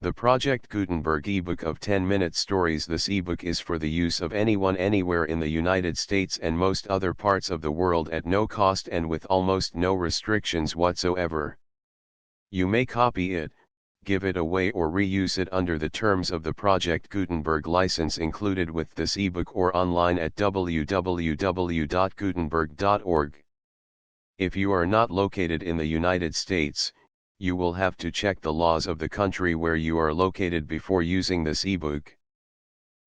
The Project Gutenberg ebook of 10-minute stories. This ebook is for the use of anyone anywhere in the United States and most other parts of the world at no cost and with almost no restrictions whatsoever. You may copy it, give it away or reuse it under the terms of the Project Gutenberg license included with this ebook or online at www.gutenberg.org. If you are not located in the United States, you will have to check the laws of the country where you are located before using this ebook.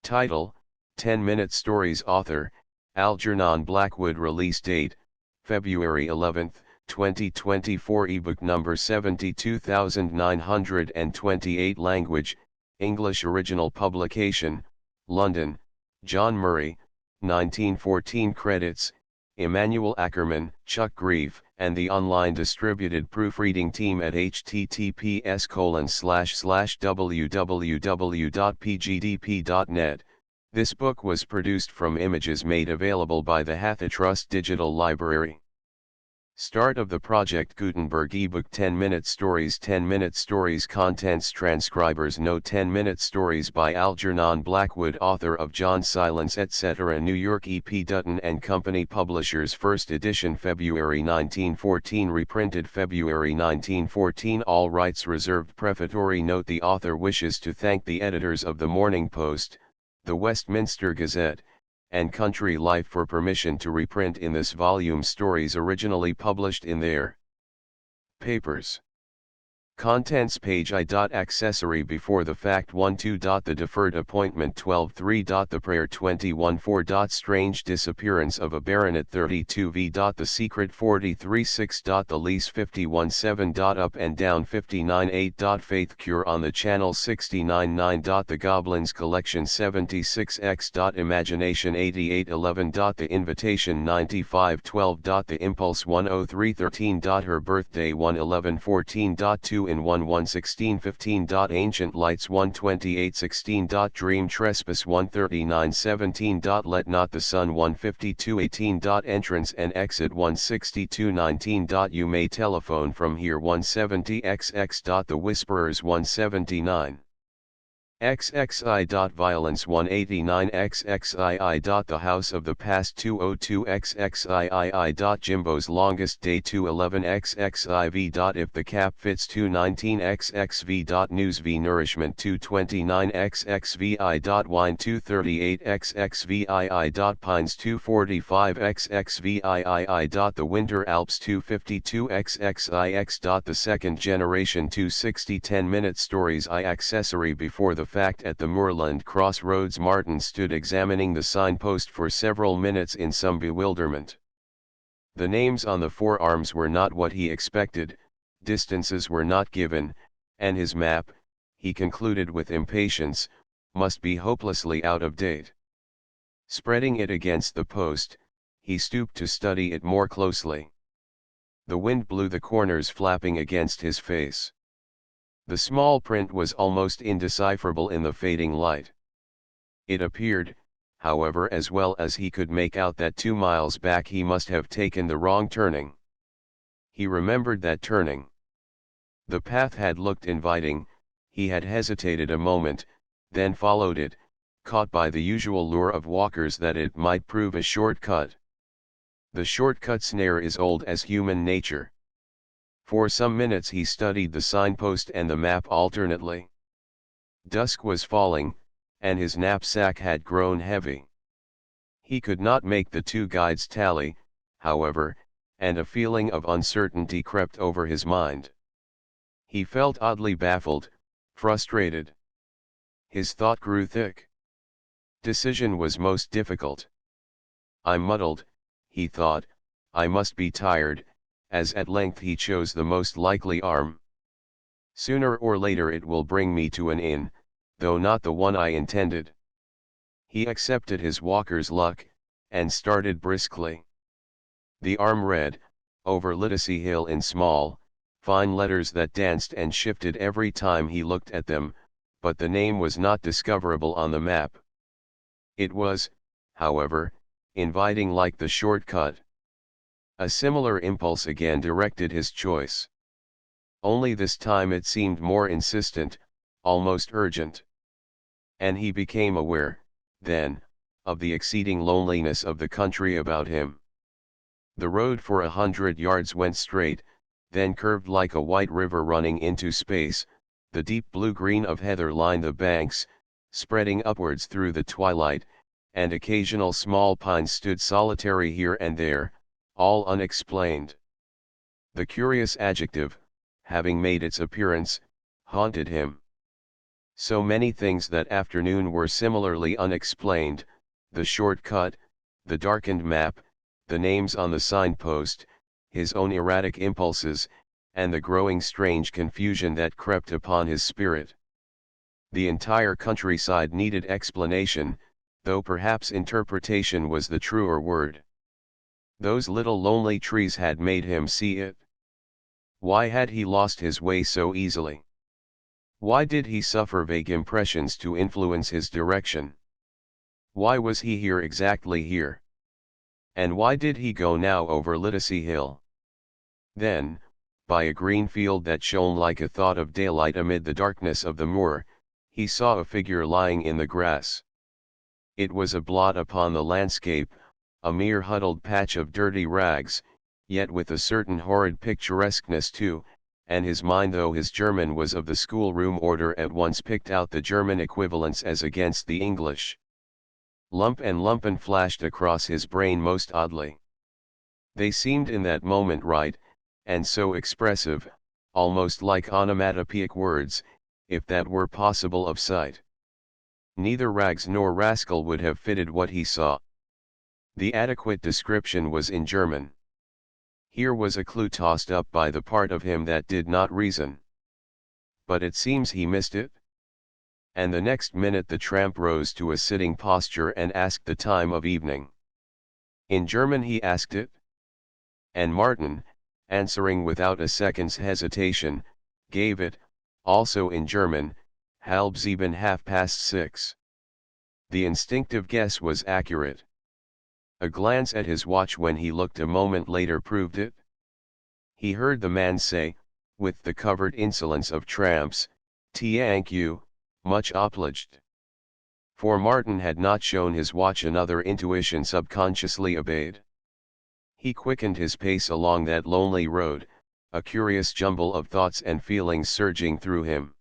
Title: 10-Minute Stories. Author: Algernon Blackwood. Release date: February 11, 2024. Ebook number 72928. Language: English. Original publication: London, John Murray, 1914. Credits: Emmanuel Ackerman, Chuck Grief, and the online distributed proofreading team at https://www.pgdp.net. This book was produced from images made available by the Hathitrust Digital Library. Start of the Project Gutenberg ebook. 10-minute stories. 10-minute stories. Contents. Transcribers note: 10-minute stories by Algernon Blackwood, author of John Silence etc. New York: E.P. Dutton and Company. Publishers. First edition February 1914. Reprinted February 1914. All rights reserved. Prefatory note: the author wishes to thank the editors of the Morning Post, the Westminster Gazette, and Country Life for permission to reprint in this volume stories originally published in their papers. Contents page. Accessory before the fact 1-2. The deferred appointment 12-3. The prayer 21-4. Strange disappearance of a baronet 32-V. The secret 43-6. The lease 51-7. Up and down 59-8. Faith cure on the channel 69-9. The goblins collection 76-X. Imagination 88-11. The invitation 95-12. The impulse 103-13. Her birthday 111-14. 2-in-1 116-15. Ancient lights 128-16. Dream trespass 139-17. Let not the sun 152-18. Entrance and exit 162-19. You may telephone from here 170XX. The Whisperers 179. XXI. Violence 189 XXII. The House of the Past 202 XXII. Jimbo's Longest Day 211 XXIV. If the Cap Fits 219 XXV. News v Nourishment 229 XXVI. Wine 238 XXVII. Pines 245 XXVII. The Winter Alps 252 XXIX. The Second Generation 260. 10-minute stories. Accessory before the fact. At the Moorland crossroads, Martin stood examining the signpost for several minutes in some bewilderment. The names on the forearms were not what he expected, distances were not given, and his map, he concluded with impatience, must be hopelessly out of date. Spreading it against the post, he stooped to study it more closely. The wind blew the corners flapping against his face. The small print was almost indecipherable in the fading light. It appeared, however, as well as he could make out that 2 miles back he must have taken the wrong turning. He remembered that turning. The path had looked inviting, he had hesitated a moment, then followed it, caught by the usual lure of walkers that it might prove a shortcut. The shortcut snare is old as human nature. For some minutes he studied the signpost and the map alternately. Dusk was falling, and his knapsack had grown heavy. He could not make the two guides tally, however, and a feeling of uncertainty crept over his mind. He felt oddly baffled, frustrated. His thought grew thick. Decision was most difficult. I'm muddled, he thought, I must be tired, as at length he chose the most likely arm. Sooner or later it will bring me to an inn, though not the one I intended. He accepted his walker's luck, and started briskly. The arm read, over Literacy Hill in small, fine letters that danced and shifted every time he looked at them, but the name was not discoverable on the map. It was, however, inviting like the shortcut. A similar impulse again directed his choice. Only this time it seemed more insistent, almost urgent. And he became aware, then, of the exceeding loneliness of the country about him. The road for 100 yards went straight, then curved like a white river running into space. The deep blue-green of heather lined the banks, spreading upwards through the twilight, and occasional small pines stood solitary here and there, all unexplained. The curious adjective, having made its appearance, haunted him. So many things that afternoon were similarly unexplained: the short cut, the darkened map, the names on the signpost, his own erratic impulses, and the growing strange confusion that crept upon his spirit. The entire countryside needed explanation, though perhaps interpretation was the truer word. Those little lonely trees had made him see it. Why had he lost his way so easily? Why did he suffer vague impressions to influence his direction? Why was he here, exactly here? And why did he go now over Littlesea Hill? Then, by a green field that shone like a thought of daylight amid the darkness of the moor, he saw a figure lying in the grass. It was a blot upon the landscape, a mere huddled patch of dirty rags, yet with a certain horrid picturesqueness too, and his mind, though his German was of the schoolroom order, at once picked out the German equivalents as against the English. Lump and lumpen flashed across his brain most oddly. They seemed in that moment right, and so expressive, almost like onomatopoeic words, if that were possible of sight. Neither rags nor rascal would have fitted what he saw. The adequate description was in German. Here was a clue tossed up by the part of him that did not reason. But it seems he missed it. And the next minute the tramp rose to a sitting posture and asked the time of evening. In German he asked it. And Martin, answering without a second's hesitation, gave it, also in German, halb sieben, 6:30. The instinctive guess was accurate. A glance at his watch when he looked a moment later proved it. He heard the man say, with the covert insolence of tramps, "Thank you, much obliged." For Martin had not shown his watch. Another intuition subconsciously obeyed. He quickened his pace along that lonely road, a curious jumble of thoughts and feelings surging through him.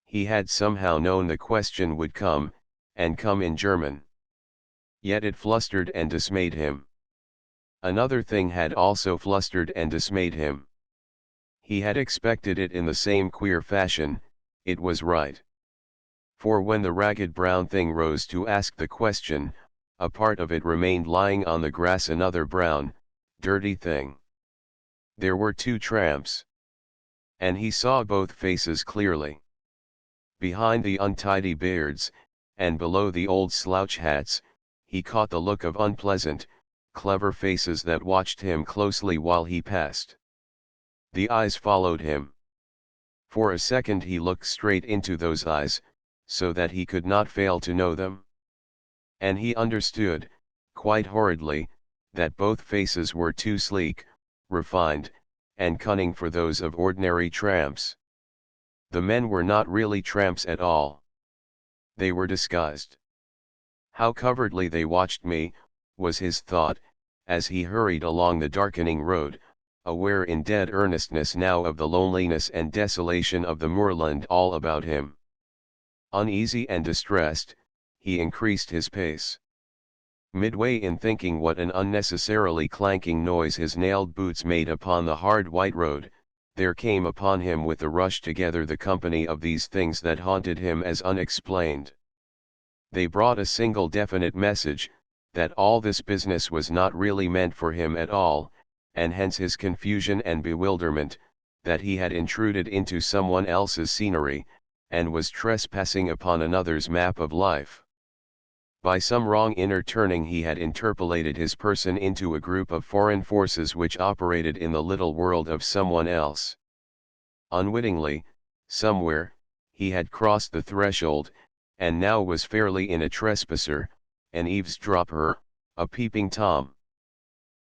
He had somehow known the question would come, and come in German. Yet it flustered and dismayed him. Another thing had also flustered and dismayed him. He had expected it in the same queer fashion. It was right. For when the ragged brown thing rose to ask the question, a part of it remained lying on the grass, another brown, dirty thing. There were two tramps. And he saw both faces clearly. Behind the untidy beards, and below the old slouch hats, he caught the look of unpleasant, clever faces that watched him closely while he passed. The eyes followed him. For a second he looked straight into those eyes, so that he could not fail to know them. And he understood, quite horridly, that both faces were too sleek, refined, and cunning for those of ordinary tramps. The men were not really tramps at all. They were disguised. How covertly they watched me, was his thought, as he hurried along the darkening road, aware in dead earnestness now of the loneliness and desolation of the moorland all about him. Uneasy and distressed, he increased his pace. Midway in thinking what an unnecessarily clanking noise his nailed boots made upon the hard white road, there came upon him with a rush together the company of these things that haunted him as unexplained. They brought a single definite message, that all this business was not really meant for him at all, and hence his confusion and bewilderment, that he had intruded into someone else's scenery, and was trespassing upon another's map of life. By some wrong inner turning he had interpolated his person into a group of foreign forces which operated in the little world of someone else. Unwittingly, somewhere, he had crossed the threshold, and now was fairly in a trespasser, an eavesdropper, a peeping Tom.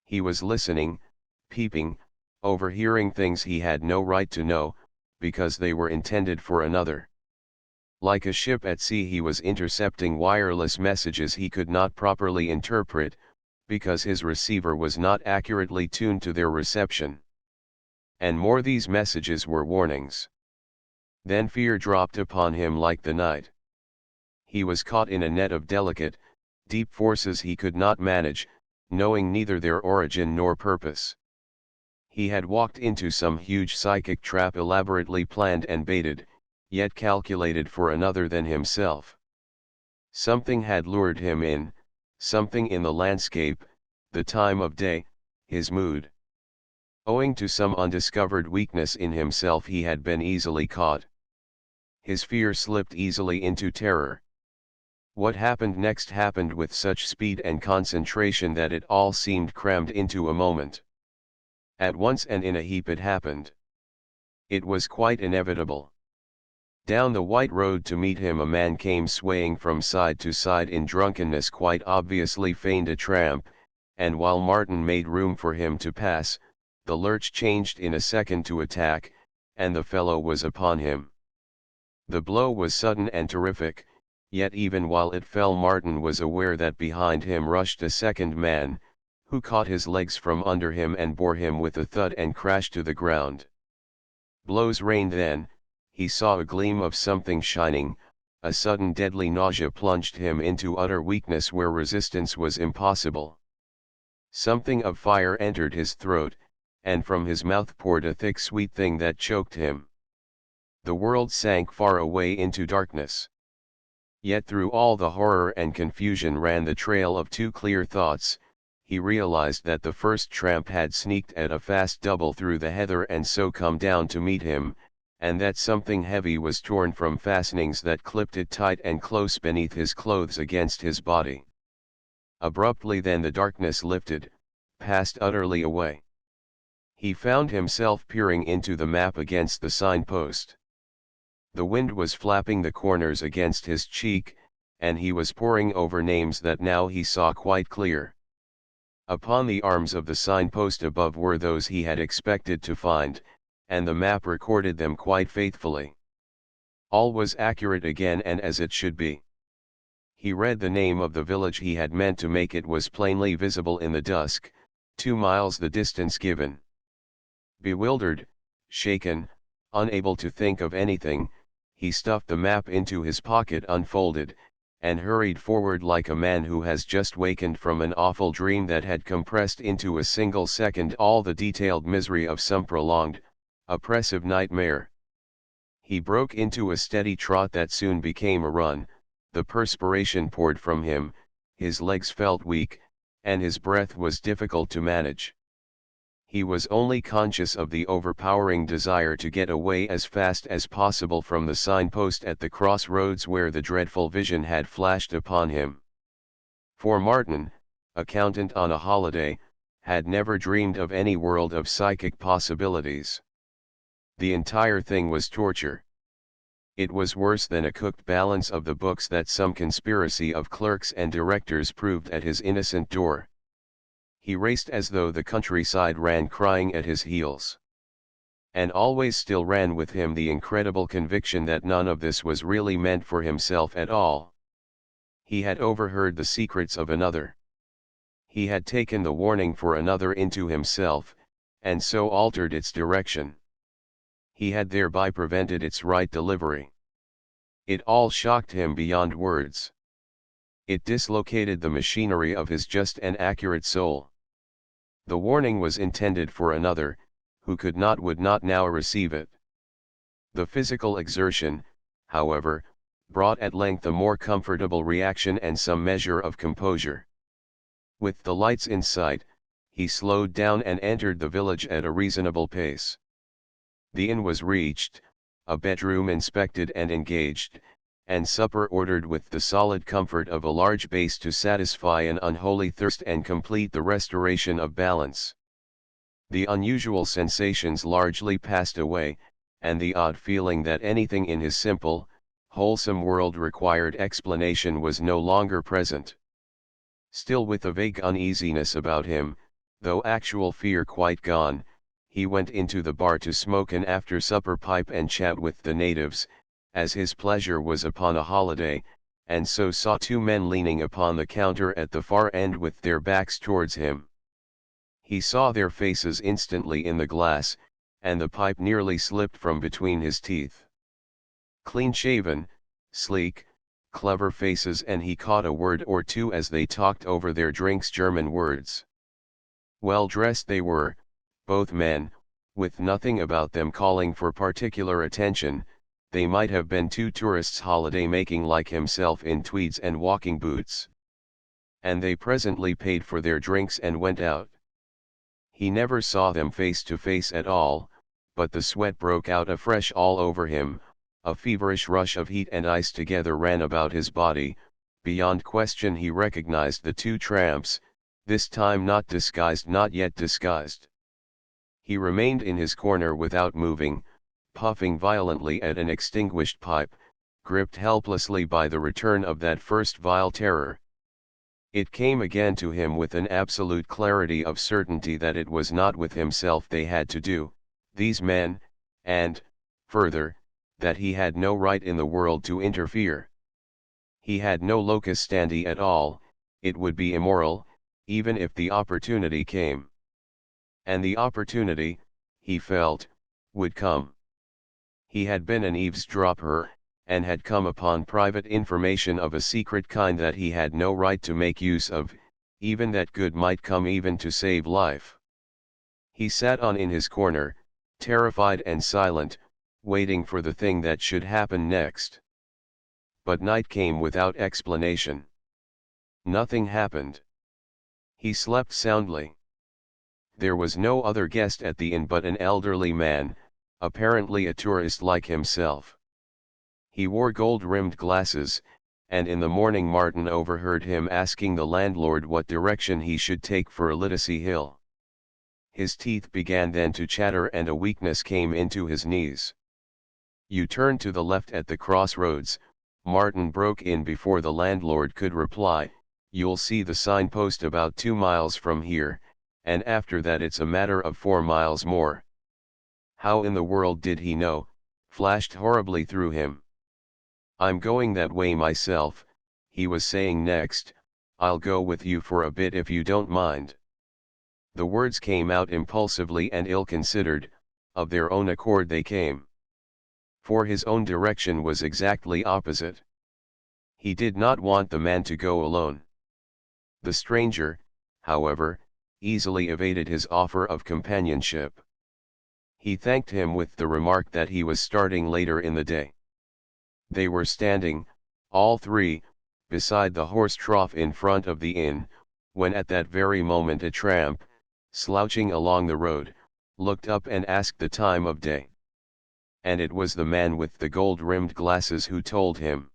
He was listening, peeping, overhearing things he had no right to know, because they were intended for another. Like a ship at sea, he was intercepting wireless messages he could not properly interpret, because his receiver was not accurately tuned to their reception. And more, these messages were warnings. Then fear dropped upon him like the night. He was caught in a net of delicate, deep forces he could not manage, knowing neither their origin nor purpose. He had walked into some huge psychic trap elaborately planned and baited, yet calculated for another than himself. Something had lured him in, something in the landscape, the time of day, his mood. Owing to some undiscovered weakness in himself, he had been easily caught. His fear slipped easily into terror. What happened next happened with such speed and concentration that it all seemed crammed into a moment. At once and in a heap it happened. It was quite inevitable. Down the white road to meet him a man came swaying from side to side in drunkenness, quite obviously feigned a tramp, and while Martin made room for him to pass, the lurch changed in a second to attack, and the fellow was upon him. The blow was sudden and terrific, yet even while it fell Martin was aware that behind him rushed a second man, who caught his legs from under him and bore him with a thud and crash to the ground. Blows rained then. He saw a gleam of something shining, a sudden deadly nausea plunged him into utter weakness where resistance was impossible. Something of fire entered his throat, and from his mouth poured a thick sweet thing that choked him. The world sank far away into darkness. Yet through all the horror and confusion ran the trail of two clear thoughts. He realized that the first tramp had sneaked at a fast double through the heather and so come down to meet him, and that something heavy was torn from fastenings that clipped it tight and close beneath his clothes against his body. Abruptly then the darkness lifted, passed utterly away. He found himself peering into the map against the signpost. The wind was flapping the corners against his cheek, and he was poring over names that now he saw quite clear. Upon the arms of the signpost above were those he had expected to find, and the map recorded them quite faithfully. All was accurate again and as it should be. He read the name of the village he had meant to make. It was plainly visible in the dusk, 2 miles the distance given. Bewildered, shaken, unable to think of anything, he stuffed the map into his pocket, unfolded, and hurried forward like a man who has just wakened from an awful dream that had compressed into a single second all the detailed misery of some prolonged, oppressive nightmare. He broke into a steady trot that soon became a run. The perspiration poured from him, his legs felt weak, and his breath was difficult to manage. He was only conscious of the overpowering desire to get away as fast as possible from the signpost at the crossroads where the dreadful vision had flashed upon him. For Martin, accountant on a holiday, had never dreamed of any world of psychic possibilities. The entire thing was torture. It was worse than a cooked balance of the books that some conspiracy of clerks and directors proved at his innocent door. He raced as though the countryside ran crying at his heels. And always still ran with him the incredible conviction that none of this was really meant for himself at all. He had overheard the secrets of another. He had taken the warning for another into himself, and so altered its direction. He had thereby prevented its right delivery. It all shocked him beyond words. It dislocated the machinery of his just and accurate soul. The warning was intended for another, who would not now receive it. The physical exertion, however, brought at length a more comfortable reaction and some measure of composure. With the lights in sight, he slowed down and entered the village at a reasonable pace. The inn was reached, a bedroom inspected and engaged, and supper ordered with the solid comfort of a large base to satisfy an unholy thirst and complete the restoration of balance. The unusual sensations largely passed away, and the odd feeling that anything in his simple, wholesome world required explanation was no longer present. Still with a vague uneasiness about him, though actual fear quite gone, he went into the bar to smoke an after-supper pipe and chat with the natives, as his pleasure was upon a holiday, and so saw two men leaning upon the counter at the far end with their backs towards him. He saw their faces instantly in the glass, and the pipe nearly slipped from between his teeth. Clean-shaven, sleek, clever faces, and he caught a word or two as they talked over their drinks, German words. Well dressed they were, both men, with nothing about them calling for particular attention. They might have been two tourists holiday-making like himself in tweeds and walking boots. And they presently paid for their drinks and went out. He never saw them face to face at all, but the sweat broke out afresh all over him, a feverish rush of heat and ice together ran about his body. Beyond question he recognized the two tramps, this time not disguised, not yet disguised. He remained in his corner without moving, puffing violently at an extinguished pipe, gripped helplessly by the return of that first vile terror. It came again to him with an absolute clarity of certainty that it was not with himself they had to do, these men, and, further, that he had no right in the world to interfere. He had no locus standi at all, it would be immoral, even if the opportunity came. And the opportunity, he felt, would come. He had been an eavesdropper, and had come upon private information of a secret kind that he had no right to make use of, even that good might come even to save life. He sat on in his corner, terrified and silent, waiting for the thing that should happen next. But night came without explanation. Nothing happened. He slept soundly. There was no other guest at the inn but an elderly man, apparently a tourist like himself. He wore gold-rimmed glasses, and in the morning Martin overheard him asking the landlord what direction he should take for Liddesey Hill. His teeth began then to chatter and a weakness came into his knees. "You turn to the left at the crossroads," Martin broke in before the landlord could reply, "you'll see the signpost about 2 miles from here, and after that it's a matter of 4 miles more." How in the world did he know, flashed horribly through him. "I'm going that way myself," he was saying next, "I'll go with you for a bit if you don't mind." The words came out impulsively and ill-considered, of their own accord they came. For his own direction was exactly opposite. He did not want the man to go alone. The stranger, however, easily evaded his offer of companionship. He thanked him with the remark that he was starting later in the day. They were standing, all three, beside the horse trough in front of the inn, when at that very moment a tramp, slouching along the road, looked up and asked the time of day. And it was the man with the gold-rimmed glasses who told him.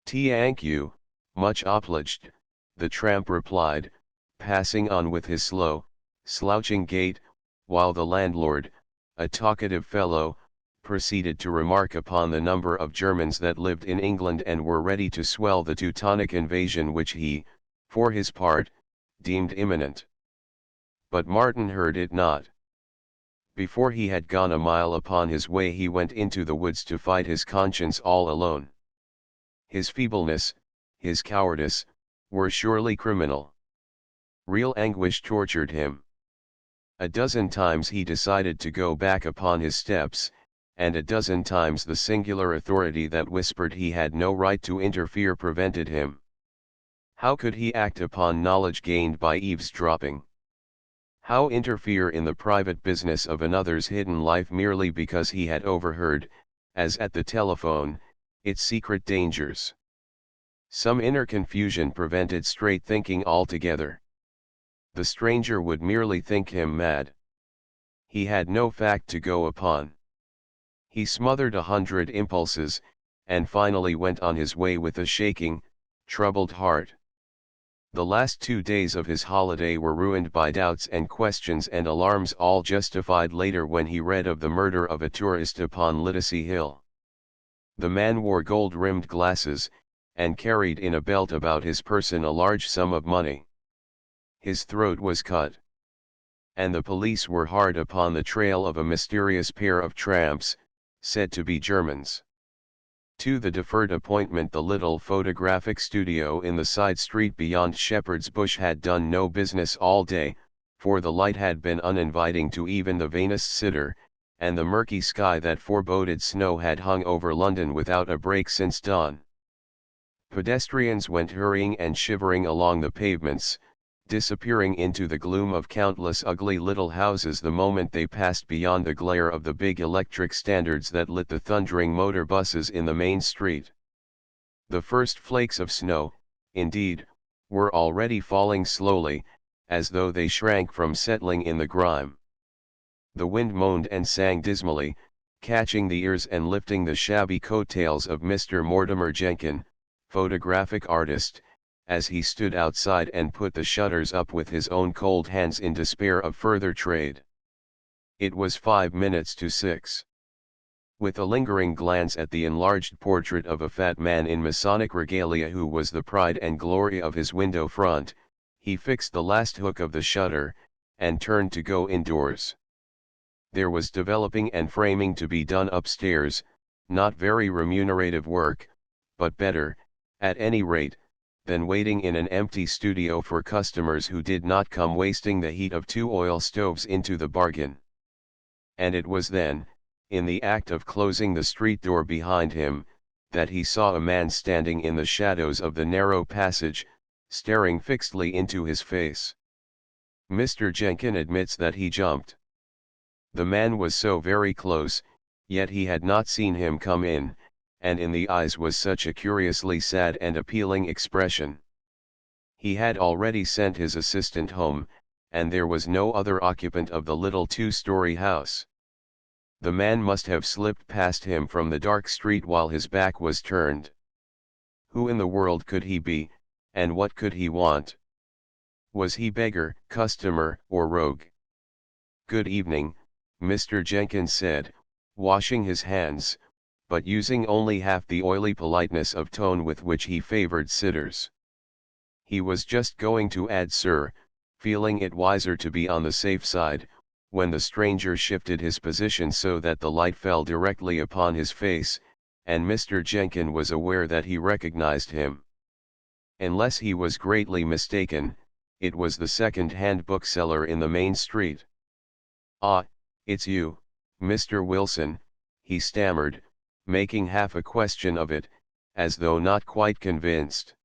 "Thank you, much obliged," the tramp replied, passing on with his slow, slouching gait, while the landlord, a talkative fellow, proceeded to remark upon the number of Germans that lived in England and were ready to swell the Teutonic invasion which he, for his part, deemed imminent. But Martin heard it not. Before he had gone a mile upon his way he went into the woods to fight his conscience all alone. His feebleness, his cowardice, were surely criminal. Real anguish tortured him. A dozen times he decided to go back upon his steps, and a dozen times the singular authority that whispered he had no right to interfere prevented him. How could he act upon knowledge gained by eavesdropping? How interfere in the private business of another's hidden life merely because he had overheard, as at the telephone, its secret dangers? Some inner confusion prevented straight thinking altogether. The stranger would merely think him mad. He had no fact to go upon. He smothered 100 impulses, and finally went on his way with a shaking, troubled heart. The last 2 days of his holiday were ruined by doubts and questions and alarms, all justified later when he read of the murder of a tourist upon Liddesey Hill. The man wore gold-rimmed glasses, and carried in a belt about his person a large sum of money. His throat was cut. And the police were hard upon the trail of a mysterious pair of tramps, said to be Germans. To the deferred appointment. The little photographic studio in the side street beyond Shepherd's Bush had done no business all day, for the light had been uninviting to even the vainest sitter, and the murky sky that foreboded snow had hung over London without a break since dawn. Pedestrians went hurrying and shivering along the pavements, disappearing into the gloom of countless ugly little houses the moment they passed beyond the glare of the big electric standards that lit the thundering motor buses in the main street. The first flakes of snow, indeed, were already falling slowly, as though they shrank from settling in the grime. The wind moaned and sang dismally, catching the ears and lifting the shabby coattails of Mr. Mortimer Jenkin, photographic artist, as he stood outside and put the shutters up with his own cold hands in despair of further trade. It was 6:05. With a lingering glance at the enlarged portrait of a fat man in Masonic regalia who was the pride and glory of his window front, he fixed the last hook of the shutter, and turned to go indoors. There was developing and framing to be done upstairs, not very remunerative work, but better, at any rate, than waiting in an empty studio for customers who did not come wasting the heat of 2 oil stoves into the bargain. And it was then, in the act of closing the street door behind him, that he saw a man standing in the shadows of the narrow passage, staring fixedly into his face. Mr. Jenkin admits that he jumped. The man was so very close, yet he had not seen him come in, and in the eyes was such a curiously sad and appealing expression. He had already sent his assistant home, and there was no other occupant of the little 2-story house. The man must have slipped past him from the dark street while his back was turned. Who in the world could he be, and what could he want? Was he beggar, customer, or rogue? "Good evening," Mr. Jenkins said, washing his hands, but using only half the oily politeness of tone with which he favored sitters. He was just going to add "sir," feeling it wiser to be on the safe side, when the stranger shifted his position so that the light fell directly upon his face, and Mr. Jenkin was aware that he recognized him. Unless he was greatly mistaken, it was the second-hand bookseller in the main street. "Ah, it's you, Mr. Wilson," he stammered, making half a question of it, as though not quite convinced.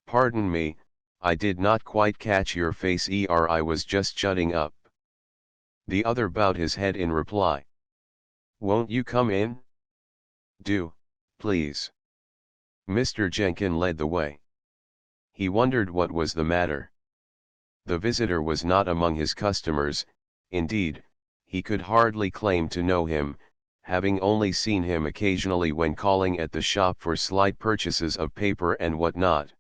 "Pardon me, I did not quite catch your face, I was just shutting up." The other bowed his head in reply. "Won't you come in?" "Do, please." Mr. Jenkin led the way. He wondered what was the matter. The visitor was not among his customers, indeed, he could hardly claim to know him, having only seen him occasionally when calling at the shop for slight purchases of paper and what not.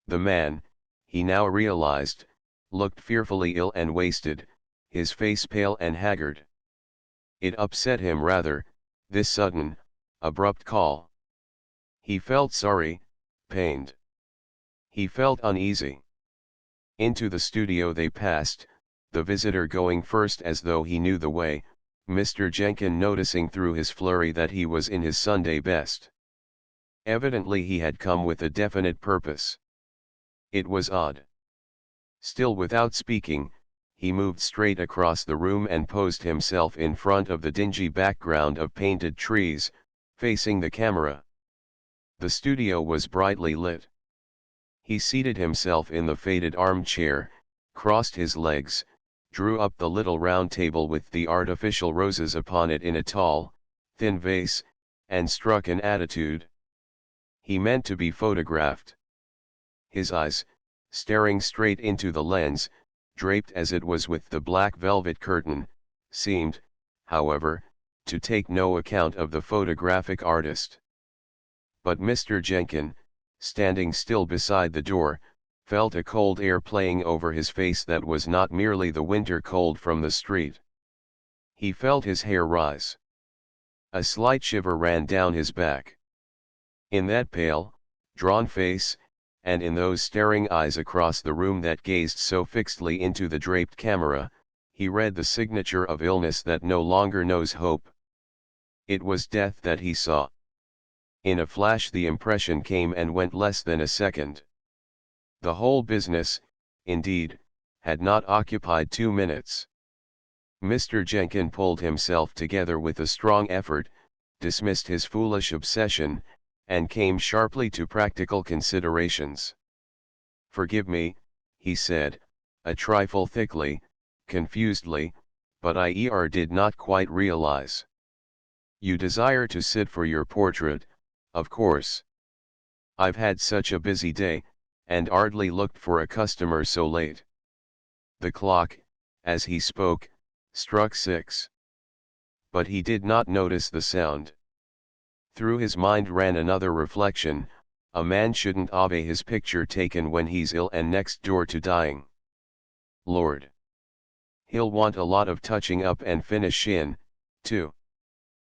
The man, he now realized, looked fearfully ill and wasted, his face pale and haggard. It upset him rather, this sudden, abrupt call. He felt sorry, pained. He felt uneasy. Into the studio they passed, the visitor going first as though he knew the way, Mr. Jenkin noticing through his flurry that he was in his Sunday best. Evidently he had come with a definite purpose. It was odd. Still without speaking, he moved straight across the room and posed himself in front of the dingy background of painted trees, facing the camera. The studio was brightly lit. He seated himself in the faded armchair, crossed his legs, drew up the little round table with the artificial roses upon it in a tall, thin vase, and struck an attitude. He meant to be photographed. His eyes, staring straight into the lens, draped as it was with the black velvet curtain, seemed, however, to take no account of the photographic artist. But Mr. Jenkin, standing still beside the door, felt a cold air playing over his face that was not merely the winter cold from the street. He felt his hair rise. A slight shiver ran down his back. In that pale, drawn face, and in those staring eyes across the room that gazed so fixedly into the draped camera, he read the signature of illness that no longer knows hope. It was death that he saw. In a flash the impression came and went less than a second. The whole business, indeed, had not occupied 2 minutes. Mr. Jenkin pulled himself together with a strong effort, dismissed his foolish obsession, and came sharply to practical considerations. "Forgive me," he said, a trifle thickly, confusedly, "but I did not quite realize. You desire to sit for your portrait, of course. I've had such a busy day, and hardly looked for a customer so late." The clock, as he spoke, struck 6. But he did not notice the sound. Through his mind ran another reflection: a man shouldn't obey his picture taken when he's ill and next door to dying. Lord! He'll want a lot of touching up and finish-in, too.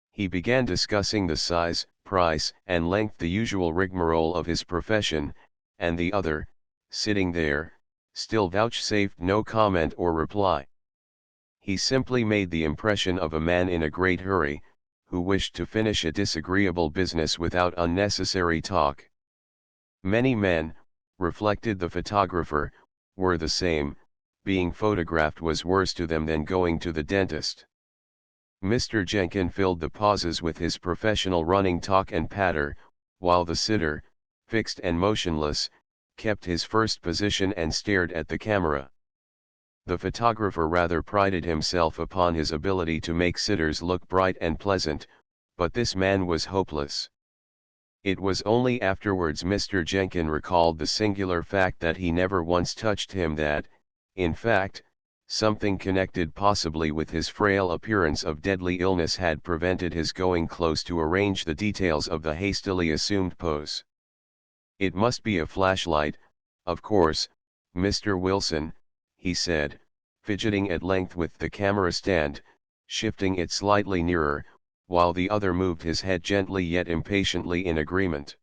He began discussing the size, price, and length, the usual rigmarole of his profession, and the other, sitting there, still vouchsafed no comment or reply. He simply made the impression of a man in a great hurry, who wished to finish a disagreeable business without unnecessary talk. Many men, reflected the photographer, were the same. Being photographed was worse to them than going to the dentist. Mr. Jenkin filled the pauses with his professional running talk and patter, while the sitter, fixed and motionless, kept his first position and stared at the camera. The photographer rather prided himself upon his ability to make sitters look bright and pleasant, but this man was hopeless. It was only afterwards Mr. Jenkin recalled the singular fact that he never once touched him, that, in fact, something connected possibly with his frail appearance of deadly illness had prevented his going close to arrange the details of the hastily assumed pose. "It must be a flashlight, of course, Mr. Wilson," he said, fidgeting at length with the camera stand, shifting it slightly nearer, while the other moved his head gently yet impatiently in agreement.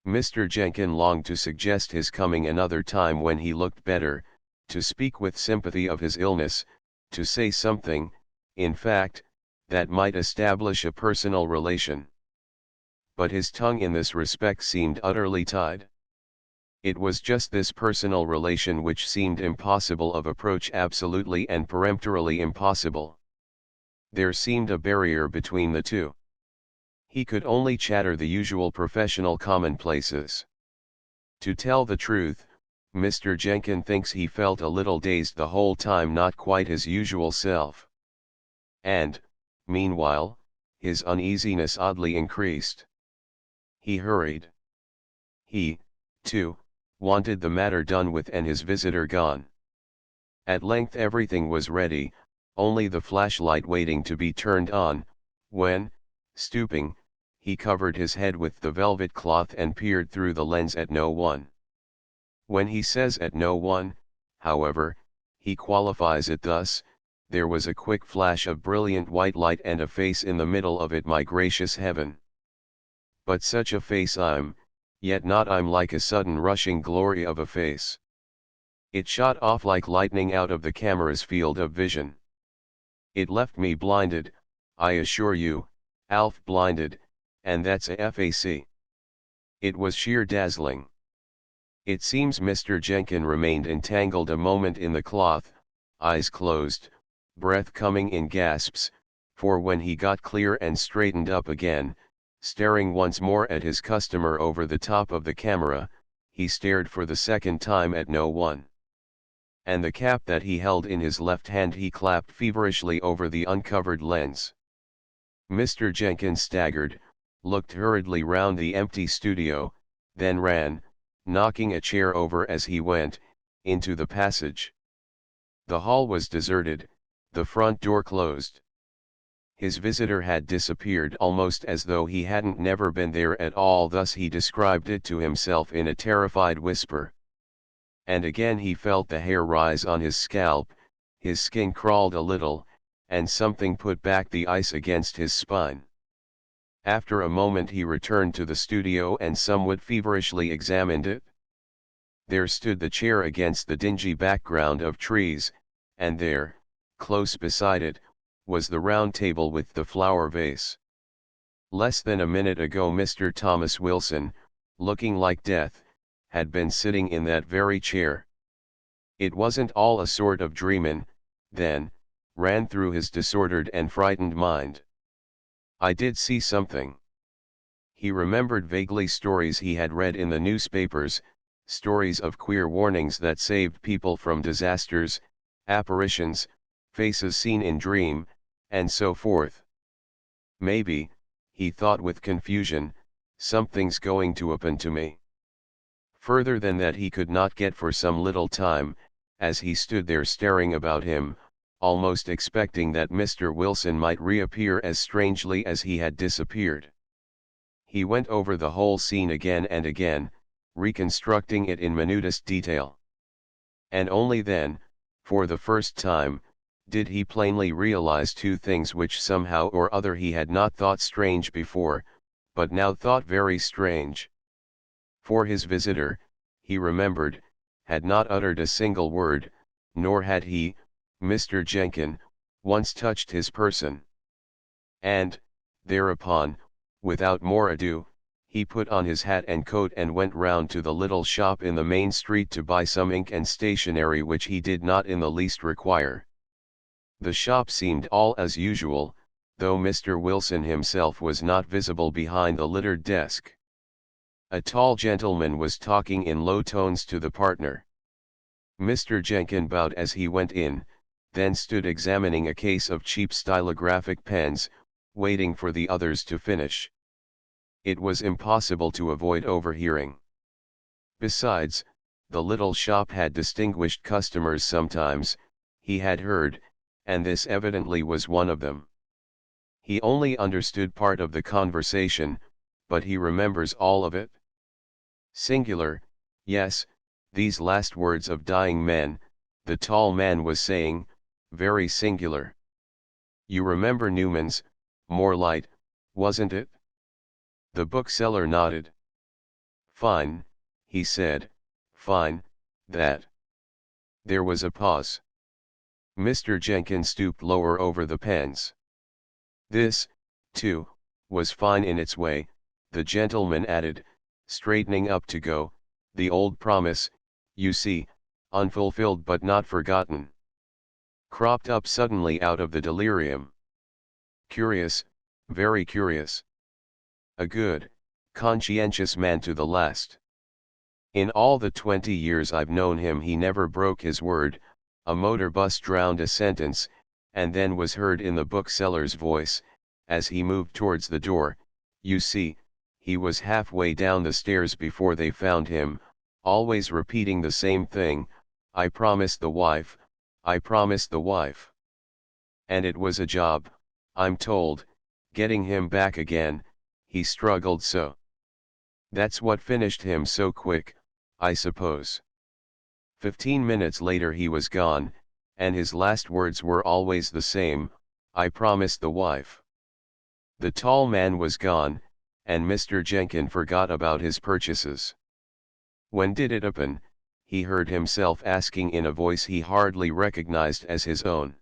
Mr. Jenkin longed to suggest his coming another time when he looked better, to speak with sympathy of his illness, to say something, in fact, that might establish a personal relation. But his tongue in this respect seemed utterly tied. It was just this personal relation which seemed impossible of approach, absolutely and peremptorily impossible. There seemed a barrier between the two. He could only chatter the usual professional commonplaces. To tell the truth, Mr. Jenkin thinks he felt a little dazed the whole time, not quite his usual self. And, meanwhile, his uneasiness oddly increased. He hurried. He, too, wanted the matter done with and his visitor gone. At length everything was ready, only the flashlight waiting to be turned on, when, stooping, he covered his head with the velvet cloth and peered through the lens at no one. When he says at no one, however, he qualifies it thus: there was a quick flash of brilliant white light and a face in the middle of it, my gracious heaven! But such a face yet not like a sudden rushing glory of a face. It shot off like lightning out of the camera's field of vision. It left me blinded, I assure you, Alf, blinded, and that's a fac. It was sheer dazzling. It seems Mr. Jenkin remained entangled a moment in the cloth, eyes closed, breath coming in gasps, for when he got clear and straightened up again, staring once more at his customer over the top of the camera, he stared for the second time at no one. And the cap that he held in his left hand he clapped feverishly over the uncovered lens. Mr. Jenkin staggered, looked hurriedly round the empty studio, then ran, knocking a chair over as he went, into the passage. The hall was deserted, the front door closed. His visitor had disappeared, almost as though he hadn't never been there at all. Thus he described it to himself in a terrified whisper. And again he felt the hair rise on his scalp, his skin crawled a little, and something put back the ice against his spine. After a moment he returned to the studio and somewhat feverishly examined it. There stood the chair against the dingy background of trees, and there, close beside it, was the round table with the flower vase. Less than a minute ago Mr. Thomas Wilson, looking like death, had been sitting in that very chair. It wasn't all a sort of dreamin', then, ran through his disordered and frightened mind. I did see something. He remembered vaguely stories he had read in the newspapers, stories of queer warnings that saved people from disasters, apparitions, faces seen in dream, and so forth. Maybe, he thought with confusion, something's going to happen to me. Further than that he could not get for some little time, as he stood there staring about him, almost expecting that Mr. Wilson might reappear as strangely as he had disappeared. He went over the whole scene again and again, reconstructing it in minutest detail. And only then, for the first time, did he plainly realize two things which somehow or other he had not thought strange before, but now thought very strange. For his visitor, he remembered, had not uttered a single word, nor had he, Mr. Jenkin, once touched his person. And, thereupon, without more ado, he put on his hat and coat and went round to the little shop in the main street to buy some ink and stationery which he did not in the least require. The shop seemed all as usual, though Mr. Wilson himself was not visible behind the littered desk. A tall gentleman was talking in low tones to the partner. Mr. Jenkin bowed as he went in, then stood examining a case of cheap stylographic pens, waiting for the others to finish. It was impossible to avoid overhearing. Besides, the little shop had distinguished customers sometimes, he had heard, and this evidently was one of them. He only understood part of the conversation, but he remembers all of it. Singular, yes, these last words of dying men, the tall man was saying, very singular. You remember Newman's, more light, wasn't it? The bookseller nodded. Fine, he said, fine, that. There was a pause. Mr. Jenkins stooped lower over the pens. This, too, was fine in its way, the gentleman added, straightening up to go, the old promise, you see, unfulfilled but not forgotten. Cropped up suddenly out of the delirium. Curious, very curious. A good, conscientious man to the last. In all the 20 years I've known him he never broke his word. A motor bus drowned a sentence, and then was heard in the bookseller's voice, as he moved towards the door, you see, he was halfway down the stairs before they found him, always repeating the same thing, I promised the wife, I promised the wife. And it was a job, I'm told, getting him back again, he struggled so. That's what finished him so quick, I suppose. 15 minutes later he was gone, and his last words were always the same, I promised the wife. The tall man was gone, and Mr. Jenkin forgot about his purchases. When did it happen? He heard himself asking in a voice he hardly recognized as his own.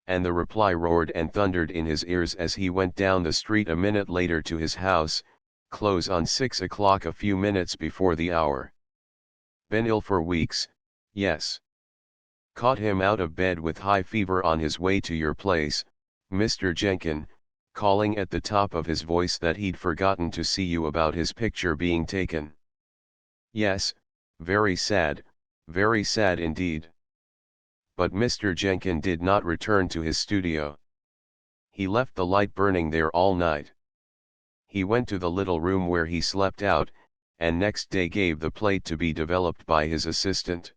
And the reply roared and thundered in his ears as he went down the street a minute later to his house, close on 6 o'clock a few minutes before the hour. Been ill for weeks, yes. Caught him out of bed with high fever on his way to your place, Mr. Jenkin, calling at the top of his voice that he'd forgotten to see you about his picture being taken. Yes, very sad indeed. But Mr. Jenkin did not return to his studio. He left the light burning there all night. He went to the little room where he slept out, and next day gave the plate to be developed by his assistant.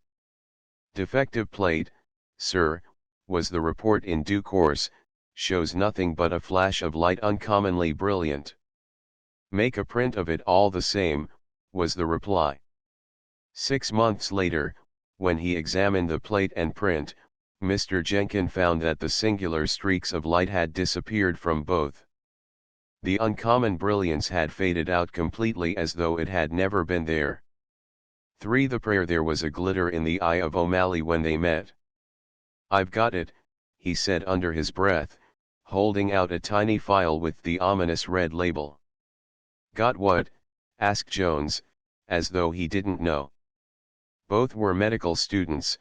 Defective plate, sir, was the report in due course, shows nothing but a flash of light uncommonly brilliant. Make a print of it all the same, was the reply. 6 months later, when he examined the plate and print, Mr. Jenkin found that the singular streaks of light had disappeared from both. The uncommon brilliance had faded out completely as though it had never been there. 3. The prayer there was a glitter in the eye of O'Malley when they met. I've got it, he said under his breath, holding out a tiny file with the ominous red label. "Got what?" asked Jones, as though he didn't know. Both were medical students,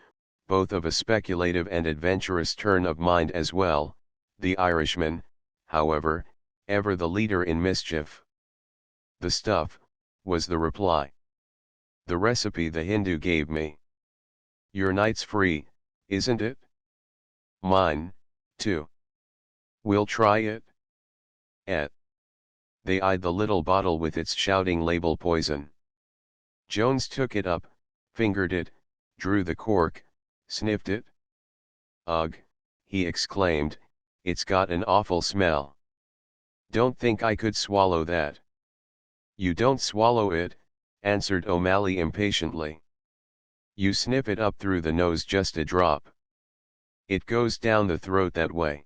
both of a speculative and adventurous turn of mind as well, the Irishman, however, ever the leader in mischief. "The stuff," was the reply. "The recipe the Hindu gave me." "Your night's free, isn't it?" "Mine, too." "We'll try it?" "Eh." They eyed the little bottle with its shouting label poison. Jones took it up, fingered it, drew the cork, sniffed it. "Ugh," he exclaimed, "it's got an awful smell. Don't think I could swallow that." "You don't swallow it," answered O'Malley impatiently. "You sniff it up through the nose, just a drop. It goes down the throat that way."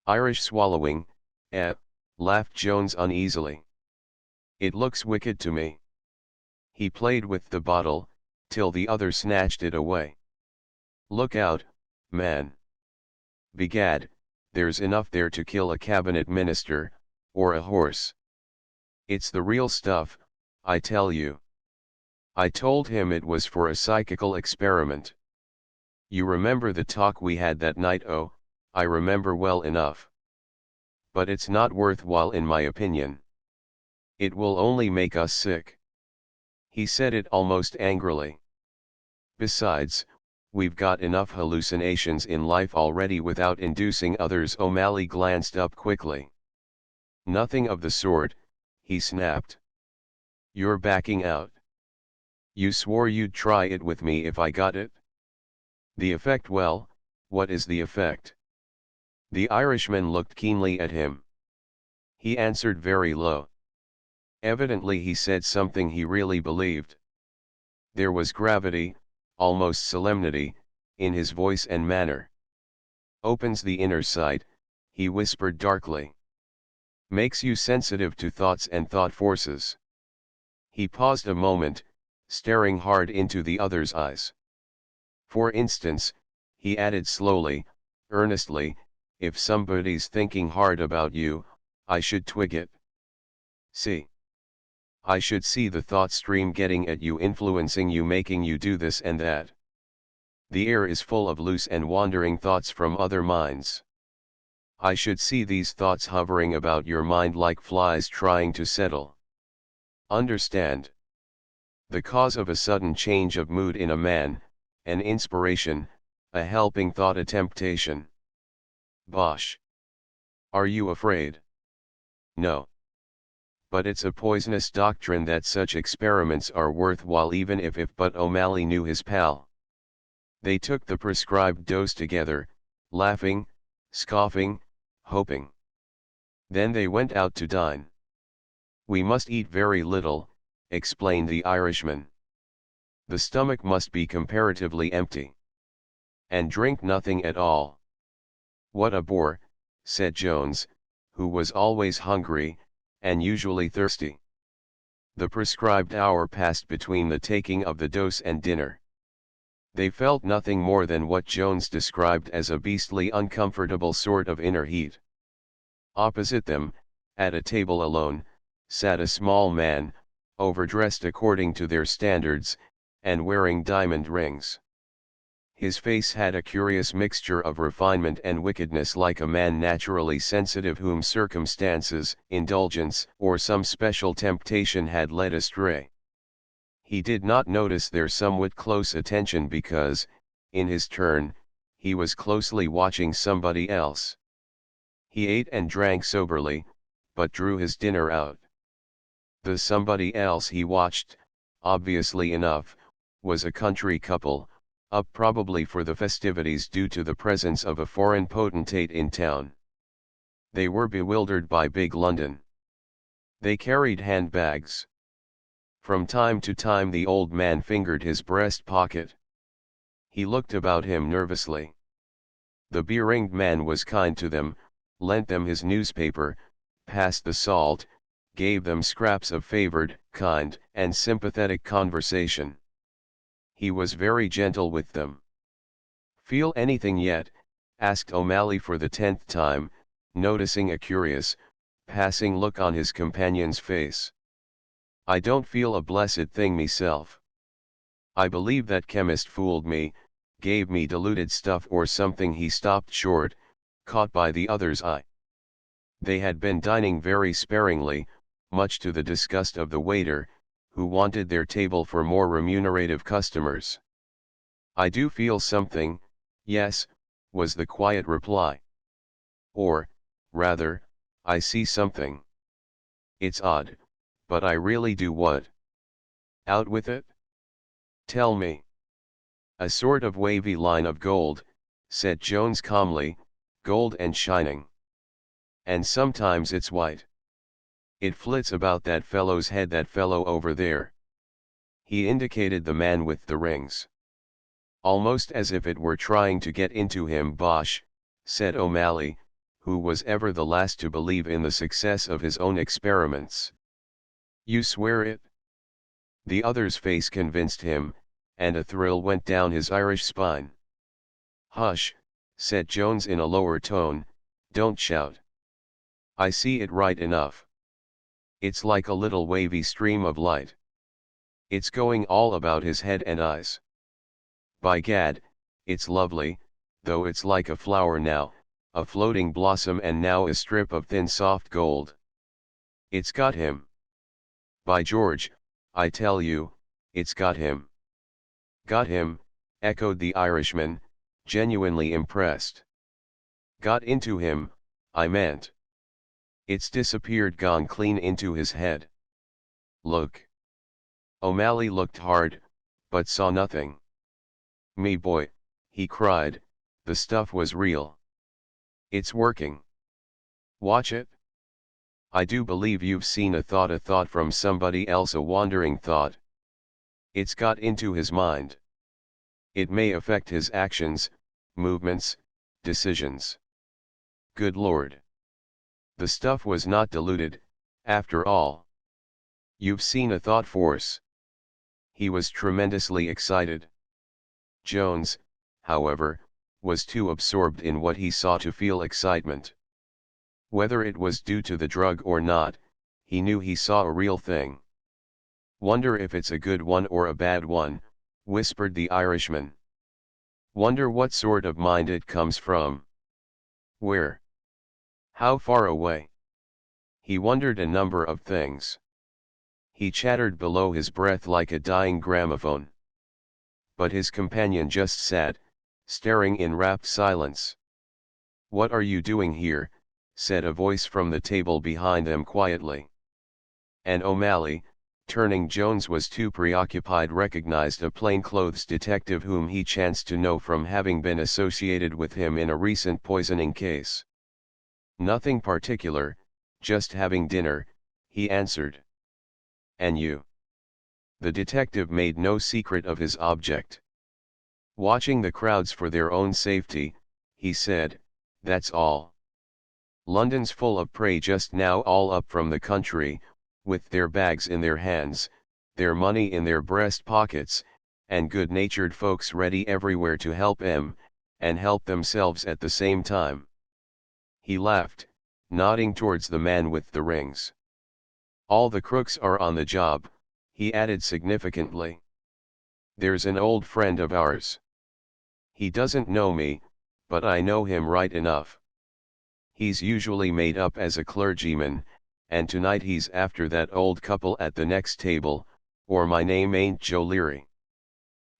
"Irish swallowing, eh?" laughed Jones uneasily. "It looks wicked to me." He played with the bottle, till the other snatched it away. "Look out, man. Begad, there's enough there to kill a cabinet minister, or a horse. It's the real stuff, I tell you. I told him it was for a psychical experiment. You remember the talk we had that night?" "Oh, I remember well enough. But it's not worthwhile in my opinion. It will only make us sick." He said it almost angrily. "Besides, we've got enough hallucinations in life already without inducing others." O'Malley glanced up quickly. "Nothing of the sort," he snapped. "You're backing out. You swore you'd try it with me if I got it." "The effect? Well, what is the effect?" The Irishman looked keenly at him. He answered very low. Evidently he said something he really believed. There was gravity, almost solemnity, in his voice and manner. "Opens the inner sight," he whispered darkly. "Makes you sensitive to thoughts and thought forces." He paused a moment, staring hard into the other's eyes. "For instance," he added slowly, earnestly, "if somebody's thinking hard about you, I should twig it. See? I should see the thought stream getting at you, influencing you, making you do this and that. The air is full of loose and wandering thoughts from other minds. I should see these thoughts hovering about your mind like flies trying to settle. Understand? The cause of a sudden change of mood in a man, an inspiration, a helping thought, a temptation. Bosh. Are you afraid?" "No. But it's a poisonous doctrine that such experiments are worthwhile, even if." But O'Malley knew his pal. They took the prescribed dose together, laughing, scoffing, hoping. Then they went out to dine. "We must eat very little," explained the Irishman. "The stomach must be comparatively empty. And drink nothing at all." "What a bore," said Jones, who was always hungry, and usually thirsty. The prescribed hour passed between the taking of the dose and dinner. They felt nothing more than what Jones described as a beastly uncomfortable sort of inner heat. Opposite them, at a table alone, sat a small man, overdressed according to their standards, and wearing diamond rings. His face had a curious mixture of refinement and wickedness, like a man naturally sensitive whom circumstances, indulgence, or some special temptation had led astray. He did not notice their somewhat close attention because, in his turn, he was closely watching somebody else. He ate and drank soberly, but drew his dinner out. The somebody else he watched, obviously enough, was a country couple, up probably for the festivities due to the presence of a foreign potentate in town. They were bewildered by big London. They carried handbags. From time to time the old man fingered his breast pocket. He looked about him nervously. The beringed man was kind to them, lent them his newspaper, passed the salt, gave them scraps of favored, kind, and sympathetic conversation. He was very gentle with them. "Feel anything yet?" asked O'Malley for the 10th time, noticing a curious, passing look on his companion's face. "I don't feel a blessed thing meself. I believe that chemist fooled me, gave me diluted stuff or something." He stopped short, caught by the other's eye. They had been dining very sparingly, much to the disgust of the waiter, who wanted their table for more remunerative customers. "I do feel something, yes," was the quiet reply. "Or, rather, I see something. It's odd, but I really do." "What? Out with it. Tell me." "A sort of wavy line of gold," said Jones calmly, "gold and shining. And sometimes it's white. It flits about that fellow's head, that fellow over there." He indicated the man with the rings. "Almost as if it were trying to get into him." "Bosh," said O'Malley, who was ever the last to believe in the success of his own experiments. "You swear it?" The other's face convinced him, and a thrill went down his Irish spine. "Hush," said Jones in a lower tone, "don't shout. I see it right enough. It's like a little wavy stream of light. It's going all about his head and eyes. By gad, it's lovely, though it's like a flower now, a floating blossom, and now a strip of thin soft gold. It's got him. By George, I tell you, it's got him." "Got him," echoed the Irishman, genuinely impressed. "Got into him, I meant. It's disappeared, gone clean into his head. Look." O'Malley looked hard, but saw nothing. "Me boy," he cried, "the stuff was real. It's working. Watch it. I do believe you've seen a thought from somebody else, a wandering thought. It's got into his mind. It may affect his actions, movements, decisions. Good Lord. The stuff was not diluted, after all. You've seen a thought force." He was tremendously excited. Jones, however, was too absorbed in what he saw to feel excitement. Whether it was due to the drug or not, he knew he saw a real thing. "Wonder if it's a good one or a bad one," whispered the Irishman. "Wonder what sort of mind it comes from. Where? How far away?" He wondered a number of things. He chattered below his breath like a dying gramophone. But his companion just sat, staring in rapt silence. "What are you doing here?" said a voice from the table behind them quietly. And O'Malley, turning, Jones was too preoccupied, recognized a plainclothes detective whom he chanced to know from having been associated with him in a recent poisoning case. "Nothing particular, just having dinner," he answered. "And you?" The detective made no secret of his object. "Watching the crowds for their own safety," he said, "that's all. London's full of prey just now, all up from the country, with their bags in their hands, their money in their breast pockets, and good-natured folks ready everywhere to help 'em, and help themselves at the same time." He laughed, nodding towards the man with the rings. "All the crooks are on the job," he added significantly. "There's an old friend of ours. He doesn't know me, but I know him right enough. He's usually made up as a clergyman, and tonight he's after that old couple at the next table, or my name ain't Joe Leary.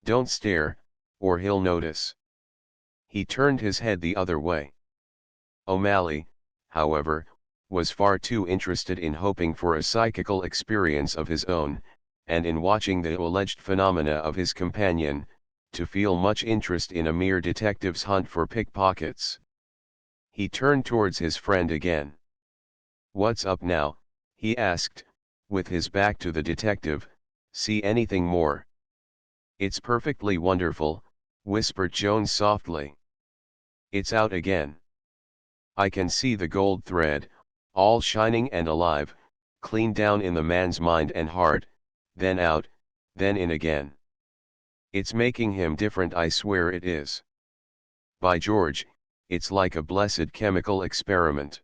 Don't stare, or he'll notice." He turned his head the other way. O'Malley, however, was far too interested in hoping for a psychical experience of his own, and in watching the alleged phenomena of his companion, to feel much interest in a mere detective's hunt for pickpockets. He turned towards his friend again. "What's up now?" he asked, with his back to the detective. "See anything more?" "It's perfectly wonderful," whispered Jones softly. "It's out again. I can see the gold thread, all shining and alive, clean down in the man's mind and heart, then out, then in again. It's making him different, I swear it is. By George, it's like a blessed chemical experiment."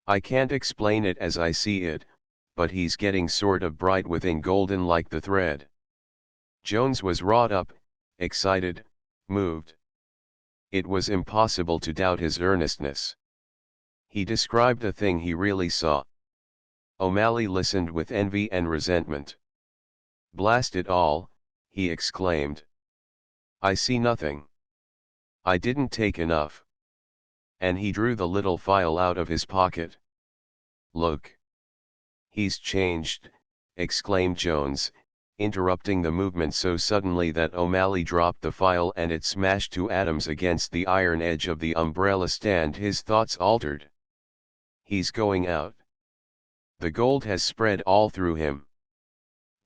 I can't explain it as I see it, but he's getting sort of bright within golden like the thread. Jones was wrought up, excited, moved. It was impossible to doubt his earnestness. He described a thing he really saw. O'Malley listened with envy and resentment. "Blast it all," he exclaimed. "I see nothing. I didn't take enough." And he drew the little phial out of his pocket. "Look. He's changed," exclaimed Jones, interrupting the movement so suddenly that O'Malley dropped the phial and it smashed to atoms against the iron edge of the umbrella stand. His thoughts altered. "He's going out. The gold has spread all through him."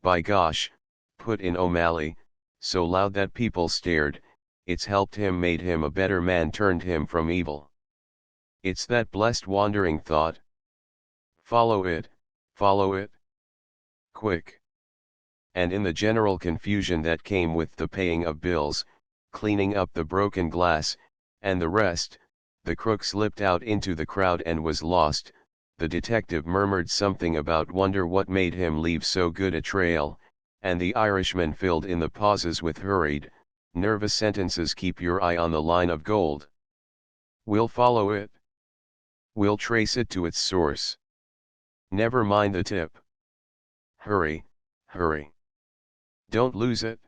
"By gosh," put in O'Malley, so loud that people stared, "it's helped him, made him a better man, turned him from evil. It's that blessed wandering thought. Follow it, follow it. Quick." And in the general confusion that came with the paying of bills, cleaning up the broken glass, and the rest, the crook slipped out into the crowd and was lost. The detective murmured something about wonder what made him leave so good a trail, and the Irishman filled in the pauses with hurried, nervous sentences. "Keep your eye on the line of gold. We'll follow it. We'll trace it to its source. Never mind the tip. Hurry, hurry. Don't lose it."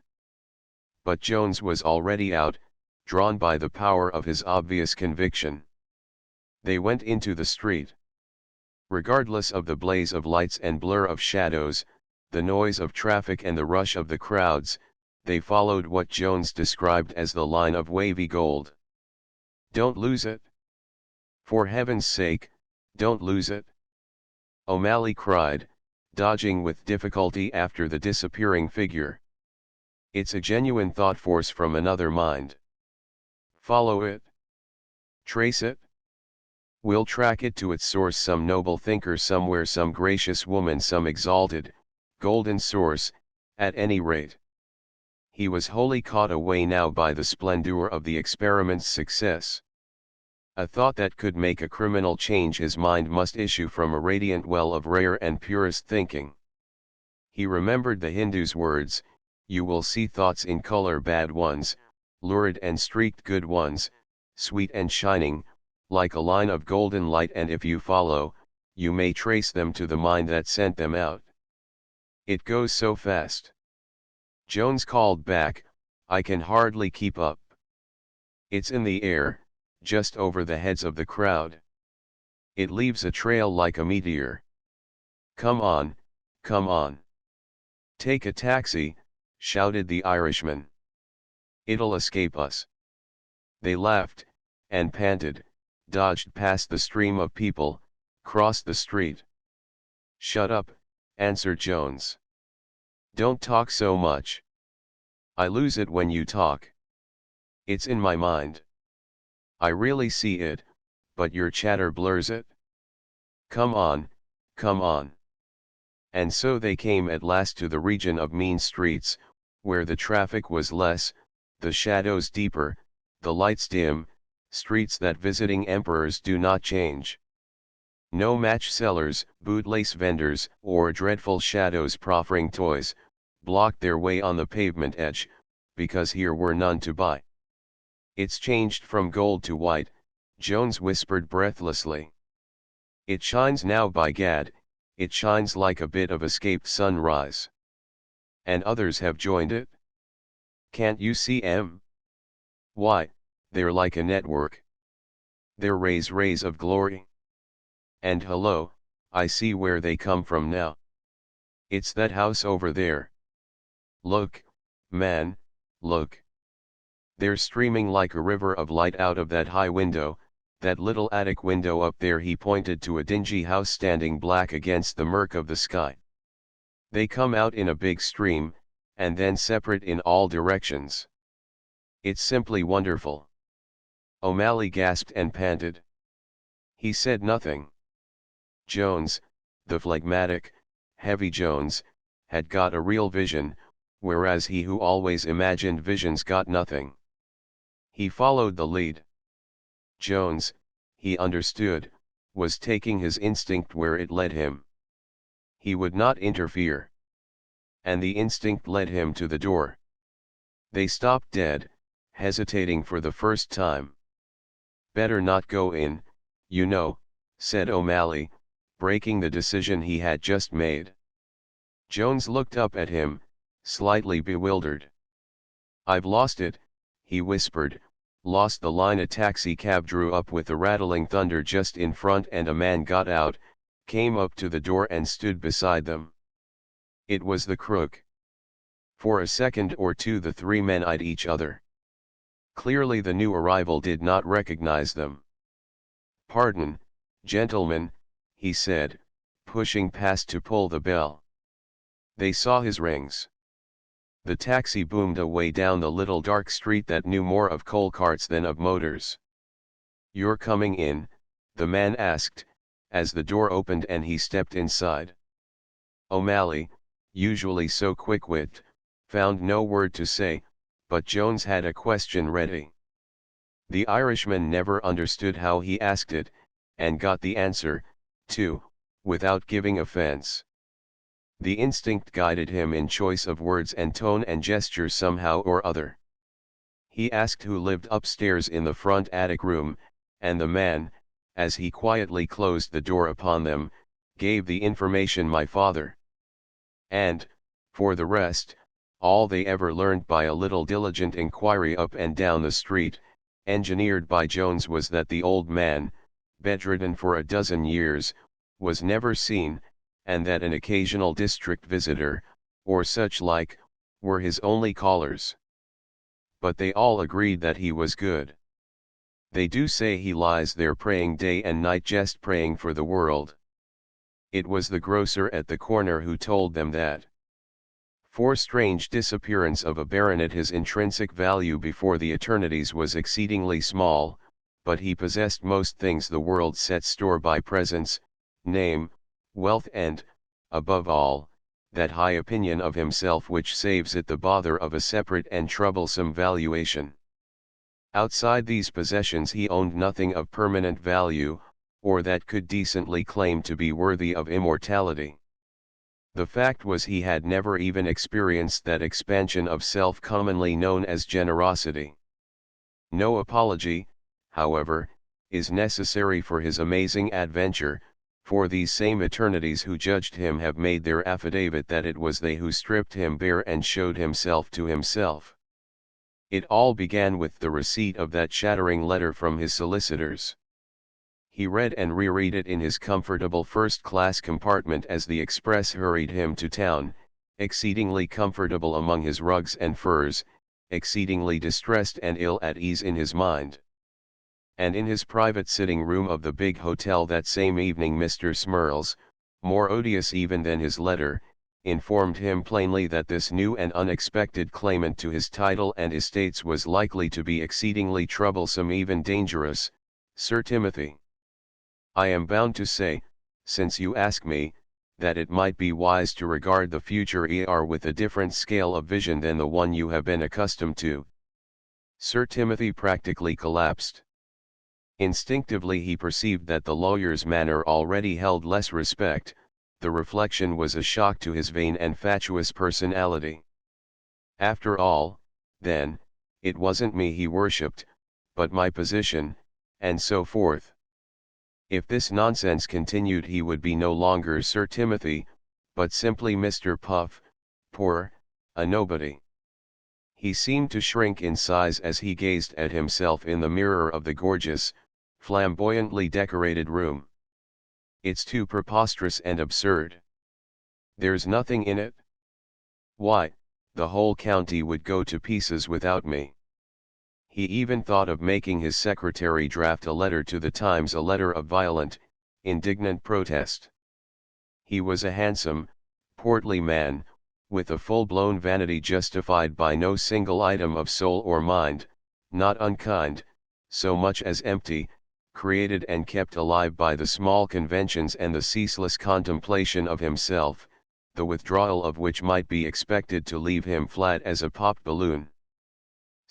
But Jones was already out, drawn by the power of his obvious conviction. They went into the street. Regardless of the blaze of lights and blur of shadows, the noise of traffic and the rush of the crowds, they followed what Jones described as the line of wavy gold. "Don't lose it. For heaven's sake, don't lose it," O'Malley cried, dodging with difficulty after the disappearing figure. "It's a genuine thought force from another mind. Follow it. Trace it. We'll track it to its source, some noble thinker somewhere, some gracious woman, some exalted, golden source, at any rate." He was wholly caught away now by the splendor of the experiment's success. A thought that could make a criminal change his mind must issue from a radiant well of rare and purest thinking. He remembered the Hindu's words, "You will see thoughts in color, bad ones, lurid and streaked, good ones, sweet and shining, like a line of golden light, and if you follow, you may trace them to the mind that sent them out. It goes so fast." Jones called back, "I can hardly keep up. It's in the air, just over the heads of the crowd. It leaves a trail like a meteor. Come on, come on. Take a taxi," shouted the Irishman. "It'll escape us." They laughed, and panted, dodged past the stream of people, crossed the street. "Shut up," answered Jones. "Don't talk so much. I lose it when you talk. It's in my mind. I really see it, but your chatter blurs it. Come on, come on." And so they came at last to the region of mean streets, where the traffic was less, the shadows deeper, the lights dim, streets that visiting emperors do not change. No match sellers, bootlace vendors, or dreadful shadows proffering toys, blocked their way on the pavement edge, because here were none to buy. "It's changed from gold to white," Jones whispered breathlessly. "It shines now, by gad, it shines like a bit of escaped sunrise. And others have joined it. Can't you see 'em? Why, they're like a network. They're rays of glory. And hello, I see where they come from now. It's that house over there. Look, man, look. They're streaming like a river of light out of that high window, that little attic window up there." He pointed to a dingy house standing black against the murk of the sky. "They come out in a big stream, and then separate in all directions. It's simply wonderful." O'Malley gasped and panted. He said nothing. Jones, the phlegmatic, heavy Jones, had got a real vision, whereas he who always imagined visions got nothing. He followed the lead. Jones, he understood, was taking his instinct where it led him. He would not interfere. And the instinct led him to the door. They stopped dead, hesitating for the first time. "Better not go in, you know," said O'Malley, breaking the decision he had just made. Jones looked up at him, slightly bewildered. "I've lost it," he whispered, "lost the line." A taxi cab drew up with a rattling thunder just in front, and a man got out, came up to the door and stood beside them. It was the crook. For a second or two the three men eyed each other. Clearly the new arrival did not recognize them. "Pardon, gentlemen," he said, pushing past to pull the bell. They saw his rings. The taxi boomed away down the little dark street that knew more of coal carts than of motors. "You're coming in?" the man asked, as the door opened and he stepped inside. O'Malley, usually so quick-witted, found no word to say, but Jones had a question ready. The Irishman never understood how he asked it, and got the answer, too, without giving offense. The instinct guided him in choice of words and tone and gesture somehow or other. He asked who lived upstairs in the front attic room, and the man, as he quietly closed the door upon them, gave the information: "My father." And, for the rest, all they ever learned by a little diligent inquiry up and down the street, engineered by Jones, was that the old man, bedridden for a dozen years, was never seen, and that an occasional district visitor, or such like, were his only callers. But they all agreed that he was good. "They do say he lies there praying day and night, just praying for the world." It was the grocer at the corner who told them that. For strange disappearance of a baronet, his intrinsic value before the eternities was exceedingly small, but he possessed most things the world sets store by: presence, name, wealth, and, above all, that high opinion of himself which saves it the bother of a separate and troublesome valuation. Outside these possessions he owned nothing of permanent value, or that could decently claim to be worthy of immortality. The fact was, he had never even experienced that expansion of self commonly known as generosity. No apology, however, is necessary for his amazing adventure, for these same eternities who judged him have made their affidavit that it was they who stripped him bare and showed himself to himself. It all began with the receipt of that shattering letter from his solicitors. He read and reread it in his comfortable first-class compartment as the express hurried him to town, exceedingly comfortable among his rugs and furs, exceedingly distressed and ill at ease in his mind. And in his private sitting room of the big hotel that same evening Mr. Smurls, more odious even than his letter, informed him plainly that this new and unexpected claimant to his title and estates was likely to be exceedingly troublesome, even dangerous, Sir Timothy. "I am bound to say, since you ask me, that it might be wise to regard the future with a different scale of vision than the one you have been accustomed to." Sir Timothy practically collapsed. Instinctively he perceived that the lawyer's manner already held less respect. The reflection was a shock to his vain and fatuous personality. After all, then, it wasn't me he worshipped, but my position, and so forth. If this nonsense continued he would be no longer Sir Timothy, but simply Mr. Puff, poor, a nobody. He seemed to shrink in size as he gazed at himself in the mirror of the gorgeous, flamboyantly decorated room. "It's too preposterous and absurd. There's nothing in it. Why, the whole county would go to pieces without me." He even thought of making his secretary draft a letter to the Times, a letter of violent, indignant protest. He was a handsome, portly man, with a full-blown vanity justified by no single item of soul or mind, not unkind, so much as empty, created and kept alive by the small conventions and the ceaseless contemplation of himself, the withdrawal of which might be expected to leave him flat as a popped balloon.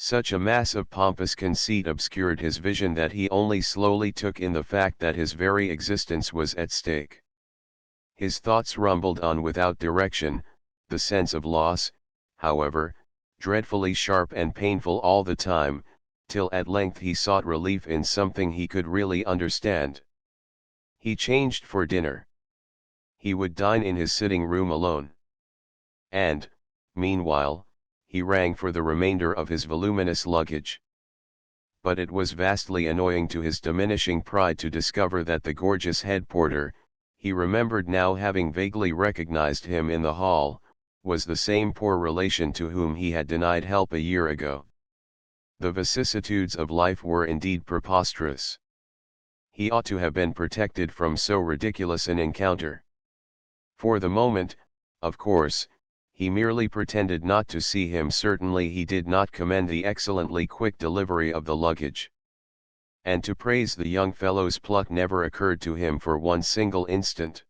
Such a mass of pompous conceit obscured his vision that he only slowly took in the fact that his very existence was at stake. His thoughts rumbled on without direction, the sense of loss, however, dreadfully sharp and painful all the time, till at length he sought relief in something he could really understand. He changed for dinner. He would dine in his sitting room alone. And, meanwhile, he rang for the remainder of his voluminous luggage. But it was vastly annoying to his diminishing pride to discover that the gorgeous head porter, he remembered now having vaguely recognized him in the hall, was the same poor relation to whom he had denied help a year ago. The vicissitudes of life were indeed preposterous. He ought to have been protected from so ridiculous an encounter. For the moment, of course, he merely pretended not to see him. Certainly he did not commend the excellently quick delivery of the luggage. And to praise the young fellow's pluck never occurred to him for one single instant.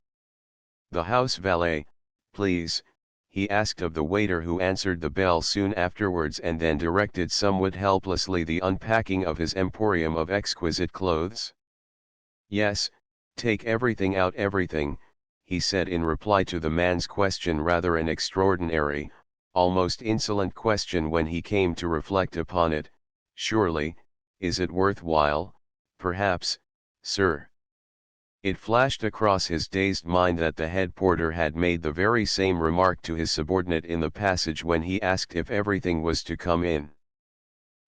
"The house valet, please," he asked of the waiter who answered the bell soon afterwards, and then directed somewhat helplessly the unpacking of his emporium of exquisite clothes. "Yes, take everything out, everything," he said in reply to the man's question, rather an extraordinary, almost insolent question when he came to reflect upon it. "Surely, is it worth while, perhaps, sir?" It flashed across his dazed mind that the head porter had made the very same remark to his subordinate in the passage when he asked if everything was to come in.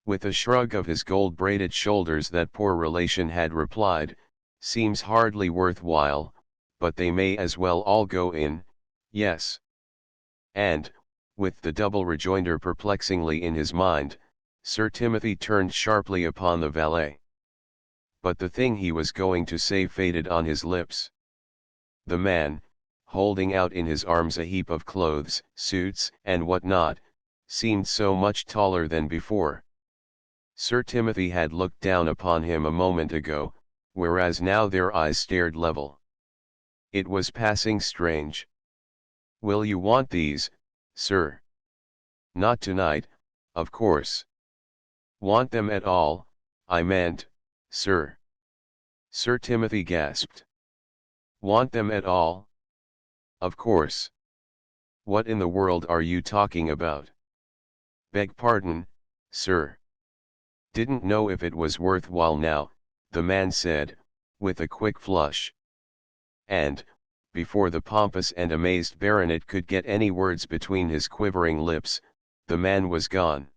With a shrug of his gold-braided shoulders that poor relation had replied, "Seems hardly worth while, but they may as well all go in, yes." And, with the double rejoinder perplexingly in his mind, Sir Timothy turned sharply upon the valet. But the thing he was going to say faded on his lips. The man, holding out in his arms a heap of clothes, suits, and what not, seemed so much taller than before. Sir Timothy had looked down upon him a moment ago, whereas now their eyes stared level. It was passing strange. "Will you want these, sir?" "Not tonight, of course." "Want them at all, I meant, sir?" Sir Timothy gasped. "Want them at all? Of course. What in the world are you talking about?" "Beg pardon, sir. Didn't know if it was worth while now," the man said, with a quick flush. And, before the pompous and amazed baronet could get any words between his quivering lips, the man was gone.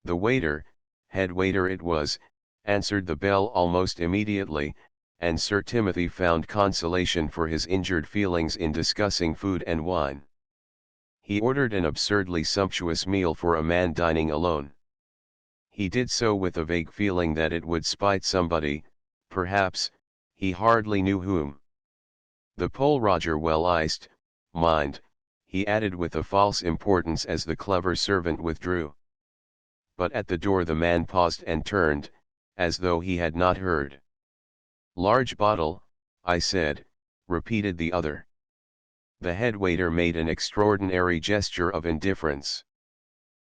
The waiter, head waiter it was, answered the bell almost immediately, and Sir Timothy found consolation for his injured feelings in discussing food and wine. He ordered an absurdly sumptuous meal for a man dining alone. He did so with a vague feeling that it would spite somebody, perhaps, he hardly knew whom. "The Pole Roger well iced, mind," he added with a false importance as the clever servant withdrew. But at the door the man paused and turned, as though he had not heard. "Large bottle, I said," repeated the other. The head waiter made an extraordinary gesture of indifference.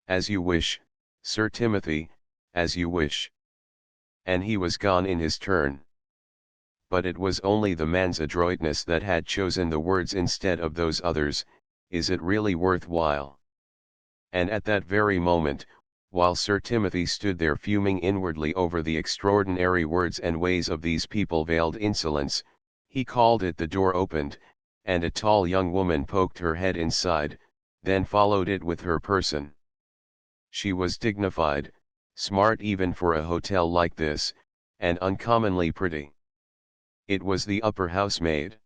"As you wish, Sir Timothy, as you wish." And he was gone in his turn. But it was only the man's adroitness that had chosen the words instead of those others, "Is it really worth while?" And at that very moment, while Sir Timothy stood there fuming inwardly over the extraordinary words and ways of these people veiled insolence, he called it, the door opened, and a tall young woman poked her head inside, then followed it with her person. She was dignified, smart even for a hotel like this, and uncommonly pretty. It was the upper housemaid.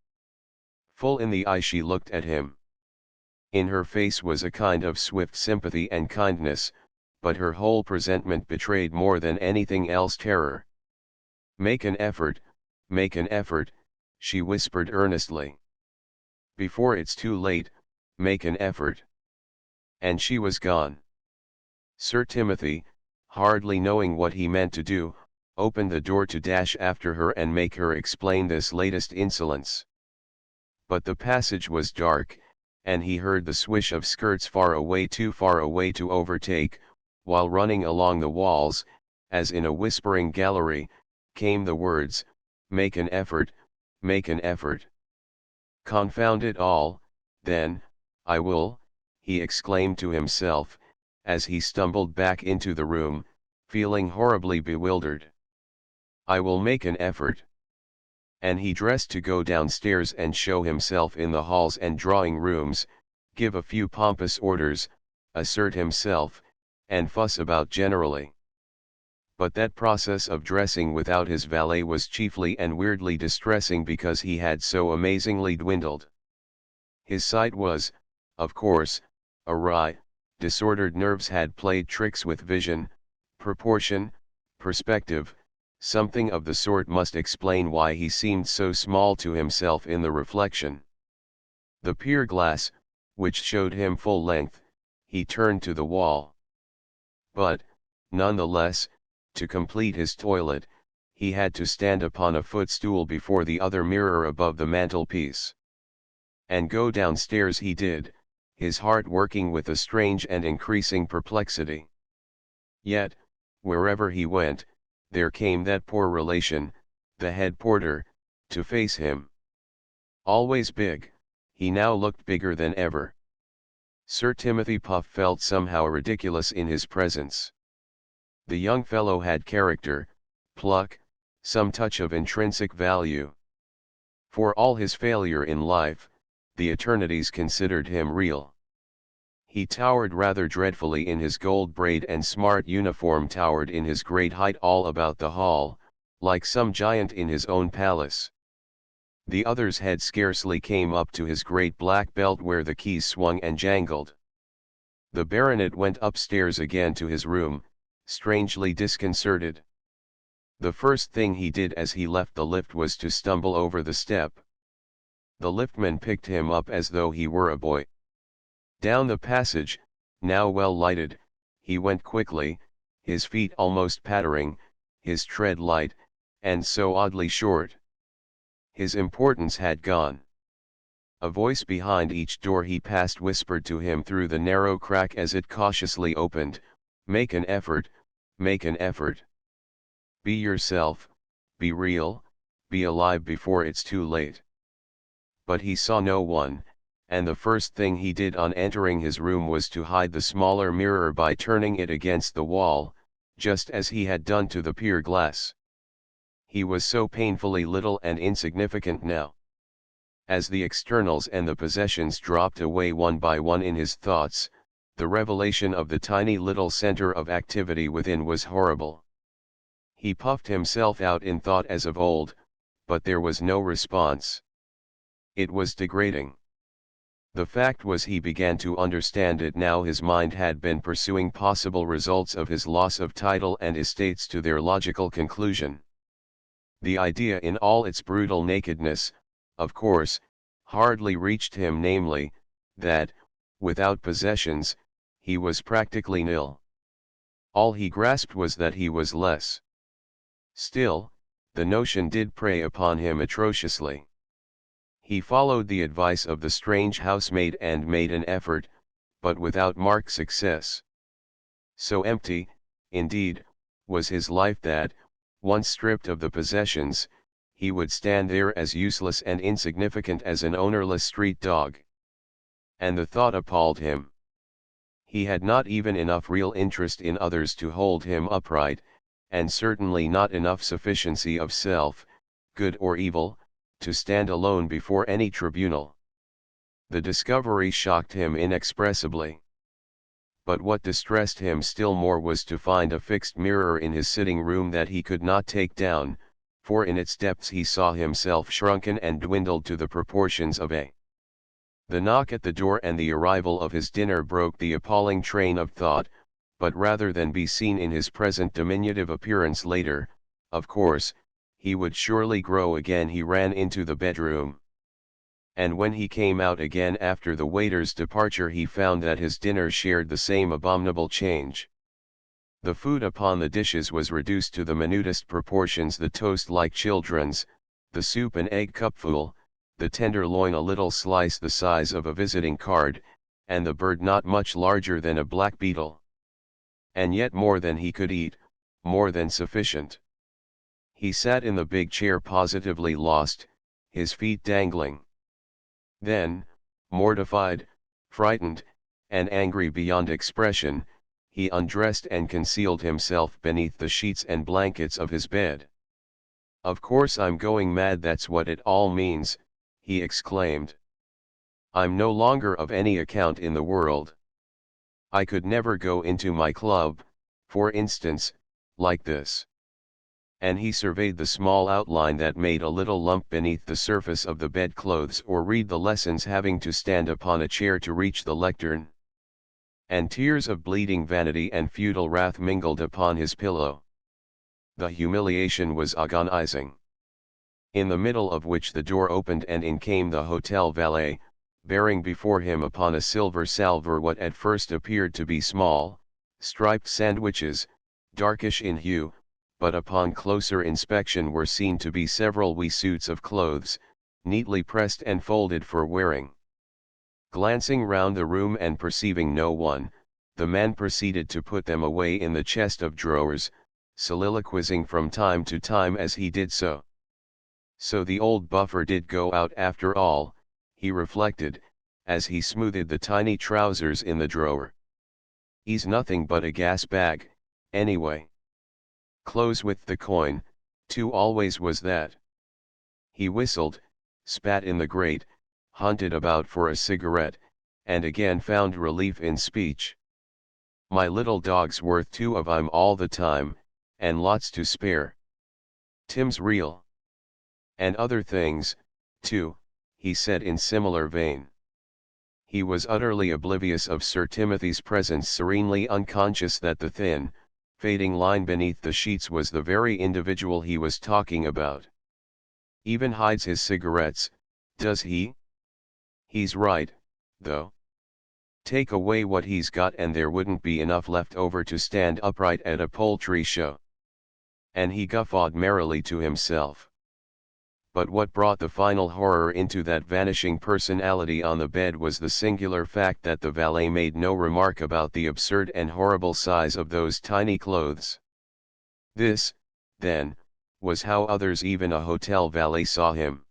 Full in the eye she looked at him. In her face was a kind of swift sympathy and kindness, but her whole presentment betrayed more than anything else terror. Make an effort," she whispered earnestly. "Before it's too late, make an effort." And she was gone. Sir Timothy, hardly knowing what he meant to do, opened the door to dash after her and make her explain this latest insolence. But the passage was dark, and he heard the swish of skirts far away, too far away to overtake, while running along the walls, as in a whispering gallery, came the words, "Make an effort, make an effort." "Confound it all, then, I will," he exclaimed to himself, as he stumbled back into the room, feeling horribly bewildered. "I will make an effort." And he dressed to go downstairs and show himself in the halls and drawing rooms, give a few pompous orders, assert himself, and fuss about generally. But that process of dressing without his valet was chiefly and weirdly distressing because he had so amazingly dwindled. His sight was, of course, awry, disordered nerves had played tricks with vision, proportion, perspective. Something of the sort must explain why he seemed so small to himself in the reflection. The pier glass, which showed him full length, he turned to the wall. But, none the less, to complete his toilet, he had to stand upon a footstool before the other mirror above the mantelpiece. And go downstairs he did, his heart working with a strange and increasing perplexity. Yet, wherever he went, there came that poor relation, the head porter, to face him. Always big, he now looked bigger than ever. Sir Timothy Puff felt somehow ridiculous in his presence. The young fellow had character, pluck, some touch of intrinsic value. For all his failure in life, the eternities considered him real. He towered rather dreadfully in his gold braid and smart uniform, towered in his great height all about the hall, like some giant in his own palace. The other's head scarcely came up to his great black belt where the keys swung and jangled. The baronet went upstairs again to his room, strangely disconcerted. The first thing he did as he left the lift was to stumble over the step. The liftman picked him up as though he were a boy. Down the passage, now well lighted, he went quickly, his feet almost pattering, his tread light, and so oddly short. His importance had gone. A voice behind each door he passed whispered to him through the narrow crack as it cautiously opened, "Make an effort, make an effort. Be yourself, be real, be alive before it's too late." But he saw no one, and the first thing he did on entering his room was to hide the smaller mirror by turning it against the wall, just as he had done to the pier glass. He was so painfully little and insignificant now. As the externals and the possessions dropped away one by one in his thoughts, the revelation of the tiny little center of activity within was horrible. He puffed himself out in thought as of old, but there was no response. It was degrading. The fact was, he began to understand it now. His mind had been pursuing possible results of his loss of title and estates to their logical conclusion. The idea in all its brutal nakedness, of course, hardly reached him, namely, that, without possessions, he was practically nil. All he grasped was that he was less. Still, the notion did prey upon him atrociously. He followed the advice of the strange housemaid and made an effort, but without marked success. So empty, indeed, was his life that, once stripped of the possessions, he would stand there as useless and insignificant as an ownerless street dog. And the thought appalled him. He had not even enough real interest in others to hold him upright, and certainly not enough sufficiency of self, good or evil, to stand alone before any tribunal. The discovery shocked him inexpressibly. But what distressed him still more was to find a fixed mirror in his sitting room that he could not take down, for in its depths he saw himself shrunken and dwindled to the proportions of a. The knock at the door and the arrival of his dinner broke the appalling train of thought, but rather than be seen in his present diminutive appearance later, of course, he would surely grow again, he ran into the bedroom. And when he came out again after the waiter's departure, he found that his dinner shared the same abominable change. The food upon the dishes was reduced to the minutest proportions, the toast like children's, the soup an egg cupful, the tenderloin a little slice the size of a visiting card, and the bird not much larger than a black beetle. And yet more than he could eat, more than sufficient. He sat in the big chair positively lost, his feet dangling. Then, mortified, frightened, and angry beyond expression, he undressed and concealed himself beneath the sheets and blankets of his bed. "Of course I'm going mad, that's what it all means," he exclaimed. "I'm no longer of any account in the world. I could never go into my club, for instance, like this." And he surveyed the small outline that made a little lump beneath the surface of the bedclothes, or read the lessons having to stand upon a chair to reach the lectern. And tears of bleeding vanity and futile wrath mingled upon his pillow. The humiliation was agonizing. In the middle of which the door opened and in came the hotel valet, bearing before him upon a silver salver what at first appeared to be small, striped sandwiches, darkish in hue, but upon closer inspection were seen to be several wee suits of clothes, neatly pressed and folded for wearing. Glancing round the room and perceiving no one, the man proceeded to put them away in the chest of drawers, soliloquizing from time to time as he did so. So the old buffer did go out after all, he reflected, as he smoothed the tiny trousers in the drawer. "He's nothing but a gas bag, anyway. Close with the coin, too, always was that." He whistled, spat in the grate, hunted about for a cigarette, and again found relief in speech. "My little dog's worth two of 'em all the time, and lots to spare. Tim's real." "And other things, too," he said in similar vein. He was utterly oblivious of Sir Timothy's presence, serenely unconscious that the thin, fading line beneath the sheets was the very individual he was talking about. "Even hides his cigarettes, does he? He's right, though. Take away what he's got and there wouldn't be enough left over to stand upright at a poultry show." And he guffawed merrily to himself. But what brought the final horror into that vanishing personality on the bed was the singular fact that the valet made no remark about the absurd and horrible size of those tiny clothes. This, then, was how others, even a hotel valet, saw him.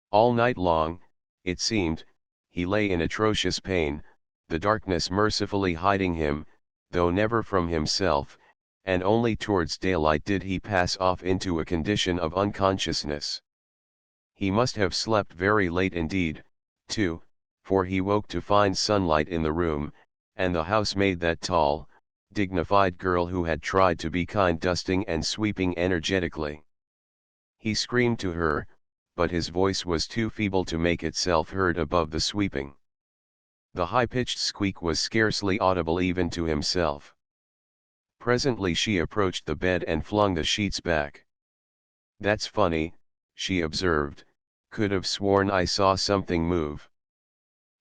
All night long, it seemed, he lay in atrocious pain, the darkness mercifully hiding him, though never from himself, and only towards daylight did he pass off into a condition of unconsciousness. He must have slept very late indeed, too, for he woke to find sunlight in the room, and the housemaid, that tall, dignified girl who had tried to be kind, dusting and sweeping energetically. He screamed to her, but his voice was too feeble to make itself heard above the sweeping. The high-pitched squeak was scarcely audible even to himself. Presently she approached the bed and flung the sheets back. "That's funny," she observed, "could have sworn I saw something move."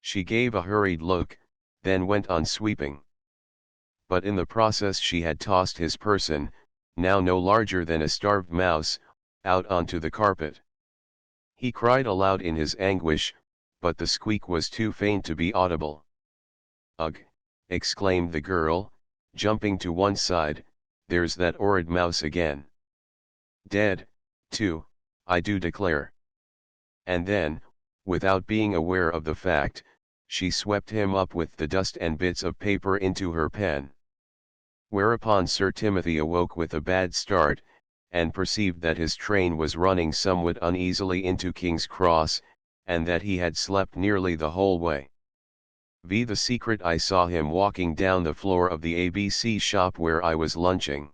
She gave a hurried look, then went on sweeping. But in the process she had tossed his person, now no larger than a starved mouse, out onto the carpet. He cried aloud in his anguish, but the squeak was too faint to be audible. "Ugh!" exclaimed the girl, jumping to one side, "there's that horrid mouse again. Dead, too, I do declare." And then, without being aware of the fact, she swept him up with the dust and bits of paper into her pen. Whereupon Sir Timothy awoke with a bad start, and perceived that his train was running somewhat uneasily into King's Cross, and that he had slept nearly the whole way. The secret, I saw him walking down the floor of the ABC shop where I was lunching.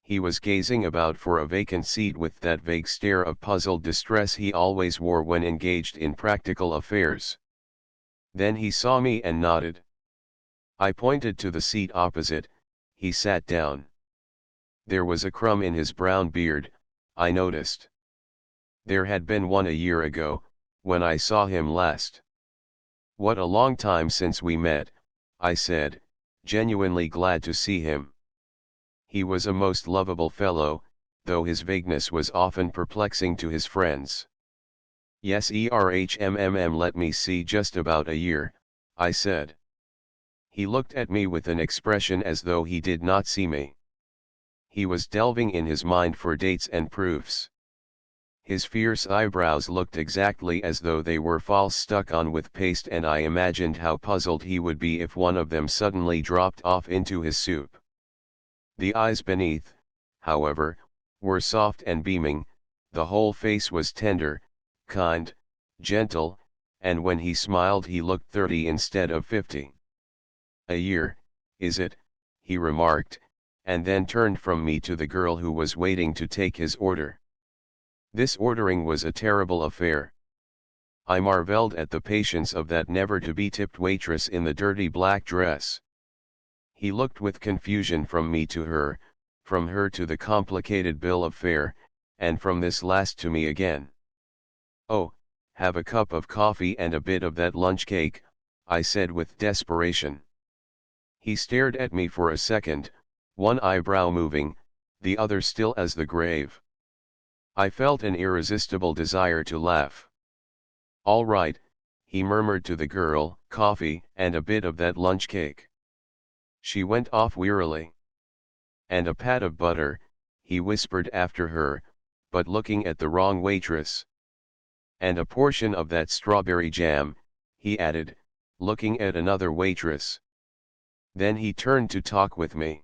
He was gazing about for a vacant seat with that vague stare of puzzled distress he always wore when engaged in practical affairs. Then he saw me and nodded. I pointed to the seat opposite. He sat down. There was a crumb in his brown beard, I noticed. There had been one a year ago, when I saw him last. "What a long time since we met," I said, genuinely glad to see him. He was a most lovable fellow, though his vagueness was often perplexing to his friends. "Yes, let me see, just about a year," I said. He looked at me with an expression as though he did not see me. He was delving in his mind for dates and proofs. His fierce eyebrows looked exactly as though they were false stuck on with paste, and I imagined how puzzled he would be if one of them suddenly dropped off into his soup. The eyes beneath, however, were soft and beaming, the whole face was tender, kind, gentle, and when he smiled he looked 30 instead of 50. "A year, is it?" he remarked, and then turned from me to the girl who was waiting to take his order. This ordering was a terrible affair. I marveled at the patience of that never-to-be-tipped waitress in the dirty black dress. He looked with confusion from me to her, from her to the complicated bill of fare, and from this last to me again. "Oh, have a cup of coffee and a bit of that lunch cake," I said with desperation. He stared at me for a second, one eyebrow moving, the other still as the grave. I felt an irresistible desire to laugh. "All right," he murmured to the girl, "coffee and a bit of that lunch cake." She went off wearily. "And a pat of butter," he whispered after her, but looking at the wrong waitress. "And a portion of that strawberry jam," he added, looking at another waitress. Then he turned to talk with me.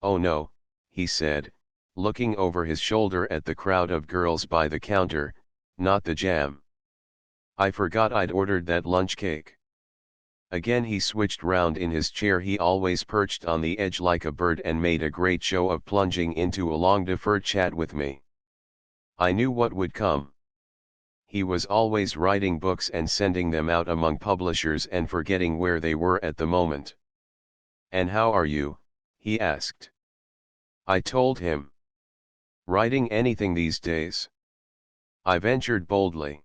"Oh no," he said, looking over his shoulder at the crowd of girls by the counter, "not the jam. I forgot I'd ordered that lunch cake." Again he switched round in his chair. He always perched on the edge like a bird and made a great show of plunging into a long-deferred chat with me. I knew what would come. He was always writing books and sending them out among publishers and forgetting where they were at the moment. "And how are you?" he asked. I told him. "Writing anything these days?" I ventured boldly.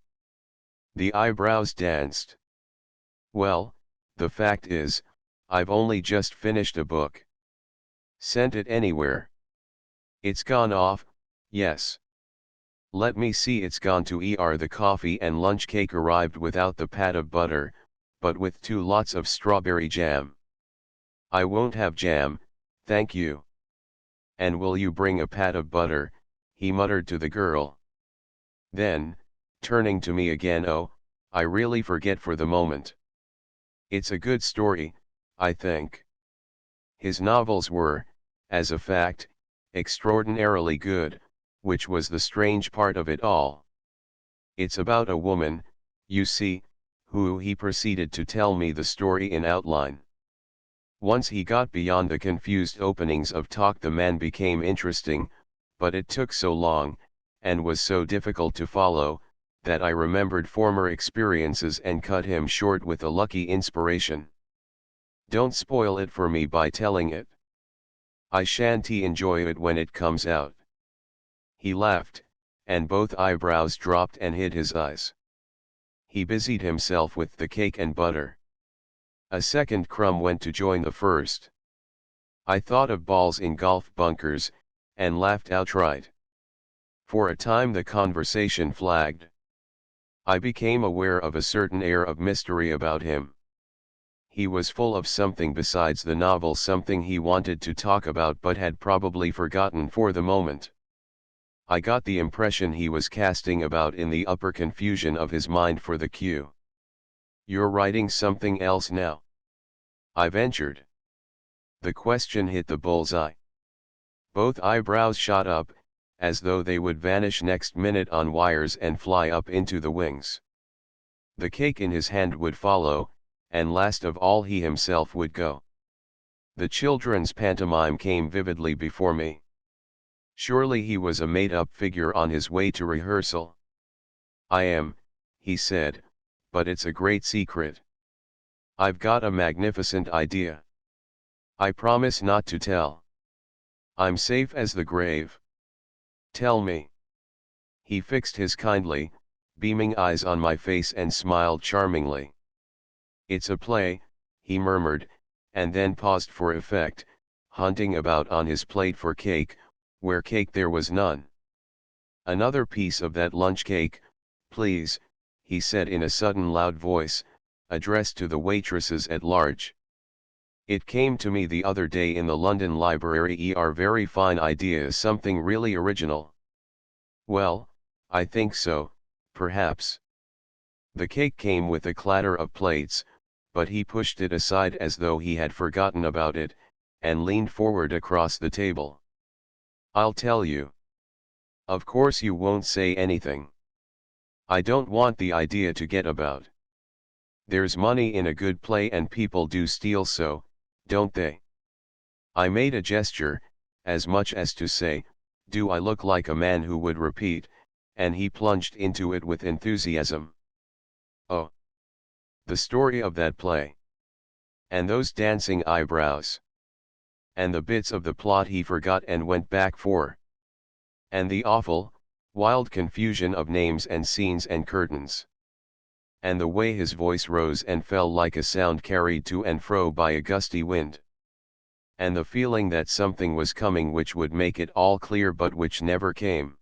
The eyebrows danced. "Well, the fact is, I've only just finished a book." "Sent it anywhere?" "It's gone off, yes." "Let me see, it's gone to ER. The coffee and lunch cake arrived without the pat of butter, but with 2 lots of strawberry jam." "I won't have jam, thank you." "And will you bring a pat of butter?" he muttered to the girl. Then, turning to me again, "Oh, I really forget for the moment. It's a good story, I think." His novels were, as a fact, extraordinarily good, which was the strange part of it all. "It's about a woman, you see, who," he proceeded to tell me the story in outline. Once he got beyond the confused openings of talk the man became interesting, but it took so long, and was so difficult to follow, that I remembered former experiences and cut him short with a lucky inspiration. "Don't spoil it for me by telling it. I shan't enjoy it when it comes out." He laughed, and both eyebrows dropped and hid his eyes. He busied himself with the cake and butter. A second crumb went to join the first. I thought of balls in golf bunkers, and laughed outright. For a time the conversation flagged. I became aware of a certain air of mystery about him. He was full of something besides the novel, something he wanted to talk about but had probably forgotten for the moment. I got the impression he was casting about in the upper confusion of his mind for the cue. "You're writing something else now?" I ventured. The question hit the bullseye. Both eyebrows shot up, as though they would vanish next minute on wires and fly up into the wings. The cake in his hand would follow, and last of all he himself would go. The children's pantomime came vividly before me. Surely he was a made-up figure on his way to rehearsal. "I am," he said, "but it's a great secret. I've got a magnificent idea. I promise not to tell. I'm safe as the grave. Tell me." He fixed his kindly, beaming eyes on my face and smiled charmingly. "It's a play," he murmured, and then paused for effect, hunting about on his plate for cake, where cake there was none. "Another piece of that lunch cake, please," he said in a sudden loud voice, addressed to the waitresses at large. It came to me the other day in the London Library. Very fine idea, something really original. Well, I think so, perhaps. The cake came with a clatter of plates, but he pushed it aside as though he had forgotten about it, and leaned forward across the table. I'll tell you. Of course you won't say anything. I don't want the idea to get about. There's money in a good play and people do steal, so, don't they? I made a gesture, as much as to say, do I look like a man who would repeat, and he plunged into it with enthusiasm. Oh! The story of that play. And those dancing eyebrows. And the bits of the plot he forgot and went back for. And the awful, wild confusion of names and scenes and curtains. And the way his voice rose and fell like a sound carried to and fro by a gusty wind. And the feeling that something was coming which would make it all clear but which never came.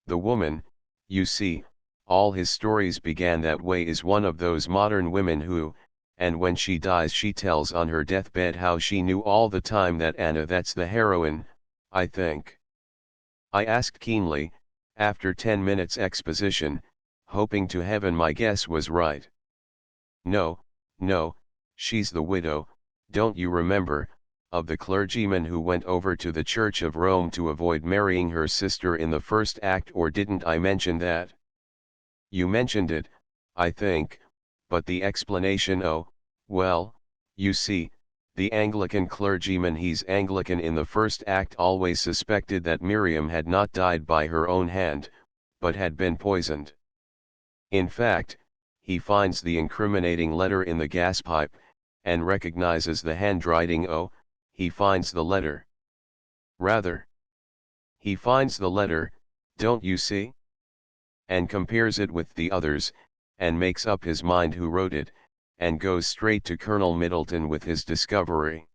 The woman, you see, all his stories began that way, is one of those modern women who, and when she dies she tells on her deathbed how she knew all the time that Anna, that's the heroine, I think. I asked keenly, after 10 minutes exposition, hoping to heaven my guess was right. No, no, she's the widow, don't you remember, of the clergyman who went over to the Church of Rome to avoid marrying her sister in the first act, or didn't I mention that? You mentioned it, I think, but the explanation, oh, well, you see, the Anglican clergyman, he's Anglican, in the first act always suspected that Miriam had not died by her own hand, but had been poisoned. In fact, he finds the incriminating letter in the gas pipe, and recognizes the handwriting. Oh, he finds the letter. Rather. He finds the letter, don't you see? And compares it with the others, and makes up his mind who wrote it, and goes straight to Colonel Middleton with his discovery.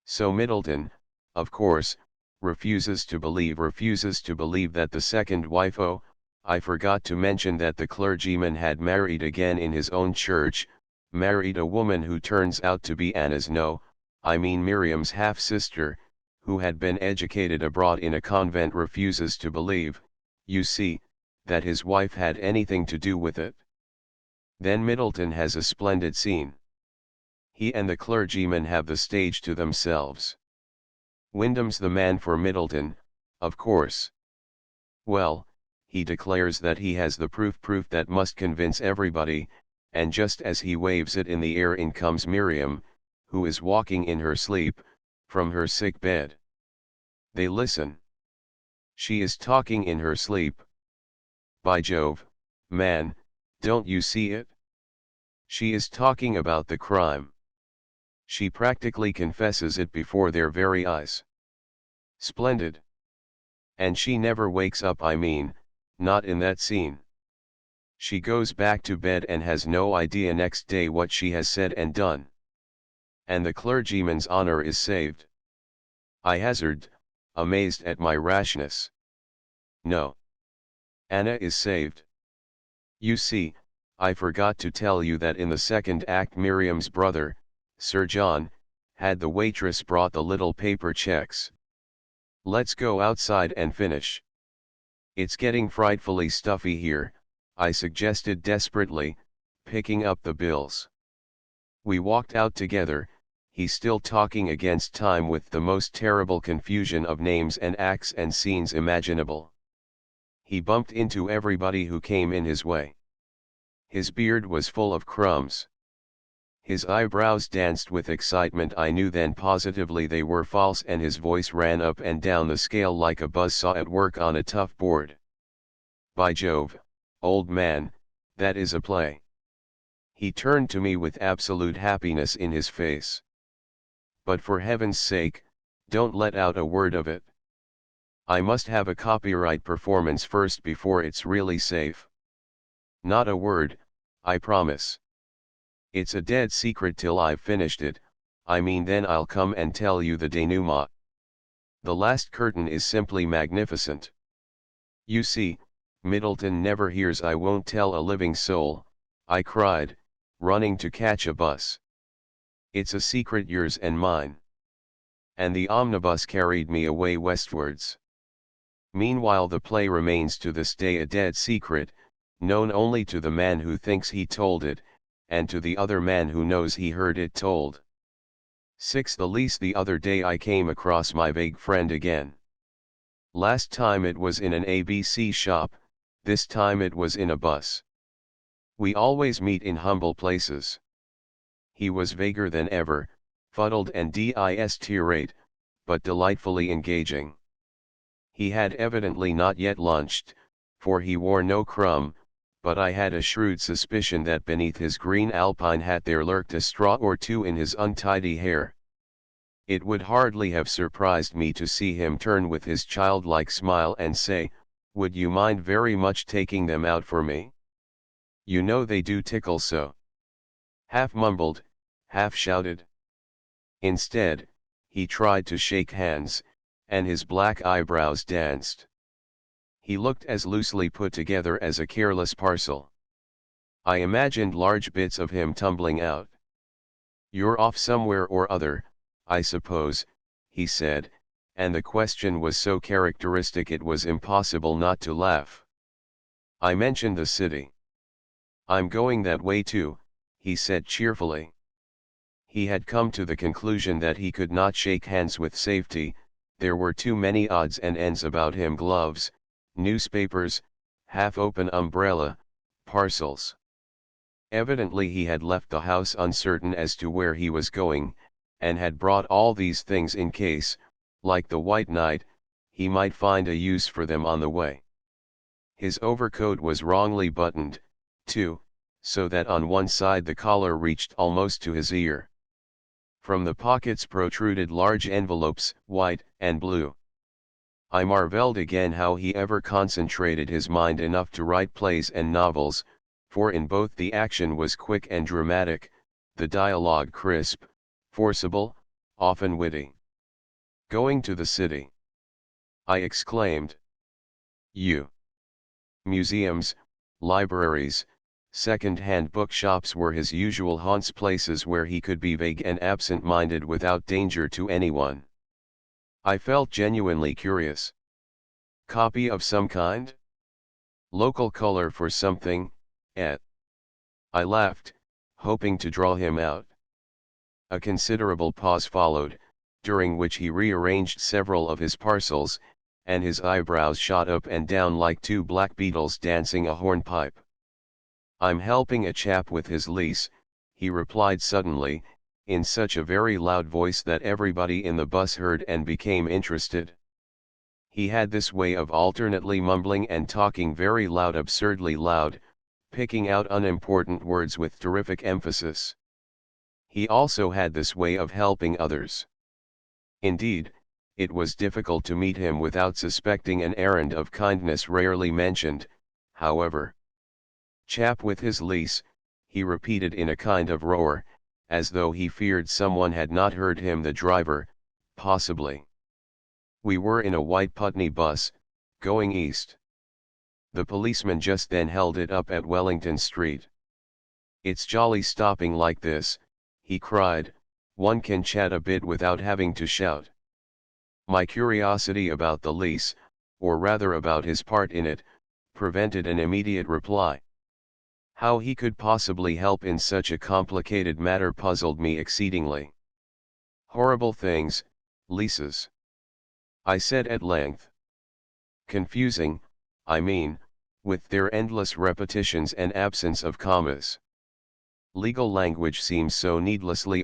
So Middleton, of course, refuses to believe that the second wife, oh, I forgot to mention that the clergyman had married again in his own church, married a woman who turns out to be Anna's, no, I mean Miriam's half-sister, who had been educated abroad in a convent. Refuses to believe, you see, that his wife had anything to do with it. Then Middleton has a splendid scene. He and the clergyman have the stage to themselves. Wyndham's the man for Middleton, of course. Well, he declares that he has the proof that must convince everybody, and just as he waves it in the air, in comes Miriam, who is walking in her sleep, from her sick bed. They listen. She is talking in her sleep. By Jove, man, don't you see it? She is talking about the crime. She practically confesses it before their very eyes. Splendid. And she never wakes up, I mean, not in that scene. She goes back to bed and has no idea next day what she has said and done. And the clergyman's honor is saved. I hazard, amazed at my rashness. No. Anna is saved. You see, I forgot to tell you that in the second act Miriam's brother, Sir John, had the waitress brought the little paper checks. Let's go outside and finish. It's getting frightfully stuffy here, I suggested desperately, picking up the bills. We walked out together, he still talking against time with the most terrible confusion of names and acts and scenes imaginable. He bumped into everybody who came in his way. His beard was full of crumbs. His eyebrows danced with excitement. I knew then positively they were false, and his voice ran up and down the scale like a buzzsaw at work on a tough board. By Jove, old man, that is a play. He turned to me with absolute happiness in his face. But for heaven's sake, don't let out a word of it. I must have a copyright performance first before it's really safe. Not a word, I promise. It's a dead secret till I've finished it, I mean then I'll come and tell you the denouement. The last curtain is simply magnificent. You see, Middleton never hears. I won't tell a living soul, I cried, running to catch a bus. It's a secret yours and mine. And the omnibus carried me away westwards. Meanwhile the play remains to this day a dead secret, known only to the man who thinks he told it, and to the other man who knows he heard it told. 6. The lease. The other day I came across my vague friend again. Last time it was in an ABC shop, this time it was in a bus. We always meet in humble places. He was vaguer than ever, fuddled and distirate, but delightfully engaging. He had evidently not yet lunched, for he wore no crumb, but I had a shrewd suspicion that beneath his green alpine hat there lurked a straw or two in his untidy hair. It would hardly have surprised me to see him turn with his childlike smile and say, "Would you mind very much taking them out for me? You know they do tickle so." Half mumbled, half shouted. Instead, he tried to shake hands, and his black eyebrows danced. He looked as loosely put together as a careless parcel. I imagined large bits of him tumbling out. "You're off somewhere or other, I suppose," he said, and the question was so characteristic it was impossible not to laugh. I mentioned the city. "I'm going that way too," he said cheerfully. He had come to the conclusion that he could not shake hands with safety, there were too many odds and ends about him: gloves, newspapers, half-open umbrella, parcels. Evidently he had left the house uncertain as to where he was going, and had brought all these things in case, like the White Knight, he might find a use for them on the way. His overcoat was wrongly buttoned, too, so that on one side the collar reached almost to his ear. From the pockets protruded large envelopes, white and blue. I marveled again how he ever concentrated his mind enough to write plays and novels, for in both the action was quick and dramatic, the dialogue crisp, forcible, often witty. "Going to the city?" I exclaimed. "You." Museums, libraries, second-hand bookshops were his usual haunts, places where he could be vague and absent-minded without danger to anyone. I felt genuinely curious. Copy of some kind? Local color for something, eh? I laughed, hoping to draw him out. A considerable pause followed, during which he rearranged several of his parcels, and his eyebrows shot up and down like two black beetles dancing a hornpipe. "I'm helping a chap with his lease," he replied suddenly, in such a very loud voice that everybody in the bus heard and became interested. He had this way of alternately mumbling and talking very loud, absurdly loud, picking out unimportant words with terrific emphasis. He also had this way of helping others. Indeed, it was difficult to meet him without suspecting an errand of kindness rarely mentioned, however. "Chap with his lease," he repeated in a kind of roar, as though he feared someone had not heard him. "The driver, possibly." We were in a white Putney bus, going east. The policeman just then held it up at Wellington Street. "It's jolly stopping like this," he cried, "one can chat a bit without having to shout." My curiosity about the lease, or rather about his part in it, prevented an immediate reply. How he could possibly help in such a complicated matter puzzled me exceedingly. "Horrible things, leases," I said at length. "Confusing, I mean, with their endless repetitions and absence of commas. Legal language seems so needlessly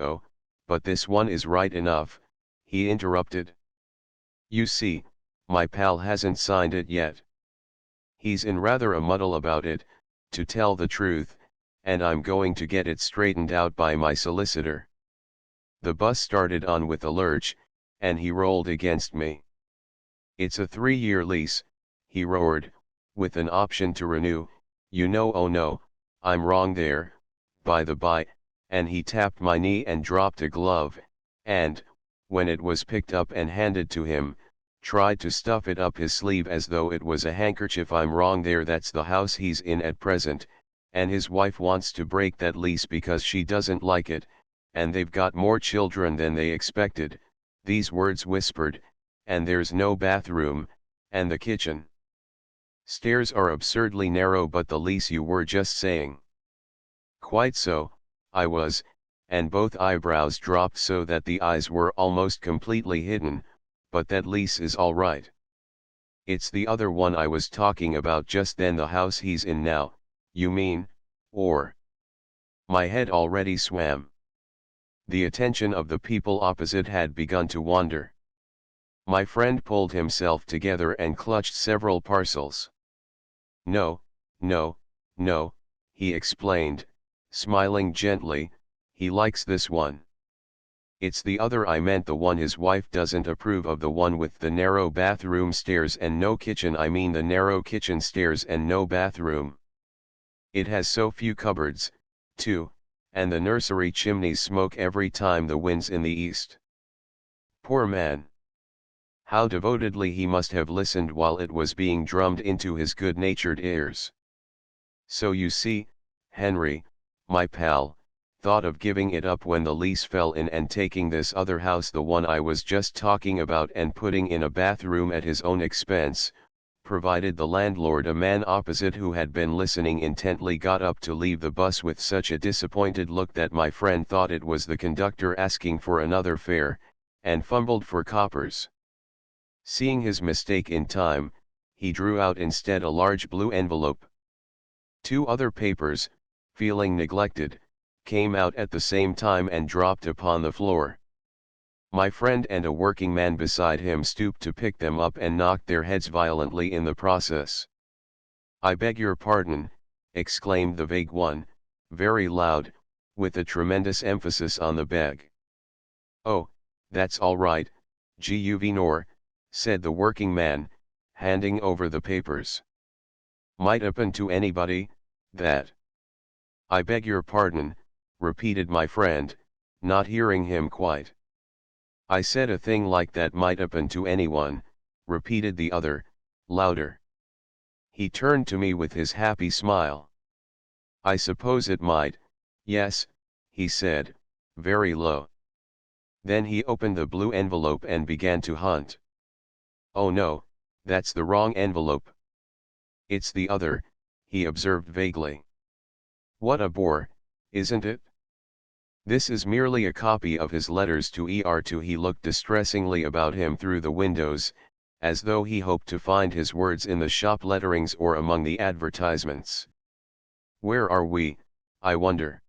but this one is right enough," he interrupted. "You see, my pal hasn't signed it yet. He's in rather a muddle about it, to tell the truth, and I'm going to get it straightened out by my solicitor." The bus started on with a lurch, and he rolled against me. "It's a 3-year lease," he roared, "with an option to renew, you know." "Oh no, I'm wrong there, by the by," and he tapped my knee and dropped a glove, and, when it was picked up and handed to him, tried to stuff it up his sleeve as though it was a handkerchief. "I'm wrong there, that's the house he's in at present, and his wife wants to break that lease because she doesn't like it, and they've got more children than they expected, these words whispered, and there's no bathroom, and the kitchen. Stairs are absurdly narrow, but the lease you were just saying. Quite so, I was, and both eyebrows dropped so that the eyes were almost completely hidden, but that lease is all right. It's the other one I was talking about just then, the house he's in now, you mean, or... My head already swam. The attention of the people opposite had begun to wander. My friend pulled himself together and clutched several parcels. No, no, no, he explained, smiling gently, he likes this one. It's the other I meant, the one his wife doesn't approve of, the one with the narrow bathroom stairs and no kitchen. I mean the narrow kitchen stairs and no bathroom. It has so few cupboards, too, and the nursery chimneys smoke every time the wind's in the east. Poor man. How devotedly he must have listened while it was being drummed into his good-natured ears. So you see, Henry, my pal, thought of giving it up when the lease fell in and taking this other house, the one I was just talking about, and putting in a bathroom at his own expense, provided the landlord. A man opposite, who had been listening intently, got up to leave the bus with such a disappointed look that my friend thought it was the conductor asking for another fare, and fumbled for coppers. Seeing his mistake in time, he drew out instead a large blue envelope. 2 other papers, feeling neglected, came out at the same time and dropped upon the floor. My friend and a working man beside him stooped to pick them up and knocked their heads violently in the process. "I beg your pardon," exclaimed the vague one, very loud, with a tremendous emphasis on the beg. "Oh, that's all right, Guvnor," said the working man, handing over the papers. "Might happen to anybody, that." "I beg your pardon," repeated my friend, not hearing him quite. "I said a thing like that might happen to anyone," repeated the other, louder. He turned to me with his happy smile. "I suppose it might, yes," he said, very low. Then he opened the blue envelope and began to hunt. "Oh no, that's the wrong envelope." "It's the other," he observed vaguely. "What a bore, isn't it? This is merely a copy of his letters to Er2." He looked distressingly about him through the windows, as though he hoped to find his words in the shop letterings or among the advertisements. "Where are we, I wonder?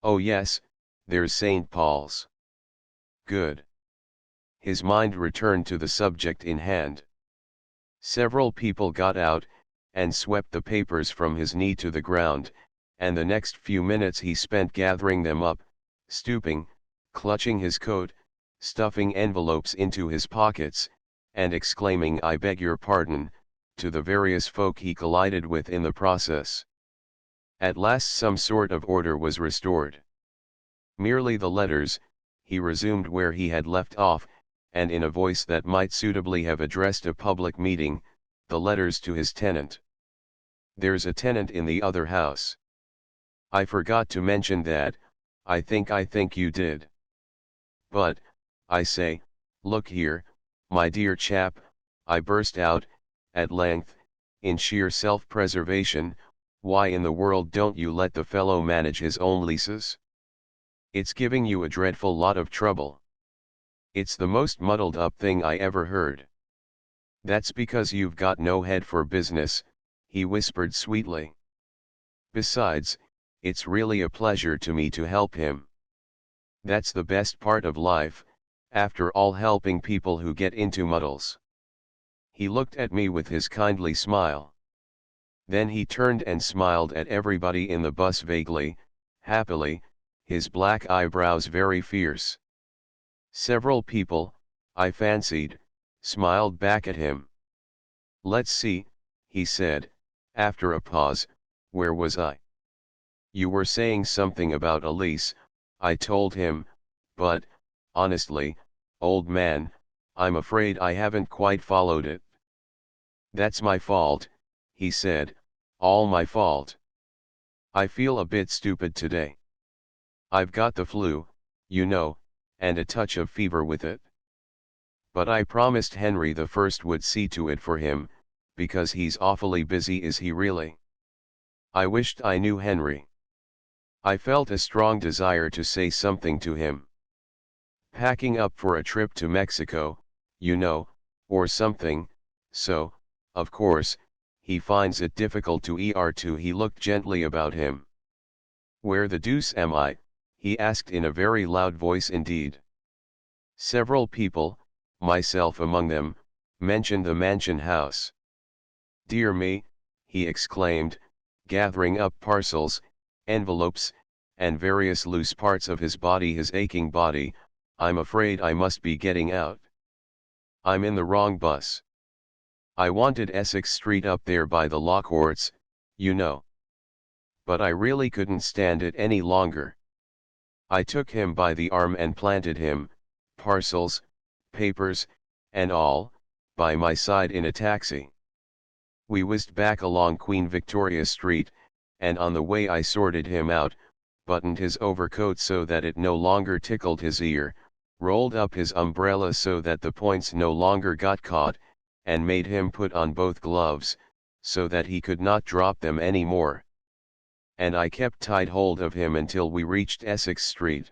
Oh yes, there's St. Paul's. Good." His mind returned to the subject in hand. Several people got out, and swept the papers from his knee to the ground, and the next few minutes he spent gathering them up, stooping, clutching his coat, stuffing envelopes into his pockets, and exclaiming "I beg your pardon," to the various folk he collided with in the process. At last some sort of order was restored. "Merely the letters," he resumed where he had left off, and in a voice that might suitably have addressed a public meeting, "the letters to his tenant. There's a tenant in the other house. I forgot to mention that, I think you did. But, I say, look here, my dear chap," I burst out, at length, in sheer self-preservation, "why in the world don't you let the fellow manage his own leases? It's giving you a dreadful lot of trouble. It's the most muddled up thing I ever heard." "That's because you've got no head for business," he whispered sweetly. "Besides, it's really a pleasure to me to help him. That's the best part of life, after all, helping people who get into muddles." He looked at me with his kindly smile. Then he turned and smiled at everybody in the bus vaguely, happily, his black eyebrows very fierce. Several people, I fancied, smiled back at him. "Let's see," he said, after a pause, "where was I?" "You were saying something about a lease," I told him, "but, honestly, old man, I'm afraid I haven't quite followed it." "That's my fault," he said, "all my fault. I feel a bit stupid today. I've got the flu, you know, and a touch of fever with it. But I promised Henry the First would see to it for him, because he's awfully busy, is he really? I wished I knew Henry. I felt a strong desire to say something to him. Packing up for a trip to Mexico, you know, or something, so, of course, he finds it difficult to he looked gently about him. Where the deuce am I? He asked in a very loud voice indeed. Several people, myself among them, mentioned the mansion house. Dear me, he exclaimed, gathering up parcels, envelopes, and various loose parts of his aching body, I'm afraid I must be getting out. I'm in the wrong bus. I wanted Essex Street up there by the Law Courts, you know. But I really couldn't stand it any longer. I took him by the arm and planted him, parcels, papers, and all, by my side in a taxi. We whizzed back along Queen Victoria Street, and on the way I sorted him out, buttoned his overcoat so that it no longer tickled his ear, rolled up his umbrella so that the points no longer got caught, and made him put on both gloves, so that he could not drop them any more. And I kept tight hold of him until we reached Essex Street.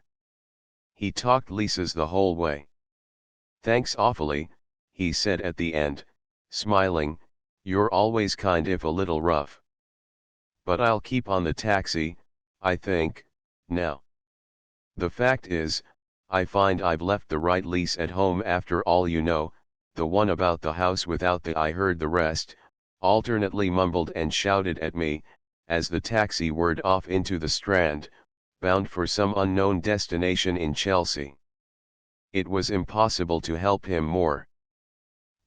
He talked leases the whole way. Thanks awfully, he said at the end, smiling, you're always kind if a little rough. But I'll keep on the taxi, I think, now. The fact is, I find I've left the right lease at home after all, you know, the one about the house without the I heard the rest, alternately mumbled and shouted at me, as the taxi whirred off into the Strand, bound for some unknown destination in Chelsea. It was impossible to help him more.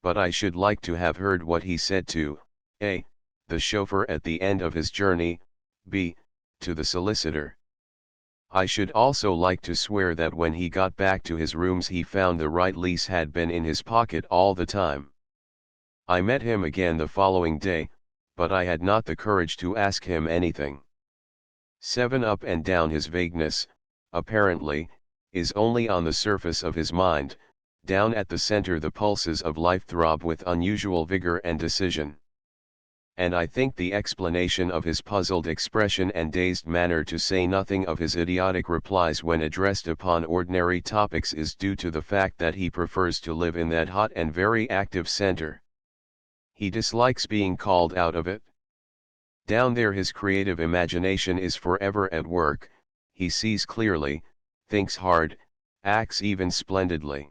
But I should like to have heard what he said to A, the chauffeur at the end of his journey, B, to the solicitor. I should also like to swear that when he got back to his rooms he found the right lease had been in his pocket all the time. I met him again the following day, but I had not the courage to ask him anything. 7 Up and down his vagueness, apparently, is only on the surface of his mind, down at the center the pulses of life throb with unusual vigor and decision. And I think the explanation of his puzzled expression and dazed manner, to say nothing of his idiotic replies when addressed upon ordinary topics, is due to the fact that he prefers to live in that hot and very active center. He dislikes being called out of it. Down there his creative imagination is forever at work, he sees clearly, thinks hard, acts even splendidly.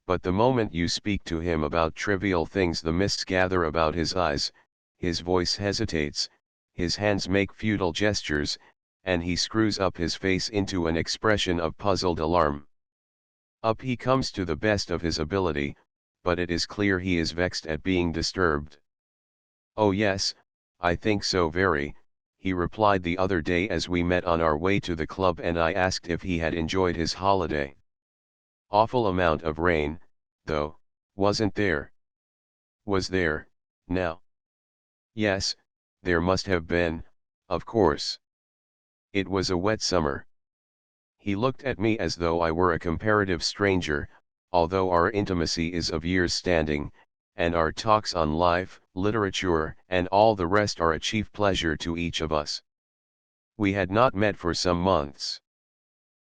But the moment you speak to him about trivial things the mists gather about his eyes, his voice hesitates, his hands make futile gestures, and he screws up his face into an expression of puzzled alarm. Up he comes to the best of his ability, but it is clear he is vexed at being disturbed. Oh yes, I think so very, he replied the other day as we met on our way to the club and I asked if he had enjoyed his holiday. Awful amount of rain, though, wasn't there? Was there, now? Yes, there must have been, of course. It was a wet summer. He looked at me as though I were a comparative stranger, although our intimacy is of years' standing, and our talks on life, literature, and all the rest are a chief pleasure to each of us. We had not met for some months.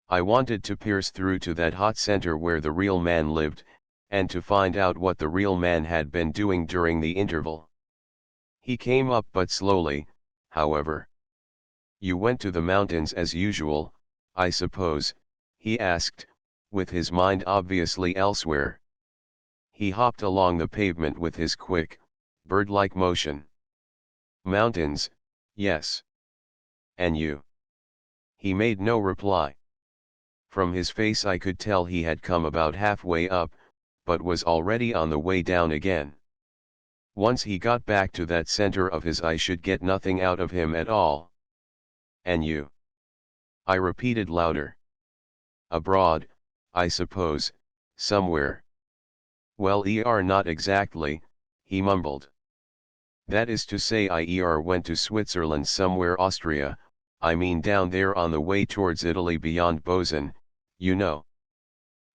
I wanted to pierce through to that hot center where the real man lived, and to find out what the real man had been doing during the interval. He came up but slowly, however. You went to the mountains as usual, I suppose, he asked, with his mind obviously elsewhere. He hopped along the pavement with his quick, bird-like motion. Mountains, yes. And you? He made no reply. From his face I could tell he had come about halfway up, but was already on the way down again. Once he got back to that center of his I should get nothing out of him at all. And you? I repeated louder. Abroad, I suppose, somewhere. Well, not exactly, he mumbled. That is to say, I went to Switzerland somewhere, Austria, I mean down there on the way towards Italy beyond Bozen, you know."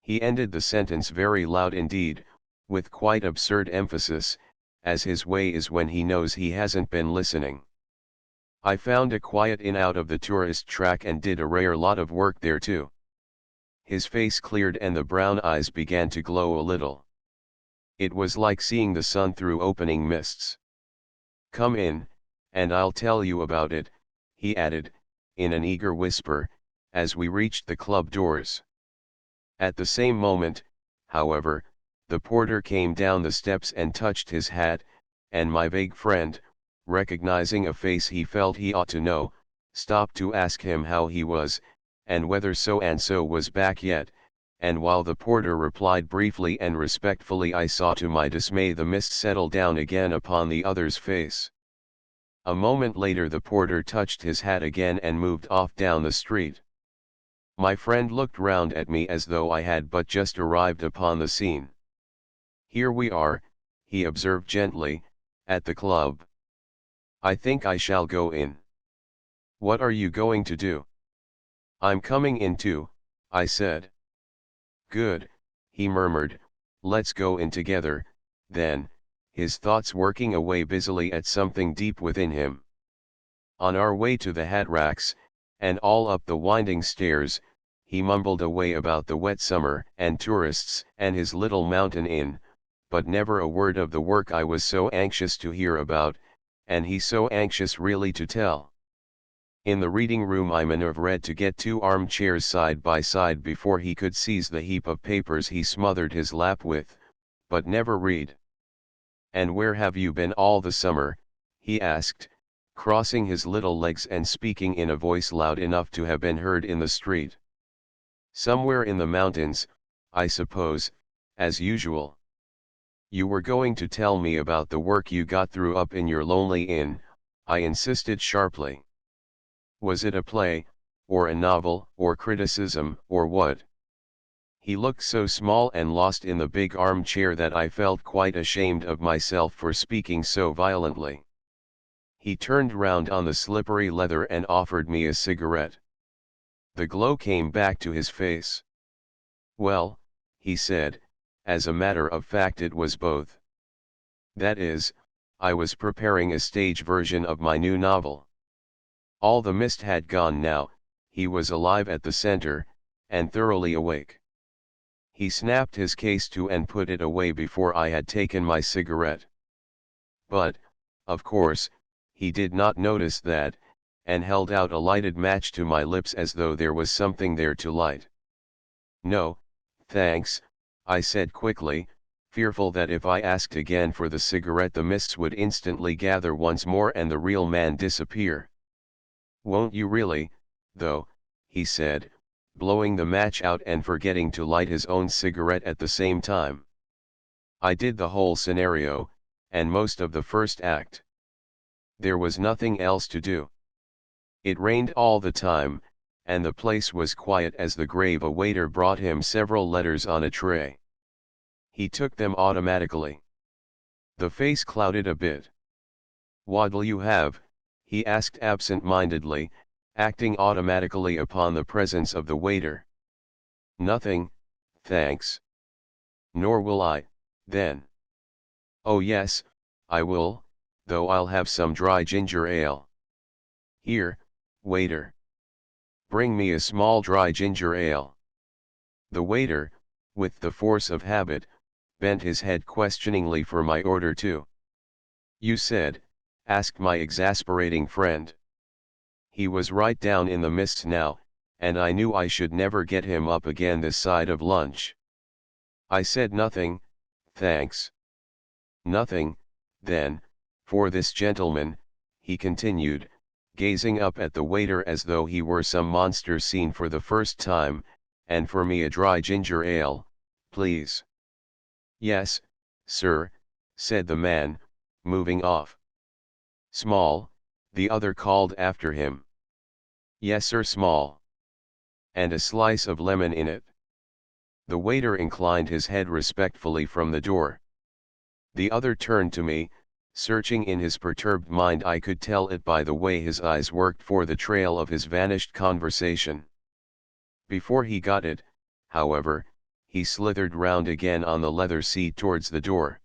He ended the sentence very loud indeed, with quite absurd emphasis, as his way is when he knows he hasn't been listening. I found a quiet inn out of the tourist track and did a rare lot of work there too. His face cleared and the brown eyes began to glow a little. It was like seeing the sun through opening mists. "Come in, and I'll tell you about it," he added, in an eager whisper, as we reached the club doors. At the same moment, however, the porter came down the steps and touched his hat, and my vague friend, recognizing a face he felt he ought to know, stopped to ask him how he was, and whether so-and-so was back yet, and while the porter replied briefly and respectfully, I saw to my dismay the mist settle down again upon the other's face. A moment later the porter touched his hat again and moved off down the street. My friend looked round at me as though I had but just arrived upon the scene. "Here we are," he observed gently, "at the club. I think I shall go in." "What are you going to do?" "I'm coming in too," I said. "Good," he murmured, "let's go in together," then, his thoughts working away busily at something deep within him. On our way to the hat racks, and all up the winding stairs, he mumbled away about the wet summer and tourists and his little mountain inn, but never a word of the work I was so anxious to hear about, and he so anxious really to tell. In the reading room I maneuvered to get 2 armchairs side by side before he could seize the heap of papers he smothered his lap with, but never read. "And where have you been all the summer?" he asked, crossing his little legs and speaking in a voice loud enough to have been heard in the street. "Somewhere in the mountains, I suppose, as usual." "You were going to tell me about the work you got through up in your lonely inn," I insisted sharply. "Was it a play, or a novel, or criticism, or what?" He looked so small and lost in the big armchair that I felt quite ashamed of myself for speaking so violently. He turned round on the slippery leather and offered me a cigarette. The glow came back to his face. "Well," he said, "as a matter of fact it was both. That is, I was preparing a stage version of my new novel." All the mist had gone now, he was alive at the center, and thoroughly awake. He snapped his case to and put it away before I had taken my cigarette. But, of course, he did not notice that, and held out a lighted match to my lips as though there was something there to light. "No, thanks," I said quickly, fearful that if I asked again for the cigarette the mists would instantly gather once more and the real man disappear. "Won't you really, though?" he said, blowing the match out and forgetting to light his own cigarette at the same time. I did the whole scenario, and most of the first act. There was nothing else to do. It rained all the time, and the place was quiet as the grave a waiter brought him several letters on a tray. He took them automatically. The face clouded a bit. "What'll you have?" he asked absent-mindedly, acting automatically upon the presence of the waiter. "Nothing, thanks." "Nor will I, then." "Oh yes, I will, though I'll have some dry ginger ale." "Here, waiter. Bring me a small dry ginger ale." The waiter, with the force of habit, bent his head questioningly for my order too. "You said," asked my exasperating friend. He was right down in the mist now, and I knew I should never get him up again this side of lunch. I said nothing, thanks. "Nothing, then, for this gentleman," he continued, gazing up at the waiter as though he were some monster seen for the first time, "and for me a dry ginger ale, please." "Yes, sir," said the man, moving off. "Small," the other called after him. "Yes sir, small. And a slice of lemon in it." The waiter inclined his head respectfully from the door. The other turned to me, searching in his perturbed mind. I could tell it by the way his eyes worked for the trail of his vanished conversation. Before he got it, however, he slithered round again on the leather seat towards the door.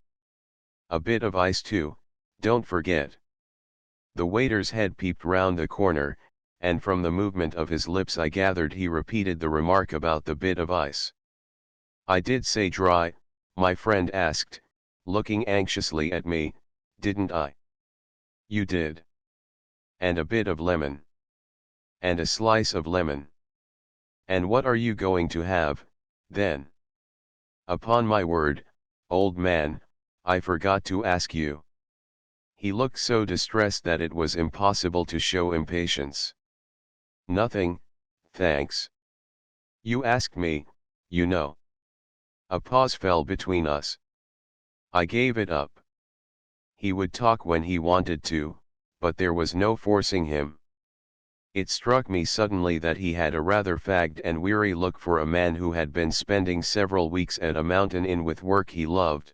"A bit of ice too, don't forget." The waiter's head peeped round the corner, and from the movement of his lips I gathered he repeated the remark about the bit of ice. "I did say dry," my friend asked, looking anxiously at me, "didn't I?" "You did. And a bit of lemon. And a slice of lemon. And what are you going to have, then?" "Upon my word, old man, I forgot to ask you." He looked so distressed that it was impossible to show impatience. "Nothing, thanks. You asked me, you know." A pause fell between us. I gave it up. He would talk when he wanted to, but there was no forcing him. It struck me suddenly that he had a rather fagged and weary look for a man who had been spending several weeks at a mountain inn with work he loved.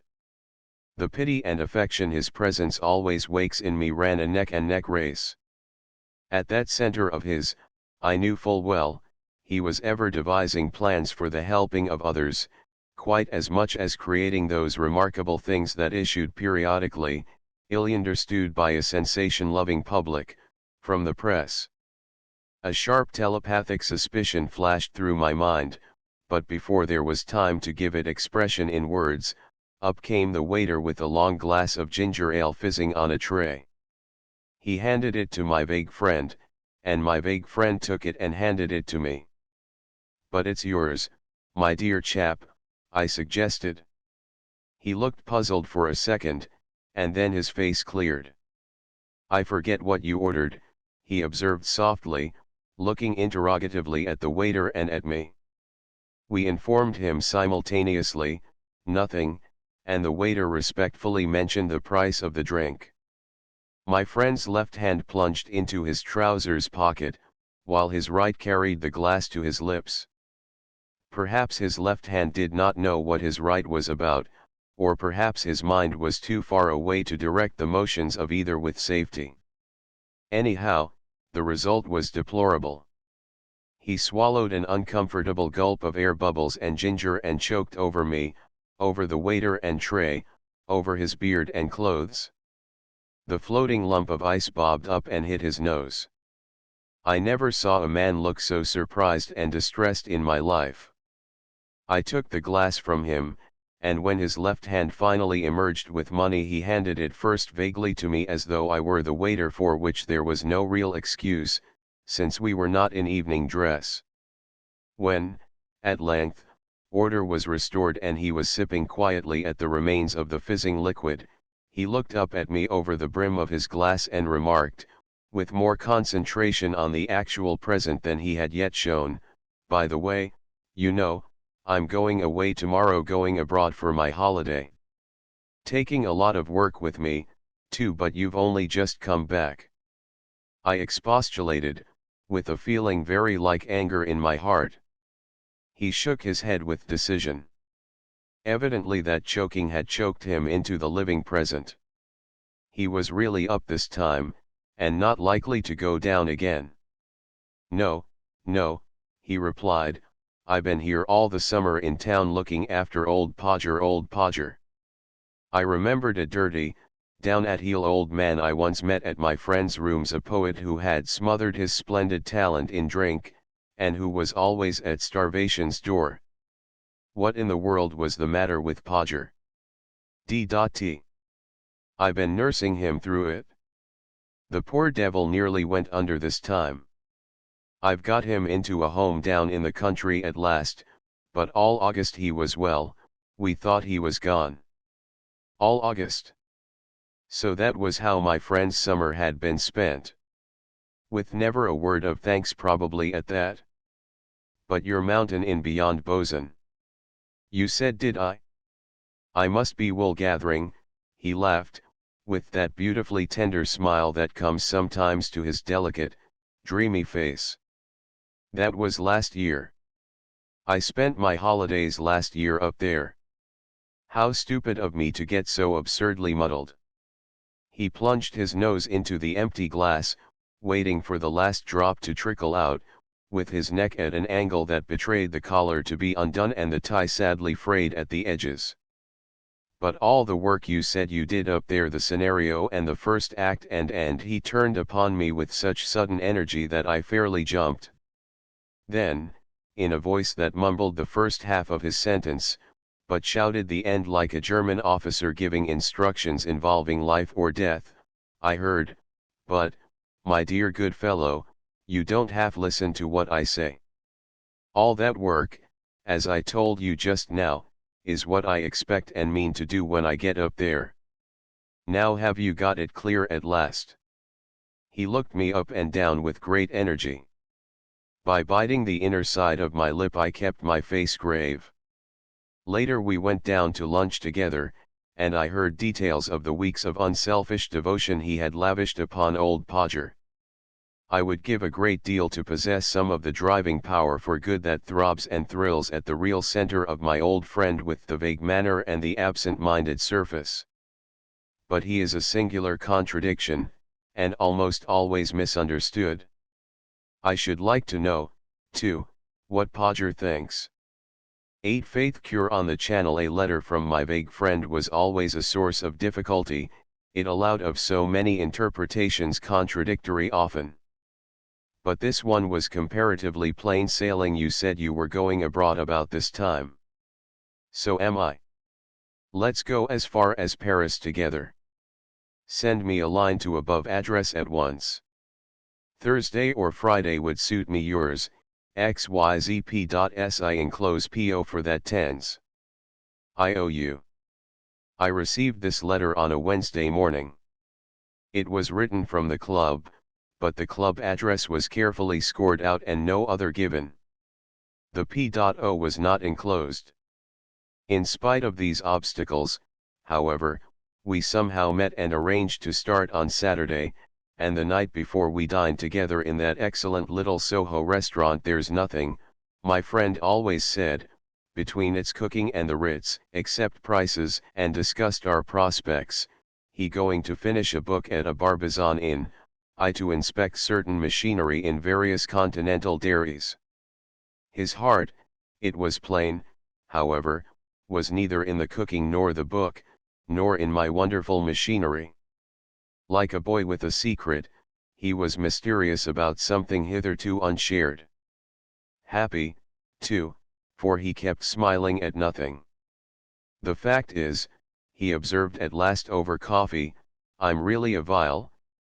The pity and affection his presence always wakes in me ran a neck-and-neck race. At that center of his, I knew full well, he was ever devising plans for the helping of others, quite as much as creating those remarkable things that issued periodically, ill understood by a sensation-loving public, from the press. A sharp telepathic suspicion flashed through my mind, but before there was time to give it expression in words, up came the waiter with a long glass of ginger ale fizzing on a tray. He handed it to my vague friend, and my vague friend took it and handed it to me. "But it's yours, my dear chap," I suggested. He looked puzzled for a second, and then his face cleared. "I forget what you ordered," he observed softly, looking interrogatively at the waiter and at me. We informed him simultaneously, "Nothing," and the waiter respectfully mentioned the price of the drink. My friend's left hand plunged into his trousers pocket, while his right carried the glass to his lips. Perhaps his left hand did not know what his right was about, or perhaps his mind was too far away to direct the motions of either with safety. Anyhow, the result was deplorable. He swallowed an uncomfortable gulp of air bubbles and ginger and choked over me, over the waiter and tray, over his beard and clothes. The floating lump of ice bobbed up and hit his nose. I never saw a man look so surprised and distressed in my life. I took the glass from him, and when his left hand finally emerged with money he handed it first vaguely to me as though I were the waiter, for which there was no real excuse, since we were not in evening dress. When, at length, order was restored and he was sipping quietly at the remains of the fizzing liquid, he looked up at me over the brim of his glass and remarked, with more concentration on the actual present than he had yet shown, "By the way, you know, I'm going away tomorrow, going abroad for my holiday. Taking a lot of work with me, too, but you've only just come back." I expostulated, with a feeling very like anger in my heart. He shook his head with decision. Evidently that choking had choked him into the living present. He was really up this time, and not likely to go down again. "No, no," he replied, "I been here all the summer in town looking after old Podger. I remembered a dirty, down-at-heel old man I once met at my friend's rooms, a poet who had smothered his splendid talent in drink, and who was always at starvation's door. What in the world was the matter with Podger? D.T. I been nursing him through it. The poor devil nearly went under this time. I've got him into a home down in the country at last, but all August he was well, we thought he was gone. All August. So that was how my friend's summer had been spent. With never a word of thanks probably at that. But your mountain inn beyond Boson. You said, did I? I must be wool gathering," he laughed, with that beautifully tender smile that comes sometimes to his delicate, dreamy face. "That was last year. I spent my holidays last year up there. How stupid of me to get so absurdly muddled." He plunged his nose into the empty glass, waiting for the last drop to trickle out, with his neck at an angle that betrayed the collar to be undone and the tie sadly frayed at the edges. "But all the work you said you did up there, the scenario and the first act and he turned upon me with such sudden energy that I fairly jumped. Then, in a voice that mumbled the first half of his sentence, but shouted the end like a German officer giving instructions involving life or death, I heard, 'But, my dear good fellow, you don't half listen to what I say. All that work, as I told you just now, is what I expect and mean to do when I get up there. Now have you got it clear at last?' He looked me up and down with great energy. By biting the inner side of my lip I kept my face grave. Later we went down to lunch together, and I heard details of the weeks of unselfish devotion he had lavished upon old Podger. I would give a great deal to possess some of the driving power for good that throbs and thrills at the real center of my old friend with the vague manner and the absent-minded surface. But he is a singular contradiction, and almost always misunderstood. I should like to know, too, what Podger thinks. 8 Faith Cure on the channel. A letter from my vague friend was always a source of difficulty, it allowed of so many interpretations contradictory often. But this one was comparatively plain sailing. You said you were going abroad about this time. So am I. Let's go as far as Paris together. Send me a line to above address at once. Thursday or Friday would suit me. Yours, xyzp.si. Enclose PO for that tens. IOU. I received this letter on a Wednesday morning. It was written from the club, but the club address was carefully scored out and no other given. The P.O. was not enclosed. In spite of these obstacles, however, we somehow met and arranged to start on Saturday, and the night before we dined together in that excellent little Soho restaurant. There's nothing, my friend always said, between its cooking and the Ritz, except prices, and discussed our prospects, he going to finish a book at a Barbizon Inn, I to inspect certain machinery in various continental dairies. His heart, it was plain, however, was neither in the cooking nor the book, nor in my wonderful machinery. Like a boy with a secret, he was mysterious about something hitherto unshared. Happy, too, for he kept smiling at nothing. "The fact is," he observed at last over coffee, "I'm really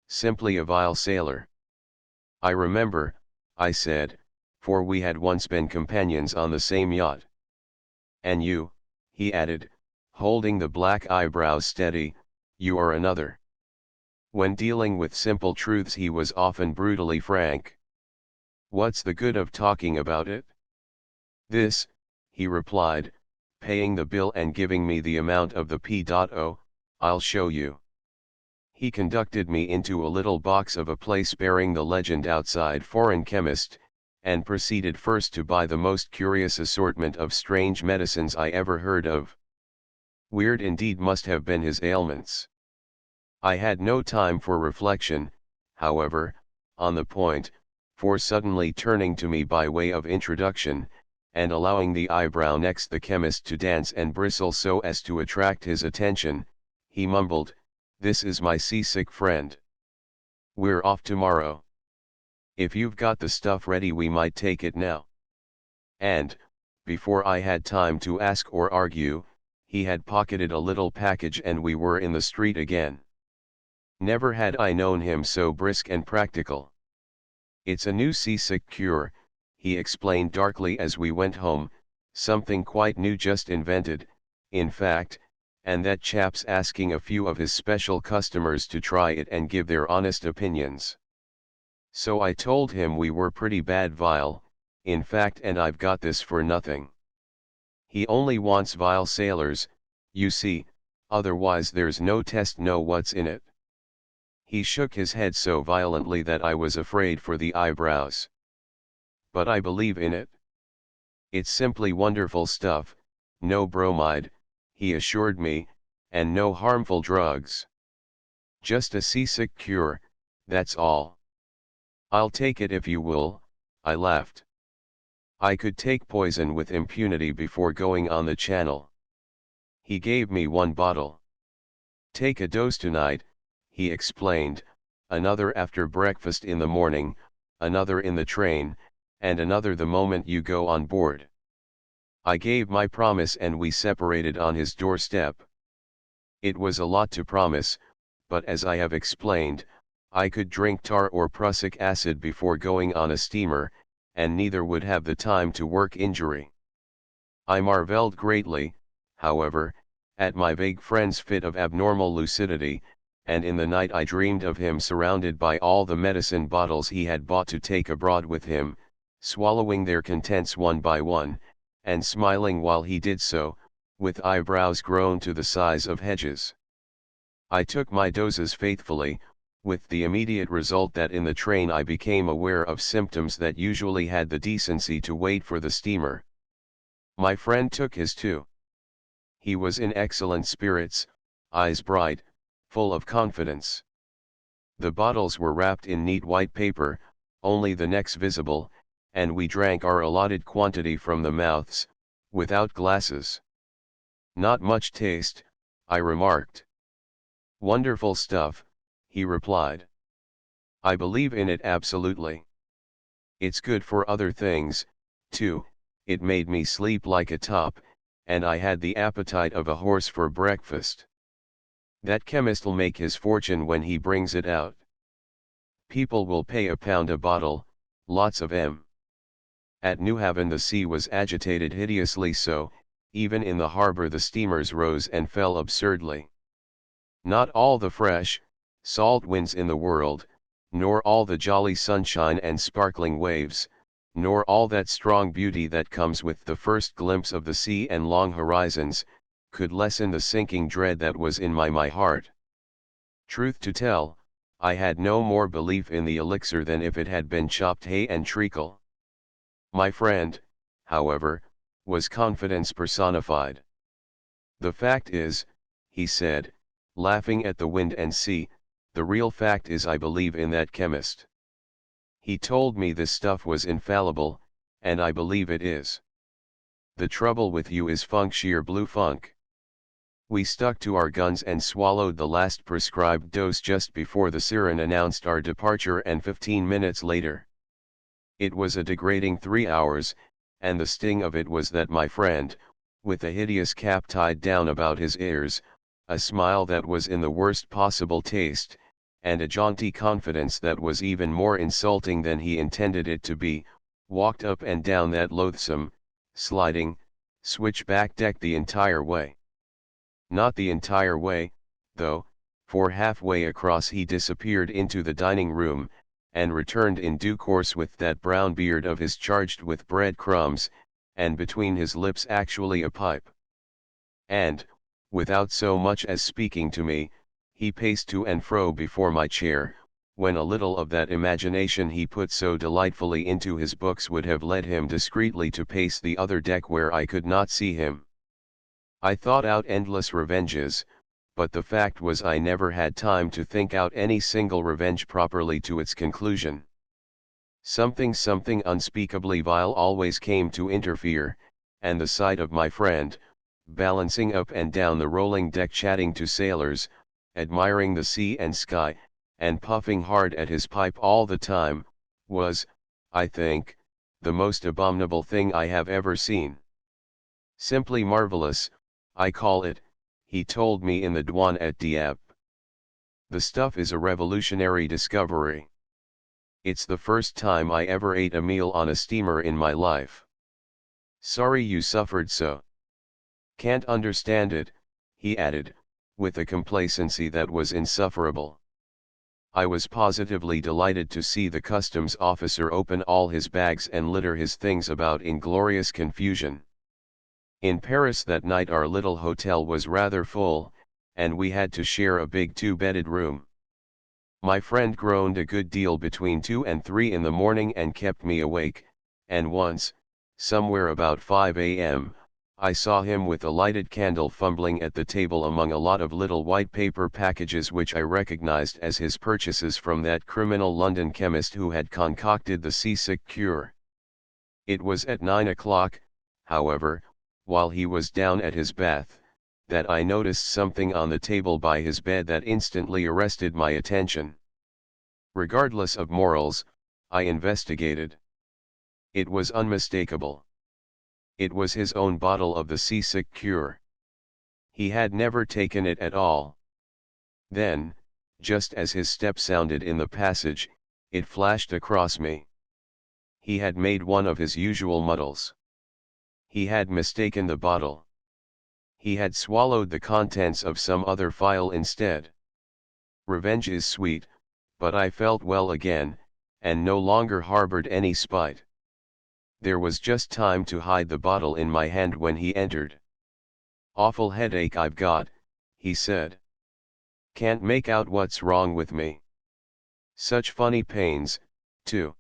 simply a vile sailor." "I remember," I said, for we had once been companions on the same yacht. "And you," he added, holding the black eyebrows steady, "you are another." When dealing with simple truths he was often brutally frank. "What's the good of talking about it?" "This," he replied, paying the bill and giving me the amount of the P.O., "I'll show you." He conducted me into a little box of a place bearing the legend outside "Foreign Chemist," and proceeded first to buy the most curious assortment of strange medicines I ever heard of. Weird indeed must have been his ailments. I had no time for reflection, however, on the point, for suddenly turning to me by way of introduction, and allowing the eyebrow next the chemist to dance and bristle so as to attract his attention, he mumbled, "This is my seasick friend. We're off tomorrow. If you've got the stuff ready we might take it now." And, before I had time to ask or argue, he had pocketed a little package and we were in the street again. Never had I known him so brisk and practical. "It's a new seasick cure," he explained darkly as we went home, "something quite new, just invented, in fact, and that chap's asking a few of his special customers to try it and give their honest opinions." So I told him we were pretty bad vile, in fact, and I've got this for nothing. He only wants vile sailors, you see, otherwise there's no test, no what's in it. He shook his head so violently that I was afraid for the eyebrows. "But I believe in it. It's simply wonderful stuff, no bromide," he assured me, "and no harmful drugs. Just a seasick cure, that's all. I'll take it if you will, I laughed. I could take poison with impunity before going on the channel. He gave me one bottle. Take a dose tonight, he explained, another after breakfast in the morning, another in the train, and another the moment you go on board. I gave my promise and we separated on his doorstep. It was a lot to promise, but as I have explained, I could drink tar or prussic acid before going on a steamer, and neither would have the time to work injury. I marveled greatly, however, at my vague friend's fit of abnormal lucidity, and in the night I dreamed of him surrounded by all the medicine bottles he had bought to take abroad with him, swallowing their contents one by one, and smiling while he did so, with eyebrows grown to the size of hedges. I took my doses faithfully, with the immediate result that in the train I became aware of symptoms that usually had the decency to wait for the steamer. My friend took his too. He was in excellent spirits, eyes bright, full of confidence. The bottles were wrapped in neat white paper, only the necks visible, and we drank our allotted quantity from the mouths, without glasses. Not much taste, I remarked. Wonderful stuff, he replied. I believe in it absolutely. It's good for other things, too. It made me sleep like a top, and I had the appetite of a horse for breakfast. That chemist'll make his fortune when he brings it out. People will pay £1 a bottle, lots of 'em. At Newhaven the sea was agitated hideously, so, even in the harbour the steamers rose and fell absurdly. Not all the fresh, salt winds in the world, nor all the jolly sunshine and sparkling waves, nor all that strong beauty that comes with the first glimpse of the sea and long horizons, could lessen the sinking dread that was in my heart. Truth to tell, I had no more belief in the elixir than if it had been chopped hay and treacle. My friend, however, was confidence personified. The fact is, he said, laughing at the wind and sea, the real fact is I believe in that chemist. He told me this stuff was infallible, and I believe it is. The trouble with you is funk, sheer blue funk. We stuck to our guns and swallowed the last prescribed dose just before the siren announced our departure, and 15 minutes later. It was a degrading 3 hours, and the sting of it was that my friend, with a hideous cap tied down about his ears, a smile that was in the worst possible taste, and a jaunty confidence that was even more insulting than he intended it to be, walked up and down that loathsome, sliding, switchback deck the entire way. Not the entire way, though, for halfway across he disappeared into the dining room, and returned in due course with that brown beard of his charged with bread crumbs, and between his lips actually a pipe. And, without so much as speaking to me, he paced to and fro before my chair, when a little of that imagination he put so delightfully into his books would have led him discreetly to pace the other deck where I could not see him. I thought out endless revenges, but the fact was I never had time to think out any single revenge properly to its conclusion. Something unspeakably vile always came to interfere, and the sight of my friend, balancing up and down the rolling deck chatting to sailors, admiring the sea and sky, and puffing hard at his pipe all the time, was, I think, the most abominable thing I have ever seen. Simply marvelous, I call it, he told me in the douane at Dieppe. The stuff is a revolutionary discovery. It's the first time I ever ate a meal on a steamer in my life. Sorry you suffered so. Can't understand it, he added, with a complacency that was insufferable. I was positively delighted to see the customs officer open all his bags and litter his things about in glorious confusion. In Paris that night our little hotel was rather full, and we had to share a big 2-bedded room. My friend groaned a good deal between 2 and 3 in the morning and kept me awake, and once, somewhere about 5 a.m., I saw him with a lighted candle fumbling at the table among a lot of little white paper packages which I recognized as his purchases from that criminal London chemist who had concocted the seasick cure. It was at 9 o'clock, however, while he was down at his bath, that I noticed something on the table by his bed that instantly arrested my attention. Regardless of morals, I investigated. It was unmistakable. It was his own bottle of the seasick cure. He had never taken it at all. Then, just as his step sounded in the passage, it flashed across me. He had made one of his usual muddles. He had mistaken the bottle. He had swallowed the contents of some other phial instead. Revenge is sweet, but I felt well again, and no longer harbored any spite. There was just time to hide the bottle in my hand when he entered. "Awful headache I've got," he said. "Can't make out what's wrong with me. Such funny pains, too.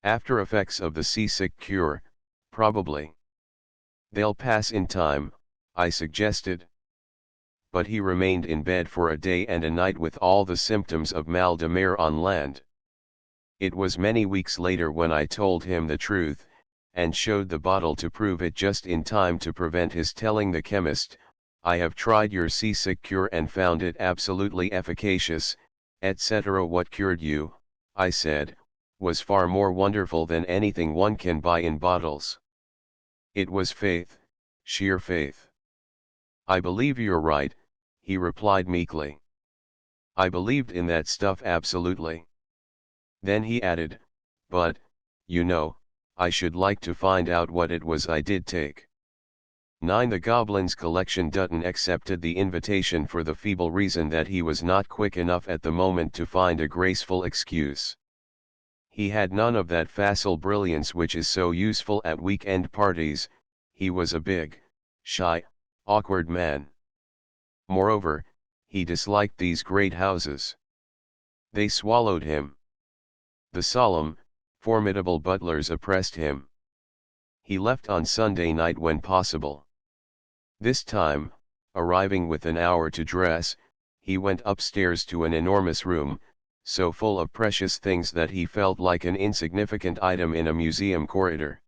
After effects of the seasick cure, probably. They'll pass in time," I suggested. But he remained in bed for a day and a night with all the symptoms of mal de mer on land. It was many weeks later when I told him the truth, and showed the bottle to prove it just in time to prevent his telling the chemist, "I have tried your seasick cure and found it absolutely efficacious, etc. What cured you," I said, "was far more wonderful than anything one can buy in bottles. It was faith, sheer faith." "I believe you're right," he replied meekly. "I believed in that stuff absolutely." Then he added, "But, you know, I should like to find out what it was I did take." 9. The Goblin's collection. Dutton accepted the invitation for the feeble reason that he was not quick enough at the moment to find a graceful excuse. He had none of that facile brilliance which is so useful at week-end parties. He was a big, shy, awkward man. Moreover, he disliked these great houses. They swallowed him. The solemn, formidable butlers oppressed him. He left on Sunday night when possible. This time, arriving with an hour to dress, he went upstairs to an enormous room, so full of precious things that he felt like an insignificant item in a museum corridor.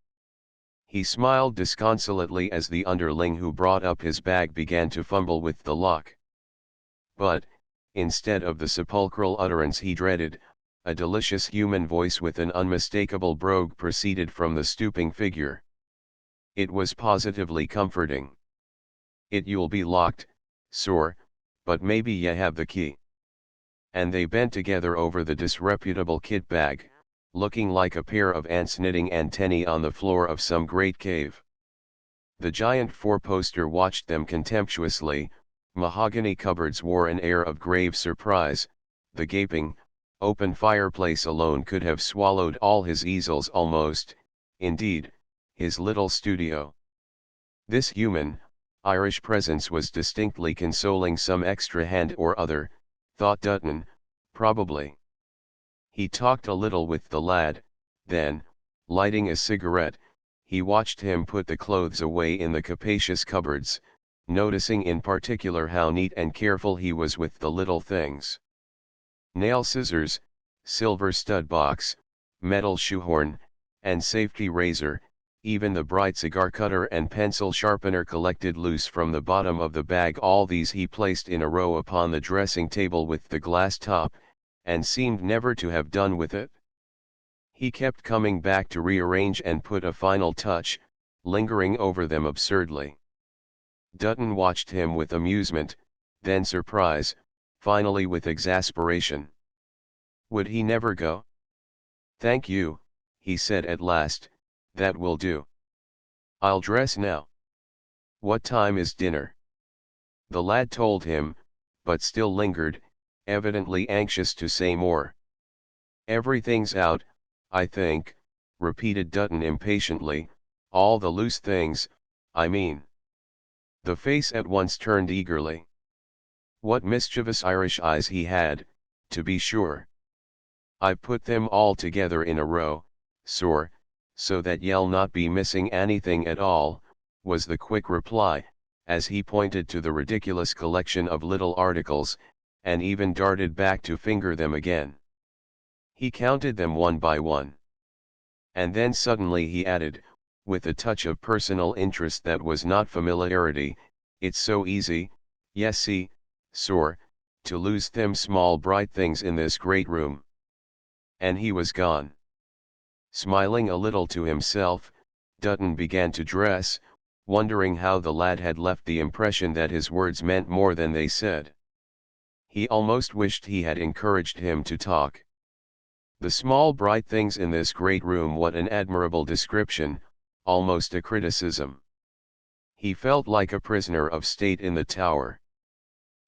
He smiled disconsolately as the underling who brought up his bag began to fumble with the lock. But, instead of the sepulchral utterance he dreaded, a delicious human voice with an unmistakable brogue proceeded from the stooping figure. It was positively comforting. "You'll be locked, sir, but maybe ye have the key." And they bent together over the disreputable kit bag, looking like a pair of ants knitting antennae on the floor of some great cave. The giant four-poster watched them contemptuously. Mahogany cupboards wore an air of grave surprise. The gaping, open fireplace alone could have swallowed all his easels almost, indeed, his little studio. This human, Irish presence was distinctly consoling some extra hand or other, thought Dutton, probably. He talked a little with the lad, then, lighting a cigarette, he watched him put the clothes away in the capacious cupboards, noticing in particular how neat and careful he was with the little things. Nail scissors, silver stud box, metal shoehorn, and safety razor, even the bright cigar cutter and pencil sharpener collected loose from the bottom of the bag. All these he placed in a row upon the dressing table with the glass top, and seemed never to have done with it. He kept coming back to rearrange and put a final touch, lingering over them absurdly. Dutton watched him with amusement, then surprise, finally with exasperation. Would he never go? "Thank you," he said at last, "that will do. I'll dress now. What time is dinner?" The lad told him, but still lingered, evidently anxious to say more. "Everything's out, I think," repeated Dutton impatiently, "all the loose things, I mean." The face at once turned eagerly. What mischievous Irish eyes he had, to be sure. "I've put them all together in a row, sir, so that ye'll not be missing anything at all," was the quick reply, as he pointed to the ridiculous collection of little articles, and even darted back to finger them again. He counted them one by one. And then suddenly he added, with a touch of personal interest that was not familiarity, "It's so easy, yes see, sir, to lose them small bright things in this great room." And he was gone. Smiling a little to himself, Dutton began to dress, wondering how the lad had left the impression that his words meant more than they said. He almost wished he had encouraged him to talk. The small bright things in this great room, what an admirable description, almost a criticism. He felt like a prisoner of state in the tower.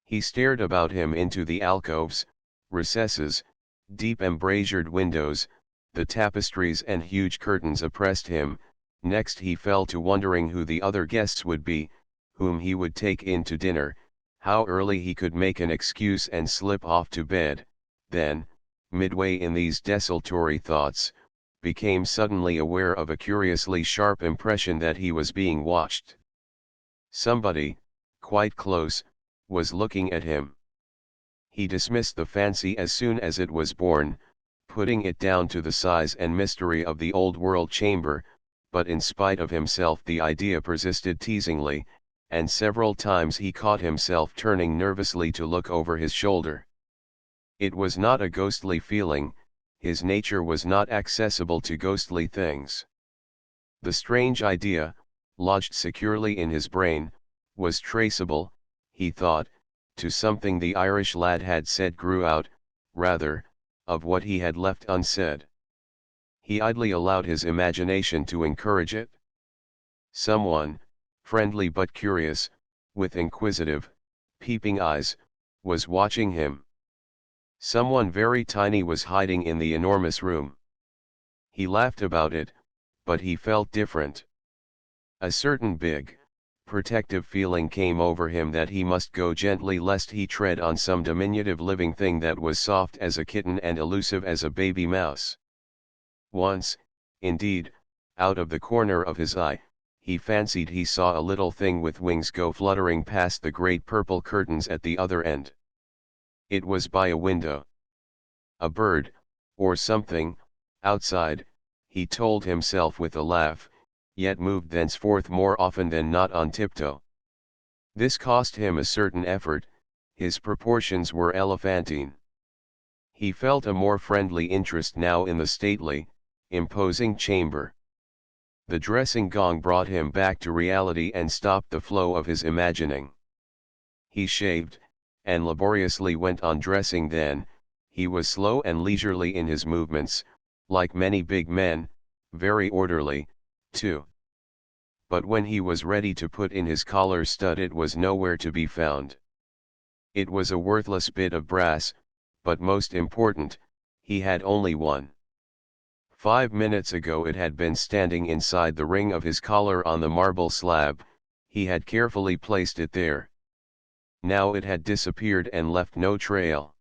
He stared about him into the alcoves, recesses, deep embrasured windows, the tapestries and huge curtains oppressed him. Next he fell to wondering who the other guests would be, whom he would take in to dinner, how early he could make an excuse and slip off to bed. Then, midway in these desultory thoughts, became suddenly aware of a curiously sharp impression that he was being watched. Somebody, quite close, was looking at him. He dismissed the fancy as soon as it was born, putting it down to the size and mystery of the old-world chamber, but in spite of himself the idea persisted teasingly, and several times he caught himself turning nervously to look over his shoulder. It was not a ghostly feeling, his nature was not accessible to ghostly things. The strange idea, lodged securely in his brain, was traceable, he thought, to something the Irish lad had said grew out, rather, of what he had left unsaid. He idly allowed his imagination to encourage it. Someone, friendly but curious, with inquisitive, peeping eyes, was watching him. Someone very tiny was hiding in the enormous room. He laughed about it, but he felt different. A certain big, protective feeling came over him that he must go gently lest he tread on some diminutive living thing that was soft as a kitten and elusive as a baby mouse. Once, indeed, out of the corner of his eye, he fancied he saw a little thing with wings go fluttering past the great purple curtains at the other end. It was by a window. A bird, or something, outside, he told himself with a laugh, yet moved thenceforth more often than not on tiptoe. This cost him a certain effort, his proportions were elephantine. He felt a more friendly interest now in the stately, imposing chamber. The dressing gong brought him back to reality and stopped the flow of his imagining. He shaved, and laboriously went on dressing. Then, he was slow and leisurely in his movements, like many big men, very orderly, too. But when he was ready to put in his collar stud it was nowhere to be found. It was a worthless bit of brass, but most important, he had only one. 5 minutes ago it had been standing inside the ring of his collar on the marble slab, he had carefully placed it there. Now it had disappeared and left no trail.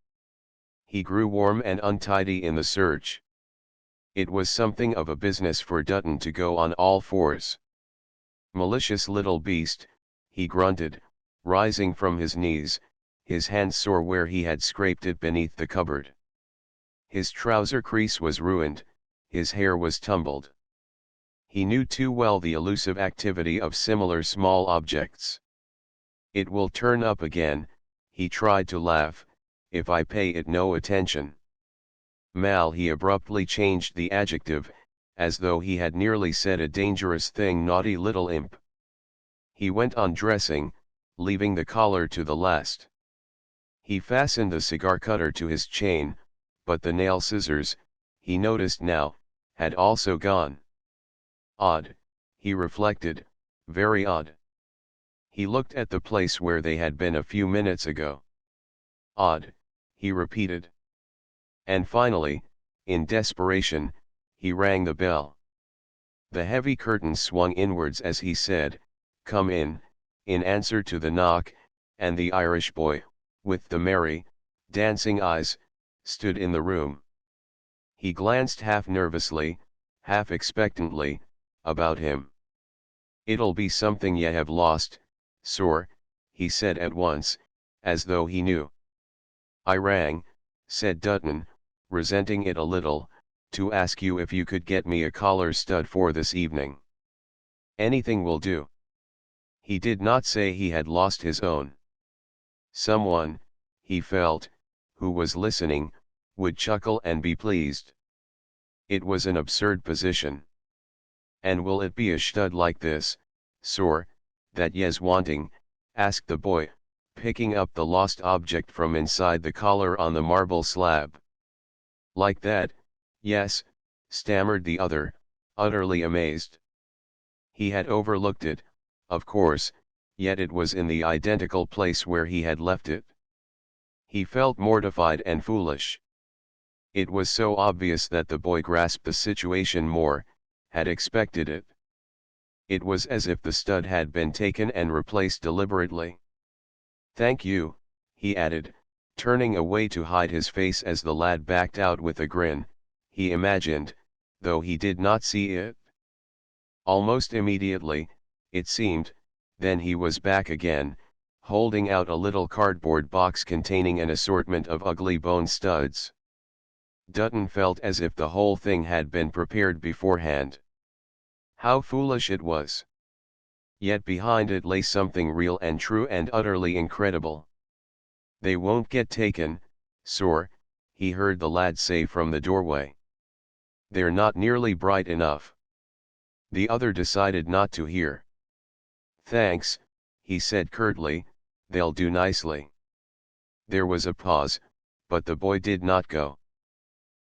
He grew warm and untidy in the search. It was something of a business for Dutton to go on all fours. Malicious little beast, he grunted, rising from his knees, his hand sore where he had scraped it beneath the cupboard. His trouser crease was ruined, his hair was tumbled. He knew too well the elusive activity of similar small objects. It will turn up again, he tried to laugh, if I pay it no attention. Mal, he abruptly changed the adjective, as though he had nearly said a dangerous thing. Naughty little imp. He went on dressing, leaving the collar to the last. He fastened the cigar cutter to his chain, but the nail scissors, he noticed now, had also gone. Odd, he reflected, very odd. He looked at the place where they had been a few minutes ago. Odd, he repeated. And finally, in desperation, he rang the bell. The heavy curtains swung inwards as he said, "Come in answer to the knock, and the Irish boy, with the merry, dancing eyes, stood in the room. He glanced half nervously, half expectantly, about him. "It'll be something ye have lost, sir," he said at once, as though he knew. "I rang," said Dutton, resenting it a little, to ask you if you could get me a collar stud for this evening. Anything will do. He did not say he had lost his own. Someone, he felt, who was listening, would chuckle and be pleased. It was an absurd position. And will it be a stud like this, sir, that ye's wanting? Asked the boy, picking up the lost object from inside the collar on the marble slab. Like that, yes, stammered the other, utterly amazed. He had overlooked it, of course, yet it was in the identical place where he had left it. He felt mortified and foolish. It was so obvious that the boy grasped the situation more, had expected it. It was as if the stud had been taken and replaced deliberately. Thank you, he added, turning away to hide his face as the lad backed out with a grin, he imagined, though he did not see it. Almost immediately, it seemed, then he was back again, holding out a little cardboard box containing an assortment of ugly bone studs. Dutton felt as if the whole thing had been prepared beforehand. How foolish it was! Yet behind it lay something real and true and utterly incredible. They won't get taken, sir, he heard the lad say from the doorway. They're not nearly bright enough. The other decided not to hear. Thanks, he said curtly, they'll do nicely. There was a pause, but the boy did not go.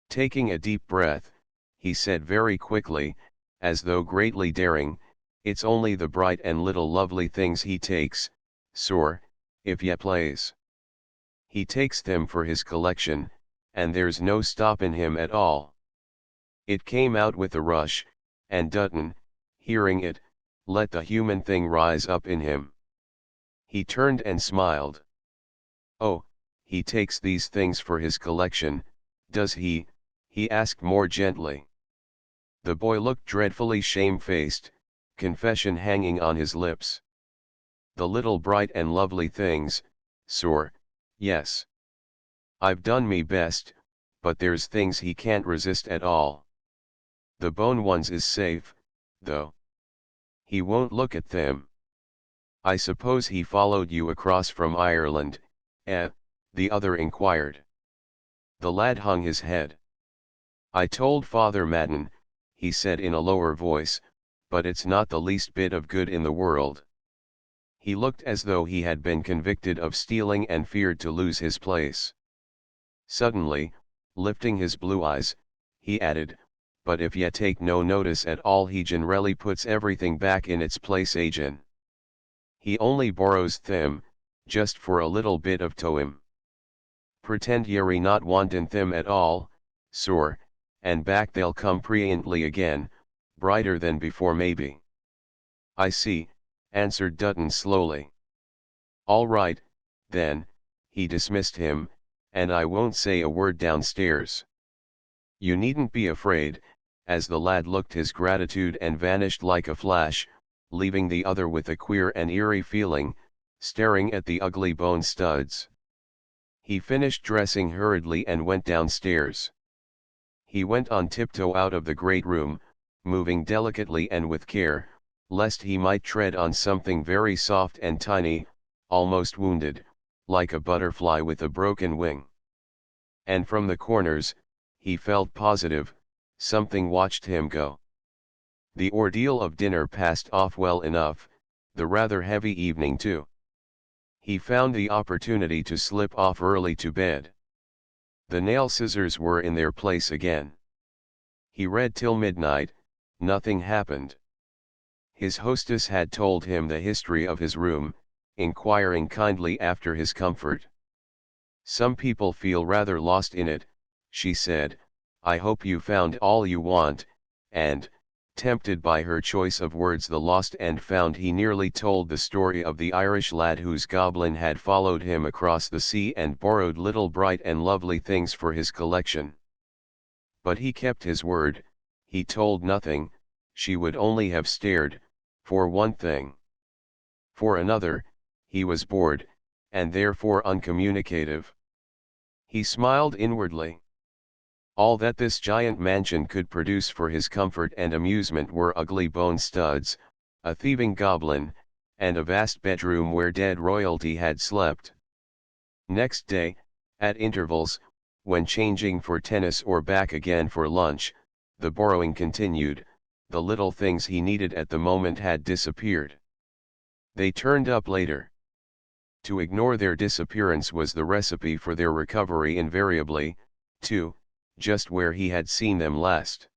Taking a deep breath, he said very quickly, as though greatly daring, it's only the bright and little lovely things he takes, sir, if ye plaze. He takes them for his collection, and there's no stoppin' him at all. It came out with a rush, and Dutton, hearing it, let the human thing rise up in him. He turned and smiled. Oh, he takes these things for his collection, does he asked more gently. The boy looked dreadfully shamefaced, confession hanging on his lips. The little bright and lovely things, sir, yes. I've done me best, but there's things he can't resist at all. The bone ones is safe, though. He won't look at them. I suppose he followed you across from Ireland, the other inquired. The lad hung his head. I told Father Madden, he said in a lower voice, but it's not the least bit of good in the world. He looked as though he had been convicted of stealing and feared to lose his place. Suddenly, lifting his blue eyes, he added, but if ye take no notice at all he generally puts everything back in its place agin. He only borrows them, just for a little bit of toim. Pretend ye're not wantin' them at all, sir, and back they'll come presently again, brighter than before maybe. I see, answered Dutton slowly. All right, then, he dismissed him, and I won't say a word downstairs. You needn't be afraid, as the lad looked his gratitude and vanished like a flash, leaving the other with a queer and eerie feeling, staring at the ugly bone studs. He finished dressing hurriedly and went downstairs. He went on tiptoe out of the great room, moving delicately and with care, lest he might tread on something very soft and tiny, almost wounded, like a butterfly with a broken wing. And from the corners, he felt positive, something watched him go. The ordeal of dinner passed off well enough, the rather heavy evening too. He found the opportunity to slip off early to bed. The nail scissors were in their place again. He read till midnight, nothing happened. His hostess had told him the history of his room, inquiring kindly after his comfort. Some people feel rather lost in it, she said, I hope you found all you want, and, tempted by her choice of words the lost and found, he nearly told the story of the Irish lad whose goblin had followed him across the sea and borrowed little bright and lovely things for his collection. But he kept his word, he told nothing, she would only have stared, for one thing. For another, he was bored, and therefore uncommunicative. He smiled inwardly. All that this giant mansion could produce for his comfort and amusement were ugly bone studs, a thieving goblin, and a vast bedroom where dead royalty had slept. Next day, at intervals, when changing for tennis or back again for lunch, the borrowing continued. The little things he needed at the moment had disappeared. They turned up later. To ignore their disappearance was the recipe for their recovery invariably, too, just where he had seen them last.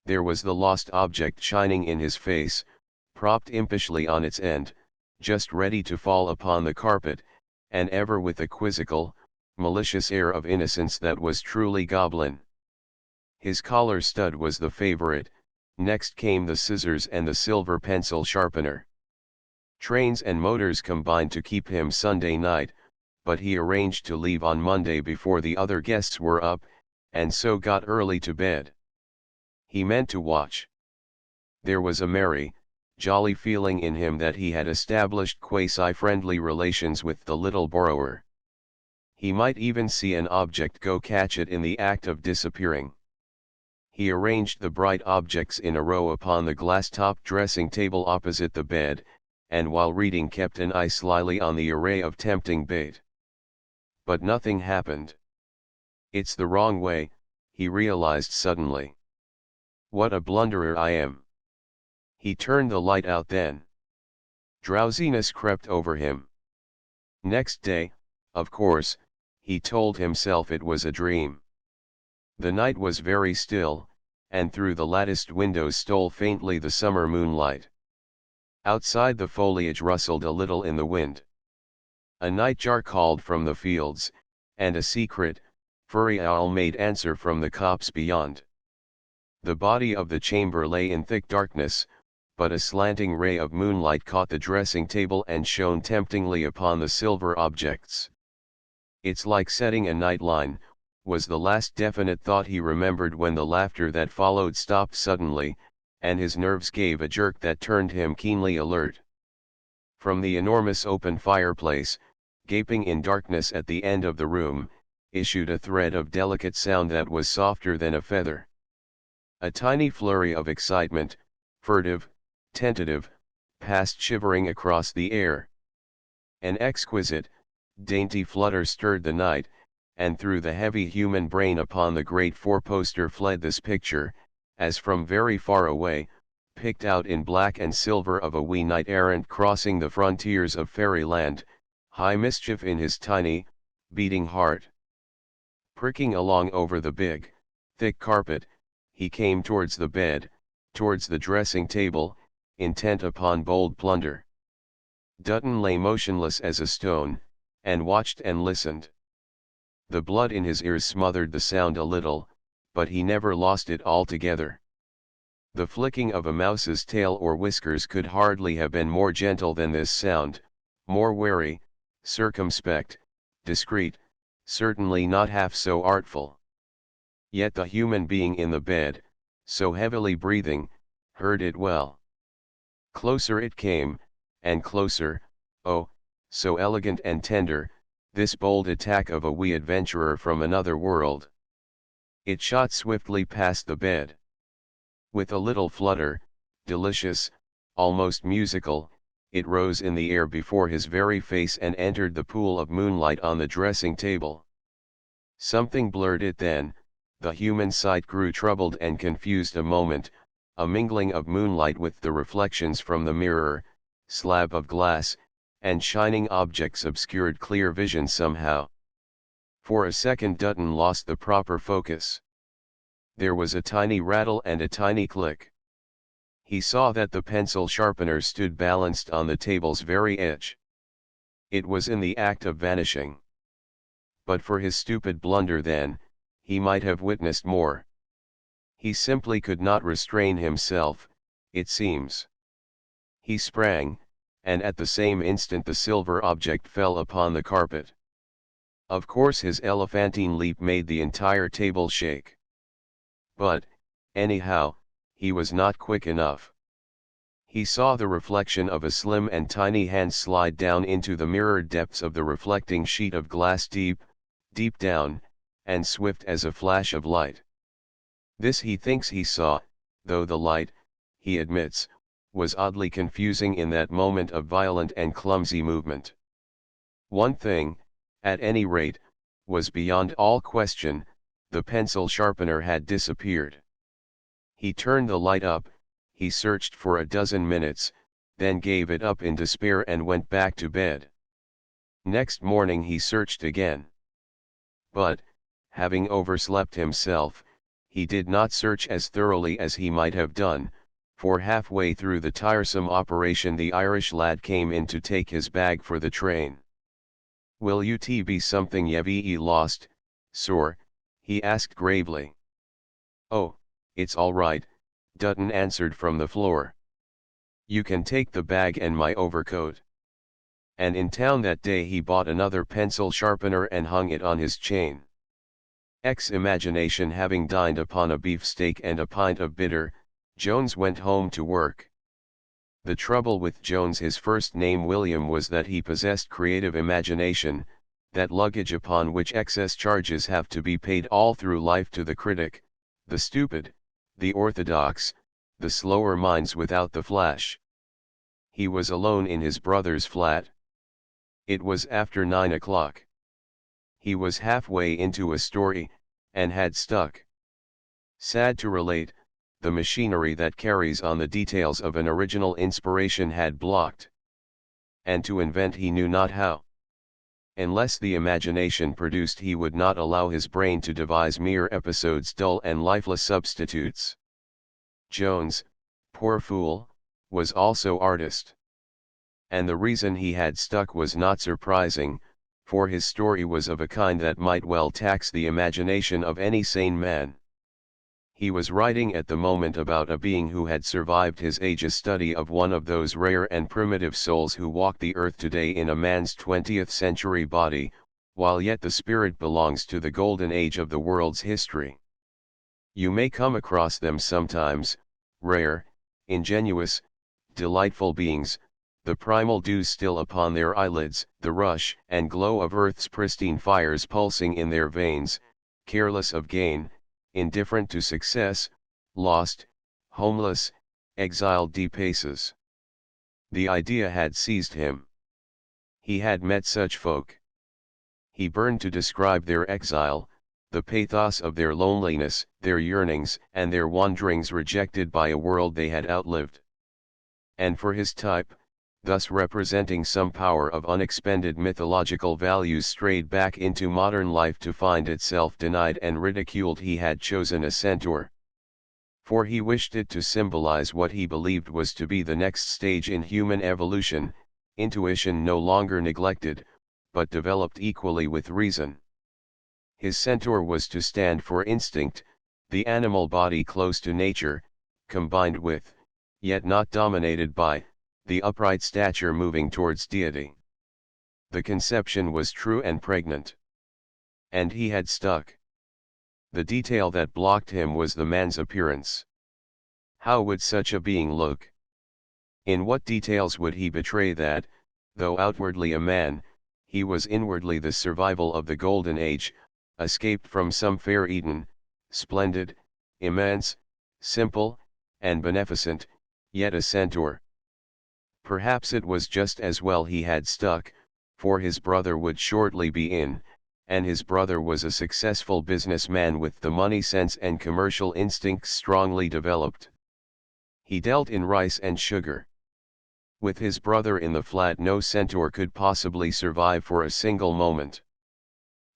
There was the lost object shining in his face, propped impishly on its end, just ready to fall upon the carpet, and ever with a quizzical, malicious air of innocence that was truly goblin. His collar stud was the favorite, next came the scissors and the silver pencil sharpener. Trains and motors combined to keep him Sunday night, but he arranged to leave on Monday before the other guests were up, and so got early to bed. He meant to watch. There was a merry, jolly feeling in him that he had established quasi-friendly relations with the little borrower. He might even see an object go catch it in the act of disappearing. He arranged the bright objects in a row upon the glass-topped dressing table opposite the bed, and while reading kept an eye slyly on the array of tempting bait. But nothing happened. It's the wrong way, he realized suddenly. What a blunderer I am. He turned the light out then. Drowsiness crept over him. Next day, of course, he told himself it was a dream. The night was very still, and through the latticed windows stole faintly the summer moonlight. Outside the foliage rustled a little in the wind. A nightjar called from the fields, and a secret, furry owl made answer from the copse beyond. The body of the chamber lay in thick darkness, but a slanting ray of moonlight caught the dressing table and shone temptingly upon the silver objects. It's like setting a night line, was the last definite thought he remembered when the laughter that followed stopped suddenly, and his nerves gave a jerk that turned him keenly alert. From the enormous open fireplace, gaping in darkness at the end of the room, issued a thread of delicate sound that was softer than a feather. A tiny flurry of excitement, furtive, tentative, passed shivering across the air. An exquisite, dainty flutter stirred the night, and through the heavy human brain upon the great four-poster fled this picture, as from very far away, picked out in black and silver of a wee knight-errant crossing the frontiers of fairyland, high mischief in his tiny, beating heart. Pricking along over the big, thick carpet, he came towards the bed, towards the dressing table, intent upon bold plunder. Dutton lay motionless as a stone, and watched and listened. The blood in his ears smothered the sound a little, but he never lost it altogether. The flicking of a mouse's tail or whiskers could hardly have been more gentle than this sound, more wary, circumspect, discreet, certainly not half so artful. Yet the human being in the bed, so heavily breathing, heard it well. Closer it came, and closer, oh, so elegant and tender, this bold attack of a wee adventurer from another world. It shot swiftly past the bed. With a little flutter, delicious, almost musical, it rose in the air before his very face and entered the pool of moonlight on the dressing table. Something blurred it then, the human sight grew troubled and confused a moment, a mingling of moonlight with the reflections from the mirror, slab of glass, and shining objects obscured clear vision somehow. For a second Dutton lost the proper focus. There was a tiny rattle and a tiny click. He saw that the pencil sharpener stood balanced on the table's very edge. It was in the act of vanishing. But for his stupid blunder then, he might have witnessed more. He simply could not restrain himself, it seems. He sprang, and at the same instant the silver object fell upon the carpet. Of course his elephantine leap made the entire table shake. But, anyhow, he was not quick enough. He saw the reflection of a slim and tiny hand slide down into the mirrored depths of the reflecting sheet of glass deep, deep down, and swift as a flash of light. This he thinks he saw, though the light, he admits, was oddly confusing in that moment of violent and clumsy movement. One thing, at any rate, was beyond all question: the pencil sharpener had disappeared. He turned the light up, he searched for a dozen minutes, then gave it up in despair and went back to bed. Next morning he searched again. But, having overslept himself, he did not search as thoroughly as he might have done, for halfway through the tiresome operation the Irish lad came in to take his bag for the train. "Will ut be something ye've lost, sir?" he asked gravely. "Oh, it's all right," Dutton answered from the floor. "You can take the bag and my overcoat." And in town that day he bought another pencil sharpener and hung it on his chain. Imagination having dined upon a beefsteak and a pint of bitter, Jones went home to work. The trouble with Jones, his first name William, was that he possessed creative imagination, that luggage upon which excess charges have to be paid all through life to the critic, the stupid, the orthodox, the slower minds without the flash. He was alone in his brother's flat. It was after 9 o'clock. He was halfway into a story, and had stuck. Sad to relate, the machinery that carries on the details of an original inspiration had blocked. And to invent he knew not how. Unless the imagination produced, he would not allow his brain to devise mere episodes, dull and lifeless substitutes. Jones, poor fool, was also artist. And the reason he had stuck was not surprising, for his story was of a kind that might well tax the imagination of any sane man. He was writing at the moment about a being who had survived his age, a study of one of those rare and primitive souls who walk the earth today in a man's 20th century body, while yet the spirit belongs to the golden age of the world's history. You may come across them sometimes, rare, ingenuous, delightful beings, the primal dew still upon their eyelids, the rush and glow of earth's pristine fires pulsing in their veins, careless of gain, indifferent to success, lost, homeless, exiled de paces. The idea had seized him. He had met such folk. He burned to describe their exile, the pathos of their loneliness, their yearnings and their wanderings rejected by a world they had outlived. And for his type, thus representing some power of unexpended mythological values strayed back into modern life to find itself denied and ridiculed, he had chosen a centaur. For he wished it to symbolize what he believed was to be the next stage in human evolution, intuition no longer neglected, but developed equally with reason. His centaur was to stand for instinct, the animal body close to nature, combined with, yet not dominated by, the upright stature moving towards deity. The conception was true and pregnant. And he had stuck. The detail that blocked him was the man's appearance. How would such a being look? In what details would he betray that, though outwardly a man, he was inwardly the survival of the golden age, escaped from some fair Eden, splendid, immense, simple, and beneficent, yet a centaur? Perhaps it was just as well he had stuck, for his brother would shortly be in, and his brother was a successful businessman with the money sense and commercial instincts strongly developed. He dealt in rice and sugar. With his brother in the flat, no centaur could possibly survive for a single moment.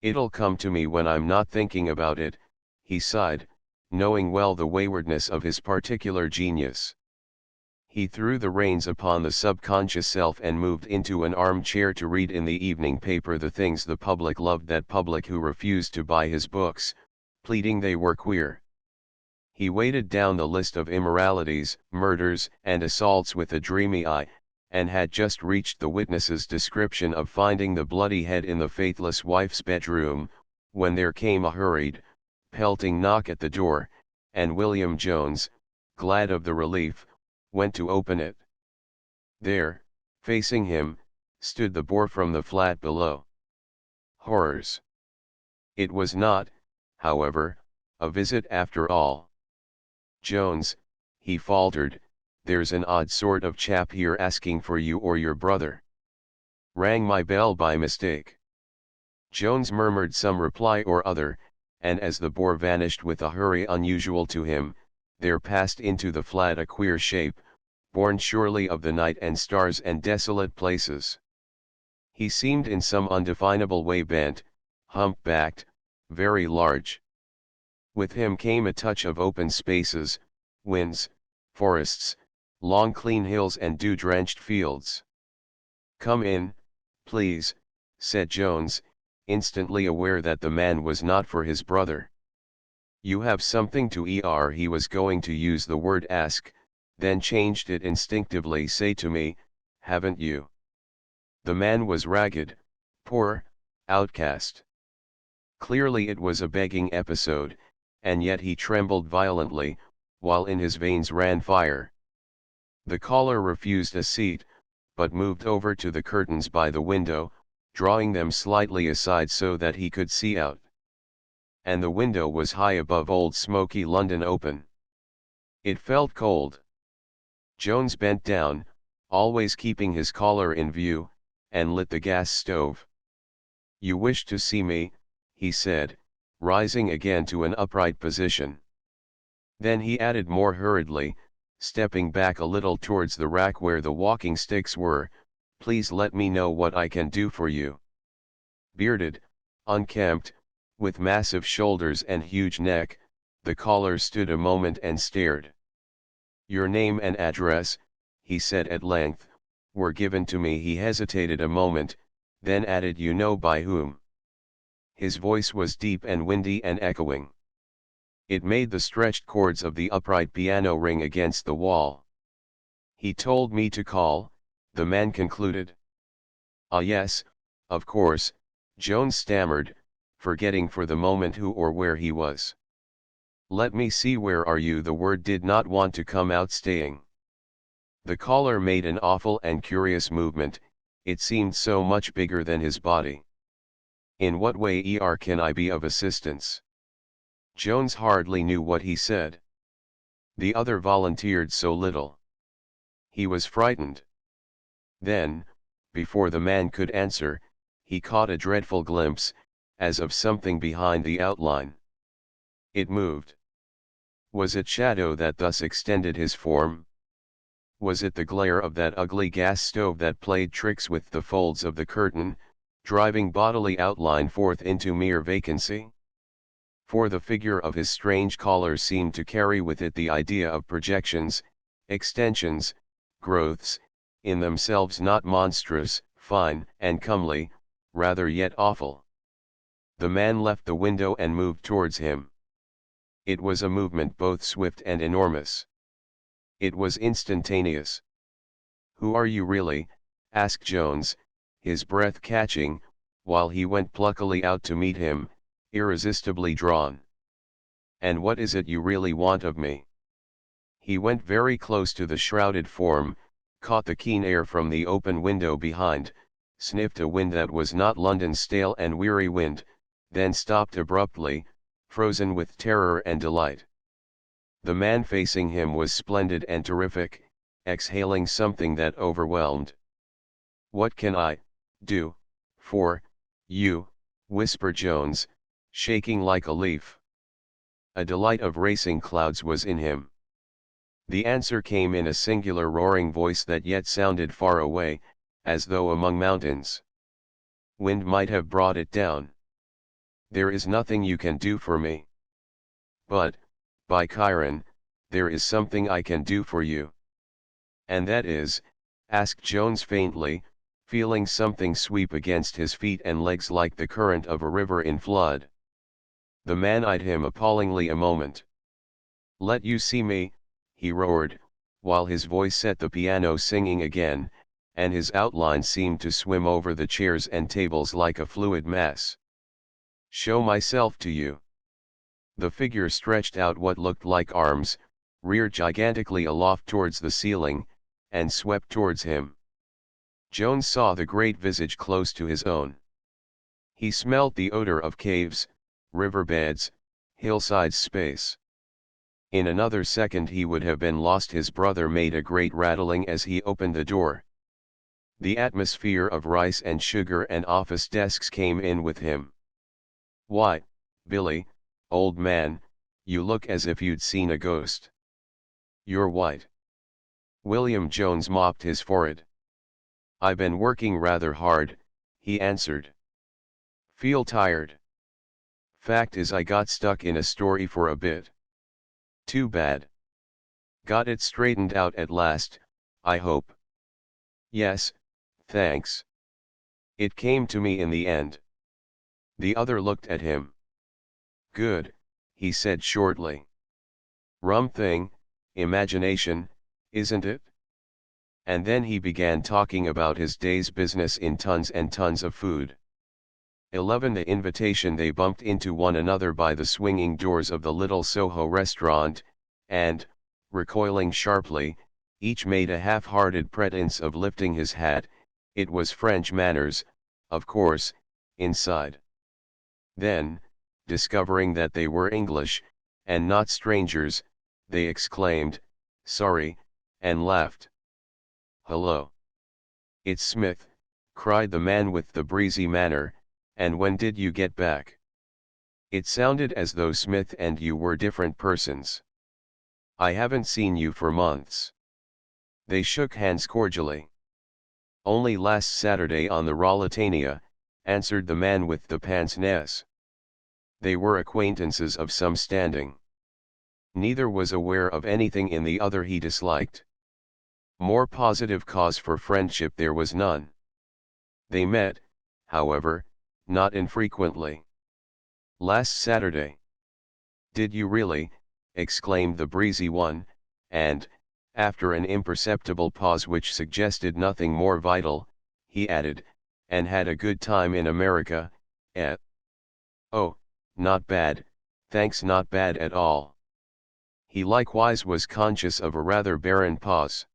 "It'll come to me when I'm not thinking about it," he sighed, knowing well the waywardness of his particular genius. He threw the reins upon the subconscious self and moved into an armchair to read in the evening paper the things the public loved, that public who refused to buy his books, pleading they were queer. He weighted down the list of immoralities, murders, and assaults with a dreamy eye, and had just reached the witness's description of finding the bloody head in the faithless wife's bedroom, when there came a hurried, pelting knock at the door, and William Jones, glad of the relief, went to open it. There, facing him, stood the boar from the flat below. Horrors! It was not, however, a visit after all. "Jones," he faltered, "there's an odd sort of chap here asking for you or your brother. Rang my bell by mistake." Jones murmured some reply or other, and as the boar vanished with a hurry unusual to him, there passed into the flat a queer shape, born surely of the night and stars and desolate places. He seemed in some undefinable way bent, hump-backed, very large. With him came a touch of open spaces, winds, forests, long clean hills and dew-drenched fields. "Come in, please," said Jones, instantly aware that the man was not for his brother. "You have something to he was going to use the word ask, then changed it instinctively. Say to me, haven't you?" The man was ragged, poor, outcast. Clearly it was a begging episode, and yet he trembled violently, while in his veins ran fire. The caller refused a seat, but moved over to the curtains by the window, drawing them slightly aside so that he could see out. And the window was high above old smoky London open. It felt cold. Jones bent down, always keeping his caller in view, and lit the gas stove. "You wish to see me," he said, rising again to an upright position. Then he added more hurriedly, stepping back a little towards the rack where the walking sticks were, "Please let me know what I can do for you." Bearded, unkempt, with massive shoulders and huge neck, the caller stood a moment and stared. "Your name and address," he said at length, "were given to me." He hesitated a moment, then added, "You know by whom?" His voice was deep and windy and echoing. It made the stretched chords of the upright piano ring against the wall. "He told me to call," the man concluded. "Ah yes, of course," Jones stammered, forgetting for the moment who or where he was. "Let me see, where are you?" The word did not want to come out. "Staying." The caller made an awful and curious movement, it seemed so much bigger than his body. "In what way can I be of assistance?" Jones hardly knew what he said. The other volunteered so little. He was frightened. Then, before the man could answer, he caught a dreadful glimpse, as of something behind the outline. It moved. Was it shadow that thus extended his form? Was it the glare of that ugly gas stove that played tricks with the folds of the curtain, driving bodily outline forth into mere vacancy? For the figure of his strange caller seemed to carry with it the idea of projections, extensions, growths, in themselves not monstrous, fine and comely, rather yet awful. The man left the window and moved towards him. It was a movement both swift and enormous. It was instantaneous. "Who are you really?" asked Jones, his breath catching, while he went pluckily out to meet him, irresistibly drawn. "And what is it you really want of me?" He went very close to the shrouded form, caught the keen air from the open window behind, sniffed a wind that was not London's stale and weary wind, then stopped abruptly, frozen with terror and delight. The man facing him was splendid and terrific, exhaling something that overwhelmed. "What can I do for you?" whispered Jones, shaking like a leaf. A delight of racing clouds was in him. The answer came in a singular roaring voice that yet sounded far away, as though among mountains. Wind might have brought it down. "There is nothing you can do for me. But, by Chiron, there is something I can do for you." "And that is?" asked Jones faintly, feeling something sweep against his feet and legs like the current of a river in flood. The man eyed him appallingly a moment. "Let you see me," he roared, while his voice set the piano singing again, and his outline seemed to swim over the chairs and tables like a fluid mass. "Show myself to you." The figure stretched out what looked like arms, reared gigantically aloft towards the ceiling, and swept towards him. Jones saw the great visage close to his own. He smelt the odor of caves, riverbeds, hillside space. In another second he would have been lost. His brother made a great rattling as he opened the door. The atmosphere of rice and sugar and office desks came in with him. "Why, Billy, old man, you look as if you'd seen a ghost. You're white." William Jones mopped his forehead. "I been working rather hard," he answered. "Feel tired. Fact is I got stuck in a story for a bit. Too bad. Got it straightened out at last, I hope." "Yes, thanks. It came to me in the end." The other looked at him. "Good," he said shortly. "Rum thing, imagination, isn't it?" And then he began talking about his day's business in tons and tons of food. 11. The invitation. They bumped into one another by the swinging doors of the little Soho restaurant, and, recoiling sharply, each made a half-hearted pretense of lifting his hat. It was French manners, of course, inside. Then, discovering that they were English, and not strangers, they exclaimed, "Sorry," and laughed. "Hello. It's Smith," cried the man with the breezy manner, "and when did you get back?" It sounded as though Smith and you were different persons. "I haven't seen you for months." They shook hands cordially. "Only last Saturday on the Rollatania," answered the man with the pince-nez. They were acquaintances of some standing. Neither was aware of anything in the other he disliked. More positive cause for friendship there was none. They met, however, not infrequently. "Last Saturday." "Did you really?" exclaimed the breezy one, and, after an imperceptible pause which suggested nothing more vital, he added, "And had a good time in America, eh?" "Oh, not bad, thanks, not bad at all." He likewise was conscious of a rather barren pause.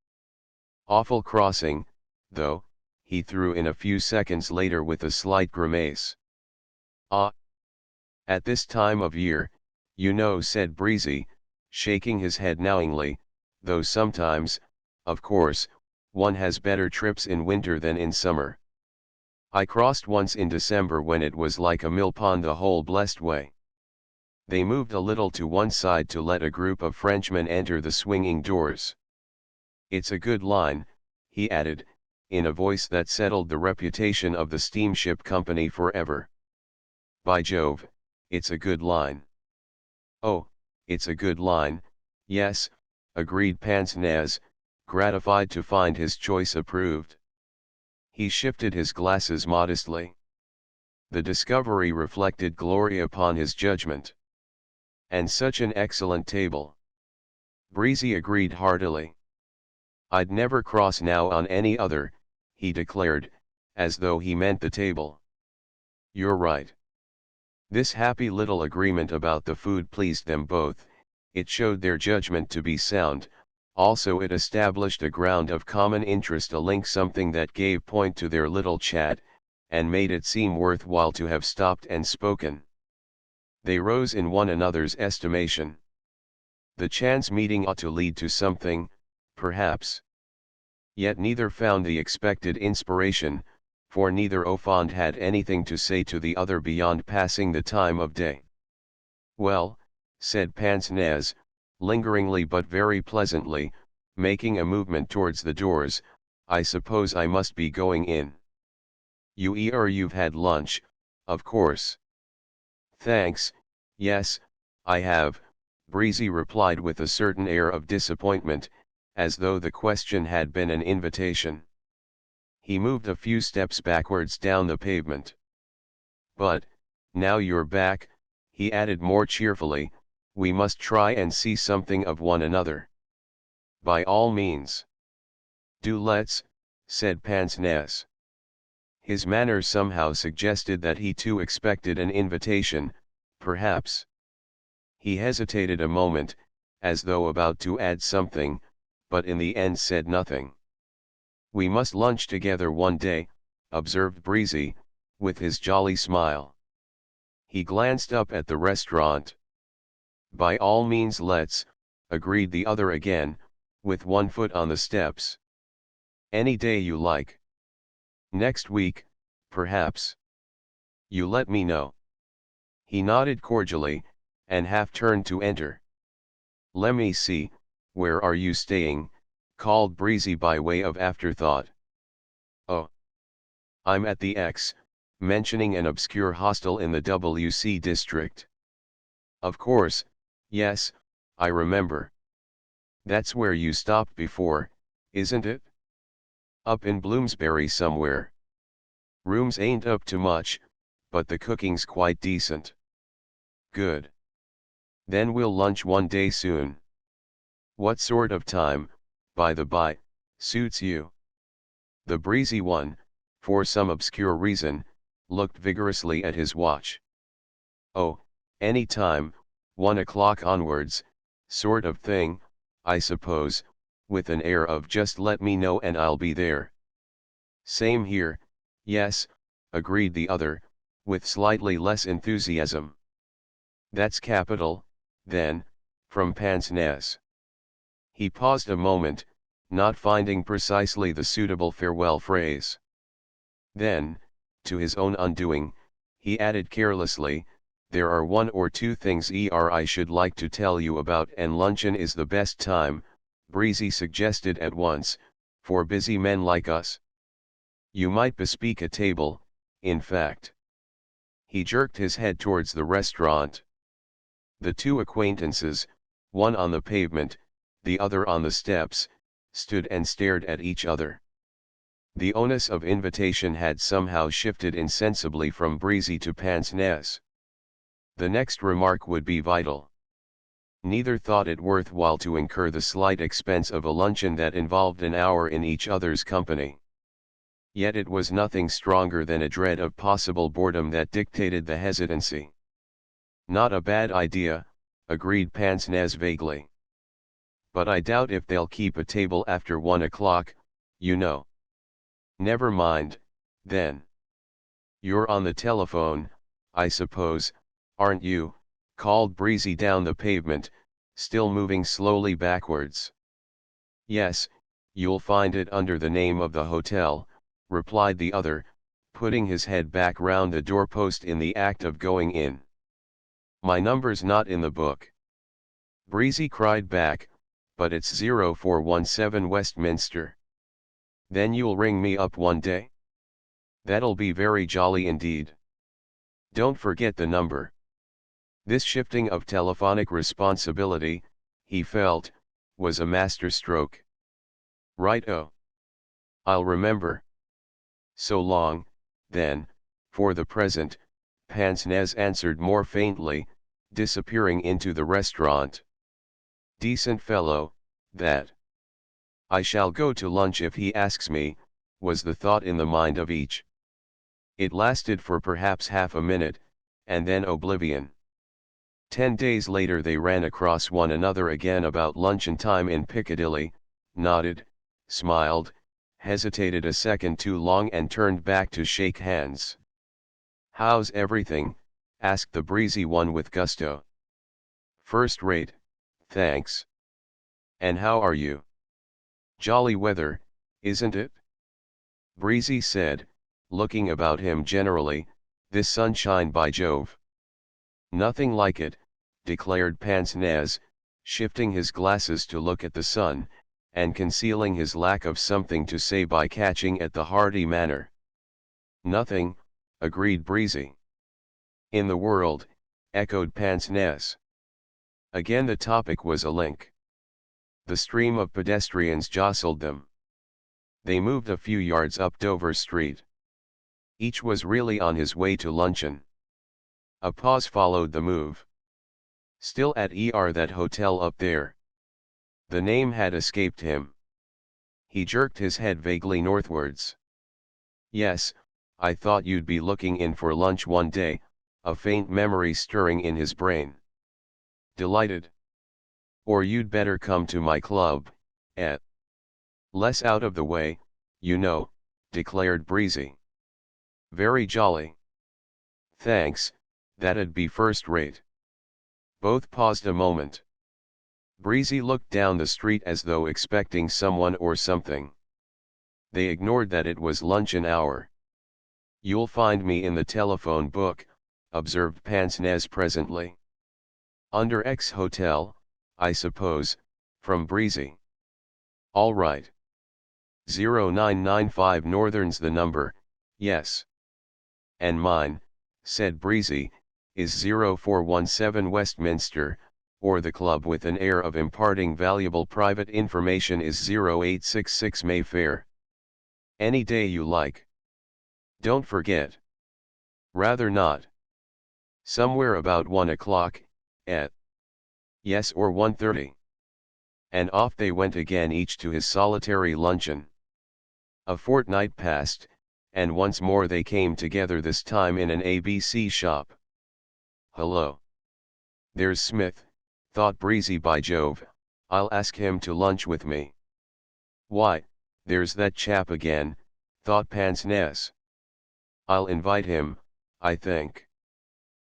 "Awful crossing, though," he threw in a few seconds later with a slight grimace. "Ah. At this time of year, you know," said Breezy, shaking his head knowingly, "though sometimes, of course, one has better trips in winter than in summer. I crossed once in December when it was like a millpond the whole blessed way." They moved a little to one side to let a group of Frenchmen enter the swinging doors. "It's a good line," he added, in a voice that settled the reputation of the steamship company forever. "By Jove, it's a good line." "Oh, it's a good line, yes," agreed Pince-Nez, gratified to find his choice approved. He shifted his glasses modestly. The discovery reflected glory upon his judgment. "And such an excellent table." Breezy agreed heartily. "I'd never cross now on any other," he declared, as though he meant the table. "You're right." This happy little agreement about the food pleased them both. It showed their judgment to be sound, also it established a ground of common interest, a link, something that gave point to their little chat, and made it seem worthwhile to have stopped and spoken. They rose in one another's estimation. The chance meeting ought to lead to something, perhaps. Yet neither found the expected inspiration, for neither Ophand had anything to say to the other beyond passing the time of day. "Well," said Pince-Nez, lingeringly but very pleasantly, making a movement towards the doors, "I suppose I must be going in." You've had lunch, of course." "Thanks, yes, I have," Breezy replied with a certain air of disappointment, as though the question had been an invitation. He moved a few steps backwards down the pavement. "But, now you're back," he added more cheerfully, "we must try and see something of one another." "By all means." "Do let's," said Pince-Nez. His manner somehow suggested that he too expected an invitation, perhaps. He hesitated a moment, as though about to add something, but in the end said nothing. "We must lunch together one day," observed Breezy, with his jolly smile. He glanced up at the restaurant. By all means let's, agreed the other again, with one foot on the steps. Any day you like. Next week, perhaps. You let me know. He nodded cordially, and half turned to enter. Lemme see, where are you staying? Called Breezy by way of afterthought. Oh. I'm at the X, mentioning an obscure hostel in the WC district. Of course, yes, I remember. That's where you stopped before, isn't it? Up in Bloomsbury somewhere. Rooms ain't up to much, but the cooking's quite decent. Good. Then we'll lunch one day soon. What sort of time, by the by, suits you? The breezy one, for some obscure reason, looked vigorously at his watch. Oh, any time, 1 o'clock onwards, sort of thing, I suppose, with an air of just let me know and I'll be there. Same here, yes, agreed the other, with slightly less enthusiasm. That's capital, then, from Pince Nez. He paused a moment, not finding precisely the suitable farewell phrase. Then, to his own undoing, he added carelessly, there are one or two things I should like to tell you about, and luncheon is the best time, Breezy suggested at once, for busy men like us. You might bespeak a table, in fact. He jerked his head towards the restaurant. The two acquaintances, one on the pavement, the other on the steps, stood and stared at each other. The onus of invitation had somehow shifted insensibly from Breezy to Pince Nez. The next remark would be vital. Neither thought it worthwhile to incur the slight expense of a luncheon that involved an hour in each other's company. Yet it was nothing stronger than a dread of possible boredom that dictated the hesitancy. Not a bad idea, agreed Pince Nez vaguely. But I doubt if they'll keep a table after 1 o'clock, you know. Never mind, then. You're on the telephone, I suppose, aren't you? Called Breezy down the pavement, still moving slowly backwards. Yes, you'll find it under the name of the hotel, replied the other, putting his head back round the doorpost in the act of going in. My number's not in the book. Breezy cried back, but it's 0417 Westminster. Then you'll ring me up one day? That'll be very jolly indeed. Don't forget the number. This shifting of telephonic responsibility, he felt, was a masterstroke. Right-o. I'll remember. So long, then, for the present, Pince Nez answered more faintly, disappearing into the restaurant. Decent fellow, that. I shall go to lunch if he asks me, was the thought in the mind of each. It lasted for perhaps half a minute, and then oblivion. 10 days later they ran across one another again about luncheon time in Piccadilly, nodded, smiled, hesitated a second too long and turned back to shake hands. How's everything? Asked the breezy one with gusto. First rate, thanks. And how are you? Jolly weather, isn't it? Breezy said, looking about him generally, this sunshine by Jove. Nothing like it, declared Pince Nez, shifting his glasses to look at the sun, and concealing his lack of something to say by catching at the hearty manner. Nothing, agreed Breezy. In the world, echoed Pince Nez. Again the topic was a link. The stream of pedestrians jostled them. They moved a few yards up Dover Street. Each was really on his way to luncheon. A pause followed the move. Still at that hotel up there. The name had escaped him. He jerked his head vaguely northwards. Yes, I thought you'd be looking in for lunch one day, a faint memory stirring in his brain. Delighted. Or you'd better come to my club, less out of the way, you know, declared Breezy. Very jolly. Thanks, that'd be first rate. Both paused a moment. Breezy looked down the street as though expecting someone or something. They ignored that it was luncheon hour. "You'll find me in the telephone book," observed Pince-Nez presently. "Under X Hotel, I suppose," from Breezy. "All right. 0995 Northern's the number, yes." "And mine," said Breezy, "is 0417 Westminster, or the club," with an air of imparting valuable private information, "is 0866 Mayfair. Any day you like. Don't forget." "Rather not. Somewhere about 1 o'clock, Yes, or 1:30. And off they went again, each to his solitary luncheon. A fortnight passed, and once more they came together, this time in an ABC shop. "Hello. There's Smith," thought Breezy. "By Jove, I'll ask him to lunch with me." "Why, there's that chap again," thought Pince-Nez. "I'll invite him, I think."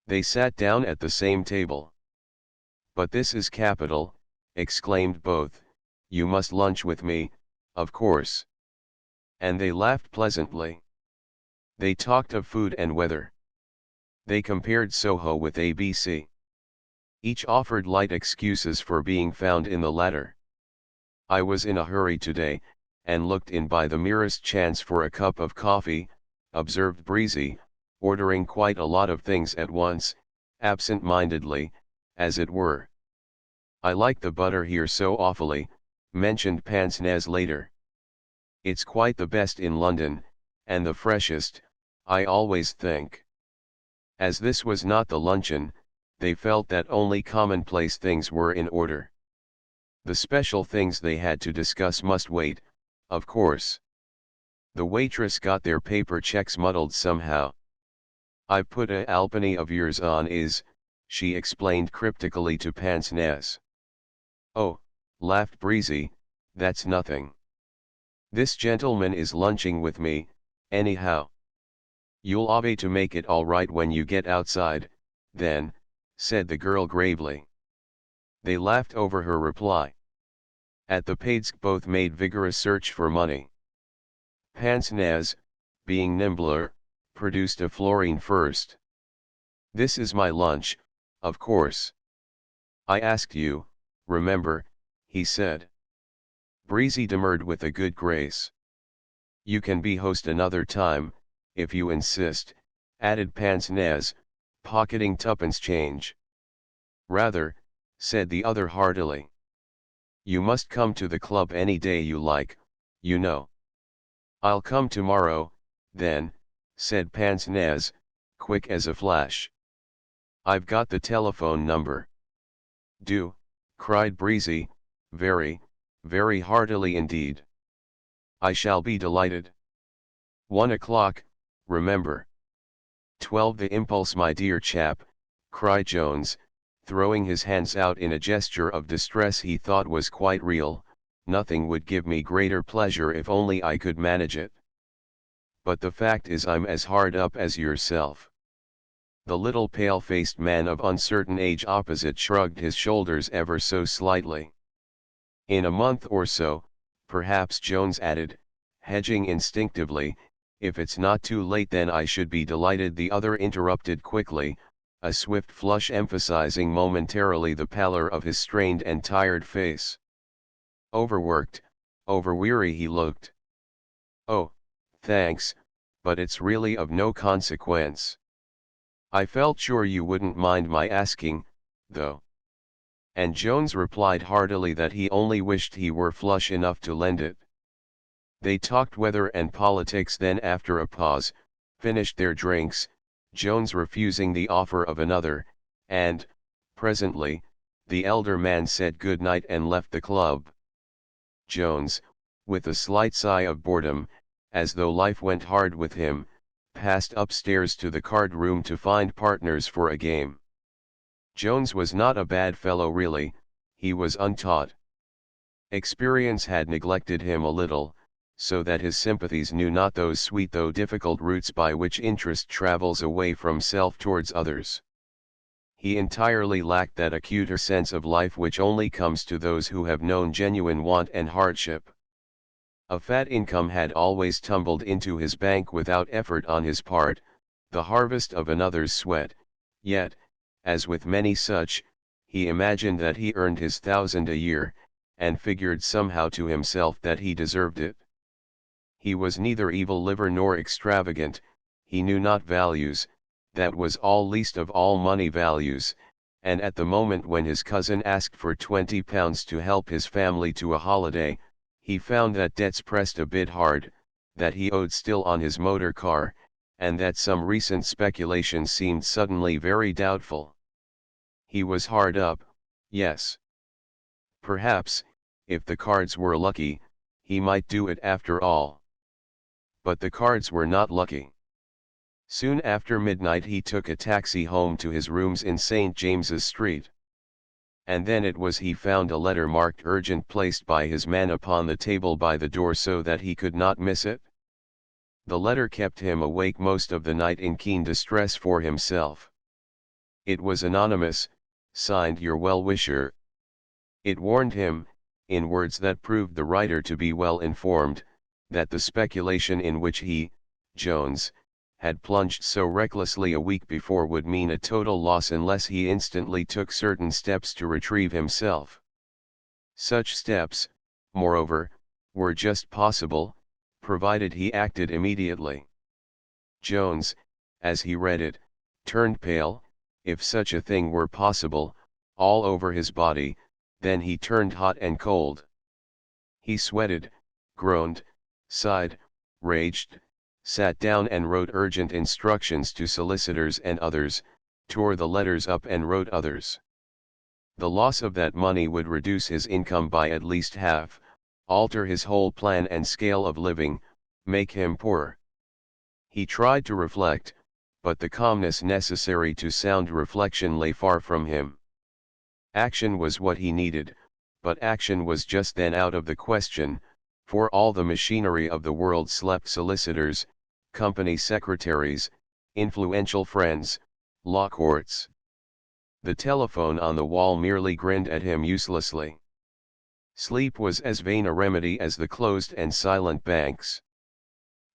They sat down at the same table. "But this is capital," exclaimed both. "You must lunch with me, of course." And they laughed pleasantly. They talked of food and weather. They compared Soho with ABC. Each offered light excuses for being found in the latter. "I was in a hurry today, and looked in by the merest chance for a cup of coffee," observed Breezy, ordering quite a lot of things at once, absent-mindedly, as it were. "I like the butter here so awfully," mentioned Pince-Nez later. "It's quite the best in London, and the freshest, I always think." As this was not the luncheon, they felt that only commonplace things were in order. The special things they had to discuss must wait, of course. The waitress got their paper checks muddled somehow. "I've put a halfpenny of yours on is," she explained cryptically to Pince-Nez. "Oh," laughed Breezy, "that's nothing. This gentleman is lunching with me, anyhow." "You'll obey to make it all right when you get outside, then," said the girl gravely. They laughed over her reply. At the Paidsk both made vigorous search for money. Pince-Nez, being nimbler, produced a florin first. "This is my lunch, of course. I asked you, remember," he said. Breezy demurred with a good grace. "You can be host another time, if you insist," added Pince-Nez, pocketing tuppence change. "Rather," said the other heartily. "You must come to the club any day you like, you know." "I'll come tomorrow, then," said Pince-Nez, quick as a flash. "I've got the telephone number." "Do," cried Breezy, very, very heartily indeed. "I shall be delighted. 1 o'clock, remember." 12 The impulse, my dear chap," cried Jones, throwing his hands out in a gesture of distress he thought was quite real. "Nothing would give me greater pleasure if only I could manage it. But the fact is I'm as hard up as yourself." The little pale-faced man of uncertain age opposite shrugged his shoulders ever so slightly. "In a month or so, perhaps," Jones added, hedging instinctively. "If it's not too late then I should be delighted," the other interrupted quickly, a swift flush emphasizing momentarily the pallor of his strained and tired face. "Overworked, overweary," he looked. "Oh, thanks, but it's really of no consequence." "I felt sure you wouldn't mind my asking, though." And Jones replied heartily that he only wished he were flush enough to lend it. They talked weather and politics, then after a pause, finished their drinks, Jones refusing the offer of another, and, presently, the elder man said good night and left the club. Jones, with a slight sigh of boredom, as though life went hard with him, passed upstairs to the card room to find partners for a game. Jones was not a bad fellow really, he was untaught. Experience had neglected him a little, so that his sympathies knew not those sweet though difficult routes by which interest travels away from self towards others. He entirely lacked that acuter sense of life which only comes to those who have known genuine want and hardship. A fat income had always tumbled into his bank without effort on his part, the harvest of another's sweat, yet, as with many such, he imagined that he earned his 1,000 a year, and figured somehow to himself that he deserved it. He was neither evil liver nor extravagant, he knew not values, that was all, least of all money values, and at the moment when his cousin asked for £20 to help his family to a holiday, he found that debts pressed a bit hard, that he owed still on his motor car, and that some recent speculation seemed suddenly very doubtful. He was hard up, yes. Perhaps, if the cards were lucky, he might do it after all. But the cards were not lucky. Soon after midnight he took a taxi home to his rooms in St. James's Street. And then it was he found a letter marked urgent placed by his man upon the table by the door so that he could not miss it. The letter kept him awake most of the night in keen distress for himself. It was anonymous, signed your well-wisher. It warned him, in words that proved the writer to be well informed, that the speculation in which he, Jones, had plunged so recklessly a week before would mean a total loss unless he instantly took certain steps to retrieve himself. Such steps, moreover, were just possible, provided he acted immediately. Jones, as he read it, turned pale, if such a thing were possible, all over his body, then he turned hot and cold. He sweated, groaned, sighed, raged, sat down and wrote urgent instructions to solicitors and others, tore the letters up and wrote others. The loss of that money would reduce his income by at least half, alter his whole plan and scale of living, make him poor. He tried to reflect, but the calmness necessary to sound reflection lay far from him. Action was what he needed, but action was just then out of the question, for all the machinery of the world slept: solicitors, company secretaries, influential friends, law courts. The telephone on the wall merely grinned at him uselessly. Sleep was as vain a remedy as the closed and silent banks.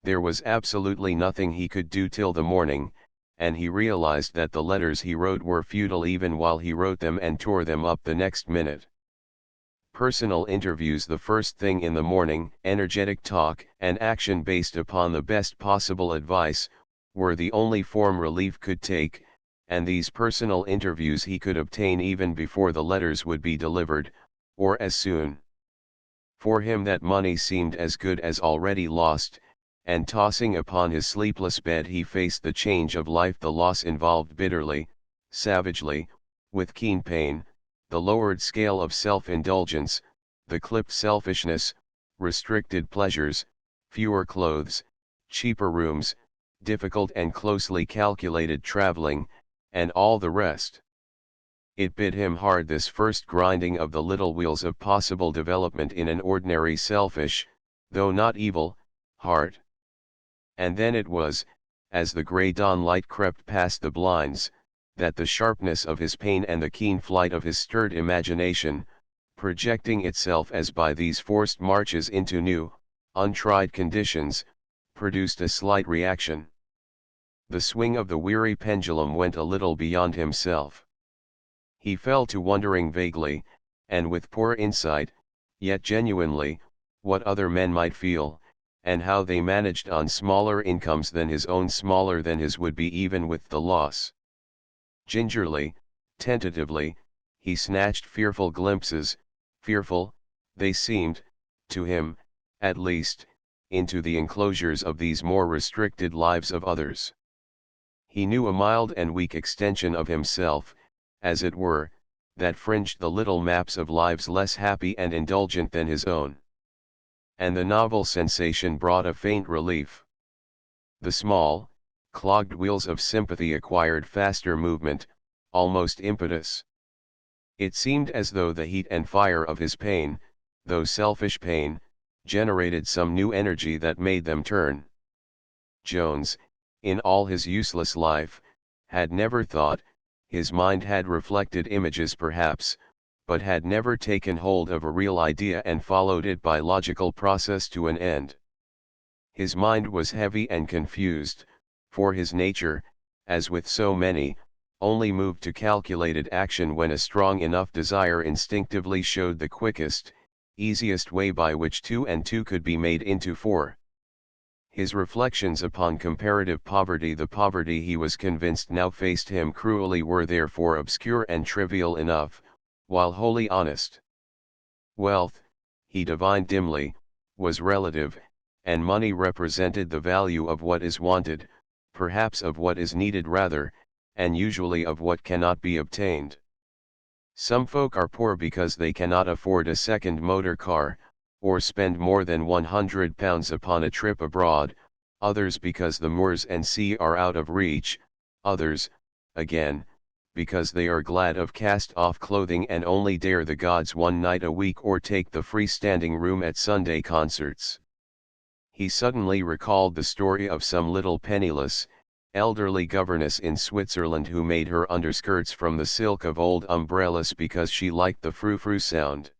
There was absolutely nothing he could do till the morning, and he realized that the letters he wrote were futile even while he wrote them and tore them up the next minute. Personal interviews the first thing in the morning, energetic talk and action based upon the best possible advice, were the only form relief could take, and these personal interviews he could obtain even before the letters would be delivered, or as soon. For him that money seemed as good as already lost, and tossing upon his sleepless bed he faced the change of life the loss involved bitterly, savagely, with keen pain, the lowered scale of self-indulgence, the clipped selfishness, restricted pleasures, fewer clothes, cheaper rooms, difficult and closely calculated traveling, and all the rest. It bit him hard, this first grinding of the little wheels of possible development in an ordinary selfish, though not evil, heart. And then it was, as the grey dawn light crept past the blinds, that the sharpness of his pain and the keen flight of his stirred imagination, projecting itself as by these forced marches into new, untried conditions, produced a slight reaction. The swing of the weary pendulum went a little beyond himself. He fell to wondering vaguely, and with poor insight, yet genuinely, what other men might feel, and how they managed on smaller incomes than his own, smaller than his would be even with the loss. Gingerly, tentatively, he snatched fearful glimpses, fearful, they seemed, to him, at least, into the enclosures of these more restricted lives of others. He knew a mild and weak extension of himself, as it were, that fringed the little maps of lives less happy and indulgent than his own. And the novel sensation brought a faint relief. The small, clogged wheels of sympathy acquired faster movement, almost impetus. It seemed as though the heat and fire of his pain, though selfish pain, generated some new energy that made them turn. Jones, in all his useless life, had never thought, his mind had reflected images perhaps, but had never taken hold of a real idea and followed it by logical process to an end. His mind was heavy and confused, for his nature, as with so many, only moved to calculated action when a strong enough desire instinctively showed the quickest, easiest way by which 2 and 2 could be made into 4. His reflections upon comparative poverty, the poverty he was convinced now faced him cruelly, were therefore obscure and trivial enough, while wholly honest. Wealth, he divined dimly, was relative, and money represented the value of what is wanted, perhaps of what is needed rather, and usually of what cannot be obtained. Some folk are poor because they cannot afford a second motor car, or spend more than £100 upon a trip abroad, others because the moors and sea are out of reach, others, again, because they are glad of cast-off clothing and only dare the gods one night a week or take the free-standing room at Sunday concerts. He suddenly recalled the story of some little penniless, elderly governess in Switzerland who made her underskirts from the silk of old umbrellas because she liked the frou-frou sound.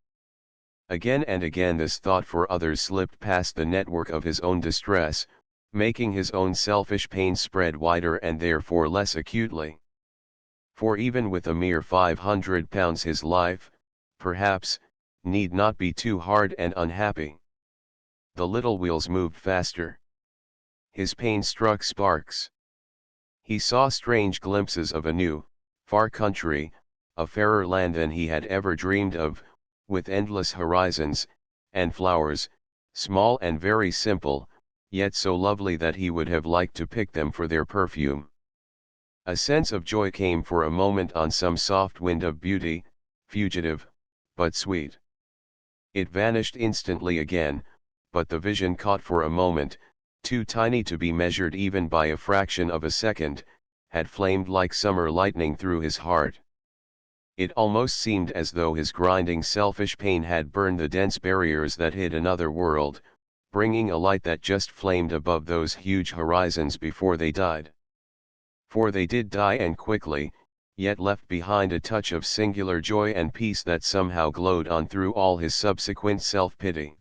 Again and again this thought for others slipped past the network of his own distress, making his own selfish pain spread wider and therefore less acutely. For even with a mere £500 his life, perhaps, need not be too hard and unhappy. The little wheels moved faster. His pain struck sparks. He saw strange glimpses of a new, far country, a fairer land than he had ever dreamed of, with endless horizons, and flowers, small and very simple, yet so lovely that he would have liked to pick them for their perfume. A sense of joy came for a moment on some soft wind of beauty, fugitive, but sweet. It vanished instantly again, but the vision caught for a moment, too tiny to be measured even by a fraction of a second, had flamed like summer lightning through his heart. It almost seemed as though his grinding selfish pain had burned the dense barriers that hid another world, bringing a light that just flamed above those huge horizons before they died. For they did die, and quickly, yet left behind a touch of singular joy and peace that somehow glowed on through all his subsequent self-pity.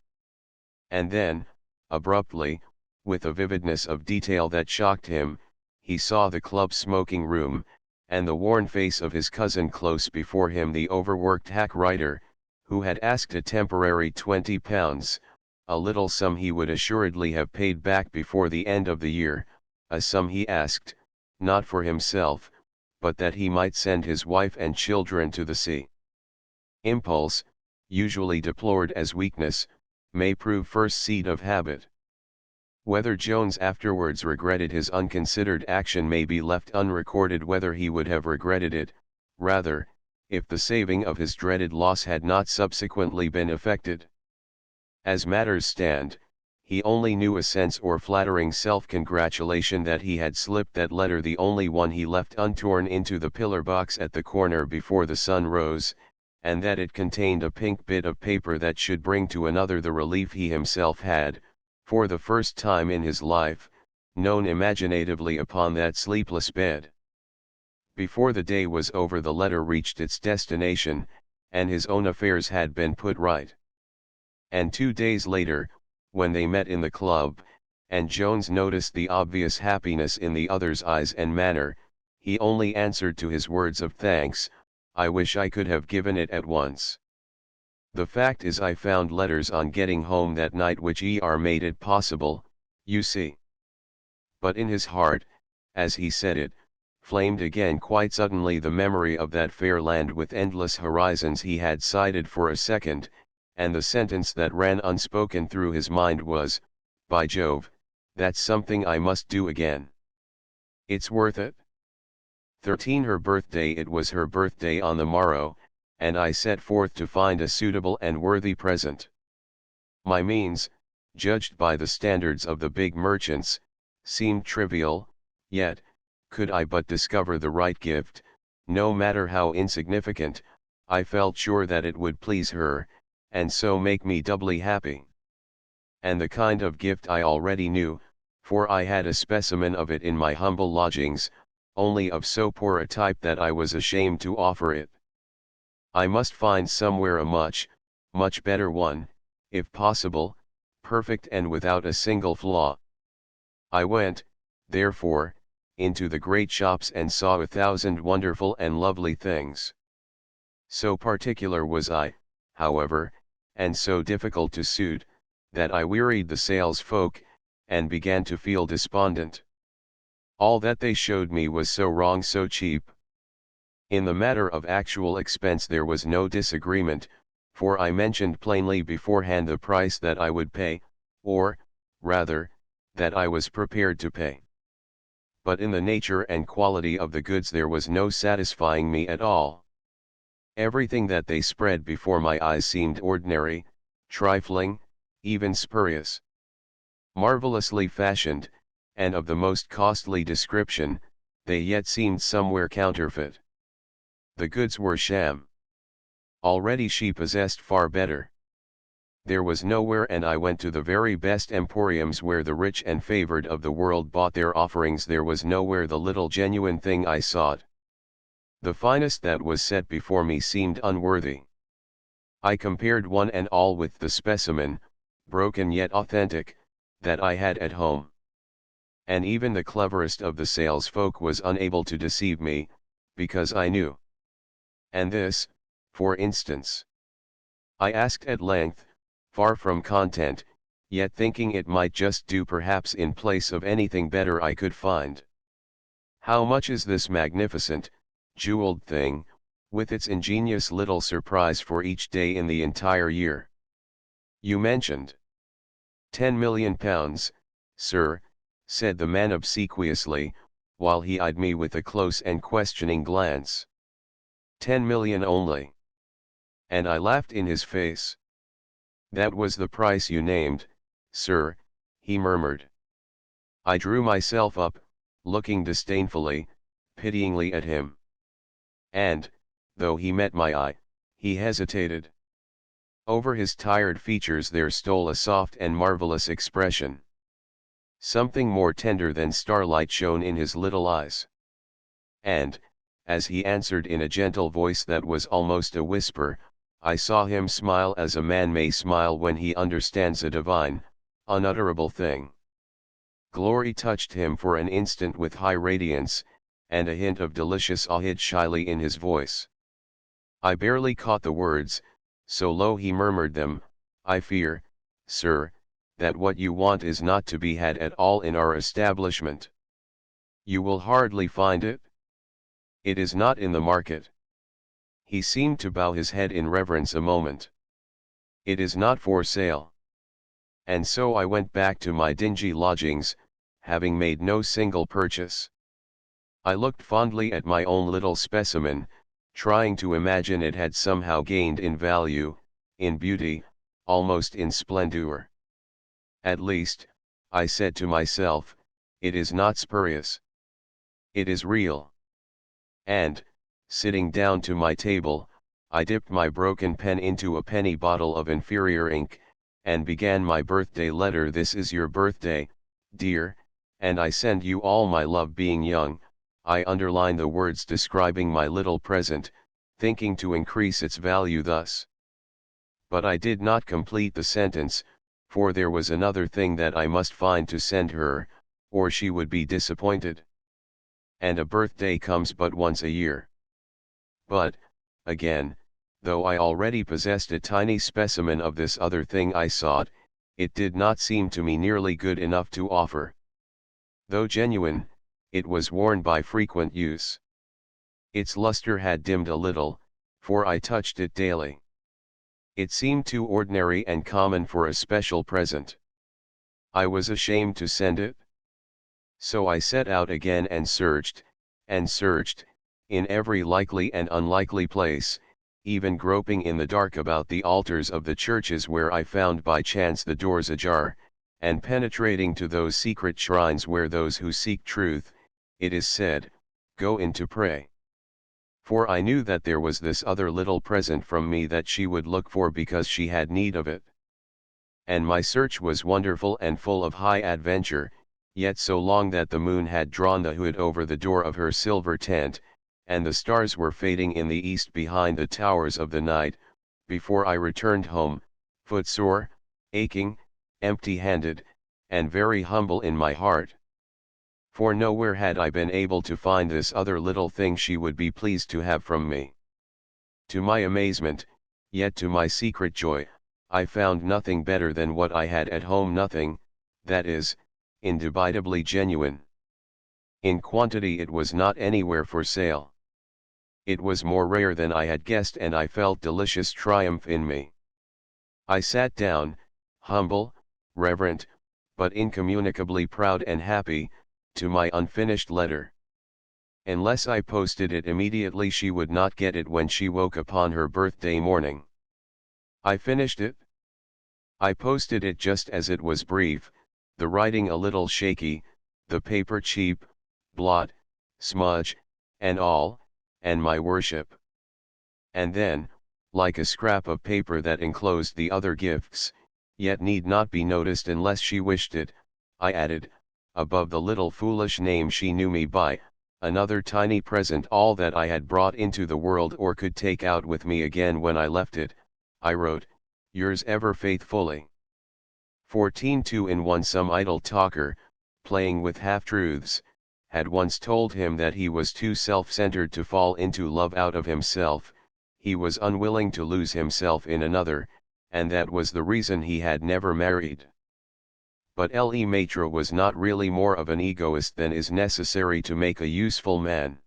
And then, abruptly, with a vividness of detail that shocked him, he saw the club smoking room, and the worn face of his cousin close before him, the overworked hack writer, who had asked a temporary £20, a little sum he would assuredly have paid back before the end of the year, a sum he asked, not for himself, but that he might send his wife and children to the sea. Impulse, usually deplored as weakness, may prove first seed of habit. Whether Jones afterwards regretted his unconsidered action may be left unrecorded. Whether he would have regretted it, rather, if the saving of his dreaded loss had not subsequently been effected. As matters stand, he only knew a sense or flattering self-congratulation that he had slipped that letter, the only one he left untorn, into the pillar box at the corner before the sun rose, and that it contained a pink bit of paper that should bring to another the relief he himself had, for the first time in his life, known imaginatively upon that sleepless bed. Before the day was over the letter reached its destination, and his own affairs had been put right. And 2 days later, when they met in the club, and Jones noticed the obvious happiness in the other's eyes and manner, he only answered to his words of thanks, "I wish I could have given it at once. The fact is I found letters on getting home that night which made it possible, you see." But in his heart, as he said it, flamed again quite suddenly the memory of that fair land with endless horizons he had sighted for a second, and the sentence that ran unspoken through his mind was, "By Jove, that's something I must do again. It's worth it." 13 Her birthday. It was her birthday on the morrow, and I set forth to find a suitable and worthy present. My means, judged by the standards of the big merchants, seemed trivial, yet, could I but discover the right gift, no matter how insignificant, I felt sure that it would please her, and so make me doubly happy. And the kind of gift I already knew, for I had a specimen of it in my humble lodgings, only of so poor a type that I was ashamed to offer it. I must find somewhere a much, much better one, if possible, perfect and without a single flaw. I went, therefore, into the great shops and saw 1,000 wonderful and lovely things. So particular was I, however, and so difficult to suit, that I wearied the salesfolk, and began to feel despondent. All that they showed me was so wrong, so cheap. In the matter of actual expense there was no disagreement, for I mentioned plainly beforehand the price that I would pay, or, rather, that I was prepared to pay. But in the nature and quality of the goods there was no satisfying me at all. Everything that they spread before my eyes seemed ordinary, trifling, even spurious. Marvelously fashioned, and of the most costly description, they yet seemed somewhere counterfeit. The goods were sham. Already she possessed far better. There was nowhere, and I went to the very best emporiums where the rich and favored of the world bought their offerings, there was nowhere the little genuine thing I sought. The finest that was set before me seemed unworthy. I compared one and all with the specimen, broken yet authentic, that I had at home. And even the cleverest of the salesfolk was unable to deceive me, because I knew. And this, for instance. I asked at length, far from content, yet thinking it might just do perhaps in place of anything better I could find. How much is this magnificent, jeweled thing, with its ingenious little surprise for each day in the entire year? You mentioned 10 million pounds, sir, said the man obsequiously, while he eyed me with a close and questioning glance. 10 million only. And I laughed in his face. That was the price you named, sir, he murmured. I drew myself up, looking disdainfully, pityingly at him. And, though he met my eye, he hesitated. Over his tired features there stole a soft and marvelous expression. Something more tender than starlight shone in his little eyes. And, as he answered in a gentle voice that was almost a whisper, I saw him smile as a man may smile when he understands a divine, unutterable thing. Glory touched him for an instant with high radiance, and a hint of delicious awe hid shyly in his voice. I barely caught the words, so low he murmured them. I fear, sir, that what you want is not to be had at all in our establishment. You will hardly find it. It is not in the market. He seemed to bow his head in reverence a moment. It is not for sale. And so I went back to my dingy lodgings, having made no single purchase. I looked fondly at my own little specimen, trying to imagine it had somehow gained in value, in beauty, almost in splendor. At least, I said to myself, it is not spurious. It is real. And, sitting down to my table, I dipped my broken pen into a penny bottle of inferior ink, and began my birthday letter. This is your birthday, dear, and I send you all my love. Being young, I underline the words describing my little present, thinking to increase its value thus. But I did not complete the sentence, for there was another thing that I must find to send her, or she would be disappointed. And a birthday comes but once a year. But, again, though I already possessed a tiny specimen of this other thing I sought, it did not seem to me nearly good enough to offer. Though genuine, it was worn by frequent use. Its luster had dimmed a little, for I touched it daily. It seemed too ordinary and common for a special present. I was ashamed to send it. So I set out again and searched, in every likely and unlikely place, even groping in the dark about the altars of the churches where I found by chance the doors ajar, and penetrating to those secret shrines where those who seek truth, it is said, go in to pray. For I knew that there was this other little present from me that she would look for because she had need of it. And my search was wonderful and full of high adventure, yet so long that the moon had drawn the hood over the door of her silver tent, and the stars were fading in the east behind the towers of the night, before I returned home, footsore, aching, empty-handed, and very humble in my heart. For nowhere had I been able to find this other little thing she would be pleased to have from me. To my amazement, yet to my secret joy, I found nothing better than what I had at home, nothing, that is, indubitably genuine. In quantity it was not anywhere for sale. It was more rare than I had guessed, and I felt delicious triumph in me. I sat down, humble, reverent, but incommunicably proud and happy, to my unfinished letter. Unless I posted it immediately, she would not get it when she woke upon her birthday morning. I finished it. I posted it just as it was, brief, the writing a little shaky, the paper cheap, blot, smudge, and all, and my worship. And then, like a scrap of paper that enclosed the other gifts, yet need not be noticed unless she wished it, I added, above the little foolish name she knew me by, another tiny present, all that I had brought into the world or could take out with me again when I left it. I wrote, yours ever faithfully. 14-2 in 1. Some idle talker, playing with half-truths, had once told him that he was too self-centered to fall into love out of himself, he was unwilling to lose himself in another, and that was the reason he had never married. But Le Maître was not really more of an egoist than is necessary to make a useful man.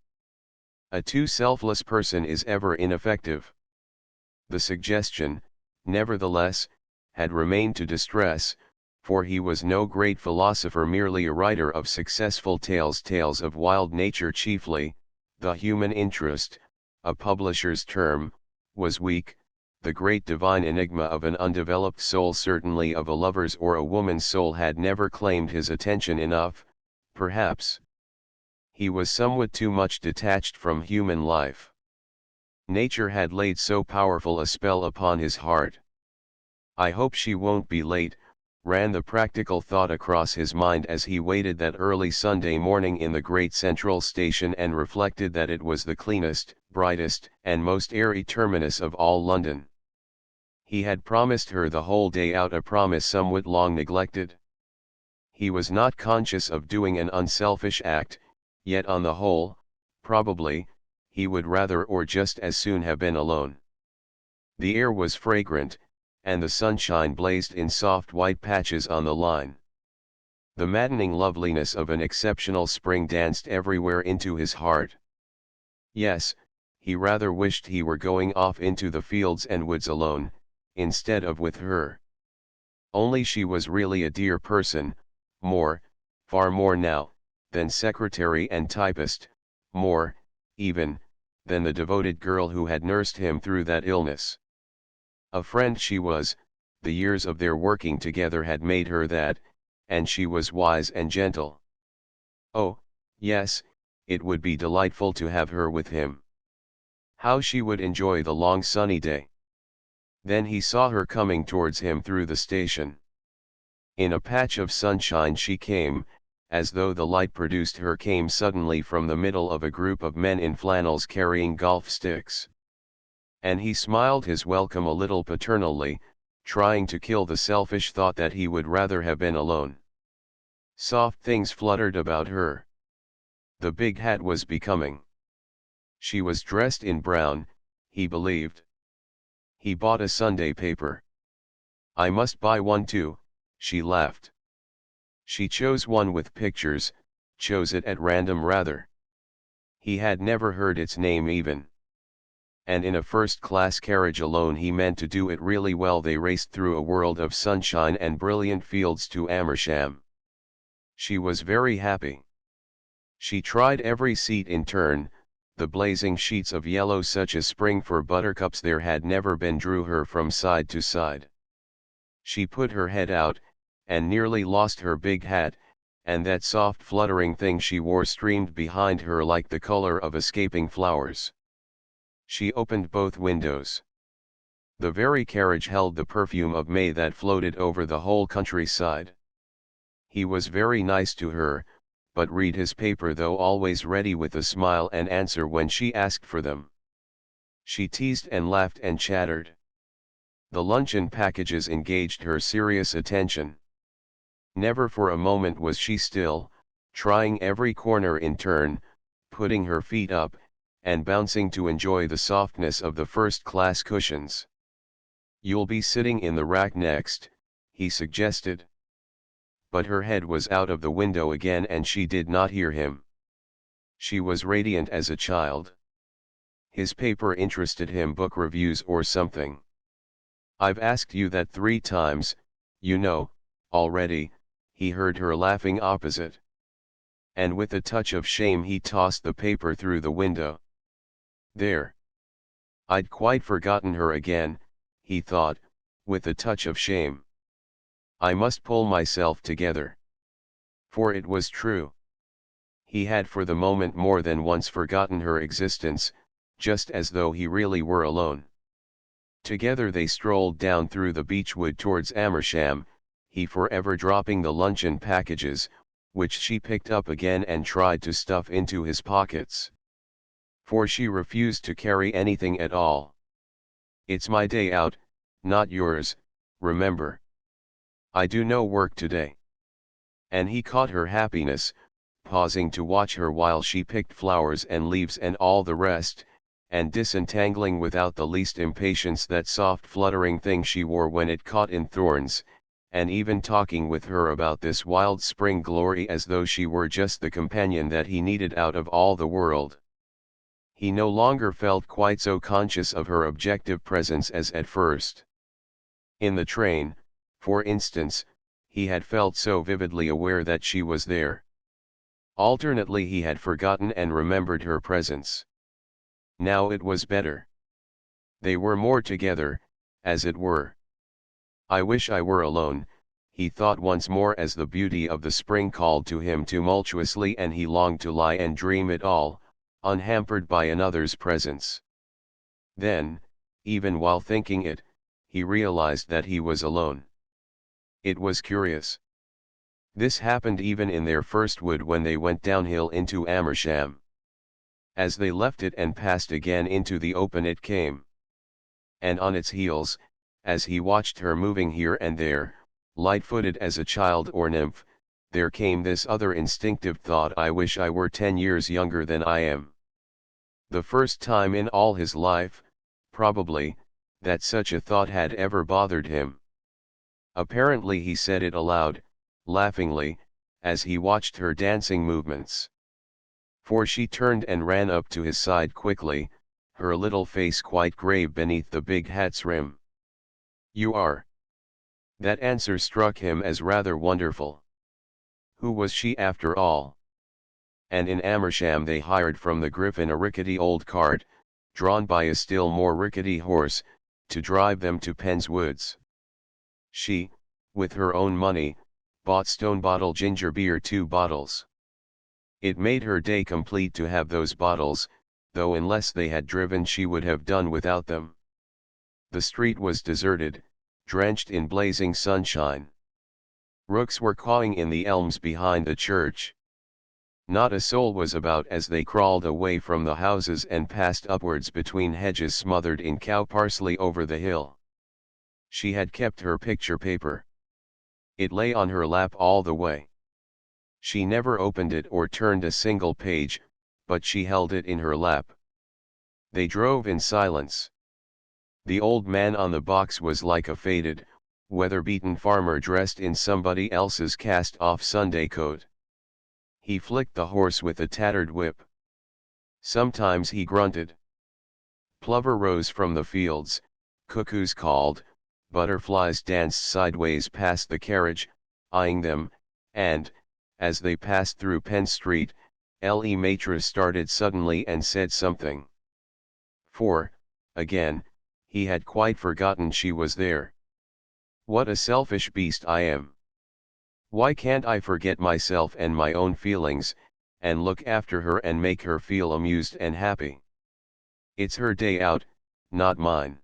A too selfless person is ever ineffective. The suggestion, nevertheless, had remained to distress, for he was no great philosopher, merely a writer of successful tales, tales of wild nature chiefly. The human interest, a publisher's term, was weak. The great divine enigma of an undeveloped soul, certainly of a lover's or a woman's soul, had never claimed his attention enough, perhaps. He was somewhat too much detached from human life. Nature had laid so powerful a spell upon his heart. I hope she won't be late, ran the practical thought across his mind as he waited that early Sunday morning in the great central station, and reflected that it was the cleanest, brightest, and most airy terminus of all London. He had promised her the whole day out, a promise somewhat long neglected. He was not conscious of doing an unselfish act, yet on the whole, probably, he would rather or just as soon have been alone. The air was fragrant, and the sunshine blazed in soft white patches on the line. The maddening loveliness of an exceptional spring danced everywhere into his heart. Yes, he rather wished he were going off into the fields and woods alone, instead of with her. Only she was really a dear person, more, far more now, than secretary and typist, more, even, than the devoted girl who had nursed him through that illness. A friend she was, the years of their working together had made her that, and she was wise and gentle. Oh, yes, it would be delightful to have her with him. How she would enjoy the long sunny day. Then he saw her coming towards him through the station. In a patch of sunshine she came, as though the light produced her, came suddenly from the middle of a group of men in flannels carrying golf sticks. And he smiled his welcome a little paternally, trying to kill the selfish thought that he would rather have been alone. Soft things fluttered about her. The big hat was becoming. She was dressed in brown, he believed. He bought a Sunday paper. I must buy one too, she laughed. She chose one with pictures, chose it at random rather. He had never heard its name even. And in a first-class carriage alone he meant to do it really well. They raced through a world of sunshine and brilliant fields to Amersham. She was very happy. She tried every seat in turn. The blazing sheets of yellow, such as spring for buttercups there had never been, drew her from side to side. She put her head out, and nearly lost her big hat, and that soft fluttering thing she wore streamed behind her like the color of escaping flowers. She opened both windows. The very carriage held the perfume of May that floated over the whole countryside. He was very nice to her, but read his paper though always ready with a smile and answer when she asked for them. She teased and laughed and chattered. The luncheon packages engaged her serious attention. Never for a moment was she still, trying every corner in turn, putting her feet up, and bouncing to enjoy the softness of the first-class cushions. "You'll be sitting in the rack next," he suggested. But her head was out of the window again and she did not hear him. She was radiant as a child. His paper interested him, book reviews or something. "I've asked you that 3 times, you know, already," he heard her laughing opposite. And with a touch of shame he tossed the paper through the window. There. I'd quite forgotten her again, he thought, with a touch of shame. I must pull myself together. For it was true. He had for the moment more than once forgotten her existence, just as though he really were alone. Together they strolled down through the beechwood towards Amersham, he forever dropping the luncheon packages, which she picked up again and tried to stuff into his pockets. For she refused to carry anything at all. "It's my day out, not yours, remember. I do no work today." And he caught her happiness, pausing to watch her while she picked flowers and leaves and all the rest, and disentangling without the least impatience that soft fluttering thing she wore when it caught in thorns, and even talking with her about this wild spring glory as though she were just the companion that he needed out of all the world. He no longer felt quite so conscious of her objective presence as at first. In the train, for instance, he had felt so vividly aware that she was there. Alternately he had forgotten and remembered her presence. Now it was better. They were more together, as it were. "I wish I were alone," he thought once more as the beauty of the spring called to him tumultuously and he longed to lie and dream it all, unhampered by another's presence. Then, even while thinking it, he realized that he was alone. It was curious. This happened even in their first wood when they went downhill into Amersham. As they left it and passed again into the open it came. And on its heels, as he watched her moving here and there, light-footed as a child or nymph, there came this other instinctive thought: "I wish I were 10 years younger than I am." The first time in all his life, probably, that such a thought had ever bothered him. Apparently he said it aloud, laughingly, as he watched her dancing movements. For she turned and ran up to his side quickly, her little face quite grave beneath the big hat's rim. "You are?" That answer struck him as rather wonderful. Who was she after all? And in Amersham they hired from the Griffin a rickety old cart, drawn by a still more rickety horse, to drive them to Penn's Woods. She, with her own money, bought stone bottle ginger beer 2 bottles. It made her day complete to have those bottles, though unless they had driven she would have done without them. The street was deserted, drenched in blazing sunshine. Rooks were cawing in the elms behind the church. Not a soul was about as they crawled away from the houses and passed upwards between hedges smothered in cow parsley over the hill. She had kept her picture paper. It lay on her lap all the way. She never opened it or turned a single page, but she held it in her lap. They drove in silence. The old man on the box was like a faded, weather-beaten farmer dressed in somebody else's cast-off Sunday coat. He flicked the horse with a tattered whip. Sometimes he grunted. Plover rose from the fields, cuckoos called, butterflies danced sideways past the carriage, eyeing them, and, as they passed through Penn Street, Le Maitre started suddenly and said something. For, again, he had quite forgotten she was there. "What a selfish beast I am! Why can't I forget myself and my own feelings, and look after her and make her feel amused and happy? It's her day out, not mine."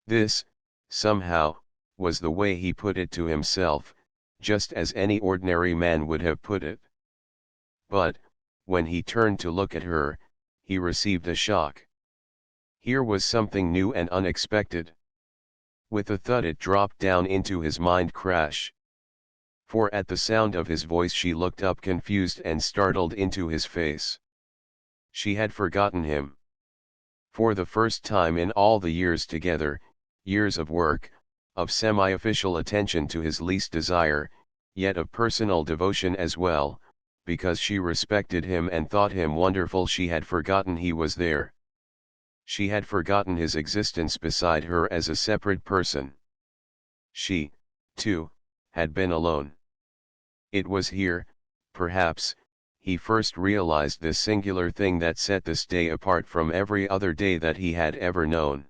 This, somehow, was the way he put it to himself, just as any ordinary man would have put it. But, when he turned to look at her, he received a shock. Here was something new and unexpected. With a thud it dropped down into his mind crash. For at the sound of his voice she looked up confused and startled into his face. She had forgotten him. For the first time in all the years together, years of work, of semi-official attention to his least desire, yet of personal devotion as well, because she respected him and thought him wonderful, she had forgotten he was there. She had forgotten his existence beside her as a separate person. She, too, had been alone. It was here, perhaps, he first realized this singular thing that set this day apart from every other day that he had ever known.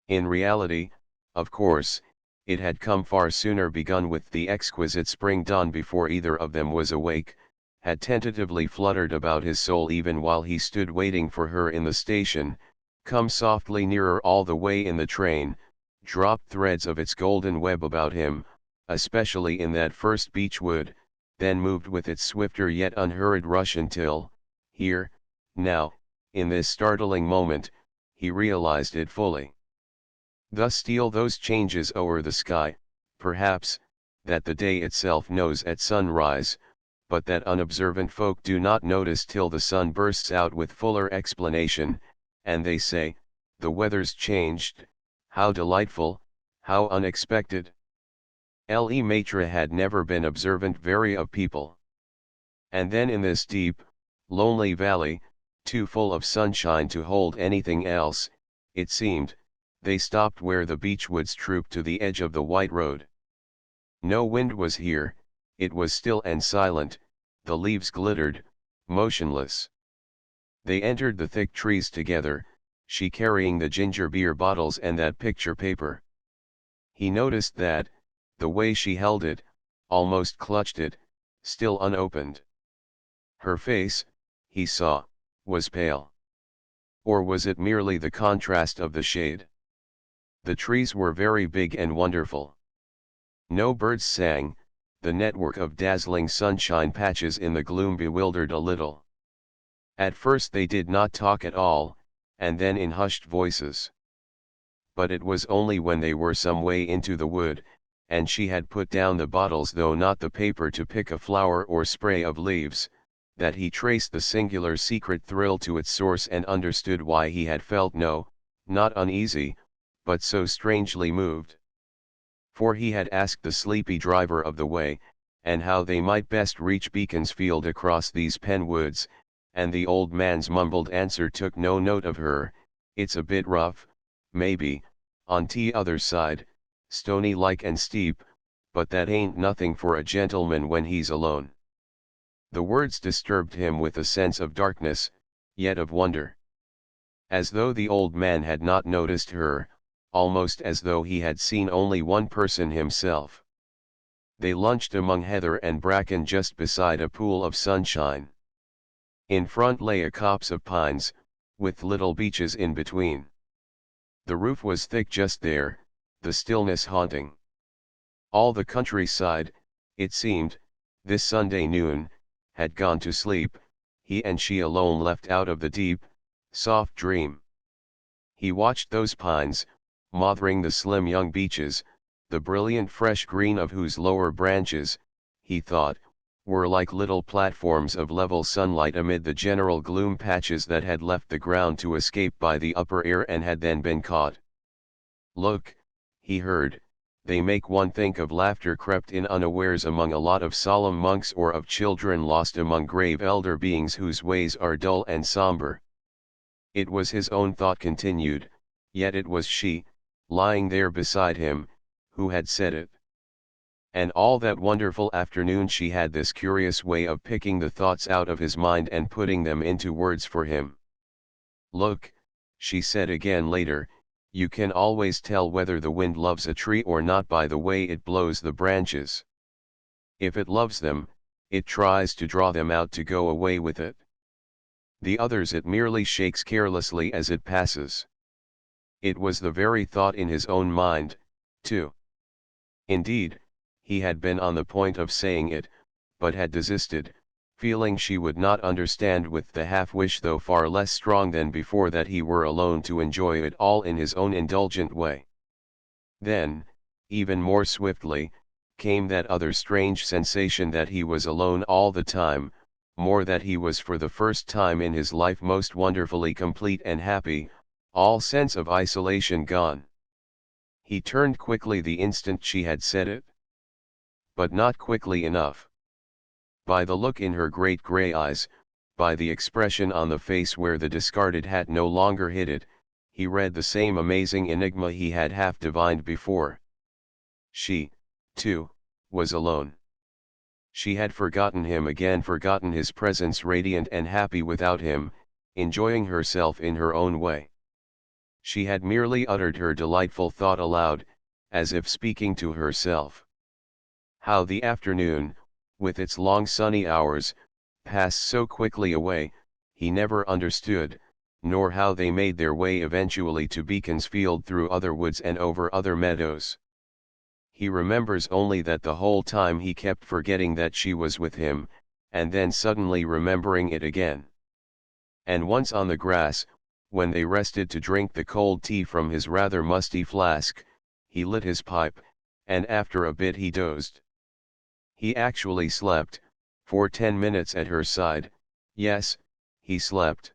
In reality, of course, it had come far sooner, begun with the exquisite spring dawn before either of them was awake, had tentatively fluttered about his soul even while he stood waiting for her in the station, come softly nearer all the way in the train, dropped threads of its golden web about him, especially in that first beech wood, then moved with its swifter yet unhurried rush until, here, now, in this startling moment, he realized it fully. Thus steal those changes o'er the sky, perhaps, that the day itself knows at sunrise, but that unobservant folk do not notice till the sun bursts out with fuller explanation, and they say, "The weather's changed, how delightful, how unexpected." Le Maitre had never been observant very of people. And then in this deep, lonely valley, too full of sunshine to hold anything else, it seemed, they stopped where the beechwoods trooped to the edge of the white road. No wind was here, it was still and silent, the leaves glittered, motionless. They entered the thick trees together, she carrying the ginger beer bottles and that picture paper. He noticed that, the way she held it, almost clutched it, still unopened. Her face, he saw, was pale. Or was it merely the contrast of the shade? The trees were very big and wonderful. No birds sang, the network of dazzling sunshine patches in the gloom bewildered a little. At first they did not talk at all, and then in hushed voices. But it was only when they were some way into the wood, and she had put down the bottles though not the paper to pick a flower or spray of leaves, that he traced the singular secret thrill to its source and understood why he had felt not uneasy, but so strangely moved. For he had asked the sleepy driver of the way, and how they might best reach Beaconsfield across these pen woods, and the old man's mumbled answer took no note of her, "It's a bit rough, maybe, on t'other side, stony-like and steep, but that ain't nothing for a gentleman when he's alone." The words disturbed him with a sense of darkness, yet of wonder. As though the old man had not noticed her, almost as though he had seen only one person himself. They lunched among heather and bracken just beside a pool of sunshine. In front lay a copse of pines, with little beeches in between. The roof was thick just there, the stillness haunting. All the countryside, it seemed, this Sunday noon, had gone to sleep, he and she alone left out of the deep, soft dream. He watched those pines, mothering the slim young beeches, the brilliant fresh green of whose lower branches, he thought, were like little platforms of level sunlight amid the general gloom, patches that had left the ground to escape by the upper air and had then been caught. "Look," he heard, "they make one think of laughter crept in unawares among a lot of solemn monks or of children lost among grave elder beings whose ways are dull and somber." It was his own thought continued, yet it was she, lying there beside him, who had said it. And all that wonderful afternoon she had this curious way of picking the thoughts out of his mind and putting them into words for him. "Look," she said again later, "you can always tell whether the wind loves a tree or not by the way it blows the branches. If it loves them, it tries to draw them out to go away with it. The others it merely shakes carelessly as it passes." It was the very thought in his own mind, too. Indeed, he had been on the point of saying it, but had desisted, feeling she would not understand, with the half-wish, though far less strong than before, that he were alone to enjoy it all in his own indulgent way. Then, even more swiftly, came that other strange sensation that he was alone all the time, more that he was for the first time in his life most wonderfully complete and happy, all sense of isolation gone. He turned quickly the instant she had said it. But not quickly enough. By the look in her great grey eyes, by the expression on the face where the discarded hat no longer hid it, he read the same amazing enigma he had half divined before. She, too, was alone. She had forgotten him again, forgotten his presence, radiant and happy without him, enjoying herself in her own way. She had merely uttered her delightful thought aloud, as if speaking to herself. How the afternoon, with its long sunny hours, passed so quickly away, he never understood, nor how they made their way eventually to Beaconsfield through other woods and over other meadows. He remembers only that the whole time he kept forgetting that she was with him, and then suddenly remembering it again. And once on the grass, when they rested to drink the cold tea from his rather musty flask, he lit his pipe, and after a bit he dozed. He actually slept, for 10 minutes at her side. Yes, he slept.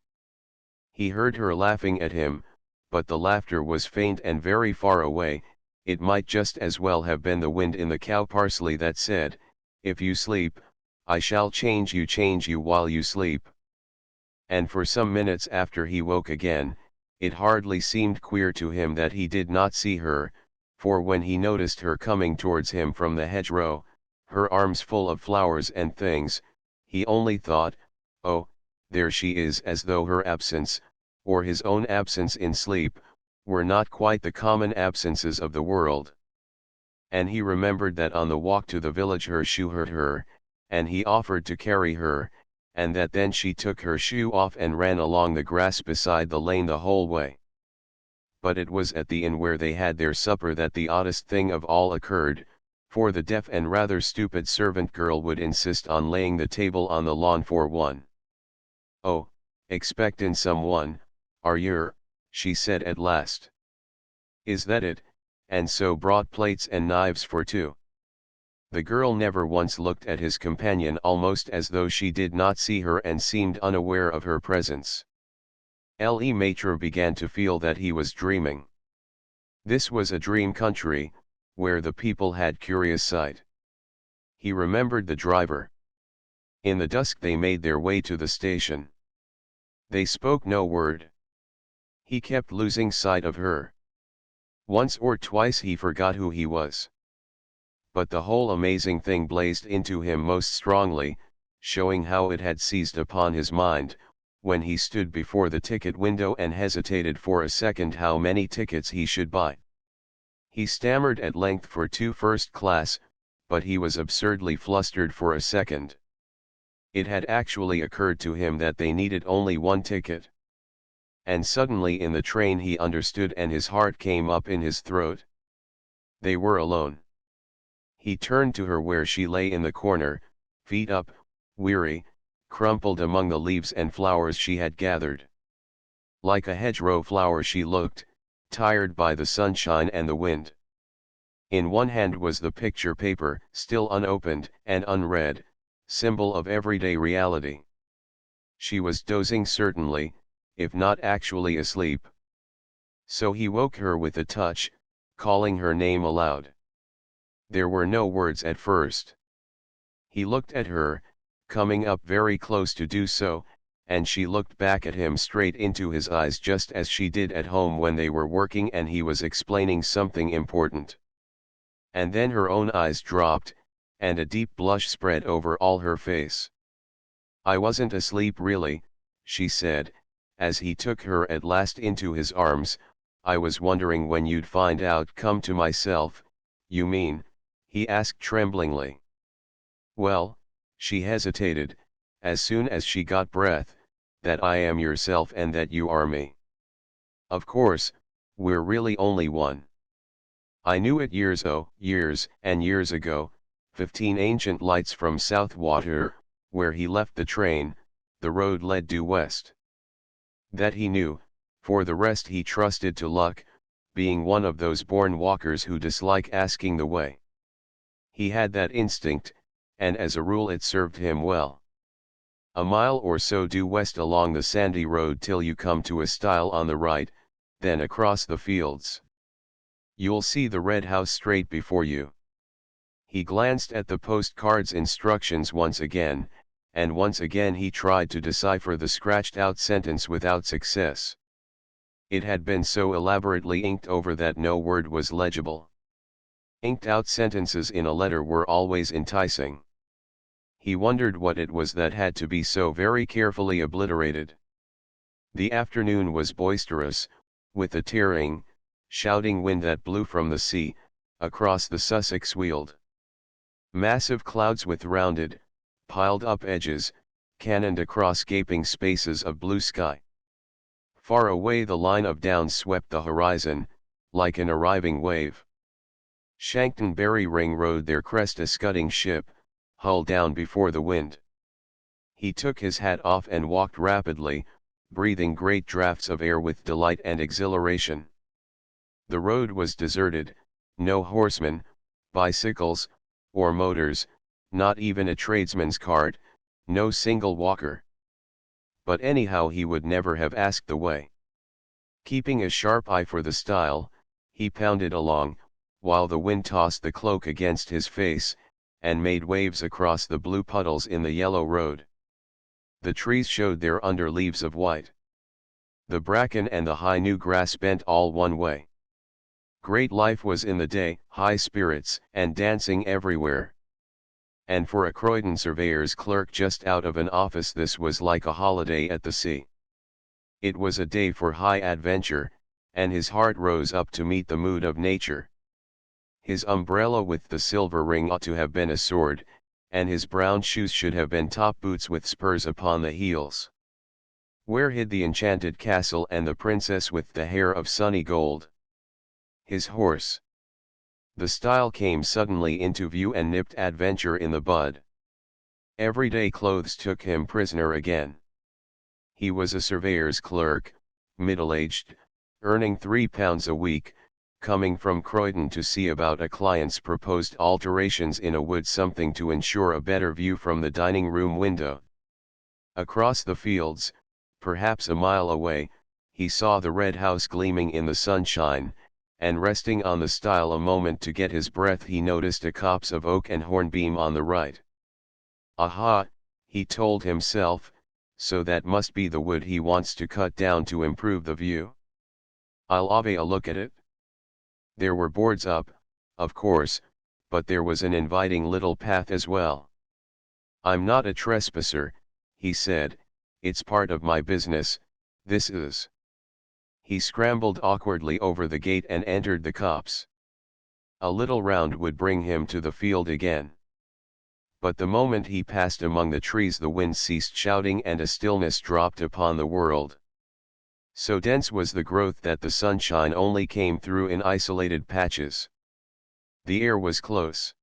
He heard her laughing at him, but the laughter was faint and very far away. It might just as well have been the wind in the cow parsley that said, "If you sleep, I shall change you while you sleep." And for some minutes after he woke again, it hardly seemed queer to him that he did not see her, for when he noticed her coming towards him from the hedgerow, her arms full of flowers and things, he only thought, "Oh, there she is," as though her absence, or his own absence in sleep, were not quite the common absences of the world. And he remembered that on the walk to the village her shoe hurt her, and he offered to carry her, and that then she took her shoe off and ran along the grass beside the lane the whole way. But it was at the inn where they had their supper that the oddest thing of all occurred, for the deaf and rather stupid servant girl would insist on laying the table on the lawn for one. "Oh, expectin' someone, are yer?" she said at last. "Is that it, and so brought plates and knives for two?" The girl never once looked at his companion, almost as though she did not see her and seemed unaware of her presence. Le Maître began to feel that he was dreaming. This was a dream country, where the people had curious sight. He remembered the driver. In the dusk they made their way to the station. They spoke no word. He kept losing sight of her. Once or twice he forgot who he was. But the whole amazing thing blazed into him most strongly, showing how it had seized upon his mind, when he stood before the ticket window and hesitated for a second how many tickets he should buy. He stammered at length for 2 first class, but he was absurdly flustered for a second. It had actually occurred to him that they needed only 1 ticket. And suddenly in the train he understood, and his heart came up in his throat. They were alone. He turned to her where she lay in the corner, feet up, weary, crumpled among the leaves and flowers she had gathered. Like a hedgerow flower she looked, tired by the sunshine and the wind. In one hand was the picture paper, still unopened and unread, symbol of everyday reality. She was dozing certainly, if not actually asleep. So he woke her with a touch, calling her name aloud. There were no words at first. He looked at her, coming up very close to do so, and she looked back at him straight into his eyes, just as she did at home when they were working and he was explaining something important. And then her own eyes dropped, and a deep blush spread over all her face. "I wasn't asleep really," she said, as he took her at last into his arms. "I was wondering when you'd find out." "Come to myself, you mean?" he asked tremblingly. "Well," she hesitated, as soon as she got breath, "that I am yourself and that you are me. Of course, we're really only one. I knew it years and years ago, 15 ancient lights from Southwater, where he left the train. The road led due west. That he knew, for the rest he trusted to luck, being one of those born walkers who dislike asking the way. He had that instinct, and as a rule it served him well. A mile or so due west along the sandy road till you come to a stile on the right, then across the fields. You'll see the red house straight before you. He glanced at the postcard's instructions once again, and once again he tried to decipher the scratched-out sentence without success. It had been so elaborately inked over that no word was legible. Inked-out sentences in a letter were always enticing. He wondered what it was that had to be so very carefully obliterated. The afternoon was boisterous, with a tearing, shouting wind that blew from the sea, across the Sussex Weald. Massive clouds with rounded, piled-up edges, cannoned across gaping spaces of blue sky. Far away the line of downs swept the horizon, like an arriving wave. Shanktonbury Ring rode their crest a scudding ship, hull down before the wind. He took his hat off and walked rapidly, breathing great draughts of air with delight and exhilaration. The road was deserted, no horsemen, bicycles, or motors, not even a tradesman's cart, no single walker. But anyhow he would never have asked the way. Keeping a sharp eye for the stile, he pounded along, while the wind tossed the cloak against his face, and made waves across the blue puddles in the yellow road. The trees showed their under leaves of white. The bracken and the high new grass bent all one way. Great life was in the day, high spirits and dancing everywhere. And for a Croydon surveyor's clerk just out of an office this was like a holiday at the sea. It was a day for high adventure, and his heart rose up to meet the mood of nature. His umbrella with the silver ring ought to have been a sword, and his brown shoes should have been top boots with spurs upon the heels. Where hid the enchanted castle and the princess with the hair of sunny gold? His horse. The stile came suddenly into view and nipped adventure in the bud. Everyday clothes took him prisoner again. He was a surveyor's clerk, middle-aged, earning £3 a week, coming from Croydon to see about a client's proposed alterations in a wood, something to ensure a better view from the dining room window. Across the fields, perhaps a mile away, he saw the red house gleaming in the sunshine, and resting on the stile a moment to get his breath he noticed a copse of oak and hornbeam on the right. Aha, he told himself, so that must be the wood he wants to cut down to improve the view. I'll have a look at it. There were boards up, of course, but there was an inviting little path as well. I'm not a trespasser, he said, it's part of my business, this is. He scrambled awkwardly over the gate and entered the copse. A little round would bring him to the field again. But the moment he passed among the trees the wind ceased shouting and a stillness dropped upon the world. So dense was the growth that the sunshine only came through in isolated patches. The air was close.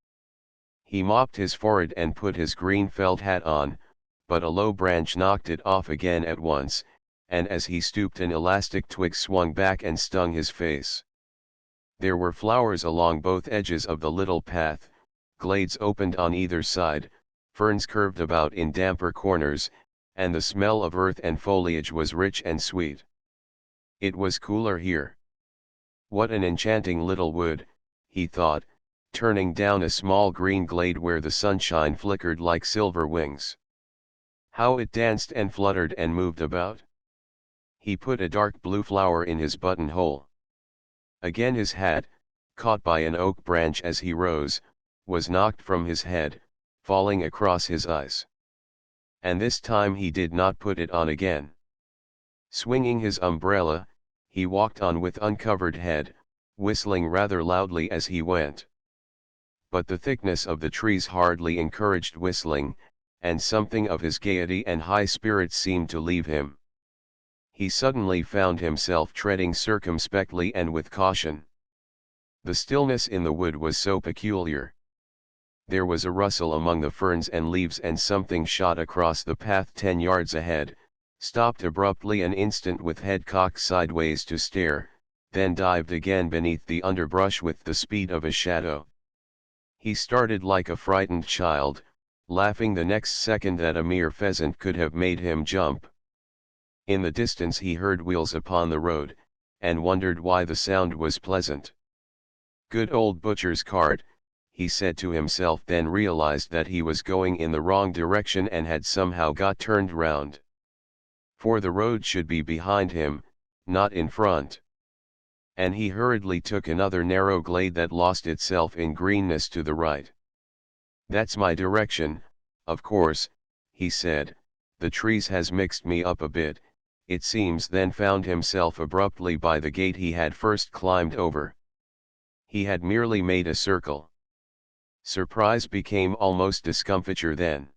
He mopped his forehead and put his green felt hat on, but a low branch knocked it off again at once, and as he stooped an elastic twig swung back and stung his face. There were flowers along both edges of the little path, glades opened on either side, ferns curved about in damper corners, and the smell of earth and foliage was rich and sweet. It was cooler here. What an enchanting little wood, he thought, turning down a small green glade where the sunshine flickered like silver wings. How it danced and fluttered and moved about. He put a dark blue flower in his buttonhole. Again his hat, caught by an oak branch as he rose, was knocked from his head, falling across his eyes. And this time he did not put it on again. Swinging his umbrella, he walked on with uncovered head, whistling rather loudly as he went. But the thickness of the trees hardly encouraged whistling, and something of his gaiety and high spirits seemed to leave him. He suddenly found himself treading circumspectly and with caution. The stillness in the wood was so peculiar. There was a rustle among the ferns and leaves, and something shot across the path 10 yards ahead, stopped abruptly an instant with head cocked sideways to stare, then dived again beneath the underbrush with the speed of a shadow. He started like a frightened child, laughing the next second that a mere pheasant could have made him jump. In the distance he heard wheels upon the road, and wondered why the sound was pleasant. Good old butcher's cart, he said to himself, then realized that he was going in the wrong direction and had somehow got turned round. For the road should be behind him, not in front. And he hurriedly took another narrow glade that lost itself in greenness to the right. That's my direction, of course, he said. The trees has mixed me up a bit, it seems, then found himself abruptly by the gate he had first climbed over. He had merely made a circle. Surprise became almost discomfiture then.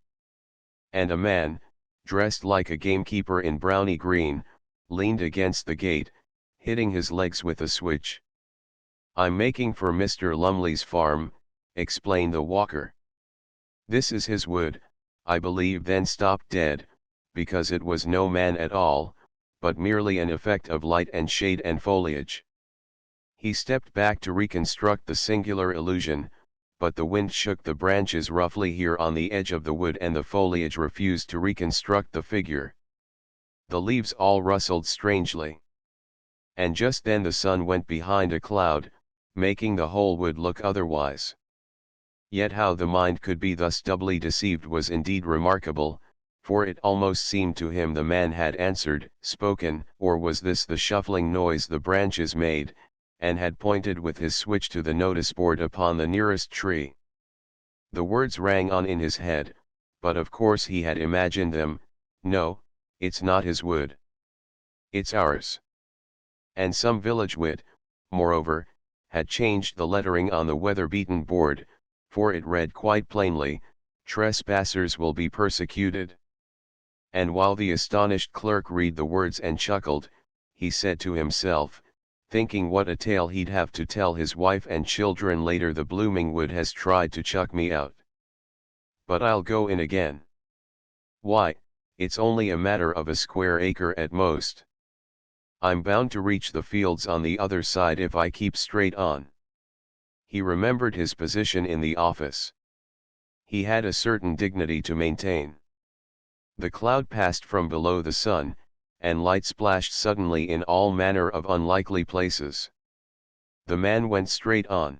And a man, dressed like a gamekeeper in browny green, leaned against the gate, hitting his legs with a switch. I'm making for Mr. Lumley's farm, explained the walker. This is his wood, I believe, then stopped dead, because it was no man at all, but merely an effect of light and shade and foliage. He stepped back to reconstruct the singular illusion, but the wind shook the branches roughly here on the edge of the wood, and the foliage refused to reconstruct the figure. The leaves all rustled strangely. And just then the sun went behind a cloud, making the whole wood look otherwise. Yet how the mind could be thus doubly deceived was indeed remarkable, for it almost seemed to him the man had answered, spoken, or was this the shuffling noise the branches made, and had pointed with his switch to the notice board upon the nearest tree. The words rang on in his head, but of course he had imagined them. No, it's not his wood. It's ours. And some village wit, moreover, had changed the lettering on the weather-beaten board, for it read quite plainly, "Trespassers will be persecuted." And while the astonished clerk read the words and chuckled, he said to himself, thinking what a tale he'd have to tell his wife and children later, the blooming wood has tried to chuck me out. But I'll go in again. Why, it's only a matter of a square acre at most. I'm bound to reach the fields on the other side if I keep straight on. He remembered his position in the office. He had a certain dignity to maintain. The cloud passed from below the sun, and light splashed suddenly in all manner of unlikely places. The man went straight on.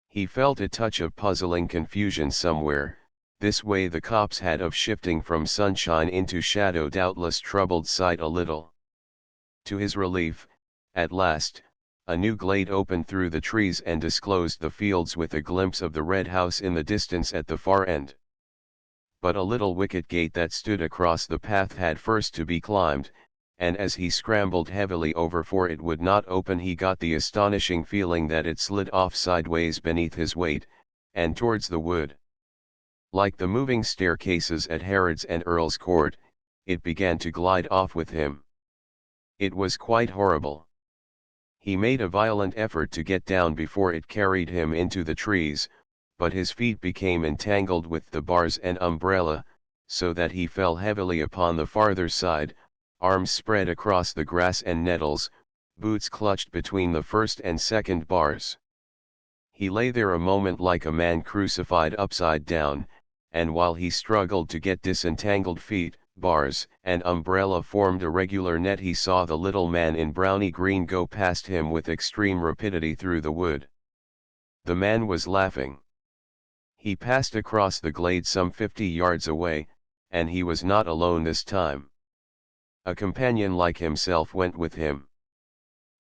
He felt a touch of puzzling confusion somewhere. This way the copse had of shifting from sunshine into shadow doubtless troubled sight a little. To his relief, at last, a new glade opened through the trees and disclosed the fields with a glimpse of the red house in the distance at the far end. But a little wicket gate that stood across the path had first to be climbed, and as he scrambled heavily over, for it would not open, he got the astonishing feeling that it slid off sideways beneath his weight, and towards the wood. Like the moving staircases at Harrods and Earl's Court, it began to glide off with him. It was quite horrible. He made a violent effort to get down before it carried him into the trees, but his feet became entangled with the bars and umbrella, so that he fell heavily upon the farther side, arms spread across the grass and nettles, boots clutched between the first and second bars. He lay there a moment like a man crucified upside down, and while he struggled to get disentangled, feet, bars, and umbrella formed a regular net. He saw the little man in browny green go past him with extreme rapidity through the wood. The man was laughing. He passed across the glade some 50 yards away, and he was not alone this time. A companion like himself went with him.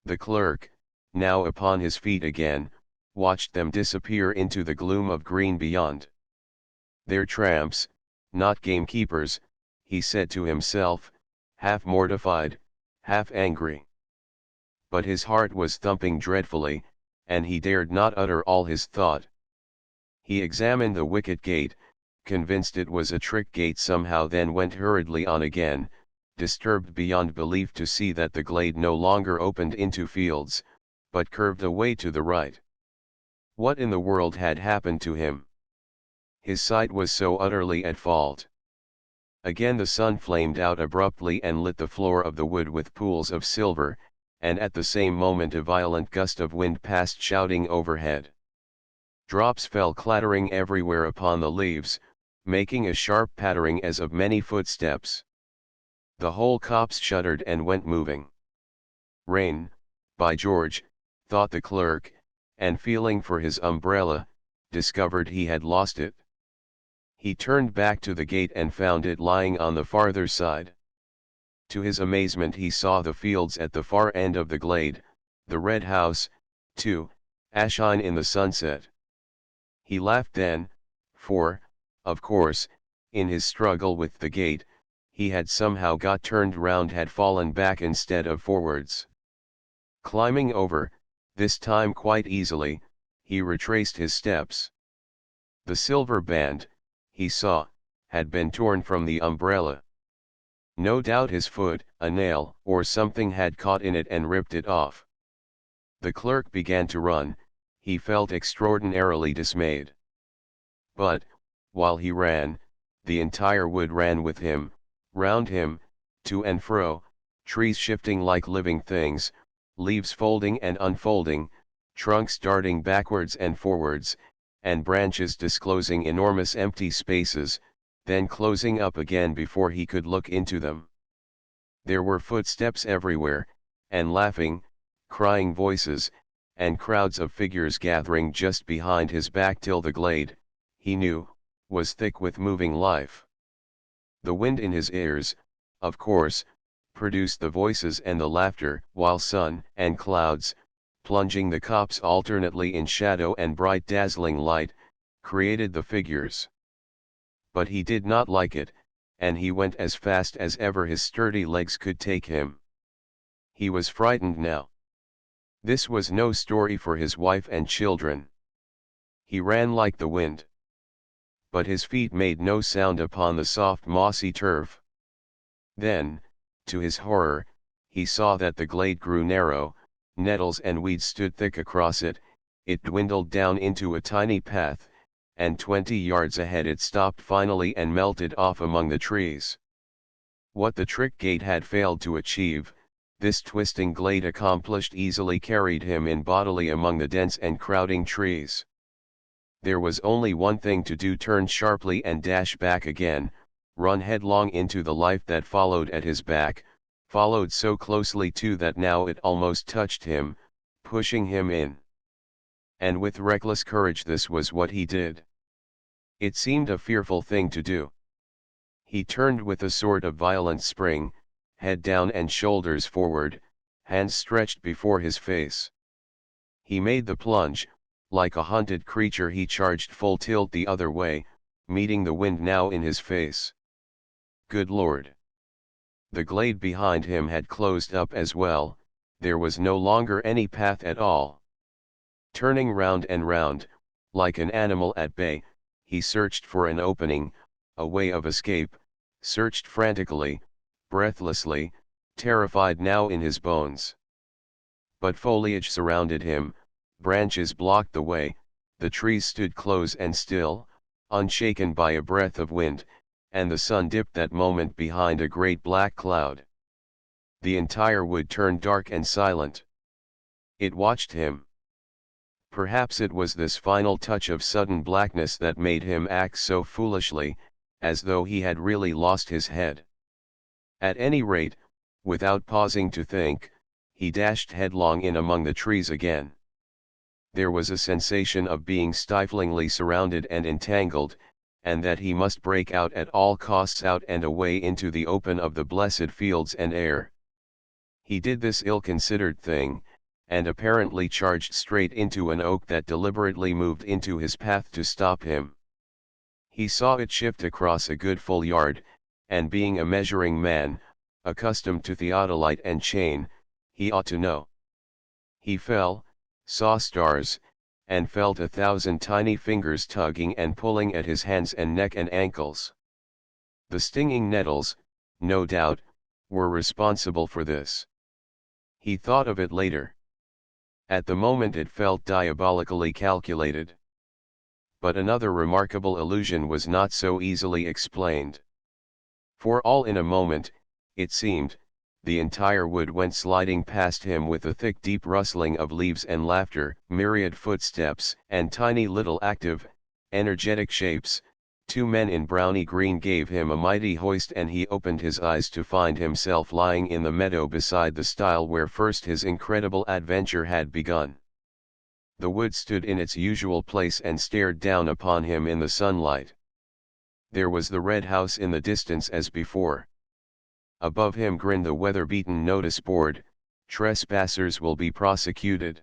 The clerk, now upon his feet again, watched them disappear into the gloom of green beyond. "They're tramps, not gamekeepers," he said to himself, half mortified, half angry. But his heart was thumping dreadfully, and he dared not utter all his thought. He examined the wicket gate, convinced it was a trick gate somehow, then went hurriedly on again, disturbed beyond belief to see that the glade no longer opened into fields, but curved away to the right. What in the world had happened to him? His sight was so utterly at fault. Again the sun flamed out abruptly and lit the floor of the wood with pools of silver, and at the same moment a violent gust of wind passed shouting overhead. Drops fell clattering everywhere upon the leaves, making a sharp pattering as of many footsteps. The whole copse shuddered and went moving. Rain, by George, thought the clerk, and feeling for his umbrella, discovered he had lost it. He turned back to the gate and found it lying on the farther side. To his amazement he saw the fields at the far end of the glade, the red house, too, ashine in the sunset. He laughed then, for, of course, in his struggle with the gate, he had somehow got turned round, had fallen back instead of forwards. Climbing over, this time quite easily, he retraced his steps. The silver band, he saw, had been torn from the umbrella. No doubt his foot, a nail, or something had caught in it and ripped it off. The clerk began to run, he felt extraordinarily dismayed. But, while he ran, the entire wood ran with him, round him, to and fro, trees shifting like living things, leaves folding and unfolding, trunks darting backwards and forwards, and branches disclosing enormous empty spaces, then closing up again before he could look into them. There were footsteps everywhere, and laughing, crying voices, and crowds of figures gathering just behind his back till the glade, he knew, was thick with moving life. The wind in his ears, of course, produced the voices and the laughter, while sun and clouds, plunging the copse alternately in shadow and bright dazzling light, created the figures. But he did not like it, and he went as fast as ever his sturdy legs could take him. He was frightened now. This was no story for his wife and children. He ran like the wind. But his feet made no sound upon the soft mossy turf. Then, to his horror, he saw that the glade grew narrow, nettles and weeds stood thick across it, it dwindled down into a tiny path, and 20 yards ahead it stopped finally and melted off among the trees. What the trick gate had failed to achieve, this twisting glade accomplished easily, carried him in bodily among the dense and crowding trees. There was only one thing to do: turn sharply and dash back again, run headlong into the life that followed at his back, followed so closely too that now it almost touched him, pushing him in. And with reckless courage this was what he did. It seemed a fearful thing to do. He turned with a sort of violent spring, head down and shoulders forward, hands stretched before his face. He made the plunge, like a hunted creature he charged full tilt the other way, meeting the wind now in his face. Good Lord! The glade behind him had closed up as well, there was no longer any path at all. Turning round and round, like an animal at bay, he searched for an opening, a way of escape, searched frantically, breathlessly, terrified now in his bones. But foliage surrounded him, branches blocked the way, the trees stood close and still, unshaken by a breath of wind, and the sun dipped that moment behind a great black cloud. The entire wood turned dark and silent. It watched him. Perhaps it was this final touch of sudden blackness that made him act so foolishly, as though he had really lost his head. At any rate, without pausing to think, he dashed headlong in among the trees again. There was a sensation of being stiflingly surrounded and entangled, and that he must break out at all costs, out and away into the open of the blessed fields and air. He did this ill-considered thing, and apparently charged straight into an oak that deliberately moved into his path to stop him. He saw it shift across a good full yard, and being a measuring man, accustomed to theodolite and chain, he ought to know. He fell, saw stars, and felt 1,000 tiny fingers tugging and pulling at his hands and neck and ankles. The stinging nettles, no doubt, were responsible for this. He thought of it later. At the moment it felt diabolically calculated. But another remarkable illusion was not so easily explained. For all in a moment, it seemed, the entire wood went sliding past him with a thick deep rustling of leaves and laughter, myriad footsteps, and tiny little active, energetic shapes. Two men in browny green gave him a mighty hoist, and he opened his eyes to find himself lying in the meadow beside the stile where first his incredible adventure had begun. The wood stood in its usual place and stared down upon him in the sunlight. There was the red house in the distance as before. Above him grinned the weather-beaten notice board, "Trespassers will be prosecuted."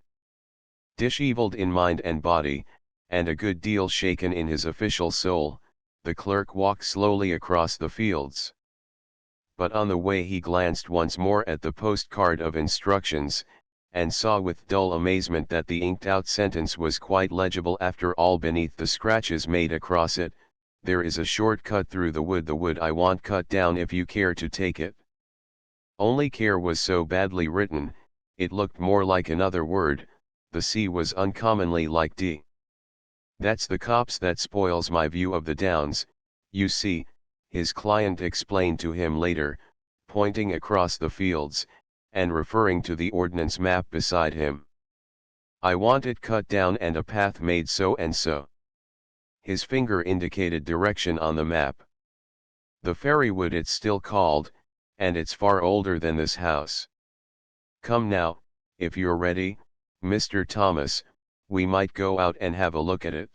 Disheveled in mind and body, and a good deal shaken in his official soul, the clerk walked slowly across the fields. But on the way he glanced once more at the postcard of instructions, and saw with dull amazement that the inked-out sentence was quite legible after all beneath the scratches made across it: "There is a short cut through the wood I want cut down if you care to take it." Only care was so badly written, it looked more like another word. The C was uncommonly like D. "That's the copse that spoils my view of the downs, you see," his client explained to him later, pointing across the fields, and referring to the ordnance map beside him. "I want it cut down and a path made so and so." His finger indicated direction on the map. "The Fairywood it's still called, and it's far older than this house. Come now, if you're ready, Mr. Thomas, we might go out and have a look at it."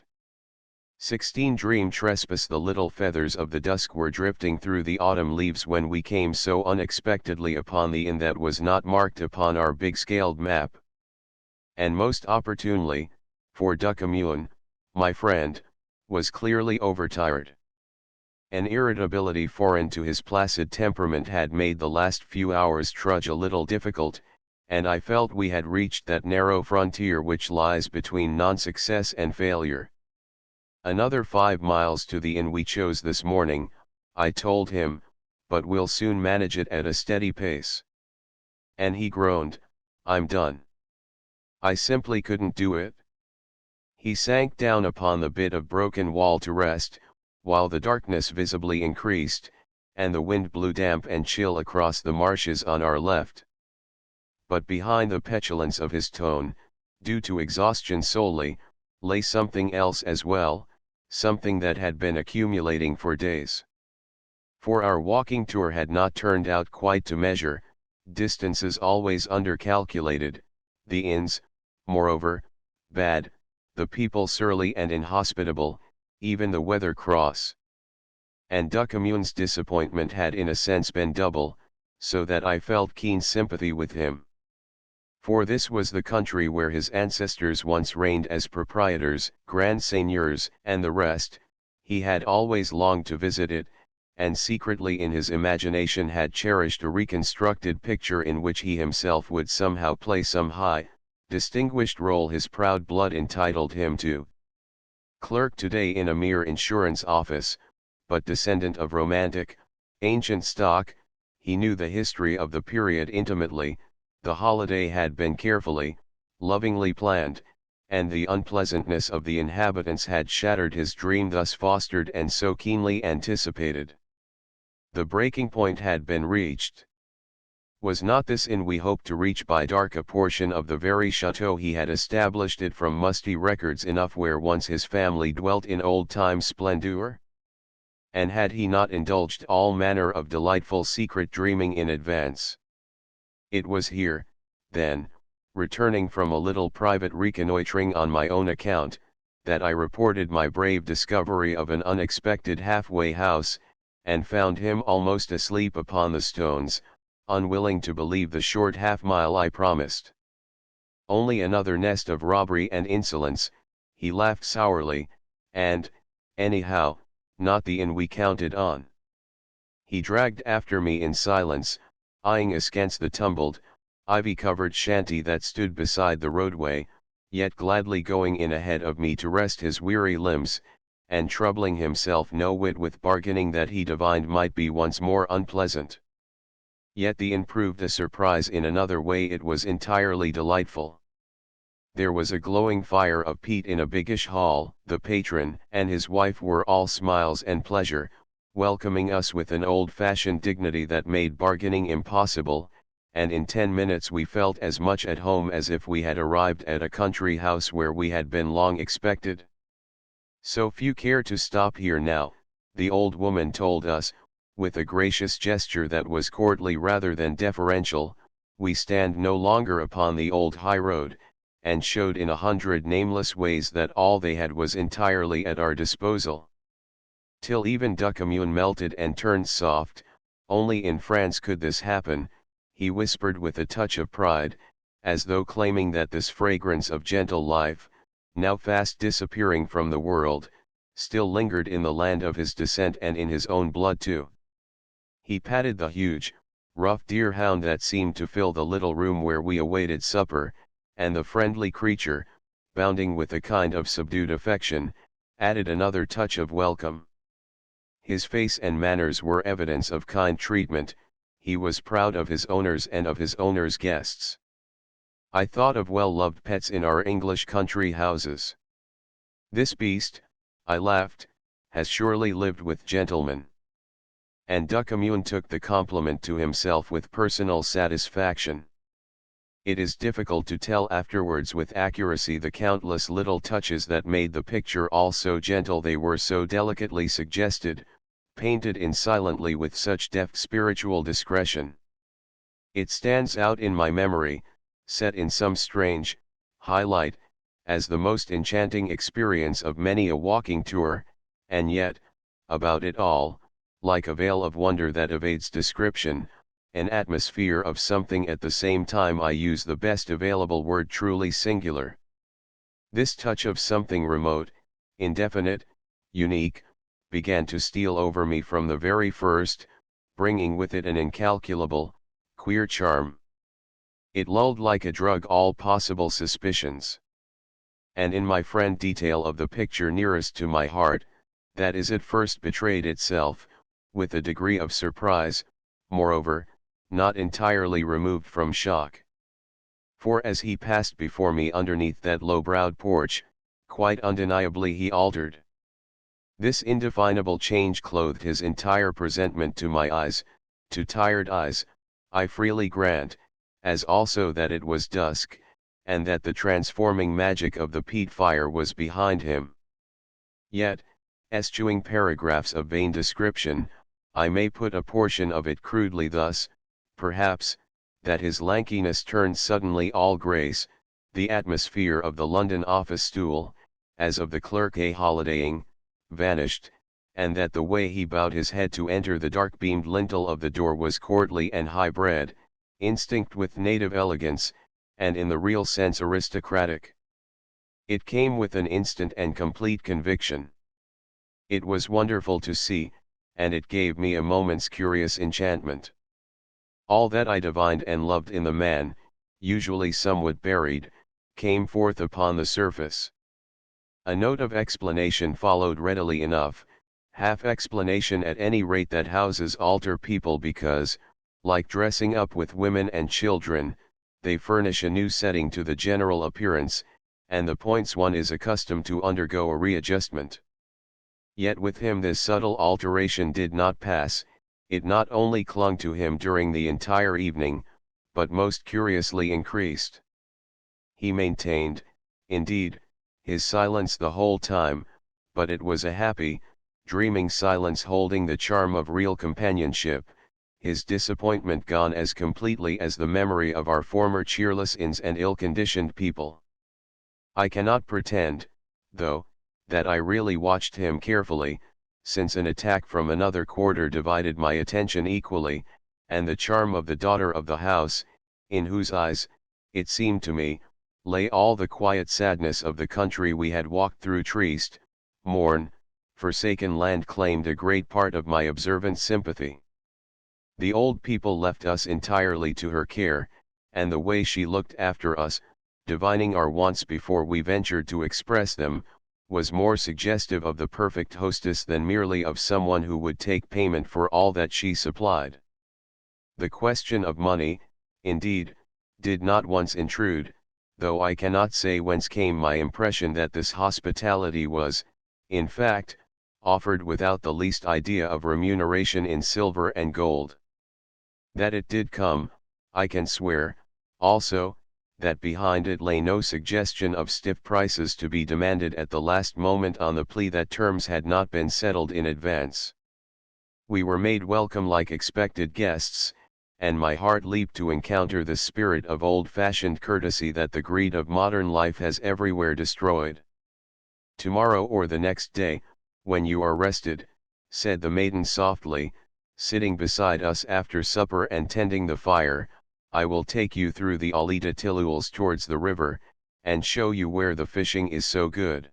16 Dream trespass. The little feathers of the dusk were drifting through the autumn leaves when we came so unexpectedly upon the inn that was not marked upon our big-scaled map. And most opportunely, for Duckamune, my friend, was clearly overtired. An irritability foreign to his placid temperament had made the last few hours trudge a little difficult, and I felt we had reached that narrow frontier which lies between non-success and failure. "Another 5 miles to the inn we chose this morning," I told him, "but we'll soon manage it at a steady pace." And he groaned, "I'm done. I simply couldn't do it." He sank down upon the bit of broken wall to rest, while the darkness visibly increased, and the wind blew damp and chill across the marshes on our left. But behind the petulance of his tone, due to exhaustion solely, lay something else as well, something that had been accumulating for days. For our walking tour had not turned out quite to measure, distances always undercalculated, the inns, moreover, bad, the people surly and inhospitable, even the weather cross. And Duckamune's disappointment had in a sense been double, so that I felt keen sympathy with him. For this was the country where his ancestors once reigned as proprietors, grand seigneurs, and the rest. He had always longed to visit it, and secretly in his imagination had cherished a reconstructed picture in which he himself would somehow play some high, distinguished role his proud blood entitled him to. Clerk today in a mere insurance office, but descendant of romantic, ancient stock, he knew the history of the period intimately. The holiday had been carefully, lovingly planned, and the unpleasantness of the inhabitants had shattered his dream thus fostered and so keenly anticipated. The breaking point had been reached. Was not this inn we hoped to reach by dark a portion of the very chateau he had established it from musty records enough where once his family dwelt in old-time splendor? And had he not indulged all manner of delightful secret dreaming in advance? It was here, then, returning from a little private reconnoitring on my own account, that I reported my brave discovery of an unexpected halfway house, and found him almost asleep upon the stones, unwilling to believe the short half-mile I promised. "Only another nest of robbery and insolence," he laughed sourly, "and, anyhow, not the inn we counted on." He dragged after me in silence, eyeing askance the tumbled, ivy-covered shanty that stood beside the roadway, yet gladly going in ahead of me to rest his weary limbs, and troubling himself no whit with bargaining that he divined might be once more unpleasant. Yet the inn proved a surprise in another way. It was entirely delightful. There was a glowing fire of peat in a biggish hall. The patron and his wife were all smiles and pleasure, welcoming us with an old-fashioned dignity that made bargaining impossible, and in 10 minutes we felt as much at home as if we had arrived at a country house where we had been long expected. "So few care to stop here now," the old woman told us, with a gracious gesture that was courtly rather than deferential. "We stand no longer upon the old high road," and showed in 100 nameless ways that all they had was entirely at our disposal. Till even the commune melted and turned soft. Only in France could this happen, he whispered with a touch of pride, as though claiming that this fragrance of gentle life, now fast disappearing from the world, still lingered in the land of his descent and in his own blood too. He patted the huge, rough deer-hound that seemed to fill the little room where we awaited supper, and the friendly creature, bounding with a kind of subdued affection, added another touch of welcome. His face and manners were evidence of kind treatment. He was proud of his owners and of his owners' guests. I thought of well-loved pets in our English country houses. "This beast," I laughed, "has surely lived with gentlemen." And the commune took the compliment to himself with personal satisfaction. It is difficult to tell afterwards with accuracy the countless little touches that made the picture all so gentle, they were so delicately suggested, painted in silently with such deft spiritual discretion. It stands out in my memory, set in some strange, high light, as the most enchanting experience of many a walking tour, and yet, about it all, like a veil of wonder that evades description, an atmosphere of something at the same time. I use the best available word, truly singular. This touch of something remote, indefinite, unique, began to steal over me from the very first, bringing with it an incalculable, queer charm. It lulled like a drug all possible suspicions. And in my friend detail of the picture nearest to my heart, that is, it first betrayed itself, with a degree of surprise, moreover, not entirely removed from shock. For as he passed before me underneath that low-browed porch, quite undeniably he altered. This indefinable change clothed his entire presentment to my eyes, to tired eyes, I freely grant, as also that it was dusk, and that the transforming magic of the peat fire was behind him. Yet, eschewing paragraphs of vain description, I may put a portion of it crudely thus, perhaps, that his lankiness turned suddenly all grace, the atmosphere of the London office stool, as of the clerk a holidaying, vanished, and that the way he bowed his head to enter the dark-beamed lintel of the door was courtly and high-bred, instinct with native elegance, and in the real sense aristocratic. It came with an instant and complete conviction. It was wonderful to see, and it gave me a moment's curious enchantment. All that I divined and loved in the man, usually somewhat buried, came forth upon the surface. A note of explanation followed readily enough, half explanation at any rate, that houses alter people because, like dressing up with women and children, they furnish a new setting to the general appearance, and the points one is accustomed to undergo a readjustment. Yet with him this subtle alteration did not pass. It not only clung to him during the entire evening, but most curiously increased. He maintained, indeed, his silence the whole time, but it was a happy, dreaming silence holding the charm of real companionship, his disappointment gone as completely as the memory of our former cheerless inns and ill-conditioned people. I cannot pretend, though, that I really watched him carefully, since an attack from another quarter divided my attention equally, and the charm of the daughter of the house, in whose eyes, it seemed to me, lay all the quiet sadness of the country we had walked through. Triste, morne, forsaken land claimed a great part of my observant sympathy. The old people left us entirely to her care, and the way she looked after us, divining our wants before we ventured to express them, was more suggestive of the perfect hostess than merely of someone who would take payment for all that she supplied. The question of money, indeed, did not once intrude, though I cannot say whence came my impression that this hospitality was, in fact, offered without the least idea of remuneration in silver and gold. That it did come, I can swear, also, that behind it lay no suggestion of stiff prices to be demanded at the last moment on the plea that terms had not been settled in advance. We were made welcome like expected guests, and my heart leaped to encounter the spirit of old-fashioned courtesy that the greed of modern life has everywhere destroyed. "Tomorrow or the next day, when you are rested," said the maiden softly, sitting beside us after supper and tending the fire, "I will take you through the Alita Tiluls towards the river, and show you where the fishing is so good."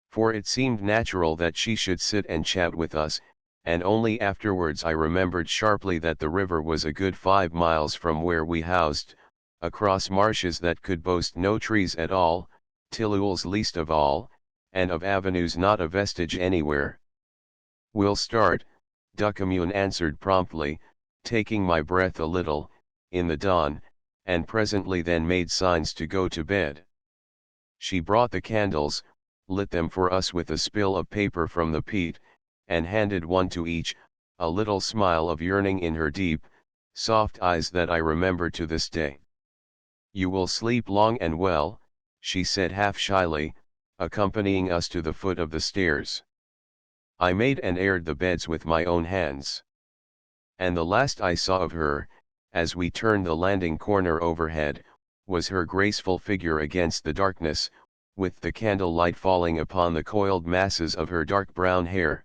For it seemed natural that she should sit and chat with us, and only afterwards I remembered sharply that the river was a good 5 miles from where we housed, across marshes that could boast no trees at all, Tiluls least of all, and of avenues not a vestige anywhere. "We'll start," Duckamune answered promptly, taking my breath a little, "in the dawn," and presently then made signs to go to bed. She brought the candles, lit them for us with a spill of paper from the peat, and handed one to each, a little smile of yearning in her deep, soft eyes that I remember to this day. "You will sleep long and well," she said half shyly, accompanying us to the foot of the stairs. I made and aired the beds with my own hands. And the last I saw of her, as we turned the landing corner overhead, was her graceful figure against the darkness, with the candle light falling upon the coiled masses of her dark brown hair.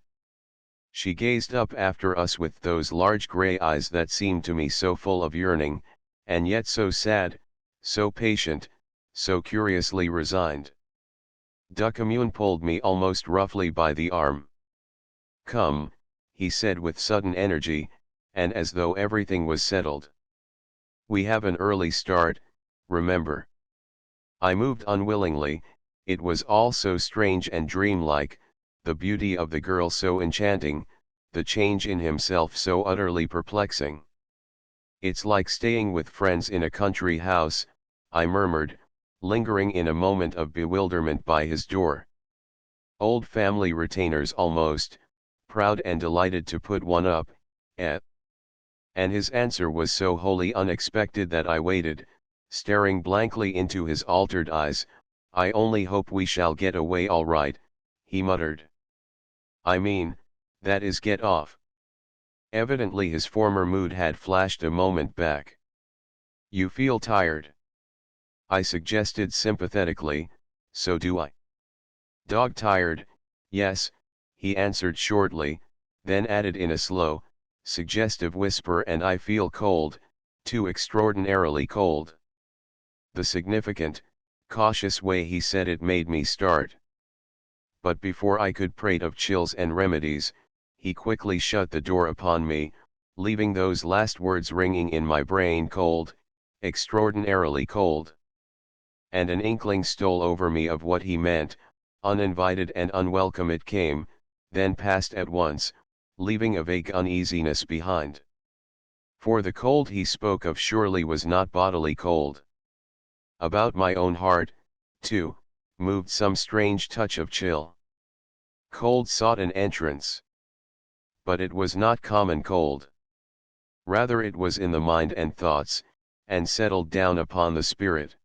She gazed up after us with those large grey eyes that seemed to me so full of yearning, and yet so sad, so patient, so curiously resigned. Duckamune pulled me almost roughly by the arm. "Come," he said with sudden energy, and as though everything was settled. "We have an early start, remember." I moved unwillingly, it was all so strange and dreamlike, the beauty of the girl so enchanting, the change in himself so utterly perplexing. "It's like staying with friends in a country house," I murmured, lingering in a moment of bewilderment by his door. "Old family retainers almost, proud and delighted to put one up, eh?" And his answer was so wholly unexpected that I waited, staring blankly into his altered eyes. "I only hope we shall get away all right," he muttered. "I mean, that is get off." Evidently his former mood had flashed a moment back. "You feel tired?" I suggested sympathetically. "So do I." "Dog tired, yes," he answered shortly, then added in a slow, suggestive whisper, "and I feel cold, too extraordinarily cold." The significant, cautious way he said it made me start. But before I could prate of chills and remedies, he quickly shut the door upon me, leaving those last words ringing in my brain: cold, extraordinarily cold. And an inkling stole over me of what he meant. Uninvited and unwelcome it came, then passed at once, leaving a vague uneasiness behind. For the cold he spoke of surely was not bodily cold. About my own heart, too, moved some strange touch of chill. Cold sought an entrance. But it was not common cold. Rather it was in the mind and thoughts, and settled down upon the spirit.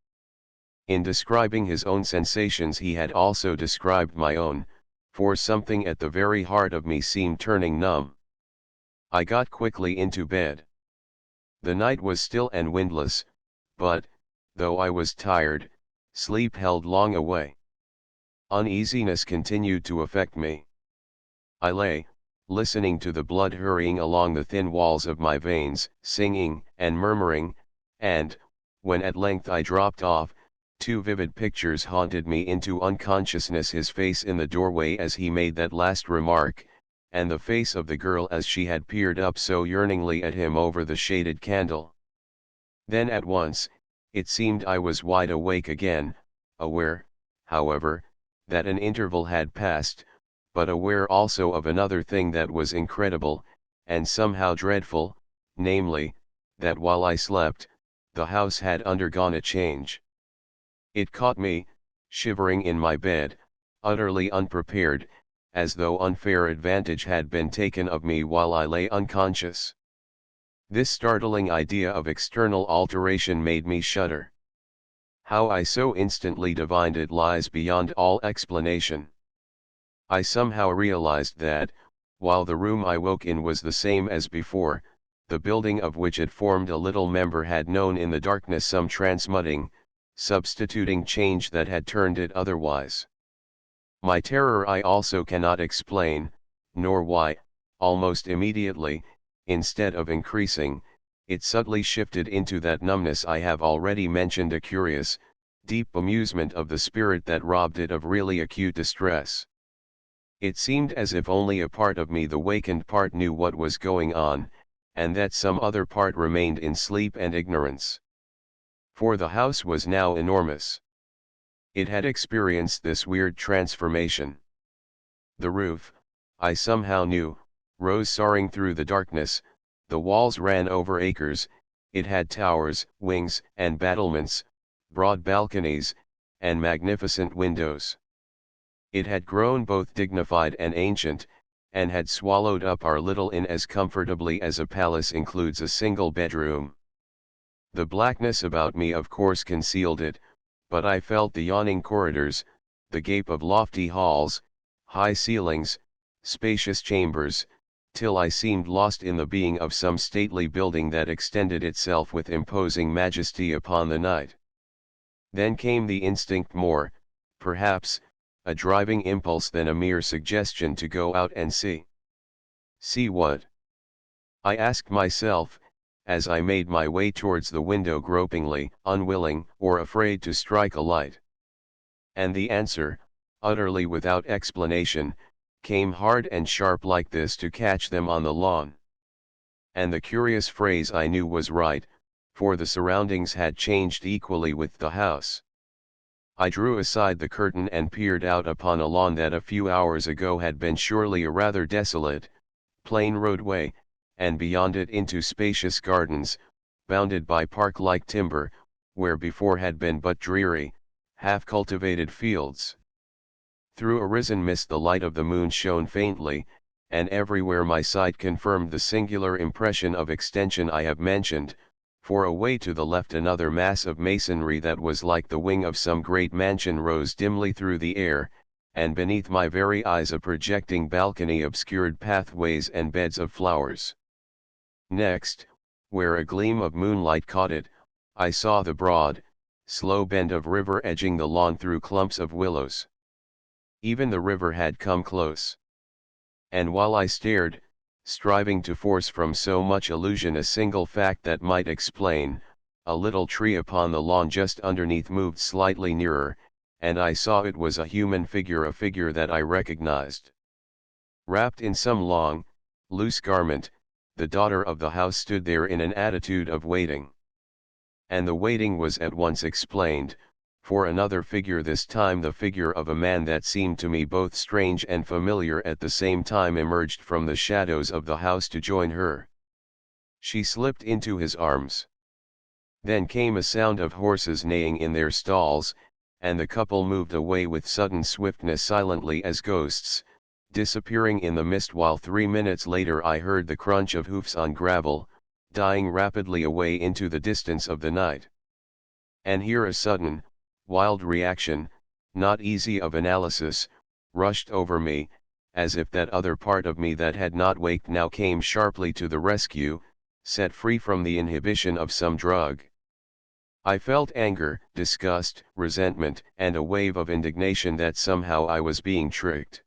In describing his own sensations he had also described my own, for something at the very heart of me seemed turning numb. I got quickly into bed. The night was still and windless, but, though I was tired, sleep held long away. Uneasiness continued to affect me. I lay, listening to the blood hurrying along the thin walls of my veins, singing and murmuring, and, when at length I dropped off, two vivid pictures haunted me into unconsciousness: his face in the doorway as he made that last remark, and the face of the girl as she had peered up so yearningly at him over the shaded candle. Then at once, it seemed I was wide awake again, aware, however, that an interval had passed, but aware also of another thing that was incredible, and somehow dreadful, namely, that while I slept, the house had undergone a change. It caught me, shivering in my bed, utterly unprepared, as though unfair advantage had been taken of me while I lay unconscious. This startling idea of external alteration made me shudder. How I so instantly divined it lies beyond all explanation. I somehow realized that, while the room I woke in was the same as before, the building of which it formed a little member had known in the darkness some transmuting, substituting change that had turned it otherwise. My terror I also cannot explain, nor why, almost immediately, instead of increasing, it subtly shifted into that numbness I have already mentioned, a curious, deep amusement of the spirit that robbed it of really acute distress. It seemed as if only a part of me, the wakened part, knew what was going on, and that some other part remained in sleep and ignorance. For the house was now enormous. It had experienced this weird transformation. The roof, I somehow knew, rose soaring through the darkness, the walls ran over acres, it had towers, wings, and battlements, broad balconies, and magnificent windows. It had grown both dignified and ancient, and had swallowed up our little inn as comfortably as a palace includes a single bedroom. The blackness about me of course concealed it, but I felt the yawning corridors, the gape of lofty halls, high ceilings, spacious chambers, till I seemed lost in the being of some stately building that extended itself with imposing majesty upon the night. Then came the instinct, more, perhaps, a driving impulse than a mere suggestion, to go out and see. See what? I asked myself, as I made my way towards the window, gropingly, unwilling or afraid to strike a light. And the answer, utterly without explanation, came hard and sharp like this to catch them on the lawn. And the curious phrase I knew was right, for the surroundings had changed equally with the house. I drew aside the curtain and peered out upon a lawn that a few hours ago had been surely a rather desolate, plain roadway, and beyond it into spacious gardens, bounded by park-like timber, where before had been but dreary, half-cultivated fields. Through a risen mist the light of the moon shone faintly, and everywhere my sight confirmed the singular impression of extension I have mentioned, for away to the left another mass of masonry that was like the wing of some great mansion rose dimly through the air, and beneath my very eyes a projecting balcony obscured pathways and beds of flowers. Next, where a gleam of moonlight caught it, I saw the broad, slow bend of river edging the lawn through clumps of willows. Even the river had come close. And while I stared, striving to force from so much illusion a single fact that might explain, a little tree upon the lawn just underneath moved slightly nearer, and I saw it was a human figure, a figure that I recognized. Wrapped in some long, loose garment, the daughter of the house stood there in an attitude of waiting. And the waiting was at once explained, for another figure, this time the figure of a man that seemed to me both strange and familiar at the same time, emerged from the shadows of the house to join her. She slipped into his arms. Then came a sound of horses neighing in their stalls, and the couple moved away with sudden swiftness, silently as ghosts, disappearing in the mist, while 3 minutes later I heard the crunch of hoofs on gravel, dying rapidly away into the distance of the night. And here a sudden, wild reaction, not easy of analysis, rushed over me, as if that other part of me that had not waked now came sharply to the rescue, set free from the inhibition of some drug. I felt anger, disgust, resentment, and a wave of indignation that somehow I was being tricked.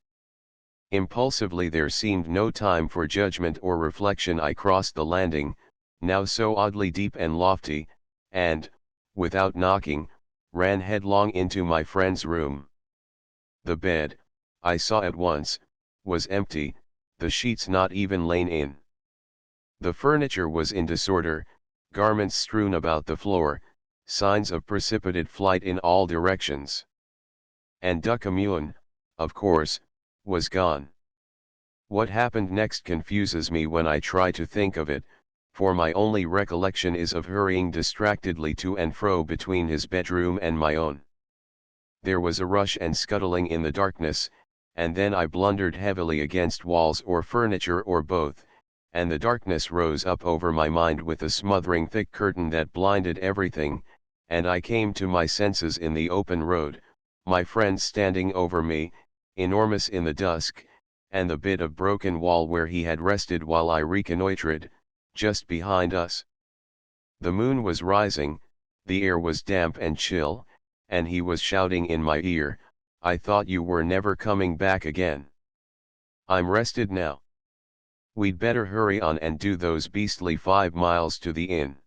Impulsively, there seemed no time for judgment or reflection, I crossed the landing, now so oddly deep and lofty, and, without knocking, ran headlong into my friend's room. The bed, I saw at once, was empty, the sheets not even lain in. The furniture was in disorder, garments strewn about the floor, signs of precipitate flight in all directions. And Duckamune, of course, was gone. What happened next confuses me when I try to think of it, for my only recollection is of hurrying distractedly to and fro between his bedroom and my own. there was a rush and scuttling in the darkness, and then I blundered heavily against walls or furniture or both, and the darkness rose up over my mind with a smothering thick curtain that blinded everything, and I came to my senses in the open road, my friend standing over me, enormous in the dusk, and the bit of broken wall where he had rested while I reconnoitred, just behind us. The moon was rising, the air was damp and chill, and he was shouting in my ear, "I thought you were never coming back again. I'm rested now. We'd better hurry on and do those beastly 5 miles to the inn."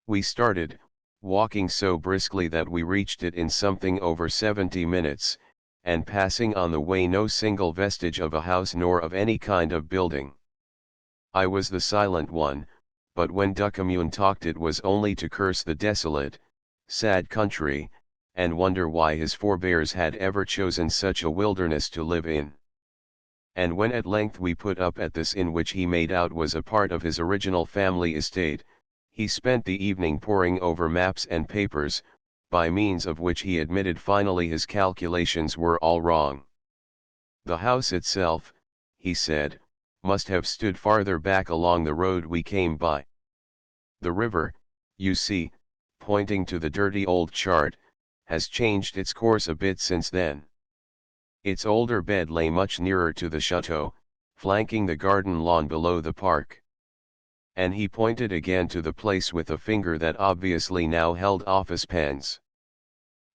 We started, walking so briskly that we reached it in something over 70 minutes, and passing on the way no single vestige of a house nor of any kind of building. I was the silent one, but when Ducommun talked it was only to curse the desolate, sad country, and wonder why his forebears had ever chosen such a wilderness to live in. And when at length we put up at this inn which he made out was a part of his original family estate, he spent the evening poring over maps and papers, by means of which he admitted finally his calculations were all wrong. The house itself, he said, must have stood farther back along the road we came by. The river, you see, pointing to the dirty old chart, has changed its course a bit since then. Its older bed lay much nearer to the chateau, flanking the garden lawn below the park. And he pointed again to the place with a finger that obviously now held office pens.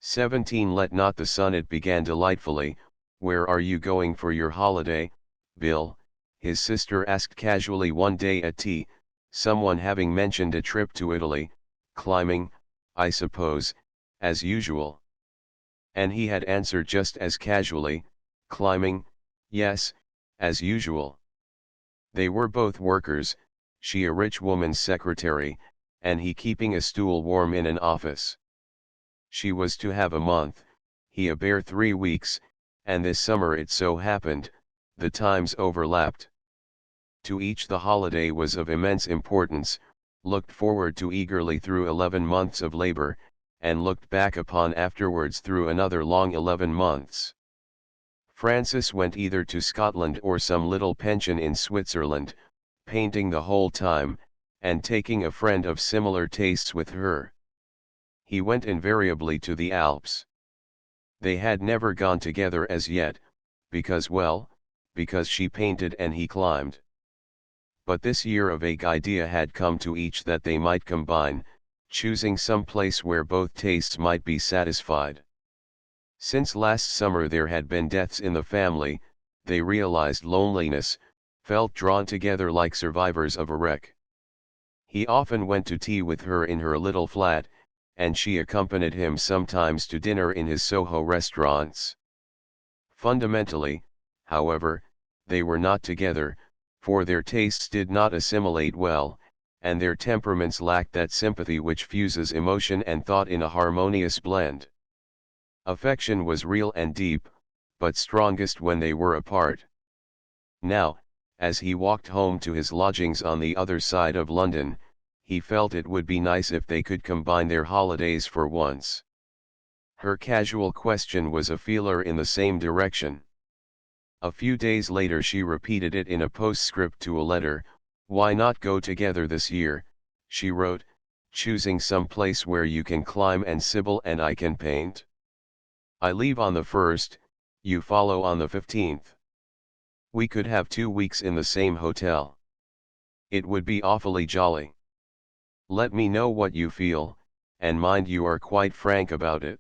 17 Let not the sun, it began delightfully. Where are you going for your holiday, Bill? His sister asked casually one day at tea, someone having mentioned a trip to Italy. Climbing, I suppose, as usual. And he had answered just as casually, climbing, yes, as usual. They were both workers, she a rich woman's secretary, and he keeping a stool warm in an office. She was to have a month, he a bare 3 weeks, and this summer it so happened, the times overlapped. To each the holiday was of immense importance, looked forward to eagerly through 11 months of labor, and looked back upon afterwards through another long 11 months. Francis went either to Scotland or some little pension in Switzerland, painting the whole time, and taking a friend of similar tastes with her. He went invariably to the Alps. They had never gone together as yet, because she painted and he climbed. But this year a vague idea had come to each that they might combine, choosing some place where both tastes might be satisfied. Since last summer there had been deaths in the family, they realized loneliness, felt drawn together like survivors of a wreck. He often went to tea with her in her little flat, and she accompanied him sometimes to dinner in his Soho restaurants. Fundamentally, however, they were not together, for their tastes did not assimilate well, and their temperaments lacked that sympathy which fuses emotion and thought in a harmonious blend. Affection was real and deep, but strongest when they were apart. Now, as he walked home to his lodgings on the other side of London, he felt it would be nice if they could combine their holidays for once. Her casual question was a feeler in the same direction. A few days later she repeated it in a postscript to a letter. "Why not go together this year," she wrote, "choosing some place where you can climb and Sybil and I can paint? I leave on the 1st, you follow on the 15th. We could have 2 weeks in the same hotel. It would be awfully jolly. Let me know what you feel, and mind you are quite frank about it."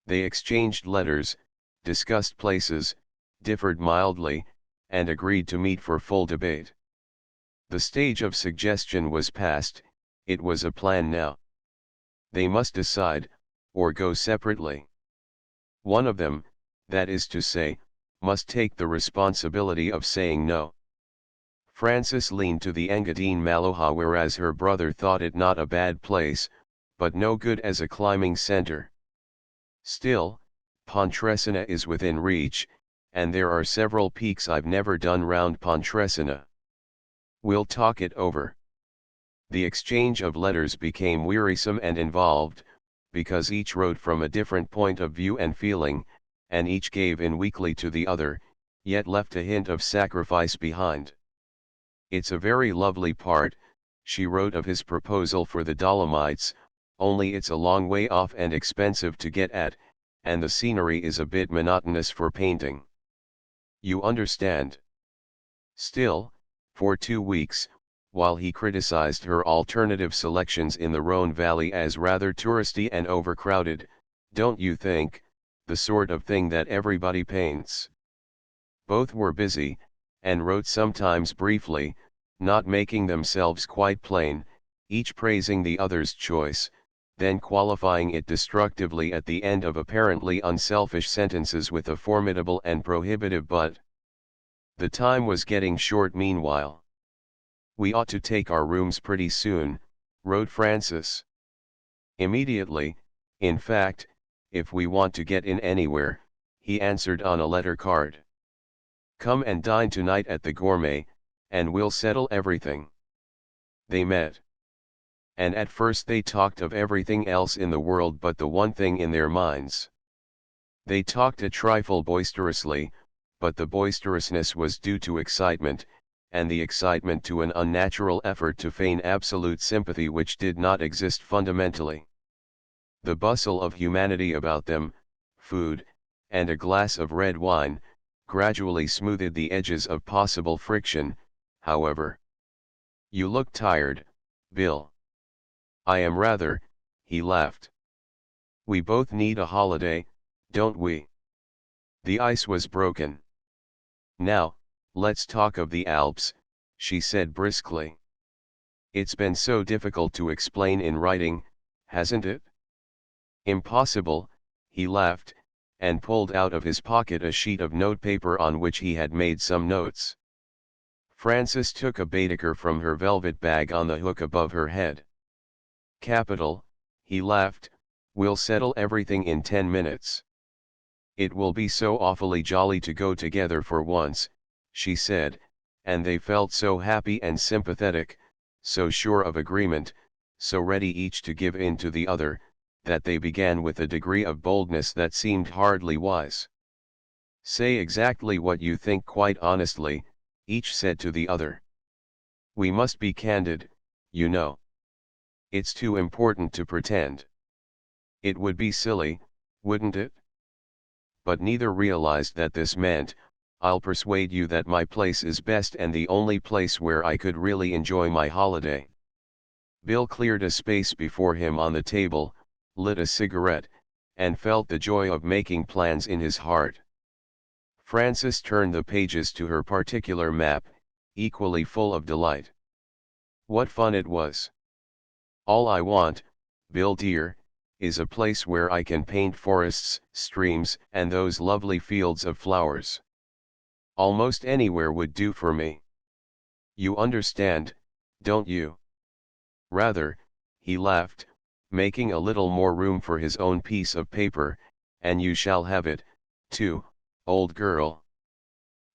They exchanged letters, discussed places, differed mildly, and agreed to meet for full debate. The stage of suggestion was past, it was a plan now. They must decide, or go separately. One of them, that is to say, must take the responsibility of saying no. Frances leaned to the Engadine Maloja, whereas her brother thought it not a bad place, but no good as a climbing center. Still, Pontresina is within reach, and there are several peaks I've never done round Pontresina. We'll talk it over. The exchange of letters became wearisome and involved, because each wrote from a different point of view and feeling, and each gave in weakly to the other, yet left a hint of sacrifice behind. "It's a very lovely part," she wrote of his proposal for the Dolomites, "only it's a long way off and expensive to get at, and the scenery is a bit monotonous for painting. You understand?" Still, for 2 weeks, while he criticized her alternative selections in the Rhone Valley as rather touristy and overcrowded, "Don't you think, the sort of thing that everybody paints?" Both were busy, and wrote sometimes briefly, not making themselves quite plain, each praising the other's choice, then qualifying it destructively at the end of apparently unselfish sentences with a formidable and prohibitive but. The time was getting short meanwhile. "We ought to take our rooms pretty soon," wrote Francis. "Immediately, in fact, if we want to get in anywhere," he answered on a letter card. "Come and dine tonight at the Gourmet, and we'll settle everything." They met. And at first they talked of everything else in the world but the one thing in their minds. They talked a trifle boisterously, but the boisterousness was due to excitement, and the excitement to an unnatural effort to feign absolute sympathy which did not exist fundamentally. The bustle of humanity about them, food, and a glass of red wine, gradually smoothed the edges of possible friction, however. "You look tired, Bill." "I am rather," he laughed. "We both need a holiday, don't we?" The ice was broken. "Now, let's talk of the Alps," she said briskly. "It's been so difficult to explain in writing, hasn't it?" "Impossible," he laughed, and pulled out of his pocket a sheet of notepaper on which he had made some notes. Francis took a Baedeker from her velvet bag on the hook above her head. "Capital," he laughed, "we'll settle everything in 10 minutes." "It will be so awfully jolly to go together for once," she said, and they felt so happy and sympathetic, so sure of agreement, so ready each to give in to the other, that they began with a degree of boldness that seemed hardly wise. "Say exactly what you think quite honestly," each said to the other. "We must be candid, you know. It's too important to pretend. It would be silly, wouldn't it?" But neither realized that this meant, "I'll persuade you that my place is best and the only place where I could really enjoy my holiday." Bill cleared a space before him on the table, lit a cigarette, and felt the joy of making plans in his heart. Francis turned the pages to her particular map, equally full of delight. What fun it was! "All I want, Bill dear, is a place where I can paint forests, streams, and those lovely fields of flowers. Almost anywhere would do for me. You understand, don't you?" "Rather," he laughed, making a little more room for his own piece of paper, "and you shall have it, too, old girl.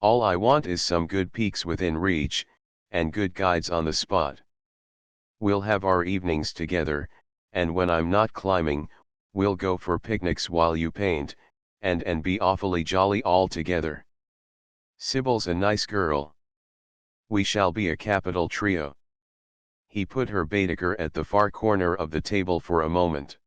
All I want is some good peaks within reach, and good guides on the spot. We'll have our evenings together, and when I'm not climbing, we'll go for picnics while you paint, and be awfully jolly all together. Sybil's a nice girl. We shall be a capital trio." He put her Baedeker at the far corner of the table for a moment.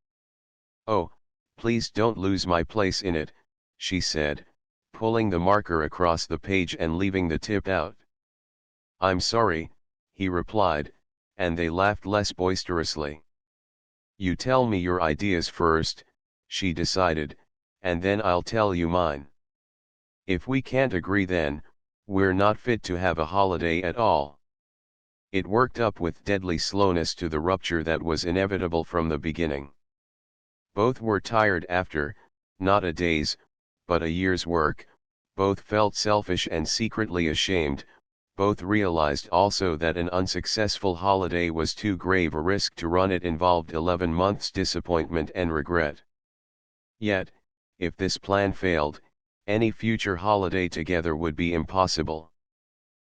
"Oh, please don't lose my place in it," she said, pulling the marker across the page and leaving the tip out. "I'm sorry," he replied, and they laughed less boisterously. "You tell me your ideas first," she decided, "and then I'll tell you mine. If we can't agree then, we're not fit to have a holiday at all." It worked up with deadly slowness to the rupture that was inevitable from the beginning. Both were tired after, not a day's, but a year's work, both felt selfish and secretly ashamed, both realized also that an unsuccessful holiday was too grave a risk to run. It involved 11 months' disappointment and regret. Yet, if this plan failed, any future holiday together would be impossible.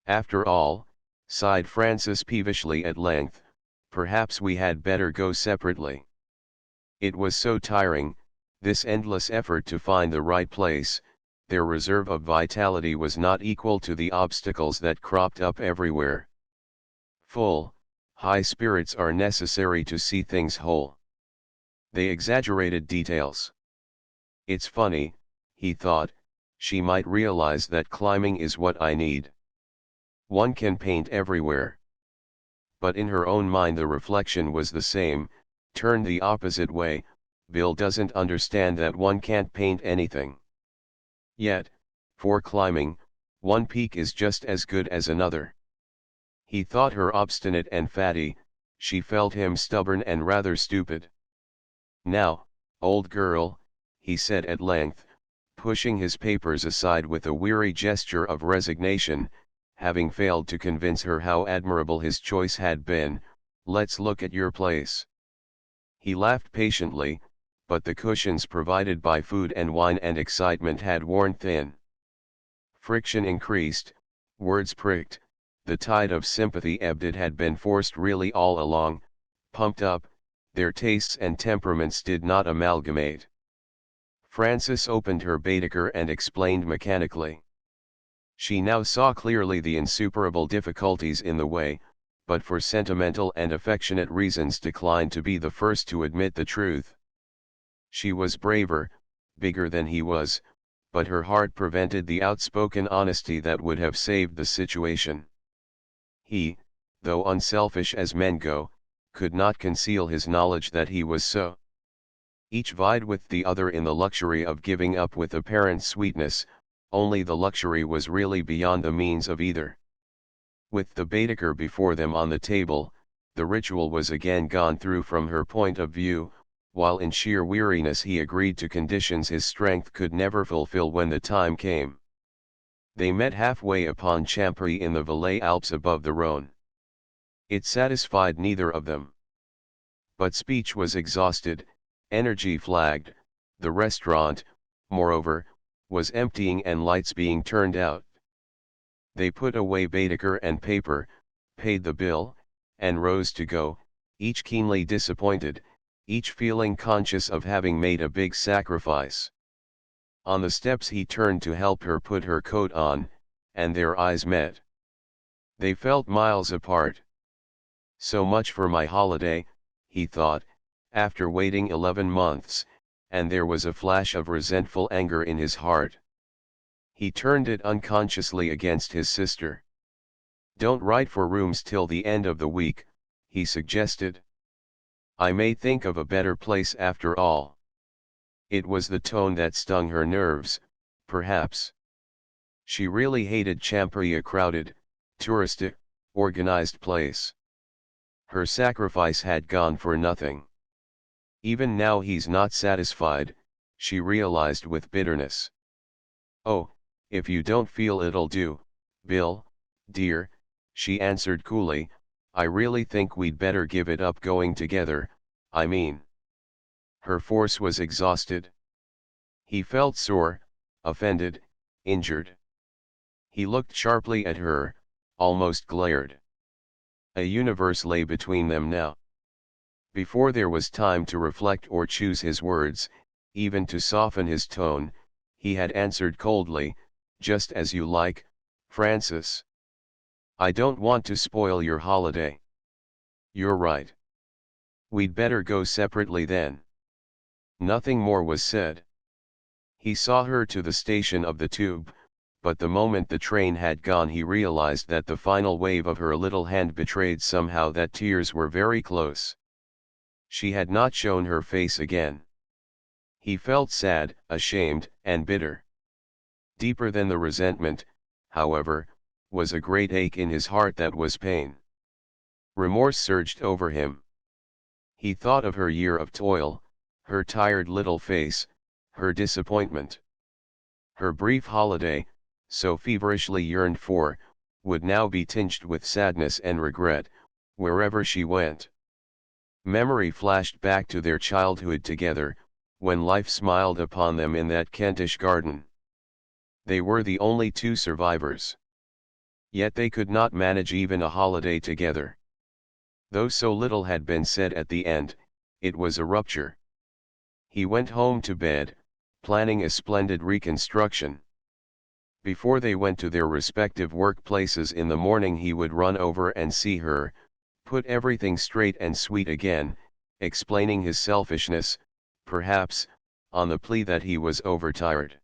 "After all," sighed Francis peevishly at length, "perhaps we had better go separately." It was so tiring, this endless effort to find the right place. Their reserve of vitality was not equal to the obstacles that cropped up everywhere. Full, high spirits are necessary to see things whole. They exaggerated details. It's funny, he thought, she might realize that climbing is what I need. One can paint everywhere. But in her own mind the reflection was the same, turned the opposite way. Bill doesn't understand that one can't paint anything. Yet, for climbing, one peak is just as good as another. He thought her obstinate and fatty, she felt him stubborn and rather stupid. Now, old girl, he said at length, pushing his papers aside with a weary gesture of resignation, having failed to convince her how admirable his choice had been, let's look at your place. He laughed patiently, but the cushions provided by food and wine and excitement had worn thin. Friction increased, words pricked, the tide of sympathy ebbed. It had been forced really all along, pumped up, their tastes and temperaments did not amalgamate. Frances opened her Baedeker and explained mechanically. She now saw clearly the insuperable difficulties in the way, but for sentimental and affectionate reasons declined to be the first to admit the truth. She was braver, bigger than he was, but her heart prevented the outspoken honesty that would have saved the situation. He, though unselfish as men go, could not conceal his knowledge that he was so. Each vied with the other in the luxury of giving up with apparent sweetness, only the luxury was really beyond the means of either. With the Baedeker before them on the table, the ritual was again gone through from her point of view, while in sheer weariness he agreed to conditions his strength could never fulfill when the time came. They met halfway upon Champery in the Valais Alps above the Rhône. It satisfied neither of them. But speech was exhausted, energy flagged, the restaurant, moreover, was emptying and lights being turned out. They put away Baedeker and paper, paid the bill, and rose to go, each keenly disappointed, each feeling conscious of having made a big sacrifice. On the steps he turned to help her put her coat on, and their eyes met. They felt miles apart. So much for my holiday, he thought, after waiting 11 months, and there was a flash of resentful anger in his heart. He turned it unconsciously against his sister. Don't write for rooms till the end of the week, he suggested. I may think of a better place after all. It was the tone that stung her nerves, perhaps. She really hated Champery, a crowded, touristic, organized place. Her sacrifice had gone for nothing. Even now he's not satisfied, she realized with bitterness. Oh, if you don't feel it'll do, Bill, dear, she answered coolly, I really think we'd better give it up going together, I mean. Her force was exhausted. He felt sore, offended, injured. He looked sharply at her, almost glared. A universe lay between them now. Before there was time to reflect or choose his words, even to soften his tone, he had answered coldly, just as you like, Frances. I don't want to spoil your holiday. You're right. We'd better go separately then. Nothing more was said. He saw her to the station of the tube, but the moment the train had gone he realized that the final wave of her little hand betrayed somehow that tears were very close. She had not shown her face again. He felt sad, ashamed, and bitter. Deeper than the resentment, however, was a great ache in his heart that was pain. Remorse surged over him. He thought of her year of toil, her tired little face, her disappointment. Her brief holiday, so feverishly yearned for, would now be tinged with sadness and regret, wherever she went. Memory flashed back to their childhood together, when life smiled upon them in that Kentish garden. They were the only two survivors. Yet they could not manage even a holiday together. Though so little had been said at the end, it was a rupture. He went home to bed, planning a splendid reconstruction. Before they went to their respective workplaces in the morning, he would run over and see her, put everything straight and sweet again, explaining his selfishness, perhaps, on the plea that he was overtired.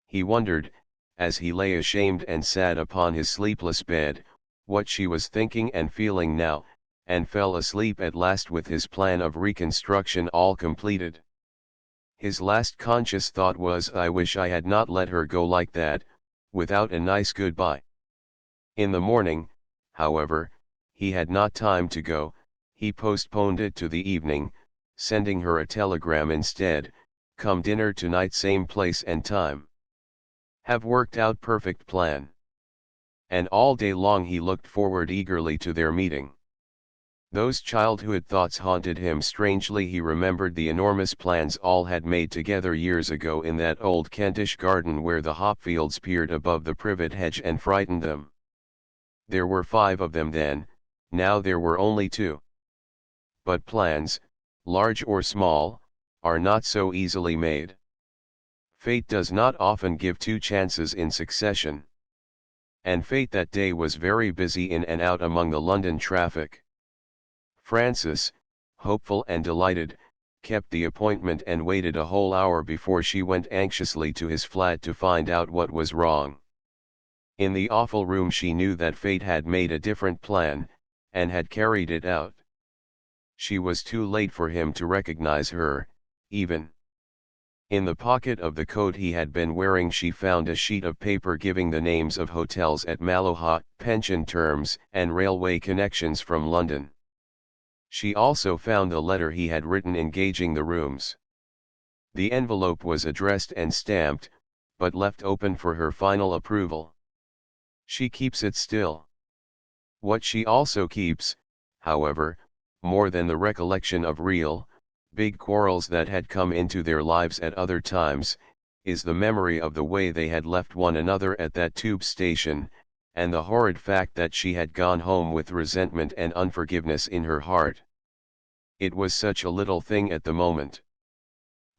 He wondered, as he lay ashamed and sad upon his sleepless bed, what she was thinking and feeling now, and fell asleep at last with his plan of reconstruction all completed. His last conscious thought was, I wish I had not let her go like that, without a nice goodbye. In the morning, however, he had not time to go. He postponed it to the evening, sending her a telegram instead, come dinner tonight, same place and time. Have worked out perfect plan. And all day long he looked forward eagerly to their meeting. Those childhood thoughts haunted him strangely. He remembered the enormous plans all had made together years ago in that old Kentish garden where the hopfields peered above the privet hedge and frightened them. There were 5 of them then, now there were only 2. But plans, large or small, are not so easily made. Fate does not often give 2 chances in succession. And fate that day was very busy in and out among the London traffic. Frances, hopeful and delighted, kept the appointment and waited a whole hour before she went anxiously to his flat to find out what was wrong. In the awful room she knew that fate had made a different plan, and had carried it out. She was too late for him to recognize her, even. In the pocket of the coat he had been wearing she found a sheet of paper giving the names of hotels at Malloha, pension terms and railway connections from London. She also found the letter he had written engaging the rooms. The envelope was addressed and stamped, but left open for her final approval. She keeps it still. What she also keeps, however, more than the recollection of real, big quarrels that had come into their lives at other times, is the memory of the way they had left one another at that tube station, and the horrid fact that she had gone home with resentment and unforgiveness in her heart. It was such a little thing at the moment.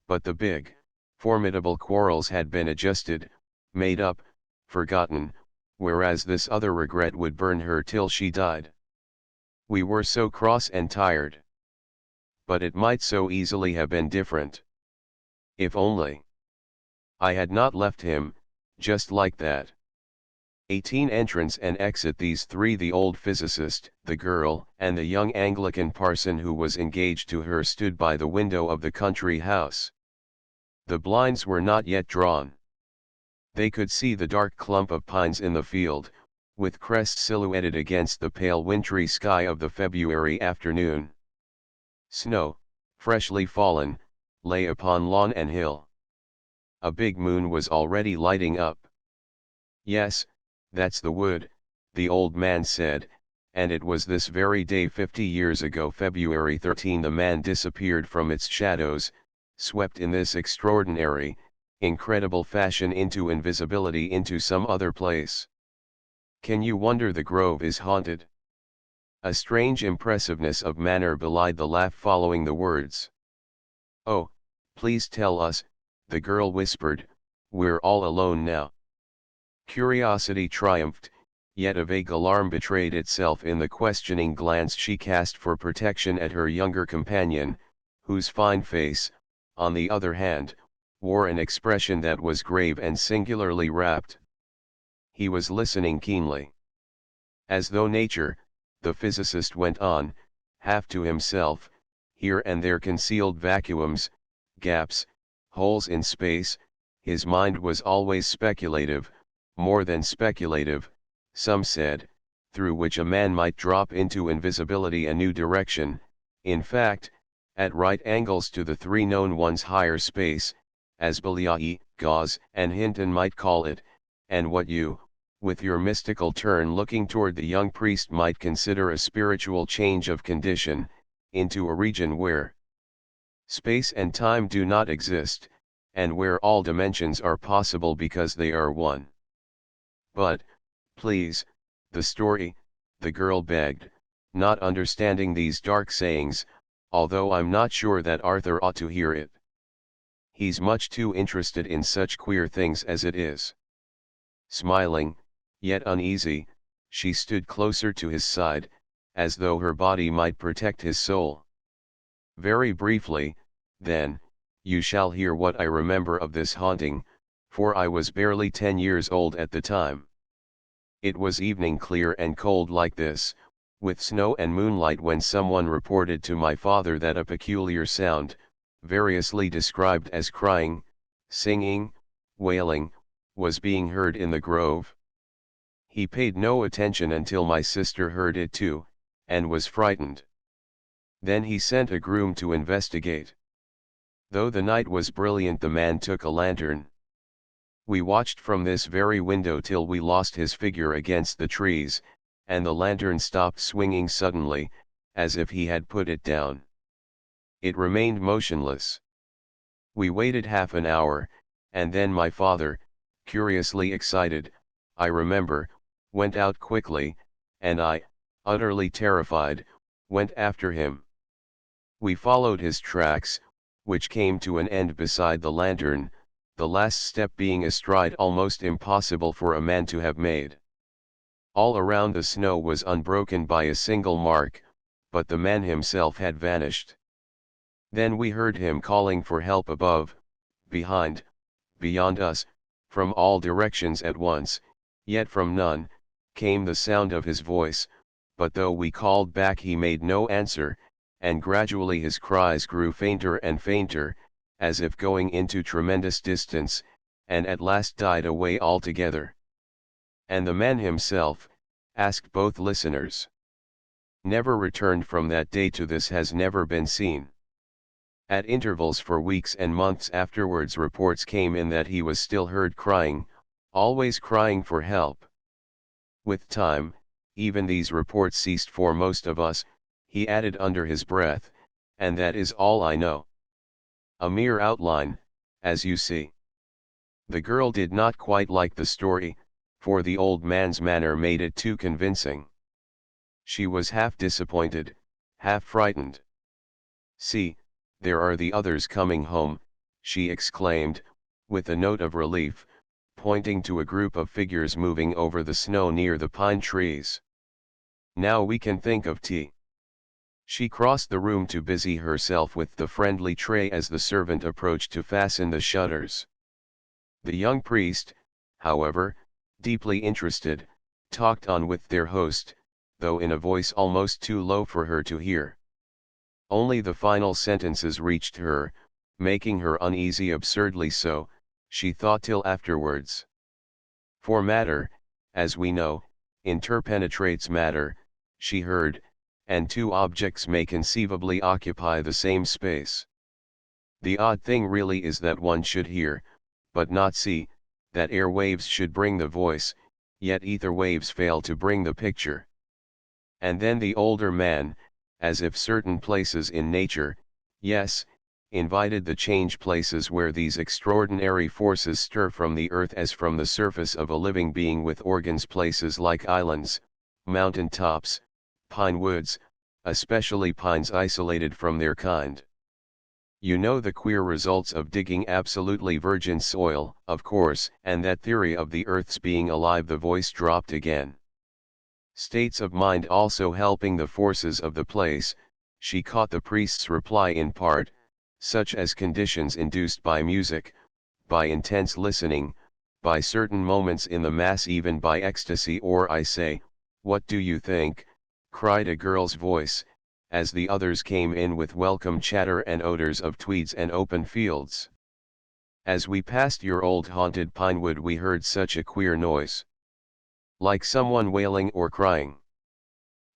But the big, formidable quarrels had been adjusted, made up, forgotten, whereas this other regret would burn her till she died. We were so cross and tired. But it might so easily have been different. If only I had not left him, just like that. 18 entrance and exit. These 3, the old physicist, the girl, and the young Anglican parson who was engaged to her, stood by the window of the country house. The blinds were not yet drawn. They could see the dark clump of pines in the field, with crests silhouetted against the pale wintry sky of the February afternoon. Snow, freshly fallen, lay upon lawn and hill. A big moon was already lighting up. Yes, that's the wood, the old man said, and it was this very day 50 years ago, February 13, the man disappeared from its shadows, swept in this extraordinary, incredible fashion into invisibility, into some other place. Can you wonder the grove is haunted? A strange impressiveness of manner belied the laugh following the words. Oh, please tell us, the girl whispered, we're all alone now. Curiosity triumphed, yet a vague alarm betrayed itself in the questioning glance she cast for protection at her younger companion, whose fine face, on the other hand, wore an expression that was grave and singularly rapt. He was listening keenly. As though nature, the physicist went on, half to himself, here and there concealed vacuums, gaps, holes in space, his mind was always speculative, more than speculative, some said, through which a man might drop into invisibility, a new direction, in fact, at right angles to the 3 known ones, higher space, as Bolyai, Gauss and Hinton might call it, and what you, with your mystical turn looking toward the young priest, might consider a spiritual change of condition, into a region where space and time do not exist, and where all dimensions are possible because they are one. But, please, the story, the girl begged, not understanding these dark sayings, although I'm not sure that Arthur ought to hear it. he's much too interested in such queer things as it is." Smiling, yet uneasy, she stood closer to his side, as though her body might protect his soul. "Very briefly, then, you shall hear what I remember of this haunting, for I was barely 10 years old at the time. It was evening clear and cold like this, with snow and moonlight, when someone reported to my father that a peculiar sound, variously described as crying, singing, wailing, was being heard in the grove. He paid no attention until my sister heard it too, and was frightened. Then he sent a groom to investigate. Though the night was brilliant, the man took a lantern. We watched from this very window till we lost his figure against the trees, and the lantern stopped swinging suddenly, as if he had put it down. It remained motionless. We waited half an hour, and then my father, curiously excited, I remember, went out quickly, and I, utterly terrified, went after him. We followed his tracks, which came to an end beside the lantern, the last step being a stride almost impossible for a man to have made. All around the snow was unbroken by a single mark, but the man himself had vanished. Then we heard him calling for help above, behind, beyond us, from all directions at once, yet from none came the sound of his voice, but though we called back he made no answer, and gradually his cries grew fainter and fainter, as if going into tremendous distance, and at last died away altogether. And the man himself, asked both listeners. Never returned from that day to this, has never been seen. At intervals for weeks and months afterwards reports came in that he was still heard crying, always crying for help. With time, even these reports ceased for most of us, he added under his breath, and that is all I know. A mere outline, as you see. The girl did not quite like the story, for the old man's manner made it too convincing. She was half disappointed, half frightened. "See, there are the others coming home," she exclaimed, with a note of relief, pointing to a group of figures moving over the snow near the pine trees. "Now we can think of tea." She crossed the room to busy herself with the friendly tray as the servant approached to fasten the shutters. The young priest, however, deeply interested, talked on with their host, though in a voice almost too low for her to hear. Only the final sentences reached her, making her uneasy, absurdly so, she thought till afterwards. For matter, as we know, interpenetrates matter, she heard, and two objects may conceivably occupy the same space. The odd thing really is that one should hear, but not see, that air waves should bring the voice, yet ether waves fail to bring the picture. And then the older man, as if certain places in nature, yes, invited the change, places where these extraordinary forces stir from the earth as from the surface of a living being, with organs, places like islands, mountain tops, pine woods, especially pines isolated from their kind. You know the queer results of digging absolutely virgin soil, of course, and that theory of the earth's being alive. The voice dropped again. States of mind also helping the forces of the place, she caught the priest's reply in part, such as conditions induced by music, by intense listening, by certain moments in the Mass, even by ecstasy. Or, I say, what do you think? Cried a girl's voice, as the others came in with welcome chatter and odors of tweeds and open fields. As we passed your old haunted pinewood we heard such a queer noise. Like someone wailing or crying.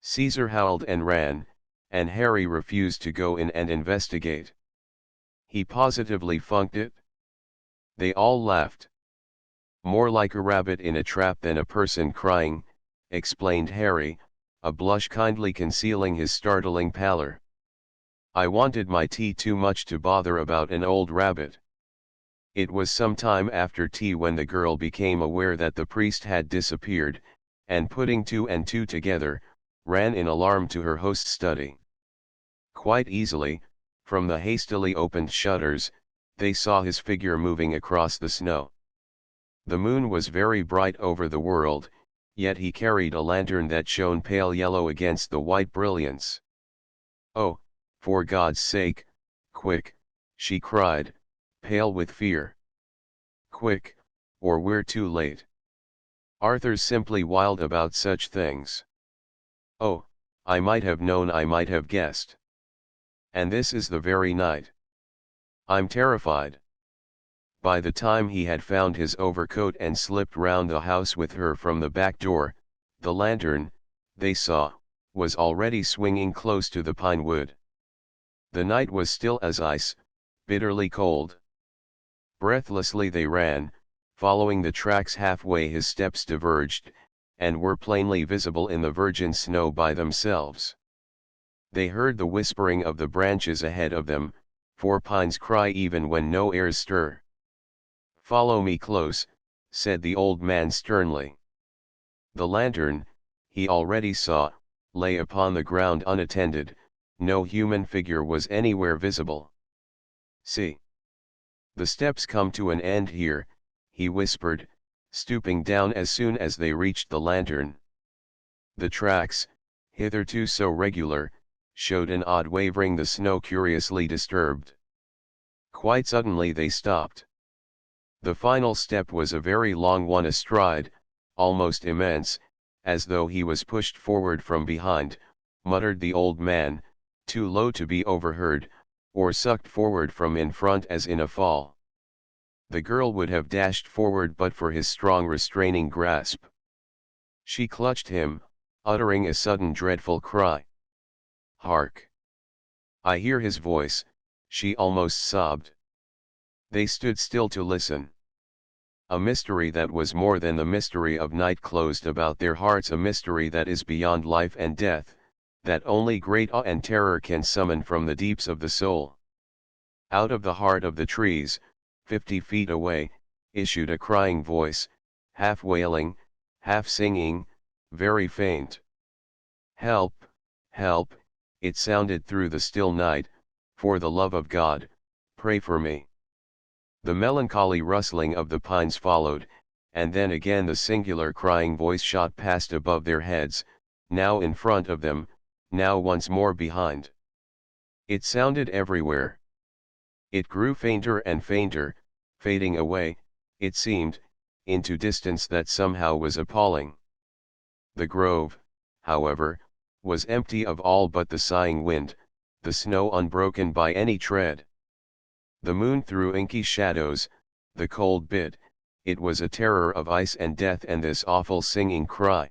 Caesar howled and ran, and Harry refused to go in and investigate. He positively funked it. They all laughed. More like a rabbit in a trap than a person crying, explained Harry, a blush kindly concealing his startling pallor. I wanted my tea too much to bother about an old rabbit. It was some time after tea when the girl became aware that the priest had disappeared, and putting two and two together, ran in alarm to her host's study. Quite easily, from the hastily opened shutters, they saw his figure moving across the snow. The moon was very bright over the world, yet he carried a lantern that shone pale yellow against the white brilliance. "Oh, for God's sake, quick," she cried, pale with fear. "Quick, or we're too late." Arthur's simply wild about such things. "Oh, I might have known, I might have guessed. And this is the very night. I'm terrified." By the time he had found his overcoat and slipped round the house with her from the back door, the lantern, they saw, was already swinging close to the pine wood. The night was still as ice, bitterly cold. Breathlessly they ran, following the tracks halfway. His steps diverged, and were plainly visible in the virgin snow by themselves. They heard the whispering of the branches ahead of them, for pines cry even when no airs stir. "Follow me close," said the old man sternly. The lantern, he already saw, lay upon the ground unattended. No human figure was anywhere visible. "See. The steps come to an end here," he whispered, stooping down as soon as they reached the lantern. The tracks, hitherto so regular, showed an odd wavering, the snow curiously disturbed. Quite suddenly they stopped. The final step was a very long one, a stride, almost immense, as though he was pushed forward from behind, muttered the old man, too low to be overheard, or sucked forward from in front as in a fall. The girl would have dashed forward but for his strong restraining grasp. She clutched him, uttering a sudden dreadful cry. "Hark! I hear his voice," she almost sobbed. They stood still to listen. A mystery that was more than the mystery of night closed about their hearts, a mystery that is beyond life and death, that only great awe and terror can summon from the deeps of the soul. Out of the heart of the trees, 50 feet away, issued a crying voice, half wailing, half singing, very faint. "Help, help," it sounded through the still night, "for the love of God, pray for me." The melancholy rustling of the pines followed, and then again the singular crying voice shot past above their heads, now in front of them, now once more behind. It sounded everywhere. It grew fainter and fainter, fading away, it seemed, into distance that somehow was appalling. The grove, however, was empty of all but the sighing wind, the snow unbroken by any tread. The moon threw inky shadows, the cold bit, it was a terror of ice and death, and this awful singing cry.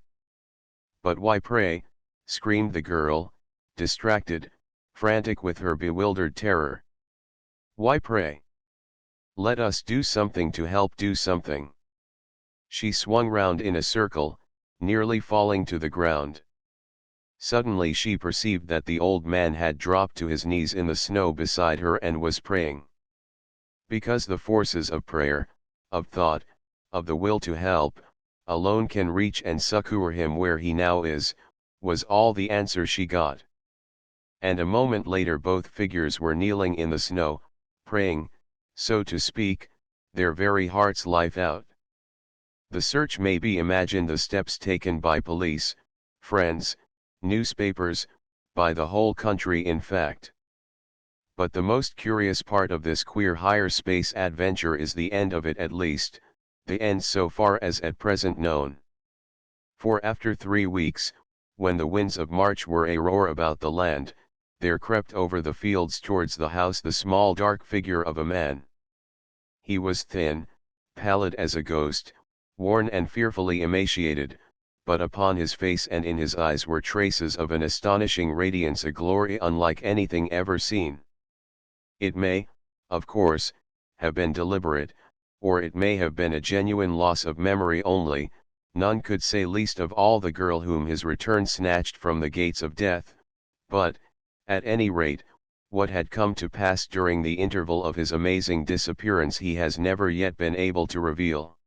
"But why, pray?" screamed the girl, distracted, frantic with her bewildered terror. "Why, pray? Let us do something to help, do something." She swung round in a circle, nearly falling to the ground. Suddenly she perceived that the old man had dropped to his knees in the snow beside her and was praying. Because the forces of prayer, of thought, of the will to help, alone can reach and succor him where he now is, was all the answer she got. And a moment later both figures were kneeling in the snow, praying, so to speak, their very heart's life out. The search may be imagined, the steps taken by police, friends, newspapers, by the whole country in fact. But the most curious part of this queer higher space adventure is the end of it, at least, the end so far as at present known. For after 3 weeks, when the winds of March were a roar about the land, there crept over the fields towards the house the small dark figure of a man. He was thin, pallid as a ghost, worn and fearfully emaciated, but upon his face and in his eyes were traces of an astonishing radiance, a glory unlike anything ever seen. It may, of course, have been deliberate, or it may have been a genuine loss of memory only, none could say, least of all the girl whom his return snatched from the gates of death, but, at any rate, what had come to pass during the interval of his amazing disappearance he has never yet been able to reveal.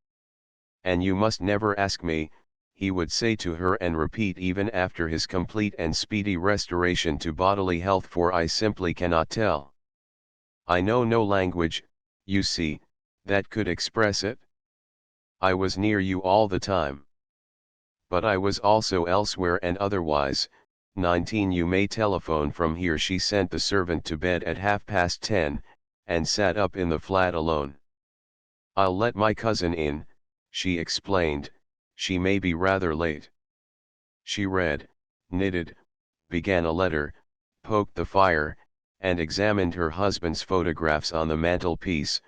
"And you must never ask me," he would say to her and repeat even after his complete and speedy restoration to bodily health, "for I simply cannot tell. I know no language, You see, that could express it. I was near you all the time. But I was also elsewhere and otherwise. 19 You may telephone from here. She sent the servant to bed at 10:30, and sat up in the flat alone. I'll let my cousin in, she explained, she may be rather late. She read, knitted, began a letter, poked the fire, and examined her husband's photographs on the mantelpiece,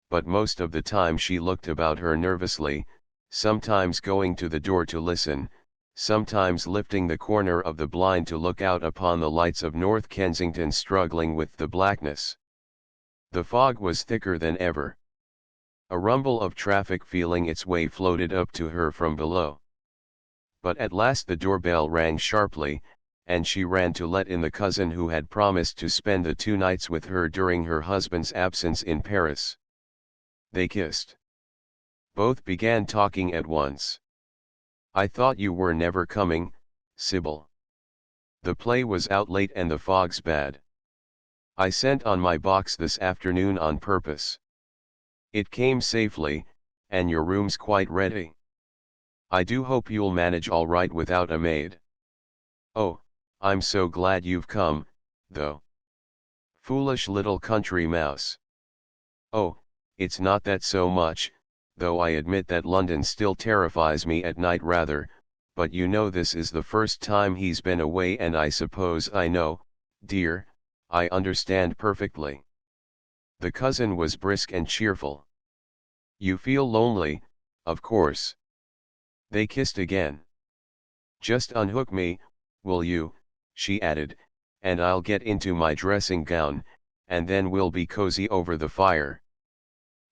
but most of the time she looked about her nervously, sometimes going to the door to listen, sometimes lifting the corner of the blind to look out upon the lights of North Kensington struggling with the blackness. The fog was thicker than ever. A rumble of traffic feeling its way floated up to her from below. But at last the doorbell rang sharply, and she ran to let in the cousin who had promised to spend the 2 nights with her during her husband's absence in Paris. They kissed. Both began talking at once. I thought you were never coming, Sybil. The play was out late and the fog's bad. I sent on my box this afternoon on purpose. It came safely, and your room's quite ready. I do hope you'll manage all right without a maid. Oh, I'm so glad you've come, though. Foolish little country mouse. Oh, it's not that so much, though I admit that London still terrifies me at night rather, but you know this is the first time he's been away and I suppose I know, dear, I understand perfectly. The cousin was brisk and cheerful. You feel lonely, of course. They kissed again. Just unhook me, will you, she added, and I'll get into my dressing gown, and then we'll be cozy over the fire.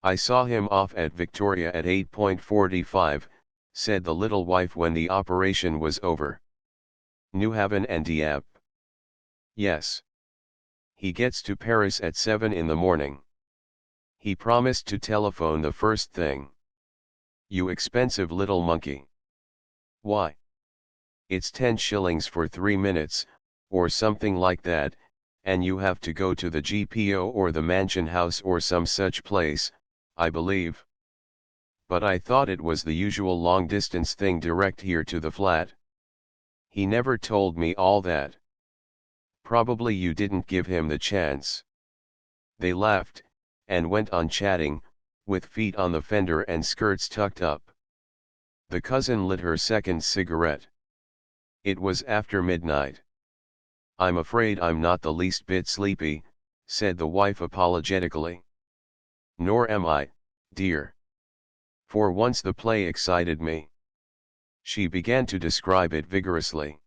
I saw him off at Victoria at 8:45, said the little wife when the operation was over. New Haven and Dieppe. Yes. He gets to Paris at 7 in the morning. He promised to telephone the first thing. You expensive little monkey. Why? It's 10 shillings for 3 minutes, or something like that, and you have to go to the GPO or the Mansion House or some such place, I believe. But I thought it was the usual long-distance thing direct here to the flat. He never told me all that. Probably you didn't give him the chance. They laughed, and went on chatting, with feet on the fender and skirts tucked up. The cousin lit her second cigarette. It was after midnight. I'm afraid I'm not the least bit sleepy, said the wife apologetically. Nor am I, dear. For once the play excited me. She began to describe it vigorously.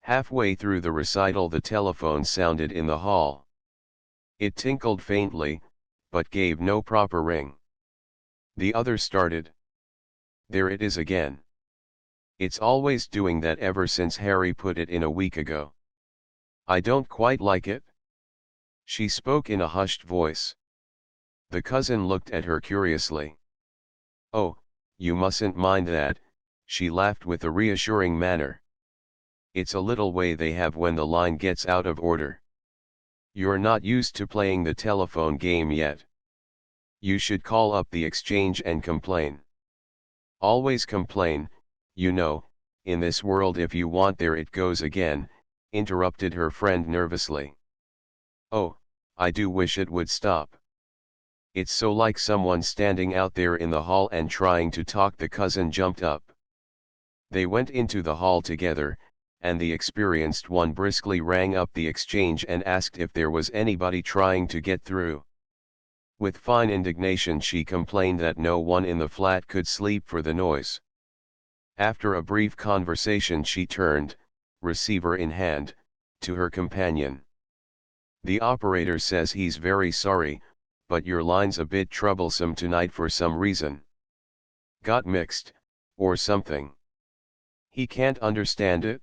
Halfway through the recital the telephone sounded in the hall. It tinkled faintly, but gave no proper ring. The other started. There it is again. It's always doing that ever since Harry put it in a week ago. I don't quite like it. She spoke in a hushed voice. The cousin looked at her curiously. Oh, you mustn't mind that, she laughed with a reassuring manner. It's a little way they have when the line gets out of order. You're not used to playing the telephone game yet. You should call up the exchange and complain. Always complain, you know, in this world if you want. There it goes again, interrupted her friend nervously. Oh, I do wish it would stop. It's so like someone standing out there in the hall and trying to talk. The cousin jumped up. They went into the hall together, and the experienced one briskly rang up the exchange and asked if there was anybody trying to get through. With fine indignation she complained that no one in the flat could sleep for the noise. After a brief conversation she turned, receiver in hand, to her companion. The operator says he's very sorry, but your line's a bit troublesome tonight for some reason. Got mixed, or something. He can't understand it.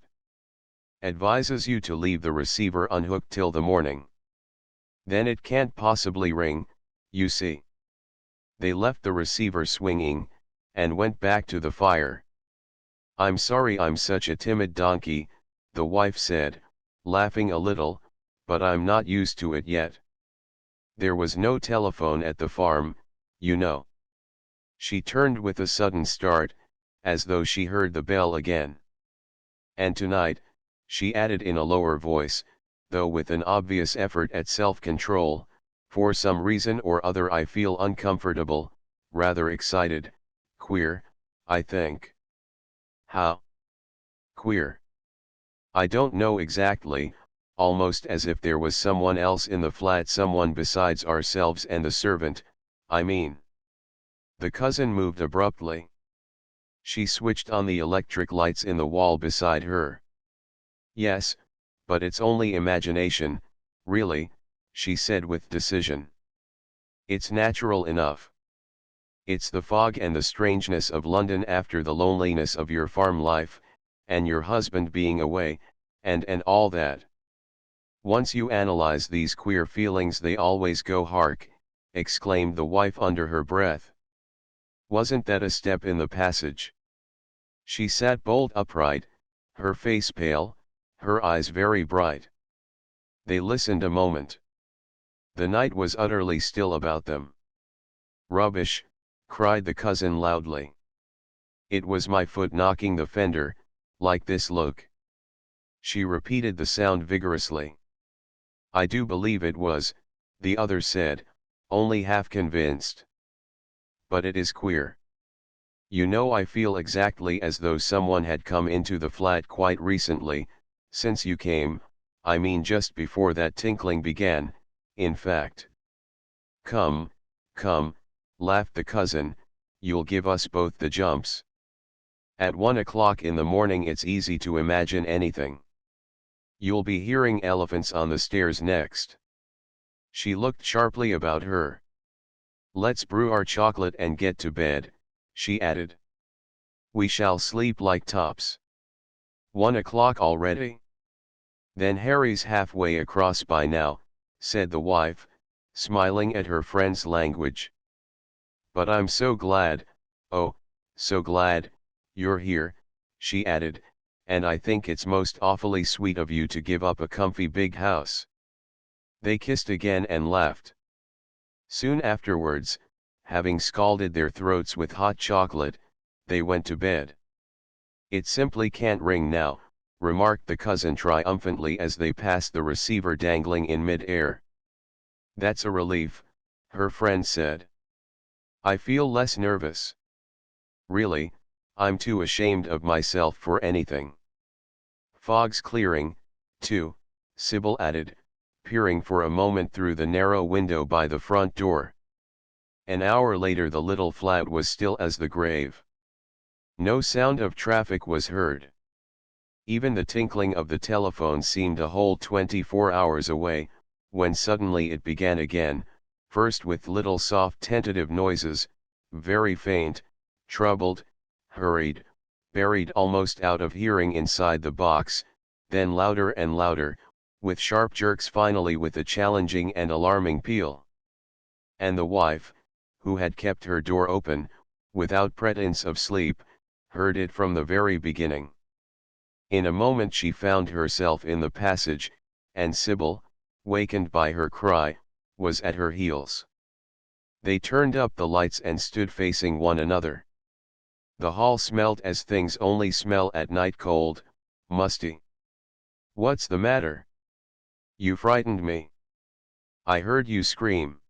Advises you to leave the receiver unhooked till the morning. Then it can't possibly ring, you see. They left the receiver swinging, and went back to the fire. I'm sorry I'm such a timid donkey, the wife said, laughing a little, but I'm not used to it yet. There was no telephone at the farm, you know. She turned with a sudden start, as though she heard the bell again. And tonight, she added in a lower voice, though with an obvious effort at self-control, for some reason or other I feel uncomfortable, rather excited, queer, I think. How? Queer. I don't know exactly, almost as if there was someone else in the flat, someone besides ourselves and the servant, I mean. The cousin moved abruptly. She switched on the electric lights in the wall beside her. Yes, but it's only imagination, really, she said with decision. It's natural enough. It's the fog and the strangeness of London after the loneliness of your farm life, and your husband being away, and all that. Once you analyze these queer feelings they always go hark, exclaimed the wife under her breath. Wasn't that a step in the passage? She sat bolt upright, her face pale, her eyes very bright. They listened a moment. The night was utterly still about them. Rubbish, cried the cousin loudly. It was my foot knocking the fender, like this, look. She repeated the sound vigorously. I do believe it was, the other said, only half convinced. But it is queer. You know, I feel exactly as though someone had come into the flat quite recently, since you came, I mean just before that tinkling began, in fact. Come, laughed the cousin, you'll give us both the jumps. At 1 o'clock in the morning it's easy to imagine anything. You'll be hearing elephants on the stairs next. She looked sharply about her. Let's brew our chocolate and get to bed, she added. We shall sleep like tops. 1 o'clock already? Then Harry's halfway across by now, said the wife, smiling at her friend's language. But I'm so glad, oh, so glad, you're here, she added, and I think it's most awfully sweet of you to give up a comfy big house. They kissed again and laughed. Soon afterwards, having scalded their throats with hot chocolate, they went to bed. It simply can't ring now, remarked the cousin triumphantly as they passed the receiver dangling in mid-air. That's a relief, her friend said. I feel less nervous. Really, I'm too ashamed of myself for anything. Fog's clearing, too, Sybil added, peering for a moment through the narrow window by the front door. An hour later the little flat was still as the grave. No sound of traffic was heard. Even the tinkling of the telephone seemed a whole 24 hours away, when suddenly it began again, first with little soft tentative noises, very faint, troubled, hurried, buried almost out of hearing inside the box, then louder and louder, with sharp jerks, finally with a challenging and alarming peal. And the wife, who had kept her door open, without pretense of sleep, heard it from the very beginning. In a moment she found herself in the passage, and Sybil, wakened by her cry, was at her heels. They turned up the lights and stood facing one another. The hall smelt as things only smell at night, cold, musty. What's the matter? You frightened me. I heard you scream.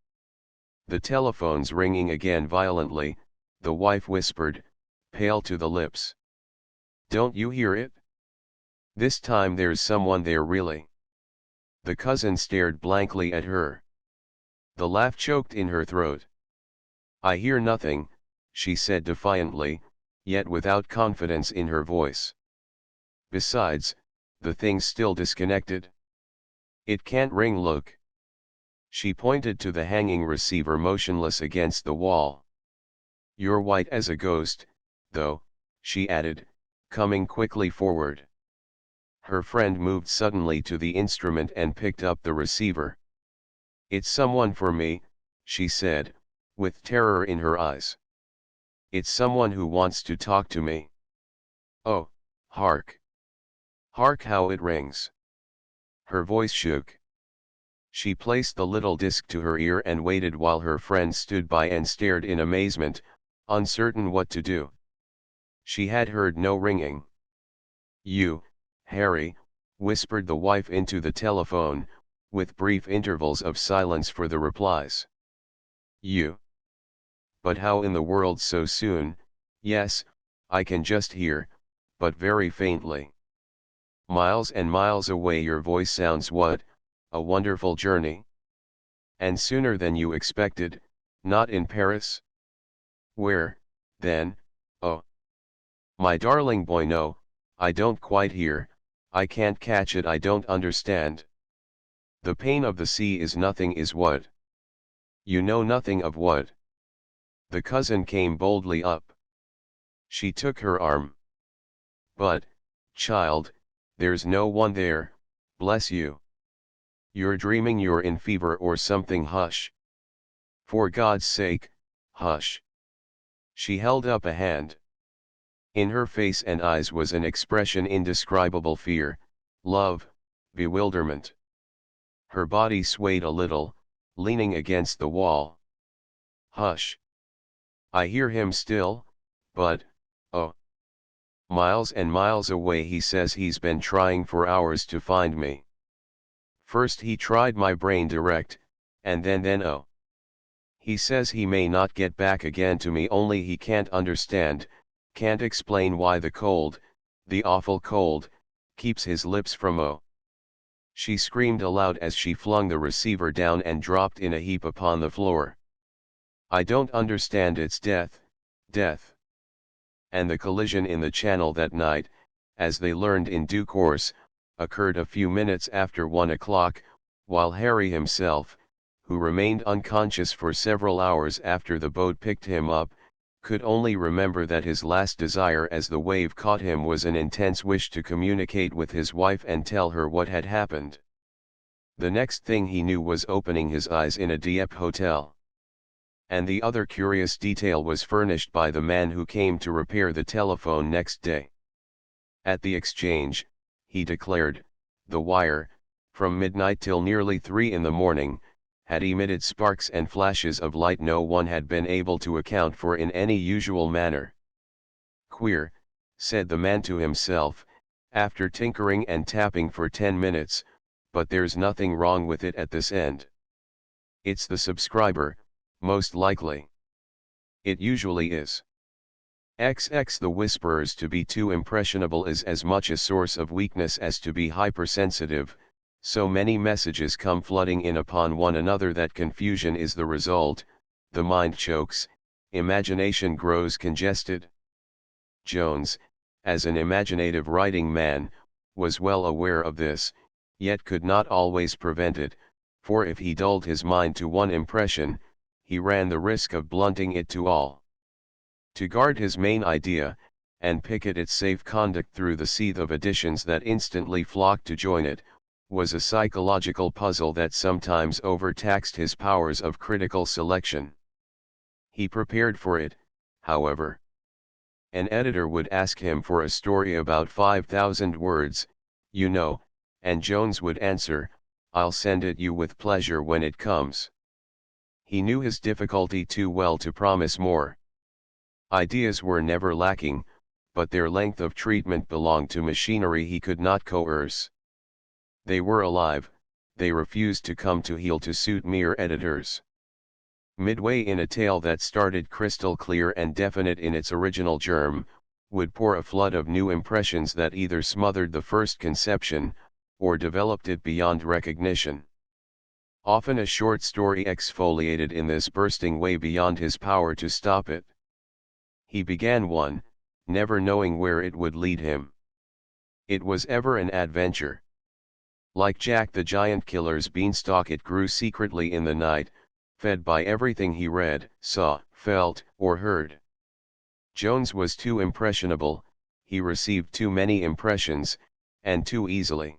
The telephone's ringing again violently, the wife whispered, pale to the lips. Don't you hear it? This time there's someone there really. The cousin stared blankly at her. The laugh choked in her throat. I hear nothing, she said defiantly, yet without confidence in her voice. Besides, the thing's still disconnected. It can't ring, look. She pointed to the hanging receiver motionless against the wall. You're white as a ghost, though, she added, coming quickly forward. Her friend moved suddenly to the instrument and picked up the receiver. It's someone for me, she said, with terror in her eyes. It's someone who wants to talk to me. Oh, hark. Hark how it rings. Her voice shook. She placed the little disc to her ear and waited while her friend stood by and stared in amazement, uncertain what to do. She had heard no ringing. "You, Harry," whispered the wife into the telephone, with brief intervals of silence for the replies. "You? But how in the world so soon? Yes, I can just hear, but very faintly. Miles and miles away your voice sounds. What a wonderful journey. And sooner than you expected, not in Paris? Where, then? Oh, my darling boy, no, I don't quite hear, I can't catch it, I don't understand. The pain of the sea is nothing is what? You know nothing of what?" The cousin came boldly up. She took her arm. "But, child, there's no one there, bless you. You're dreaming, you're in fever or something, hush. For God's sake, hush." She held up a hand. In her face and eyes was an expression indescribable: fear, love, bewilderment. Her body swayed a little, leaning against the wall. "Hush. I hear him still, but, oh. Miles and miles away, he says he's been trying for hours to find me. First he tried my brain direct, and then oh. He says he may not get back again to me, only he can't understand, can't explain why the cold, the awful cold, keeps his lips from oh." She screamed aloud as she flung the receiver down and dropped in a heap upon the floor. "I don't understand, it's death, death." And the collision in the channel that night, as they learned in due course, occurred a few minutes after 1 o'clock, while Harry himself, who remained unconscious for several hours after the boat picked him up, could only remember that his last desire as the wave caught him was an intense wish to communicate with his wife and tell her what had happened. The next thing he knew was opening his eyes in a Dieppe hotel. And the other curious detail was furnished by the man who came to repair the telephone next day. At the exchange, he declared, the wire, from midnight till nearly 3 in the morning, had emitted sparks and flashes of light no one had been able to account for in any usual manner. "Queer," said the man to himself, after tinkering and tapping for 10 minutes, "but there's nothing wrong with it at this end. It's the subscriber, most likely. It usually is. The whisperers to be too impressionable is as much a source of weakness as to be hypersensitive, so many messages come flooding in upon one another that confusion is the result, the mind chokes, imagination grows congested." Jones, as an imaginative writing man, was well aware of this, yet could not always prevent it, for if he dulled his mind to one impression, he ran the risk of blunting it to all. To guard his main idea, and picket its safe conduct through the seethe of editions that instantly flocked to join it, was a psychological puzzle that sometimes overtaxed his powers of critical selection. He prepared for it, however. An editor would ask him for a story about 5,000 words, you know, and Jones would answer, "I'll send it you with pleasure when it comes." He knew his difficulty too well to promise more. Ideas were never lacking, but their length of treatment belonged to machinery he could not coerce. They were alive, they refused to come to heel to suit mere editors. Midway in a tale that started crystal clear and definite in its original germ, would pour a flood of new impressions that either smothered the first conception, or developed it beyond recognition. Often a short story exfoliated in this bursting way beyond his power to stop it. He began one, never knowing where it would lead him. It was ever an adventure. Like Jack the Giant Killer's beanstalk, it grew secretly in the night, fed by everything he read, saw, felt, or heard. Jones was too impressionable, he received too many impressions, and too easily.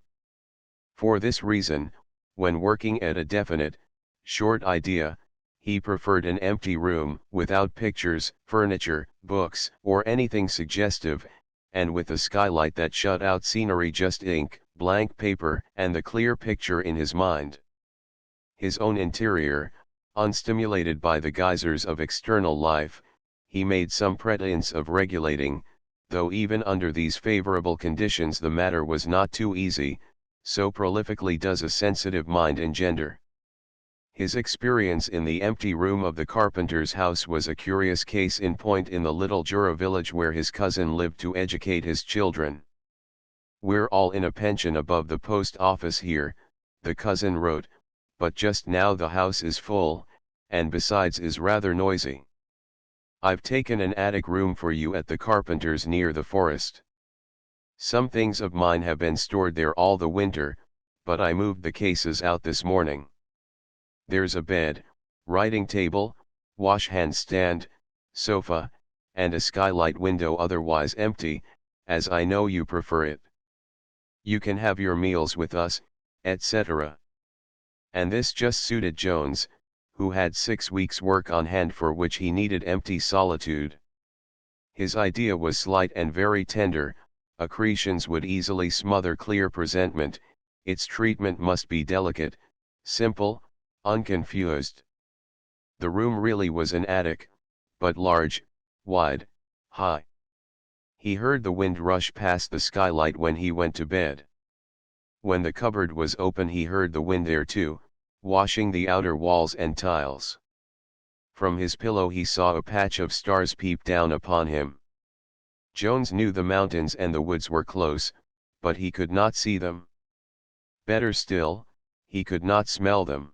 For this reason, when working at a definite, short idea, he preferred an empty room, without pictures, furniture, books, or anything suggestive, and with a skylight that shut out scenery, just ink, blank paper, and the clear picture in his mind. His own interior, unstimulated by the geysers of external life, he made some pretense of regulating, though even under these favorable conditions the matter was not too easy, so prolifically does a sensitive mind engender. His experience in the empty room of the carpenter's house was a curious case in point in the little Jura village where his cousin lived to educate his children. "We're all in a pension above the post office here," the cousin wrote, "but just now the house is full, and besides is rather noisy. I've taken an attic room for you at the carpenter's near the forest. Some things of mine have been stored there all the winter, but I moved the cases out this morning. There's a bed, writing table, wash-hand stand, sofa, and a skylight window otherwise empty, as I know you prefer it. You can have your meals with us, etc." And this just suited Jones, who had 6 weeks' work on hand for which he needed empty solitude. His idea was slight and very tender, accretions would easily smother clear presentment, its treatment must be delicate, simple, unconfused. The room really was an attic, but large, wide, high. He heard the wind rush past the skylight when he went to bed. When the cupboard was open he heard the wind there too, washing the outer walls and tiles. From his pillow he saw a patch of stars peep down upon him. Jones knew the mountains and the woods were close, but he could not see them. Better still, he could not smell them.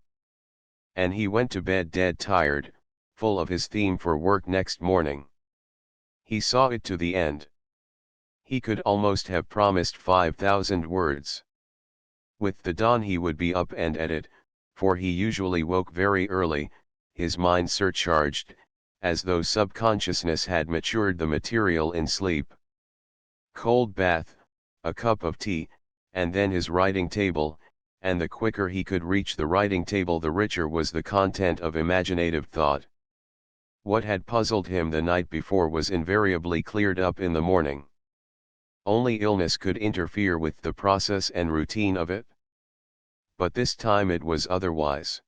And he went to bed dead tired, full of his theme for work next morning. He saw it to the end. He could almost have promised 5,000 words. With the dawn he would be up and at it, for he usually woke very early, his mind surcharged, as though subconsciousness had matured the material in sleep. Cold bath, a cup of tea, and then his writing table, and the quicker he could reach the writing table the richer was the content of imaginative thought. What had puzzled him the night before was invariably cleared up in the morning. Only illness could interfere with the process and routine of it. But this time it was otherwise.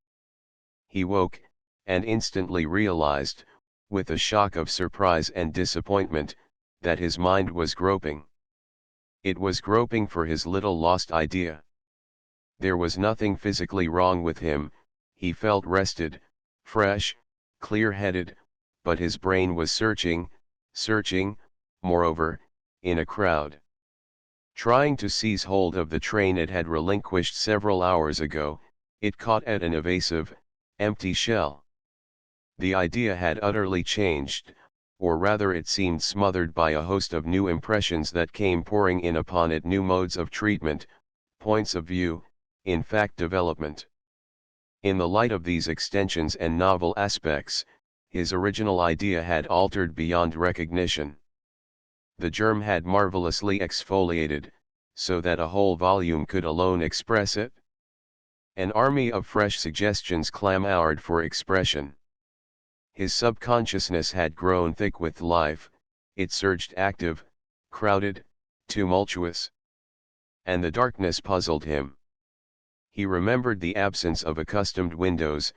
He woke, and instantly realized, with a shock of surprise and disappointment, that his mind was groping. It was groping for his little lost idea. There was nothing physically wrong with him, he felt rested, fresh, clear-headed, but his brain was searching, moreover, in a crowd. Trying to seize hold of the train it had relinquished several hours ago, it caught at an evasive, empty shell. The idea had utterly changed, or rather it seemed smothered by a host of new impressions that came pouring in upon it, new modes of treatment, points of view, in fact development. In the light of these extensions and novel aspects, his original idea had altered beyond recognition. The germ had marvelously exfoliated, so that a whole volume could alone express it. An army of fresh suggestions clamored for expression. His subconsciousness had grown thick with life, it surged active, crowded, tumultuous. And the darkness puzzled him. He remembered the absence of accustomed windows,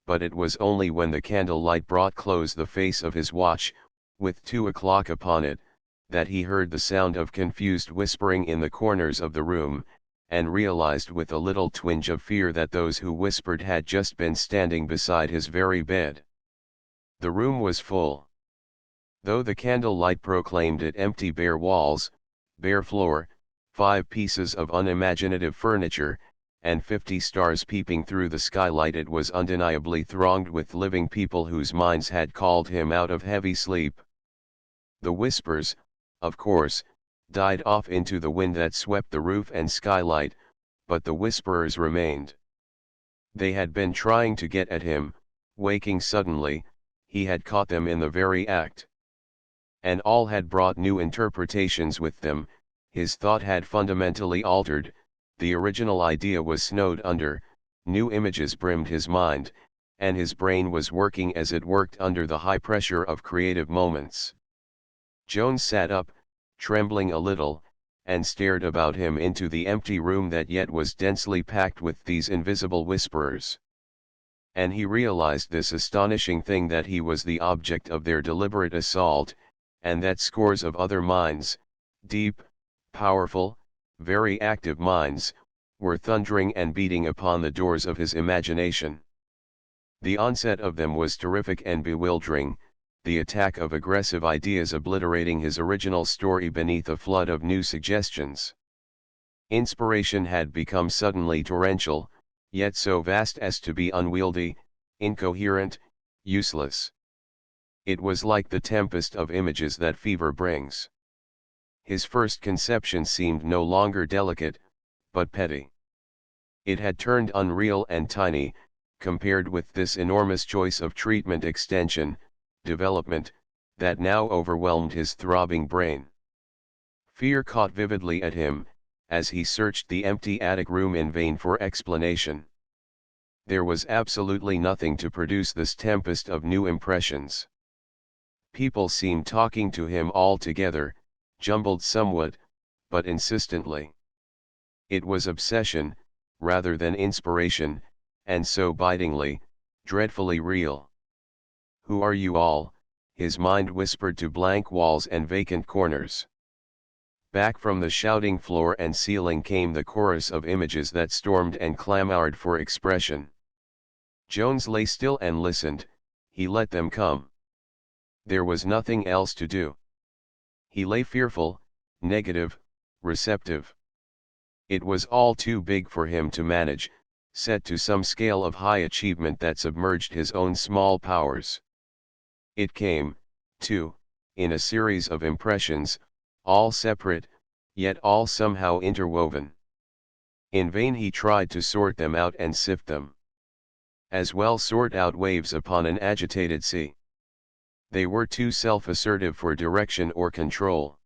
but it was only when the candlelight brought close the face of his watch, with 2 o'clock upon it, that he heard the sound of confused whispering in the corners of the room, and realized with a little twinge of fear that those who whispered had just been standing beside his very bed. The room was full. Though the candlelight proclaimed it empty, bare walls, bare floor, 5 pieces of unimaginative furniture, and 50 stars peeping through the skylight, it was undeniably thronged with living people whose minds had called him out of heavy sleep. The whispers, of course, died off into the wind that swept the roof and skylight, but the whisperers remained. They had been trying to get at him, waking suddenly, he had caught them in the very act. And all had brought new interpretations with them, his thought had fundamentally altered, the original idea was snowed under, new images brimmed his mind, and his brain was working as it worked under the high pressure of creative moments. Jones sat up, trembling a little, and stared about him into the empty room that yet was densely packed with these invisible whisperers. And he realized this astonishing thing, that he was the object of their deliberate assault, and that scores of other minds, deep, powerful, very active minds, were thundering and beating upon the doors of his imagination. The onset of them was terrific and bewildering, the attack of aggressive ideas obliterating his original story beneath a flood of new suggestions. Inspiration had become suddenly torrential, yet so vast as to be unwieldy, incoherent, useless. It was like the tempest of images that fever brings. His first conception seemed no longer delicate, but petty. It had turned unreal and tiny, compared with this enormous choice of treatment, extension, development, that now overwhelmed his throbbing brain. Fear caught vividly at him, as he searched the empty attic room in vain for explanation. There was absolutely nothing to produce this tempest of new impressions. People seemed talking to him all together, jumbled somewhat, but insistently. It was obsession, rather than inspiration, and so bitingly, dreadfully real. "Who are you all?" his mind whispered to blank walls and vacant corners. Back from the shouting floor and ceiling came the chorus of images that stormed and clamored for expression. Jones lay still and listened. He let them come. There was nothing else to do. He lay fearful, negative, receptive. It was all too big for him to manage, set to some scale of high achievement that submerged his own small powers. It came, too, in a series of impressions, all separate, yet all somehow interwoven. In vain he tried to sort them out and sift them. As well sort out waves upon an agitated sea. They were too self-assertive for direction or control.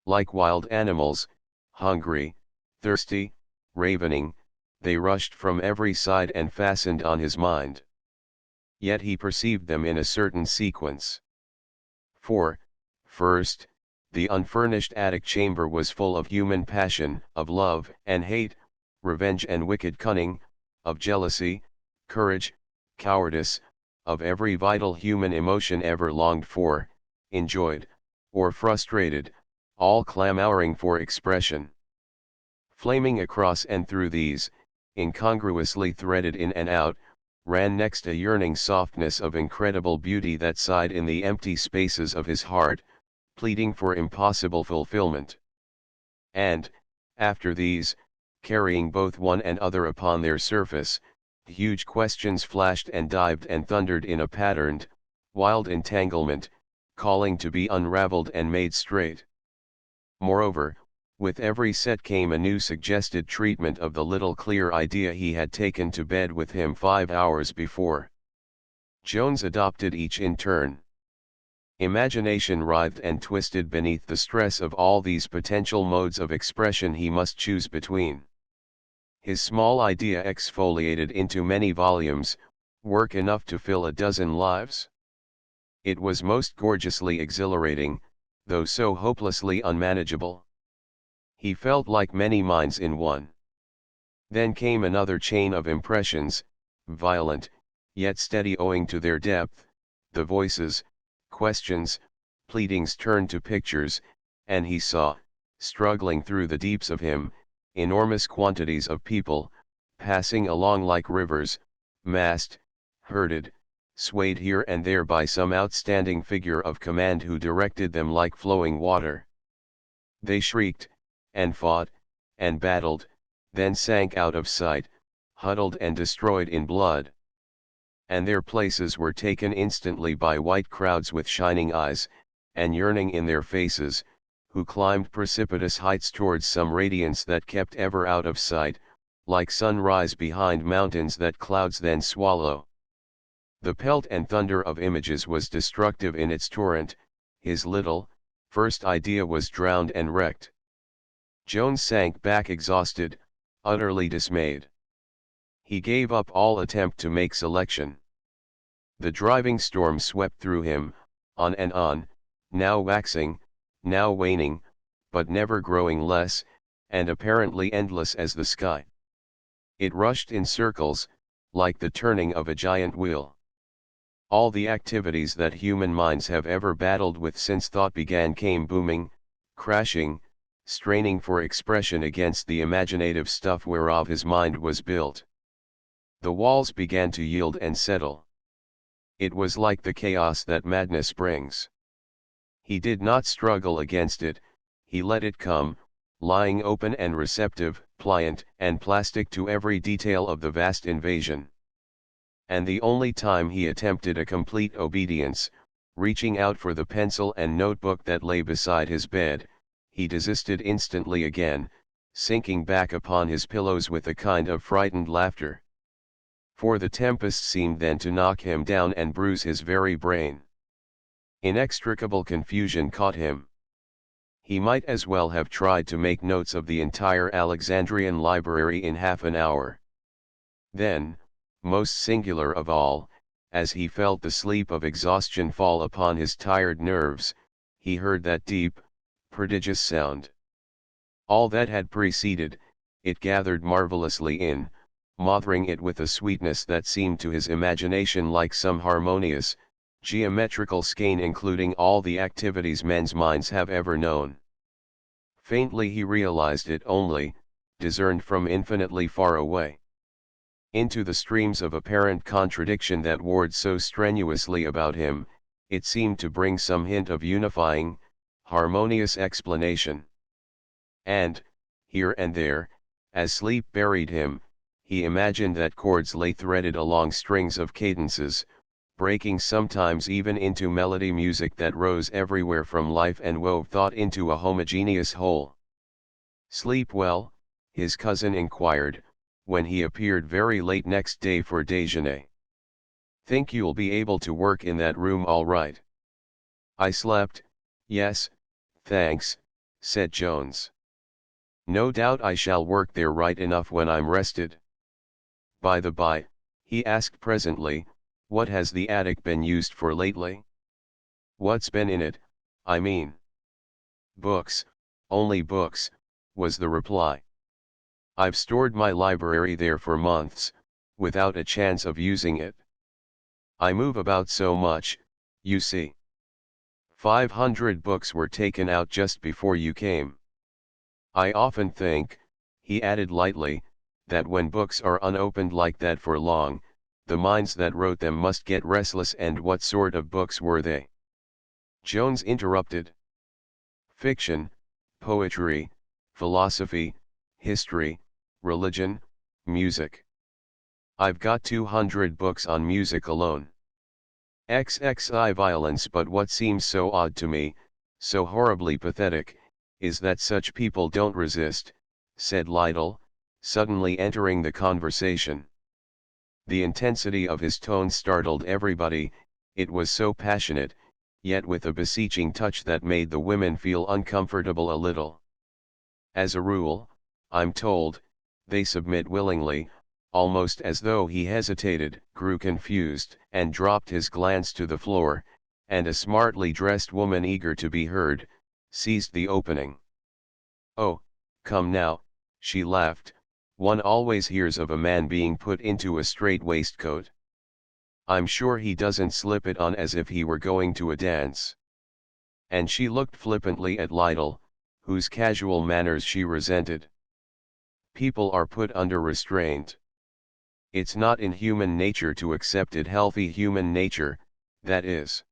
Like wild animals, hungry, thirsty, ravening, they rushed from every side and fastened on his mind. Yet he perceived them in a certain sequence. For, first, the unfurnished attic chamber was full of human passion, of love and hate, revenge and wicked cunning, of jealousy, courage, cowardice, of every vital human emotion ever longed for, enjoyed, or frustrated, all clamoring for expression. Flaming across and through these, incongruously threaded in and out, ran next a yearning softness of incredible beauty that sighed in the empty spaces of his heart, pleading for impossible fulfillment. And, after these, carrying both one and other upon their surface, huge questions flashed and dived and thundered in a patterned, wild entanglement, calling to be unraveled and made straight. Moreover, with every set came a new suggested treatment of the little clear idea he had taken to bed with him 5 hours before. Jones adopted each in turn. Imagination writhed and twisted beneath the stress of all these potential modes of expression he must choose between. His small idea exfoliated into many volumes, work enough to fill a dozen lives. It was most gorgeously exhilarating, though so hopelessly unmanageable. He felt like many minds in one. Then came another chain of impressions, violent, yet steady owing to their depth. The voices, questions, pleadings turned to pictures, and he saw, struggling through the deeps of him, enormous quantities of people, passing along like rivers, massed, herded, swayed here and there by some outstanding figure of command who directed them like flowing water. They shrieked, and fought, and battled, then sank out of sight, huddled and destroyed in blood. And their places were taken instantly by white crowds with shining eyes, and yearning in their faces, who climbed precipitous heights towards some radiance that kept ever out of sight, like sunrise behind mountains that clouds then swallow. The pelt and thunder of images was destructive in its torrent. His little, first idea was drowned and wrecked. Jones sank back exhausted, utterly dismayed. He gave up all attempt to make selection. The driving storm swept through him, on and on, now waxing, now waning, but never growing less, and apparently endless as the sky. It rushed in circles, like the turning of a giant wheel. All the activities that human minds have ever battled with since thought began came booming, crashing, straining for expression against the imaginative stuff whereof his mind was built. The walls began to yield and settle. It was like the chaos that madness brings. He did not struggle against it, he let it come, lying open and receptive, pliant and plastic to every detail of the vast invasion. And the only time he attempted a complete obedience, reaching out for the pencil and notebook that lay beside his bed, he desisted instantly again, sinking back upon his pillows with a kind of frightened laughter. For the tempest seemed then to knock him down and bruise his very brain. Inextricable confusion caught him. He might as well have tried to make notes of the entire Alexandrian library in half an hour. Then, most singular of all, as he felt the sleep of exhaustion fall upon his tired nerves, he heard that deep, prodigious sound. All that had preceded, it gathered marvelously in, mothering it with a sweetness that seemed to his imagination like some harmonious, geometrical skein including all the activities men's minds have ever known. Faintly he realized it only, discerned from infinitely far away. Into the streams of apparent contradiction that warred so strenuously about him, it seemed to bring some hint of unifying, harmonious explanation. And, here and there, as sleep buried him, he imagined that chords lay threaded along strings of cadences, breaking sometimes even into melody music that rose everywhere from life and wove thought into a homogeneous whole. "Sleep well?" his cousin inquired, when he appeared very late next day for déjeuner. "Think you'll be able to work in that room all right?" "I slept, yes, thanks," said Jones. "No doubt I shall work there right enough when I'm rested. By the by," he asked presently, "what has the attic been used for lately?" "What's been in it, I mean?" "Books, only books," was the reply. "I've stored my library there for months, without a chance of using it. I move about so much, you see. 500 books were taken out just before you came. I often think," he added lightly, "that when books are unopened like that for long, the minds that wrote them must get restless." "And what sort of books were they?" Jones interrupted. "Fiction, poetry, philosophy, history, religion, music. I've got 200 books on music alone. XXI violence. But what seems so odd to me, so horribly pathetic, is that such people don't resist," said Lytle, suddenly entering the conversation. The intensity of his tone startled everybody, it was so passionate, yet with a beseeching touch that made the women feel uncomfortable a little. "As a rule, I'm told, they submit willingly," almost as though he hesitated, grew confused, and dropped his glance to the floor, and a smartly dressed woman eager to be heard, seized the opening. "Oh, come now," she laughed, "one always hears of a man being put into a strait waistcoat. I'm sure he doesn't slip it on as if he were going to a dance." And she looked flippantly at Lytle, whose casual manners she resented. "People are put under restraint. It's not in human nature to accept it, healthy human nature, that is."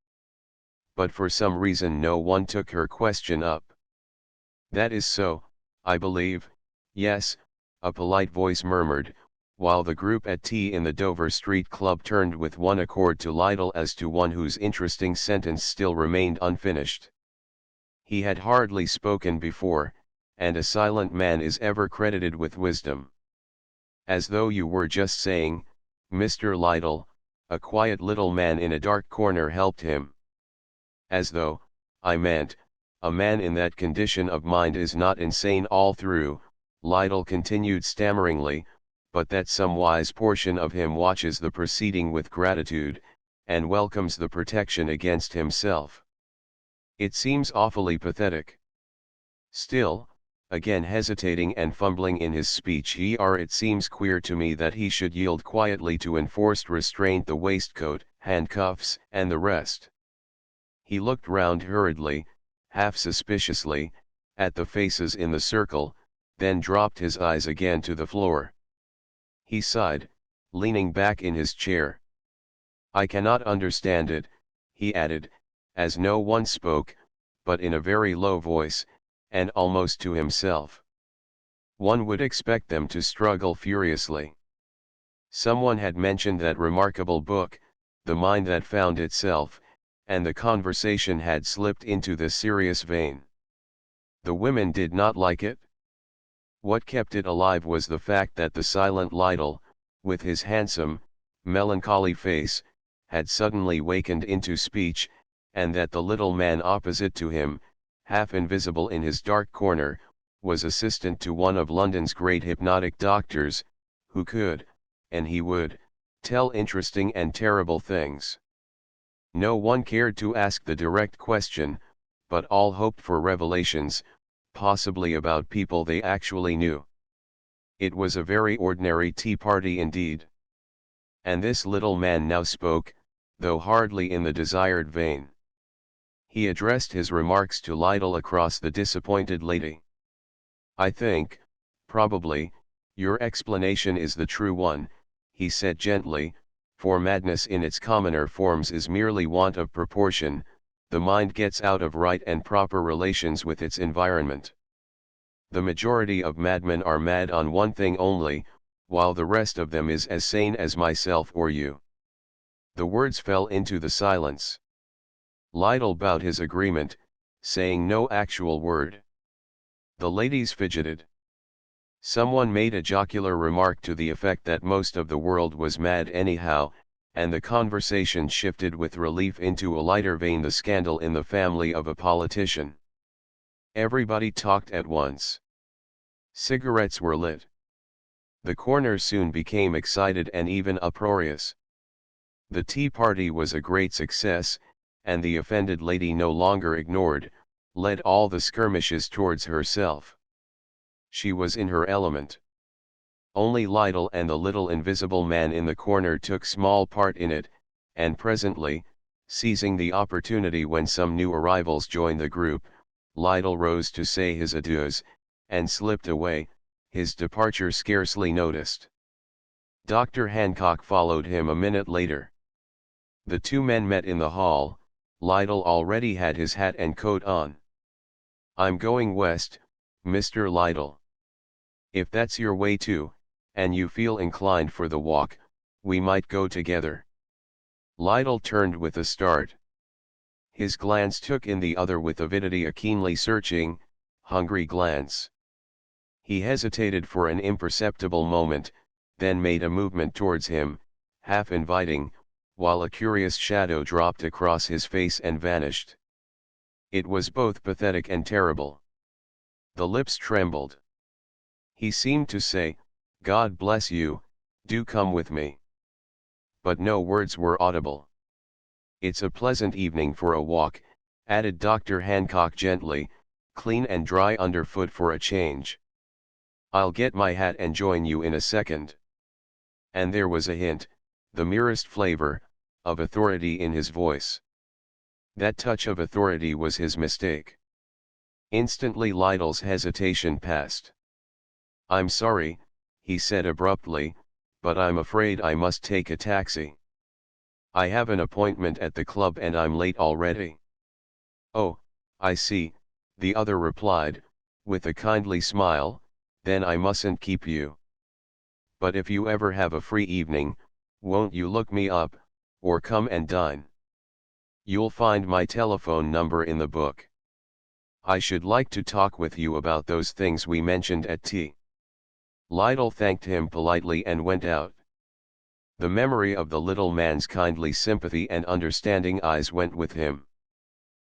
But for some reason no one took her question up. "That is so, I believe, yes," a polite voice murmured, while the group at tea in the Dover Street Club turned with one accord to Lytle as to one whose interesting sentence still remained unfinished. He had hardly spoken before, and a silent man is ever credited with wisdom. "As though you were just saying, Mr. Lytle," a quiet little man in a dark corner helped him. "As though, I meant, a man in that condition of mind is not insane all through," Lytle continued stammeringly, "but that some wise portion of him watches the proceeding with gratitude, and welcomes the protection against himself. It seems awfully pathetic. Still, again hesitating and fumbling in his speech. It seems queer to me that he should yield quietly to enforced restraint, the waistcoat, handcuffs, and the rest. He looked round hurriedly, half suspiciously, at the faces in the circle, then dropped his eyes again to the floor. He sighed, leaning back in his chair. "I cannot understand it," he added, as no one spoke, but in a very low voice, and almost to himself. "One would expect them to struggle furiously." Someone had mentioned that remarkable book, The Mind That Found Itself, and the conversation had slipped into the serious vein. The women did not like it. What kept it alive was the fact that the silent Lytle, with his handsome, melancholy face, had suddenly wakened into speech, and that the little man opposite to him, half invisible in his dark corner, was assistant to one of London's great hypnotic doctors, who could, and he would, tell interesting and terrible things. No one cared to ask the direct question, but all hoped for revelations, possibly about people they actually knew. It was a very ordinary tea party indeed. And this little man now spoke, though hardly in the desired vein. He addressed his remarks to Lytle across the disappointed lady. "I think, probably, your explanation is the true one," he said gently, "for madness in its commoner forms is merely want of proportion. The mind gets out of right and proper relations with its environment. The majority of madmen are mad on one thing only, while the rest of them is as sane as myself or you." The words fell into the silence. Lytle bowed his agreement, saying no actual word. The ladies fidgeted. Someone made a jocular remark to the effect that most of the world was mad anyhow, and the conversation shifted with relief into a lighter vein: the scandal in the family of a politician. Everybody talked at once. Cigarettes were lit. The corner soon became excited and even uproarious. The tea party was a great success, and the offended lady no longer ignored, led all the skirmishes towards herself. She was in her element. Only Lytle and the little invisible man in the corner took small part in it, and presently, seizing the opportunity when some new arrivals joined the group, Lytle rose to say his adieus, and slipped away, his departure scarcely noticed. Dr. Hancock followed him a minute later. The two men met in the hall. Lytle already had his hat and coat on. "I'm going west, Mr. Lytle. If that's your way too, and you feel inclined for the walk, we might go together." Lytle turned with a start. His glance took in the other with avidity, a keenly searching, hungry glance. He hesitated for an imperceptible moment, then made a movement towards him, half inviting, while a curious shadow dropped across his face and vanished. It was both pathetic and terrible. The lips trembled. He seemed to say, "God bless you, do come with me." But no words were audible. "It's a pleasant evening for a walk," added Dr. Hancock gently, "clean and dry underfoot for a change. I'll get my hat and join you in a second." And there was a hint, the merest flavor, of authority in his voice. That touch of authority was his mistake. Instantly Lytle's hesitation passed. "I'm sorry," he said abruptly, "but I'm afraid I must take a taxi. I have an appointment at the club and I'm late already." "Oh, I see," the other replied, with a kindly smile, "then I mustn't keep you. But if you ever have a free evening, won't you look me up, or come and dine? You'll find my telephone number in the book. I should like to talk with you about those things we mentioned at tea." Lytle thanked him politely and went out. The memory of the little man's kindly sympathy and understanding eyes went with him.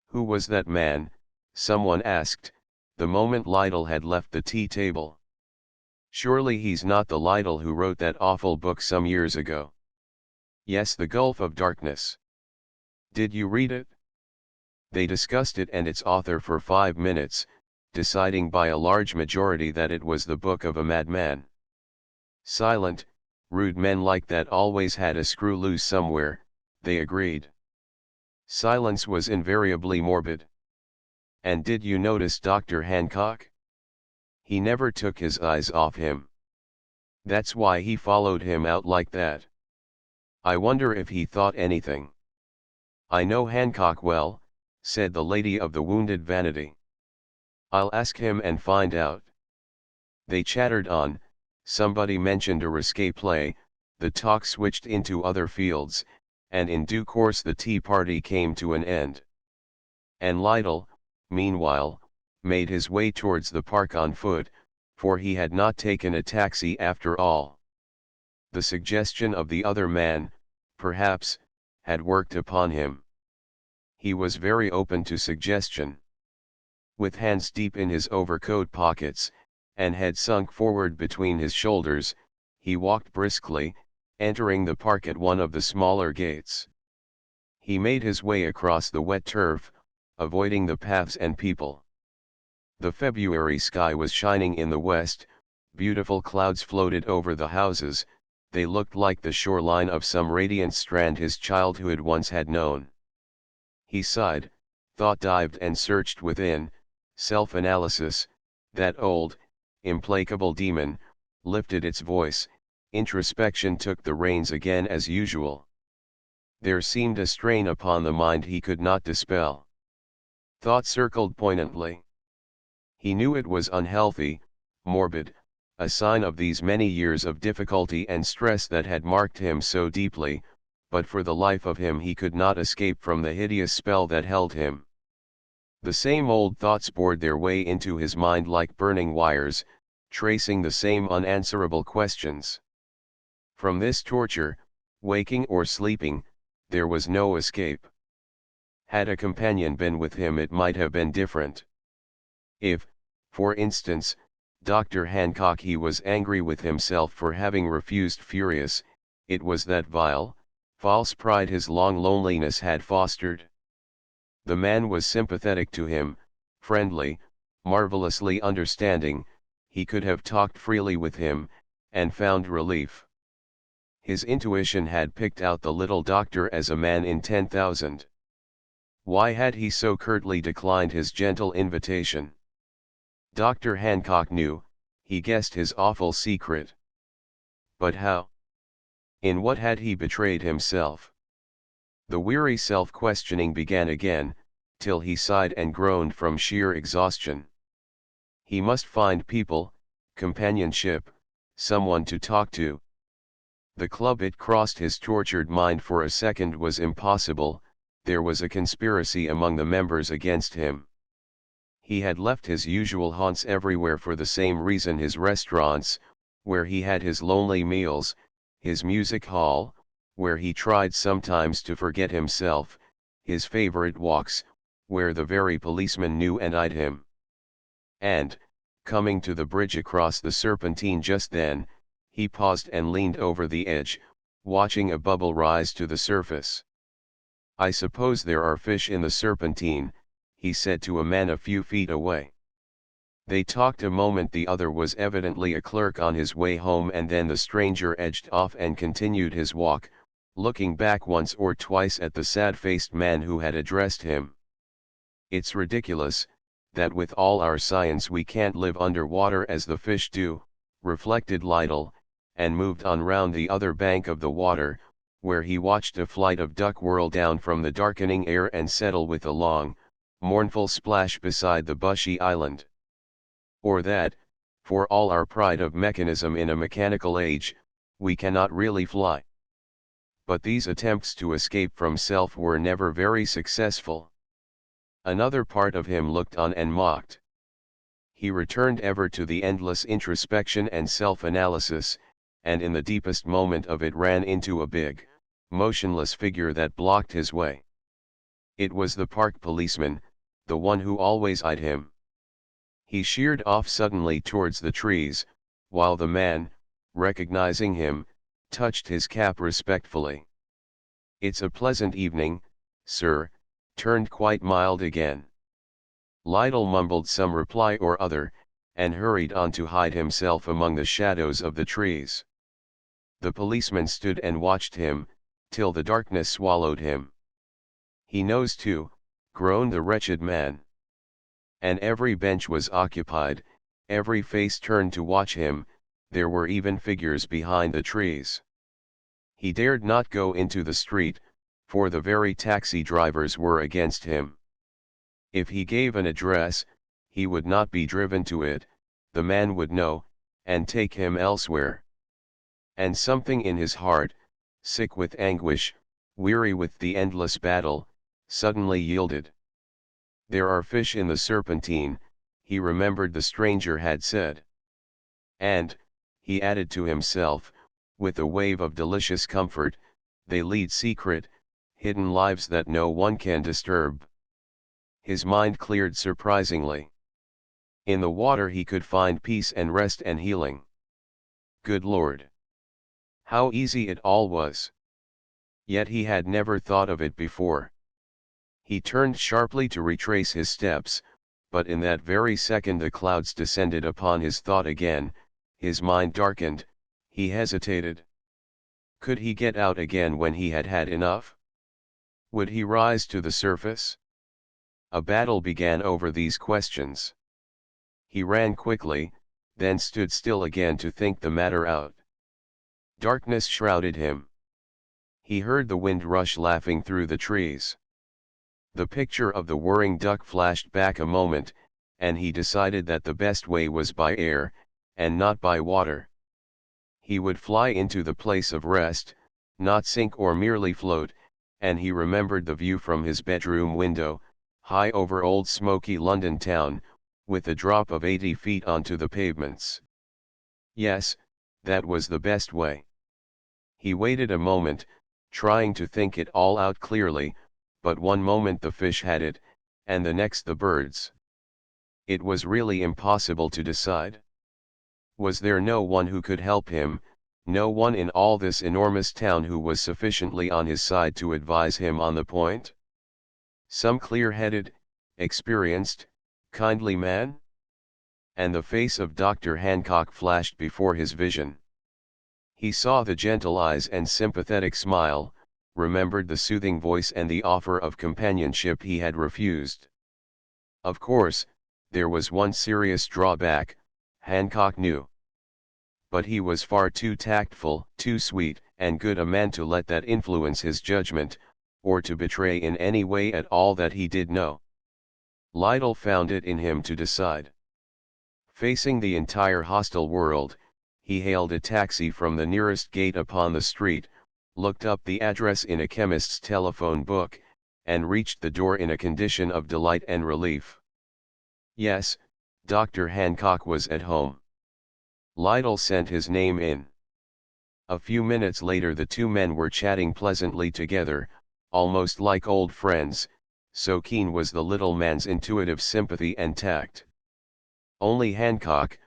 Who was that man, someone asked, the moment Lytle had left the tea table. "Surely he's not the Lytle who wrote that awful book some years ago?" "Yes, The Gulf of Darkness." "Did you read it?" They discussed it and its author for 5 minutes, deciding by a large majority that it was the book of a madman. Silent, rude men like that always had a screw loose somewhere, they agreed. Silence was invariably morbid. And did you notice Dr. Hancock? He never took his eyes off him. That's why he followed him out like that. I wonder if he thought anything. I know Hancock well, said the lady of the wounded vanity. I'll ask him and find out. They chattered on, somebody mentioned a risque play, the talk switched into other fields, and in due course the tea party came to an end. And Lytle, meanwhile, made his way towards the park on foot, for he had not taken a taxi after all. The suggestion of the other man, perhaps, had worked upon him. He was very open to suggestion. With hands deep in his overcoat pockets, and head sunk forward between his shoulders, he walked briskly, entering the park at one of the smaller gates. He made his way across the wet turf, avoiding the paths and people. The February sky was shining in the west, beautiful clouds floated over the houses, they looked like the shoreline of some radiant strand his childhood once had known. He sighed, thought dived and searched within, self-analysis, that old, implacable demon, lifted its voice, introspection took the reins again as usual. There seemed a strain upon the mind he could not dispel. Thought circled poignantly. He knew it was unhealthy, morbid, a sign of these many years of difficulty and stress that had marked him so deeply, but for the life of him he could not escape from the hideous spell that held him. The same old thoughts bored their way into his mind like burning wires, tracing the same unanswerable questions. From this torture, waking or sleeping, there was no escape. Had a companion been with him it might have been different. If, for instance, Dr. Hancock he was angry with himself for having refused furious, it was that vile, false pride his long loneliness had fostered. The man was sympathetic to him, friendly, marvelously understanding, he could have talked freely with him, and found relief. His intuition had picked out the little doctor as a man in 10,000. Why had he so curtly declined his gentle invitation? Dr. Hancock knew, he guessed his awful secret. But how? In what had he betrayed himself? The weary self-questioning began again, till he sighed and groaned from sheer exhaustion. He must find people, companionship, someone to talk to. The club it crossed his tortured mind for a second was impossible, there was a conspiracy among the members against him. He had left his usual haunts everywhere for the same reason, his restaurants, where he had his lonely meals, his music hall, where he tried sometimes to forget himself, his favorite walks, where the very policemen knew and eyed him. And, coming to the bridge across the Serpentine just then, he paused and leaned over the edge, watching a bubble rise to the surface. I suppose there are fish in the Serpentine, he said to a man a few feet away. They talked a moment, the other was evidently a clerk on his way home, and then the stranger edged off and continued his walk, looking back once or twice at the sad-faced man who had addressed him. It's ridiculous, that with all our science we can't live under water as the fish do, reflected Lytle, and moved on round the other bank of the water, where he watched a flight of duck whirl down from the darkening air and settle with a long, mournful splash beside the bushy island. Or that, for all our pride of mechanism in a mechanical age, we cannot really fly. But these attempts to escape from self were never very successful. Another part of him looked on and mocked. He returned ever to the endless introspection and self-analysis, and in the deepest moment of it ran into a big, motionless figure that blocked his way. It was the park policeman, the one who always eyed him. He sheered off suddenly towards the trees, while the man, recognizing him, touched his cap respectfully. "It's a pleasant evening, sir," turned quite mild again. Lytle mumbled some reply or other, and hurried on to hide himself among the shadows of the trees. The policeman stood and watched him, till the darkness swallowed him. "He knows too," groaned the wretched man. And every bench was occupied, every face turned to watch him, there were even figures behind the trees. He dared not go into the street, for the very taxi drivers were against him. If he gave an address, he would not be driven to it, the man would know, and take him elsewhere. And something in his heart, sick with anguish, weary with the endless battle, suddenly yielded. "There are fish in the Serpentine," he remembered the stranger had said. "And," he added to himself, with a wave of delicious comfort, "they lead secret, hidden lives that no one can disturb." His mind cleared surprisingly. In the water he could find peace and rest and healing. Good Lord! How easy it all was! Yet he had never thought of it before. He turned sharply to retrace his steps, but in that very second the clouds descended upon his thought again, his mind darkened, he hesitated. Could he get out again when he had had enough? Would he rise to the surface? A battle began over these questions. He ran quickly, then stood still again to think the matter out. Darkness shrouded him. He heard the wind rush laughing through the trees. The picture of the whirring duck flashed back a moment, and he decided that the best way was by air, and not by water. He would fly into the place of rest, not sink or merely float, and he remembered the view from his bedroom window, high over old smoky London town, with a drop of 80 feet onto the pavements. Yes, that was the best way. He waited a moment, trying to think it all out clearly, but one moment the fish had it, and the next the birds. It was really impossible to decide. Was there no one who could help him, no one in all this enormous town who was sufficiently on his side to advise him on the point? Some clear-headed, experienced, kindly man? And the face of Dr. Hancock flashed before his vision. He saw the gentle eyes and sympathetic smile, remembered the soothing voice and the offer of companionship he had refused. Of course, there was one serious drawback, Hancock knew. But he was far too tactful, too sweet and good a man to let that influence his judgment, or to betray in any way at all that he did know. Lytle found it in him to decide. Facing the entire hostile world, he hailed a taxi from the nearest gate upon the street, looked up the address in a chemist's telephone book, and reached the door in a condition of delight and relief. Yes, Dr. Hancock was at home. Lytle sent his name in. A few minutes later the two men were chatting pleasantly together, almost like old friends, so keen was the little man's intuitive sympathy and tact. Only Hancock,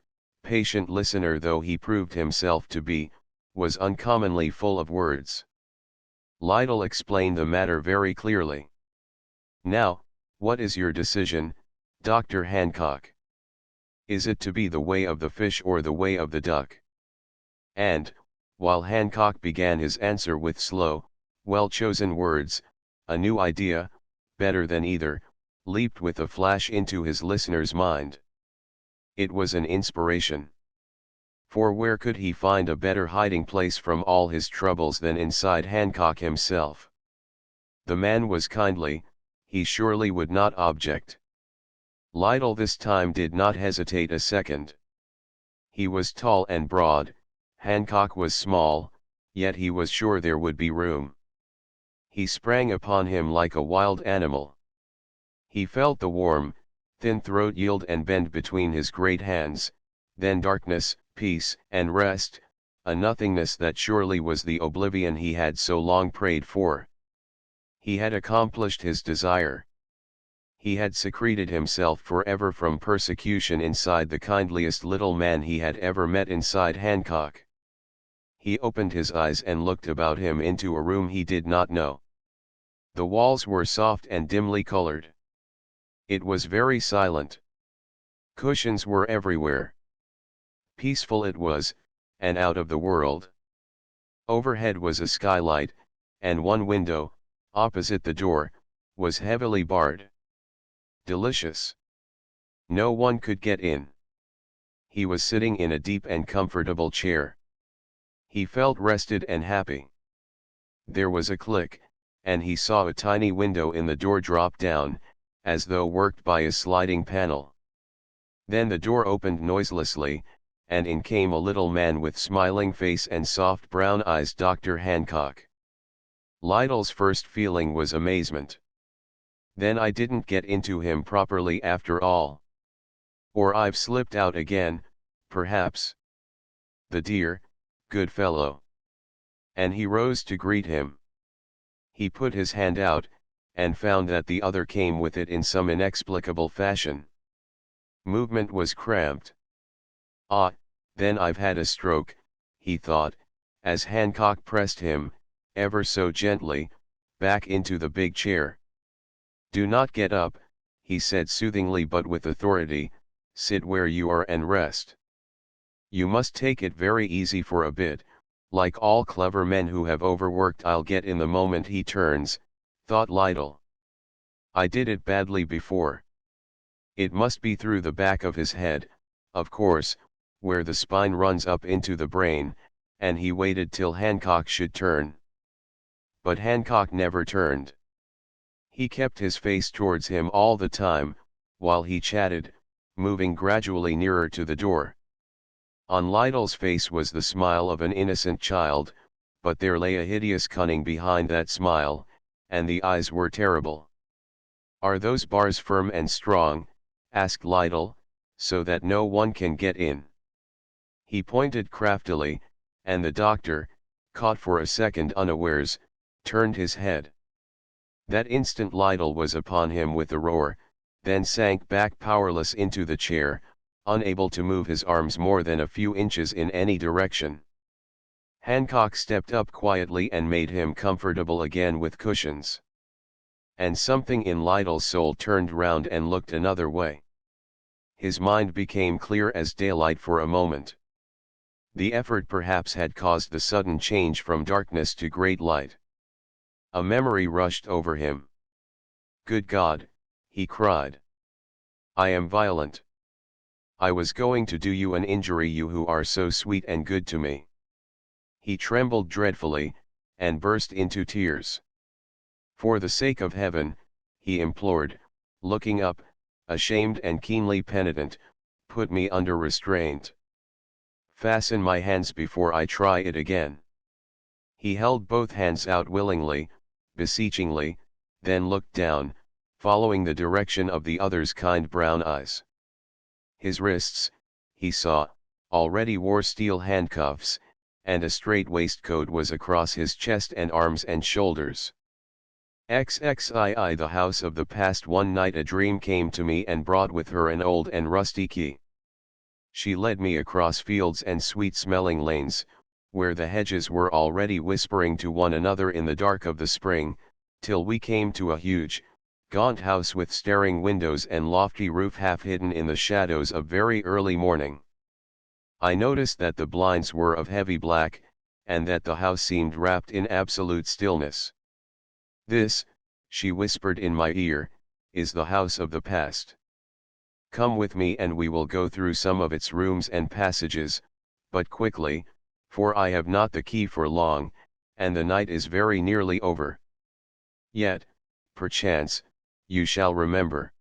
patient listener though he proved himself to be, was uncommonly full of words. Lytle explained the matter very clearly. "Now, what is your decision, Dr. Hancock? Is it to be the way of the fish or the way of the duck?" And, while Hancock began his answer with slow, well-chosen words, a new idea, better than either, leaped with a flash into his listener's mind. It was an inspiration. For where could he find a better hiding place from all his troubles than inside Hancock himself? The man was kindly, he surely would not object. Lytle this time did not hesitate a second. He was tall and broad, Hancock was small, yet he was sure there would be room. He sprang upon him like a wild animal. He felt the warm, thin throat yield and bend between his great hands, then darkness, peace and rest, a nothingness that surely was the oblivion he had so long prayed for. He had accomplished his desire. He had secreted himself forever from persecution inside the kindliest little man he had ever met inside Hancock. He opened his eyes and looked about him into a room he did not know. The walls were soft and dimly colored. It was very silent. Cushions were everywhere. Peaceful it was, and out of the world. Overhead was a skylight, and one window, opposite the door, was heavily barred. Delicious. No one could get in. He was sitting in a deep and comfortable chair. He felt rested and happy. There was a click, and he saw a tiny window in the door drop down, as though worked by a sliding panel. Then the door opened noiselessly, and in came a little man with smiling face and soft brown eyes, Dr. Hancock. Lytle's first feeling was amazement. Then I didn't get into him properly after all. Or I've slipped out again, perhaps. The dear, good fellow. And he rose to greet him. He put his hand out, and found that the other came with it in some inexplicable fashion. Movement was cramped. Ah, then I've had a stroke, he thought, as Hancock pressed him, ever so gently, back into the big chair. Do not get up, he said soothingly but with authority, sit where you are and rest. You must take it very easy for a bit, like all clever men who have overworked. I'll get in the moment he turns, thought Lytle. I did it badly before. It must be through the back of his head, of course, where the spine runs up into the brain, and he waited till Hancock should turn. But Hancock never turned. He kept his face towards him all the time, while he chatted, moving gradually nearer to the door. On Lytle's face was the smile of an innocent child, but there lay a hideous cunning behind that smile, and the eyes were terrible. Are those bars firm and strong? Asked Lytle, so that no one can get in. He pointed craftily, and the doctor, caught for a second unawares, turned his head. That instant Lytle was upon him with a roar, then sank back powerless into the chair, unable to move his arms more than a few inches in any direction. Hancock stepped up quietly and made him comfortable again with cushions. And something in Lytle's soul turned round and looked another way. His mind became clear as daylight for a moment. The effort perhaps had caused the sudden change from darkness to great light. A memory rushed over him. Good God, he cried. I am violent. I was going to do you an injury, you who are so sweet and good to me. He trembled dreadfully, and burst into tears. For the sake of heaven, he implored, looking up, ashamed and keenly penitent, put me under restraint. Fasten my hands before I try it again. He held both hands out willingly, beseechingly, then looked down, following the direction of the other's kind brown eyes. His wrists, he saw, already wore steel handcuffs, and a strait waistcoat was across his chest and arms and shoulders. XXII The house of the past. One night a dream came to me and brought with her an old and rusty key. She led me across fields and sweet-smelling lanes, where the hedges were already whispering to one another in the dark of the spring, till we came to a huge, gaunt house with staring windows and lofty roof half hidden in the shadows of very early morning. I noticed that the blinds were of heavy black, and that the house seemed wrapped in absolute stillness. This, she whispered in my ear, is the house of the past. Come with me and we will go through some of its rooms and passages, but quickly, for I have not the key for long, and the night is very nearly over. Yet, perchance, you shall remember.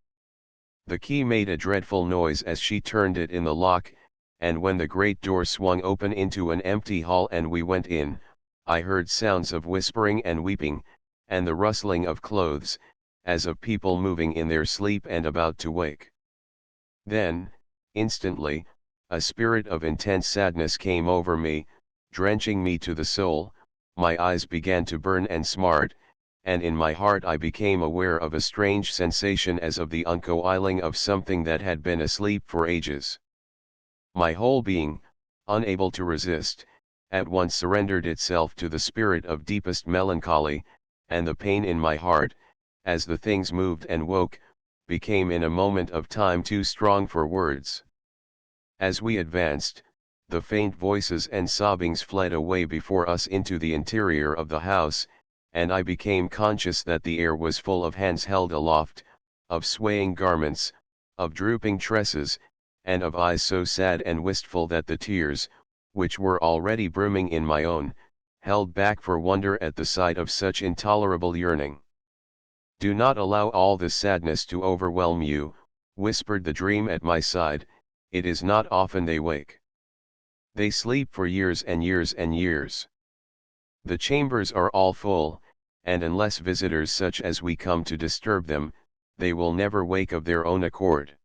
The key made a dreadful noise as she turned it in the lock, and when the great door swung open into an empty hall and we went in, I heard sounds of whispering and weeping, and the rustling of clothes, as of people moving in their sleep and about to wake. Then, instantly, a spirit of intense sadness came over me, drenching me to the soul, my eyes began to burn and smart, and in my heart I became aware of a strange sensation as of the uncoiling of something that had been asleep for ages. My whole being, unable to resist, at once surrendered itself to the spirit of deepest melancholy, and the pain in my heart, as the things moved and woke, became in a moment of time too strong for words. As we advanced, the faint voices and sobbings fled away before us into the interior of the house, and I became conscious that the air was full of hands held aloft, of swaying garments, of drooping tresses, and of eyes so sad and wistful that the tears, which were already brimming in my own, held back for wonder at the sight of such intolerable yearning. "Do not allow all this sadness to overwhelm you," whispered the dream at my side. "It is not often they wake. They sleep for years and years and years. The chambers are all full, and unless visitors such as we come to disturb them, they will never wake of their own accord.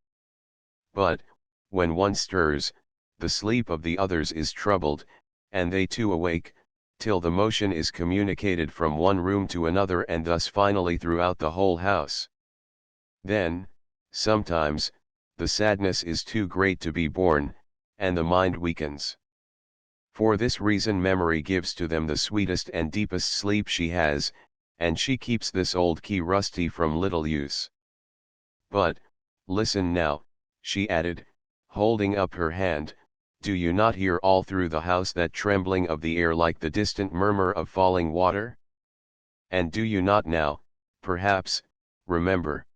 But, when one stirs, the sleep of the others is troubled, and they too awake, till the motion is communicated from one room to another and thus finally throughout the whole house. Then, sometimes, the sadness is too great to be borne, and the mind weakens. For this reason memory gives to them the sweetest and deepest sleep she has, and she keeps this old key rusty from little use. But, listen now," she added, holding up her hand, "do you not hear all through the house that trembling of the air like the distant murmur of falling water? And do you not now, perhaps, remember?"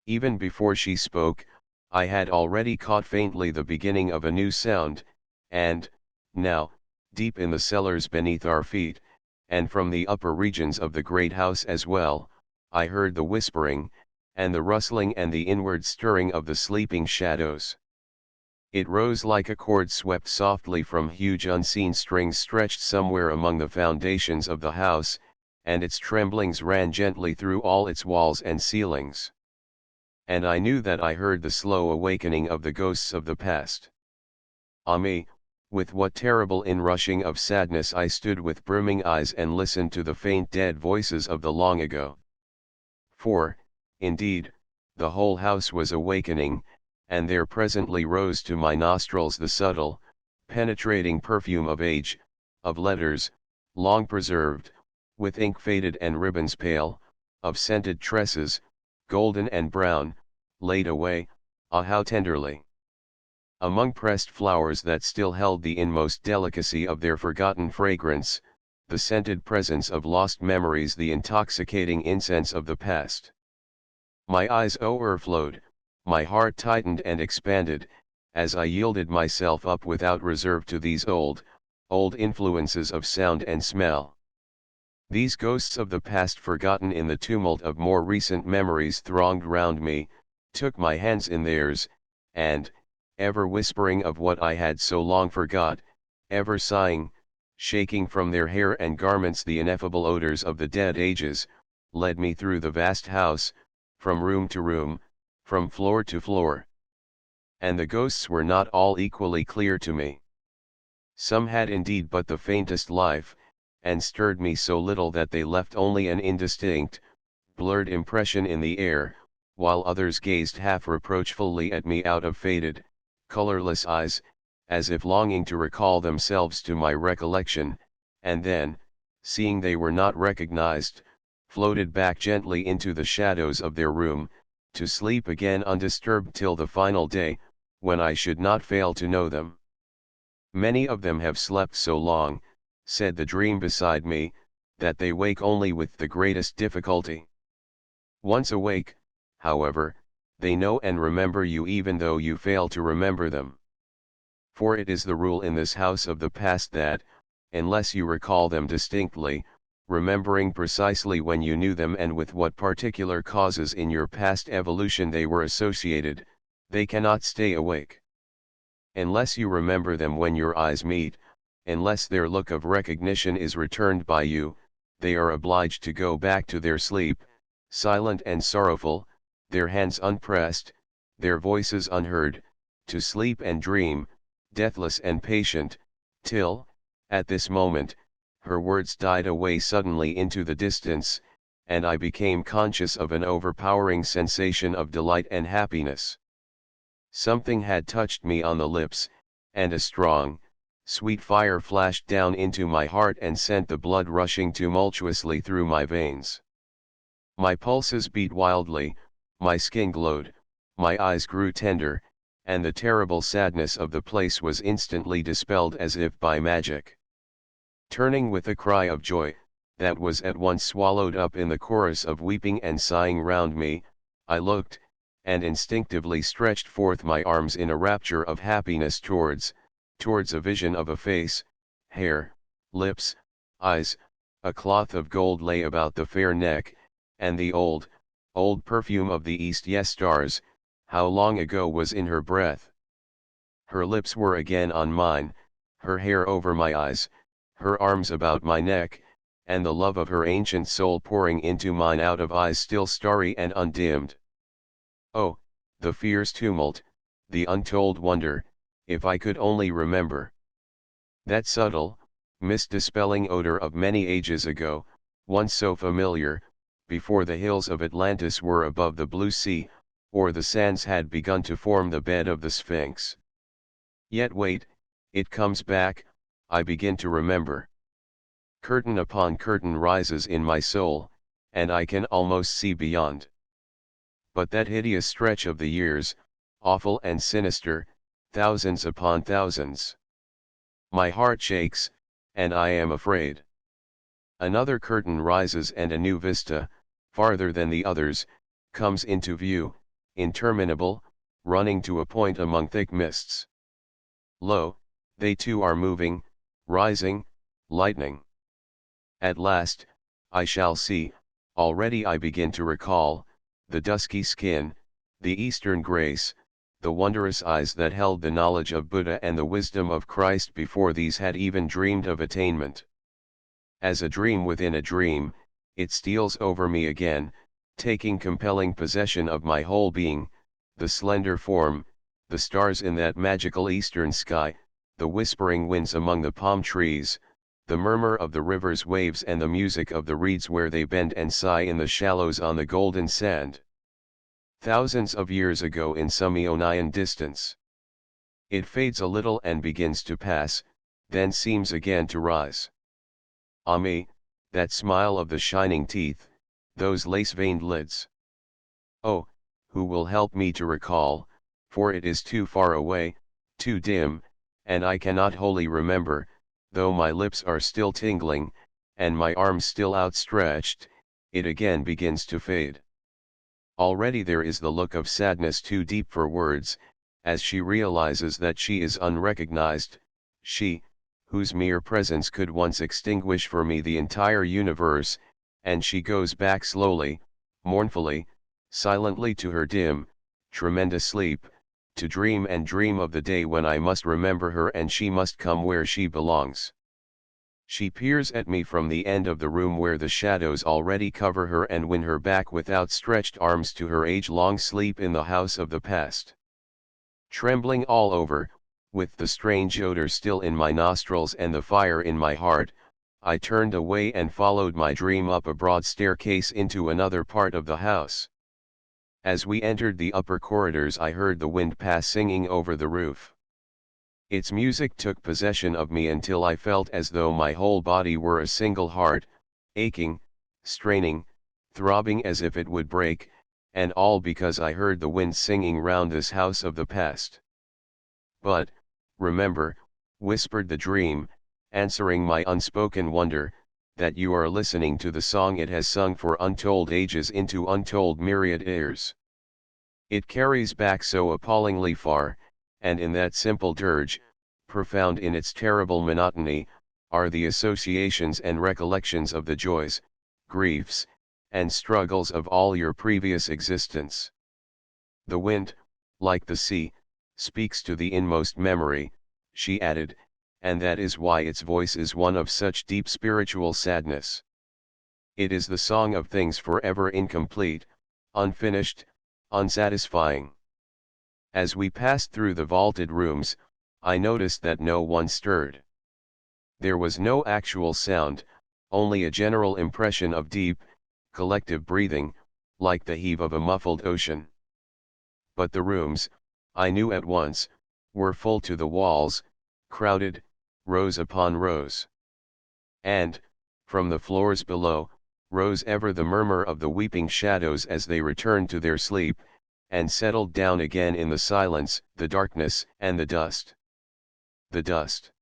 Even before she spoke, I had already caught faintly the beginning of a new sound, and, now, deep in the cellars beneath our feet, and from the upper regions of the great house as well, I heard the whispering, and the rustling and the inward stirring of the sleeping shadows. It rose like a chord swept softly from huge unseen strings stretched somewhere among the foundations of the house, and its tremblings ran gently through all its walls and ceilings. And I knew that I heard the slow awakening of the ghosts of the past. Ah me, with what terrible inrushing of sadness I stood with brimming eyes and listened to the faint dead voices of the long ago. For, indeed, the whole house was awakening, and there presently rose to my nostrils the subtle, penetrating perfume of age, of letters, long preserved, with ink faded and ribbons pale, of scented tresses, golden and brown, laid away, ah how tenderly! Among pressed flowers that still held the inmost delicacy of their forgotten fragrance, the scented presence of lost memories, the intoxicating incense of the past. My eyes o'erflowed, my heart tightened and expanded, as I yielded myself up without reserve to these old influences of sound and smell. These ghosts of the past, forgotten in the tumult of more recent memories, thronged round me, took my hands in theirs, and, ever whispering of what I had so long forgot, ever sighing, shaking from their hair and garments the ineffable odors of the dead ages, led me through the vast house, from room to room, from floor to floor. And the ghosts were not all equally clear to me. Some had indeed but the faintest life, and stirred me so little that they left only an indistinct, blurred impression in the air, while others gazed half reproachfully at me out of faded, colorless eyes, as if longing to recall themselves to my recollection, and then, seeing they were not recognized, floated back gently into the shadows of their room, to sleep again undisturbed till the final day, when I should not fail to know them. "Many of them have slept so long," said the dream beside me, "that they wake only with the greatest difficulty. Once awake, however, they know and remember you even though you fail to remember them. For it is the rule in this house of the past that, unless you recall them distinctly, remembering precisely when you knew them and with what particular causes in your past evolution they were associated, they cannot stay awake. Unless you remember them when your eyes meet, unless their look of recognition is returned by you, they are obliged to go back to their sleep, silent and sorrowful, their hands unpressed, their voices unheard, to sleep and dream, deathless and patient, till, at this moment, her words died away suddenly into the distance, and I became conscious of an overpowering sensation of delight and happiness. Something had touched me on the lips, and a strong, sweet fire flashed down into my heart and sent the blood rushing tumultuously through my veins. My pulses beat wildly, my skin glowed, my eyes grew tender, and the terrible sadness of the place was instantly dispelled as if by magic. Turning with a cry of joy, that was at once swallowed up in the chorus of weeping and sighing round me, I looked, and instinctively stretched forth my arms in a rapture of happiness towards a vision of a face, hair, lips, eyes, a cloth of gold lay about the fair neck, and the old perfume of the east. Yes, stars, how long ago was in her breath. Her lips were again on mine, her hair over my eyes, her arms about my neck, and the love of her ancient soul pouring into mine out of eyes still starry and undimmed. Oh, the fierce tumult, the untold wonder, if I could only remember. That subtle, mist-dispelling odor of many ages ago, once so familiar, before the hills of Atlantis were above the blue sea, or the sands had begun to form the bed of the Sphinx. Yet wait, it comes back, I begin to remember. Curtain upon curtain rises in my soul, and I can almost see beyond. But that hideous stretch of the years, awful and sinister, thousands upon thousands. My heart shakes, and I am afraid. Another curtain rises and a new vista, farther than the others, comes into view, interminable, running to a point among thick mists. Lo, they too are moving, rising, lightening. At last, I shall see, already I begin to recall, the dusky skin, the eastern grace, the wondrous eyes that held the knowledge of Buddha and the wisdom of Christ before these had even dreamed of attainment. As a dream within a dream, it steals over me again, taking compelling possession of my whole being, the slender form, the stars in that magical eastern sky, the whispering winds among the palm trees, the murmur of the river's waves and the music of the reeds where they bend and sigh in the shallows on the golden sand. Thousands of years ago in some Aeonian distance. It fades a little and begins to pass, then seems again to rise. Ah me, that smile of the shining teeth, those lace-veined lids. Oh, who will help me to recall, for it is too far away, too dim, and I cannot wholly remember, though my lips are still tingling, and my arms still outstretched, it again begins to fade. Already there is the look of sadness too deep for words, as she realizes that she is unrecognized, she, whose mere presence could once extinguish for me the entire universe, and she goes back slowly, mournfully, silently to her dim, tremendous sleep, to dream and dream of the day when I must remember her and she must come where she belongs. She peers at me from the end of the room where the shadows already cover her and win her back with outstretched arms to her age-long sleep in the house of the past. Trembling all over, with the strange odor still in my nostrils and the fire in my heart, I turned away and followed my dream up a broad staircase into another part of the house. As we entered the upper corridors I heard the wind pass singing over the roof. Its music took possession of me until I felt as though my whole body were a single heart, aching, straining, throbbing as if it would break, and all because I heard the wind singing round this house of the past. But, remember, whispered the dream, answering my unspoken wonder, that you are listening to the song it has sung for untold ages into untold myriad ears. It carries back so appallingly far, and in that simple dirge, profound in its terrible monotony, are the associations and recollections of the joys, griefs, and struggles of all your previous existence. The wind, like the sea, speaks to the inmost memory, she added, and that is why its voice is one of such deep spiritual sadness. It is the song of things forever incomplete, unfinished, unsatisfying. As we passed through the vaulted rooms, I noticed that no one stirred. There was no actual sound, only a general impression of deep, collective breathing, like the heave of a muffled ocean. But the rooms, I knew at once, were full to the walls, crowded, rows upon rows. And, from the floors below, rose ever the murmur of the weeping shadows as they returned to their sleep, and settled down again in the silence, the darkness, and the dust. The dust.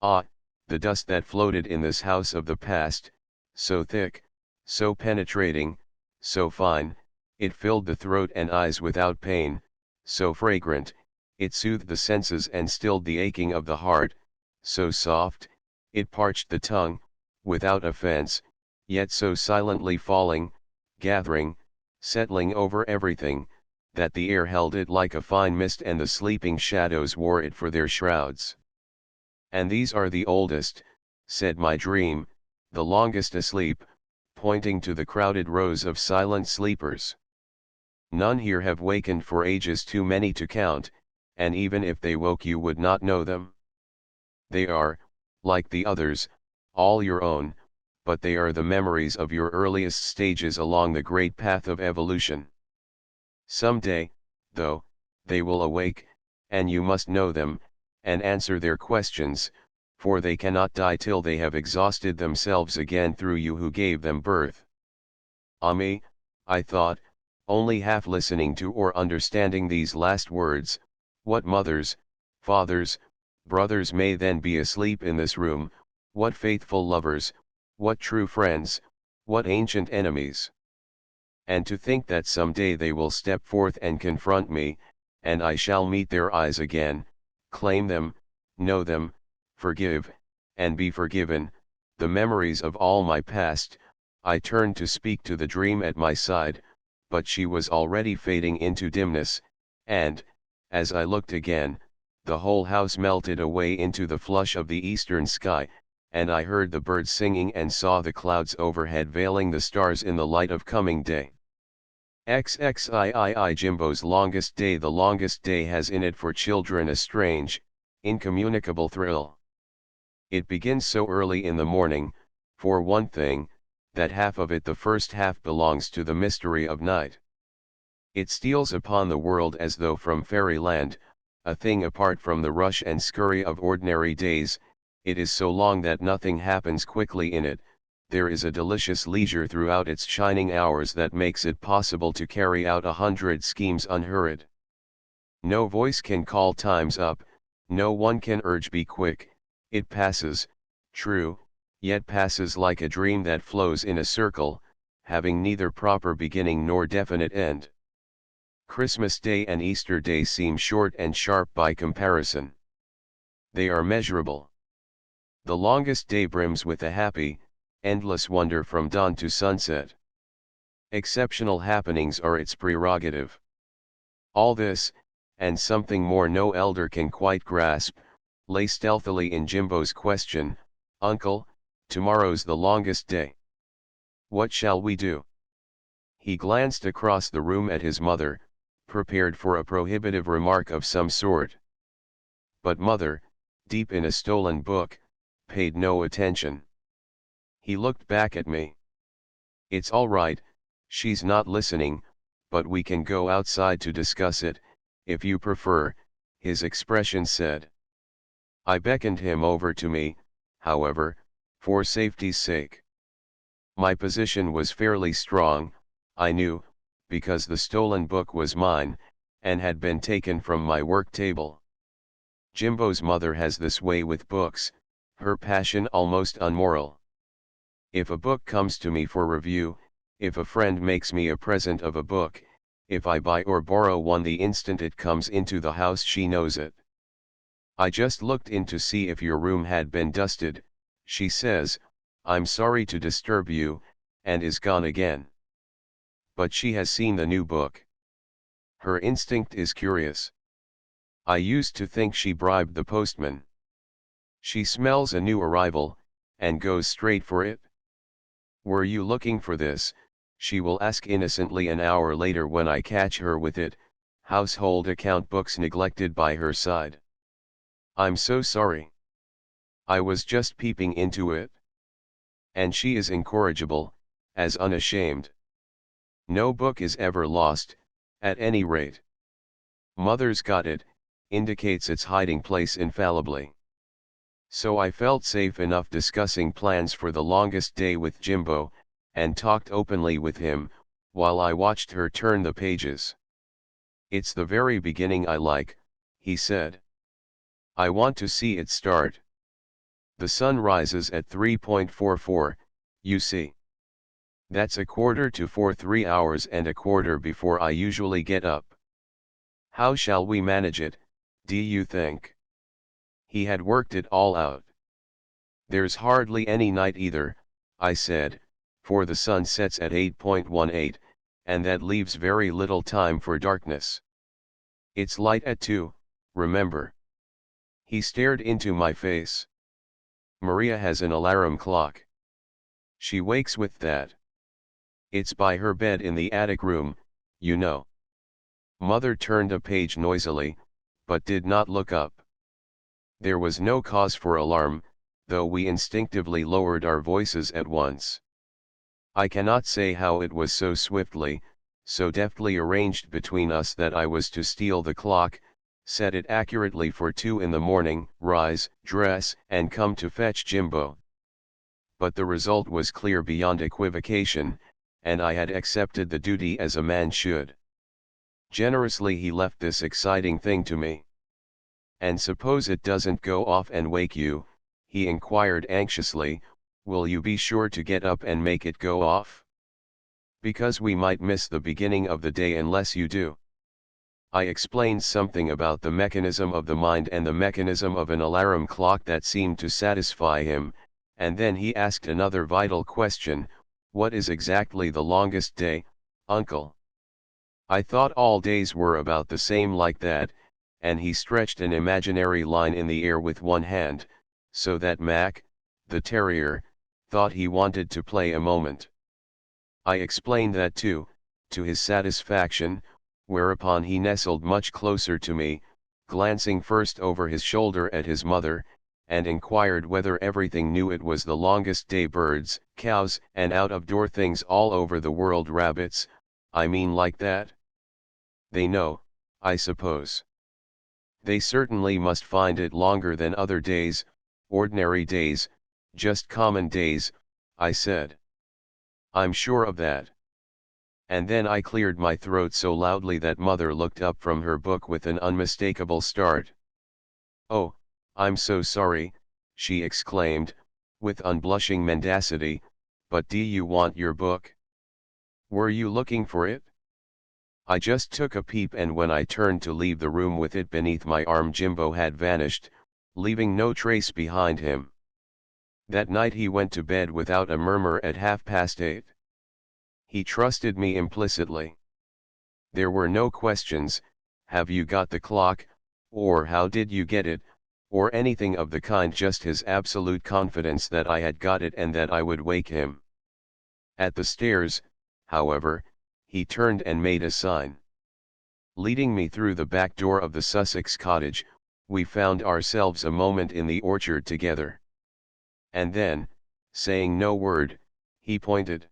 Ah, the dust that floated in this house of the past, so thick, so penetrating, so fine, it filled the throat and eyes without pain, so fragrant, it soothed the senses and stilled the aching of the heart, so soft, it parched the tongue, without offense, yet so silently falling, gathering, settling over everything, that the air held it like a fine mist and the sleeping shadows wore it for their shrouds. And these are the oldest, said my dream, the longest asleep, pointing to the crowded rows of silent sleepers. None here have wakened for ages too many to count, and even if they woke you would not know them. They are, like the others, all your own, but they are the memories of your earliest stages along the great path of evolution. Some day, though, they will awake, and you must know them, and answer their questions, for they cannot die till they have exhausted themselves again through you who gave them birth. Ah me, I thought, only half listening to or understanding these last words, what mothers, fathers, brothers may then be asleep in this room, what faithful lovers, what true friends, what ancient enemies. And to think that some day they will step forth and confront me, and I shall meet their eyes again, claim them, know them, forgive, and be forgiven, the memories of all my past. I turned to speak to the dream at my side, but she was already fading into dimness, and, as I looked again, the whole house melted away into the flush of the eastern sky, and I heard the birds singing and saw the clouds overhead veiling the stars in the light of coming day. XXIII Jimbo's longest day. The longest day has in it for children a strange, incommunicable thrill. It begins so early in the morning, for one thing, that half of it, the first half, belongs to the mystery of night. It steals upon the world as though from fairyland, a thing apart from the rush and scurry of ordinary days. It is so long that nothing happens quickly in it. There is a delicious leisure throughout its shining hours that makes it possible to carry out 100 schemes unhurried. No voice can call times up, no one can urge be quick. It passes, true, yet passes like a dream that flows in a circle, having neither proper beginning nor definite end. Christmas Day and Easter Day seem short and sharp by comparison. They are measurable. The longest day brims with a happy, endless wonder from dawn to sunset. Exceptional happenings are its prerogative. All this, and something more no elder can quite grasp, lay stealthily in Jimbo's question, "Uncle, tomorrow's the longest day. What shall we do?" He glanced across the room at his mother, prepared for a prohibitive remark of some sort. But mother, deep in a stolen book, paid no attention. He looked back at me. "It's all right, she's not listening, but we can go outside to discuss it, if you prefer," his expression said. I beckoned him over to me, however, for safety's sake. My position was fairly strong, I knew, because the stolen book was mine, and had been taken from my work table. Jimbo's mother has this way with books, her passion almost unmoral. If a book comes to me for review, if a friend makes me a present of a book, if I buy or borrow one the instant it comes into the house, she knows it. "I just looked in to see if your room had been dusted," she says, "I'm sorry to disturb you," and is gone again. But she has seen the new book. Her instinct is curious. I used to think she bribed the postman. She smells a new arrival, and goes straight for it. "Were you looking for this?" she will ask innocently an hour later when I catch her with it, household account books neglected by her side. "I'm so sorry. I was just peeping into it." And she is incorrigible, as unashamed. No book is ever lost, at any rate. "Mother's got it," indicates its hiding place infallibly. So I felt safe enough discussing plans for the longest day with Jimbo, and talked openly with him, while I watched her turn the pages. "It's the very beginning I like," he said. "I want to see it start. The sun rises at 3:44, you see. That's a quarter to 4, 3 hours and a quarter before I usually get up. How shall we manage it, do you think?" He had worked it all out. "There's hardly any night either," I said, "for the sun sets at 8:18, and that leaves very little time for darkness. It's light at 2, remember." He stared into my face. "Maria has an alarm clock. She wakes with that. It's by her bed in the attic room, you know." Mother turned a page noisily, but did not look up. There was no cause for alarm, though we instinctively lowered our voices at once. I cannot say how it was so swiftly, so deftly arranged between us that I was to steal the clock, set it accurately for 2 in the morning, rise, dress, and come to fetch Jimbo. But the result was clear beyond equivocation, and I had accepted the duty as a man should. Generously he left this exciting thing to me. "And suppose it doesn't go off and wake you," he inquired anxiously, "will you be sure to get up and make it go off? Because we might miss the beginning of the day unless you do." I explained something about the mechanism of the mind and the mechanism of an alarm clock that seemed to satisfy him, and then he asked another vital question: "What is exactly the longest day, uncle?" I thought all days were about the same like that, and he stretched an imaginary line in the air with one hand, so that Mac, the terrier, thought he wanted to play a moment. I explained that too, to his satisfaction, whereupon he nestled much closer to me, glancing first over his shoulder at his mother, and inquired whether everything knew it was the longest day: birds, cows, and out-of-door things all over the world, rabbits, I mean, like that. They know, I suppose. They certainly must find it longer than other days, ordinary days, just common days, I said. "I'm sure of that." And then I cleared my throat so loudly that Mother looked up from her book with an unmistakable start. "Oh, I'm so sorry," she exclaimed, with unblushing mendacity, "but do you want your book? Were you looking for it?" I just took a peep, and when I turned to leave the room with it beneath my arm, Jimbo had vanished, leaving no trace behind him. That night he went to bed without a murmur at 8:30. He trusted me implicitly. There were no questions: "Have you got the clock?" or "How did you get it?" or anything of the kind, just his absolute confidence that I had got it and that I would wake him. At the stairs, however, he turned and made a sign. Leading me through the back door of the Sussex cottage, we found ourselves a moment in the orchard together. And then, saying no word, he pointed.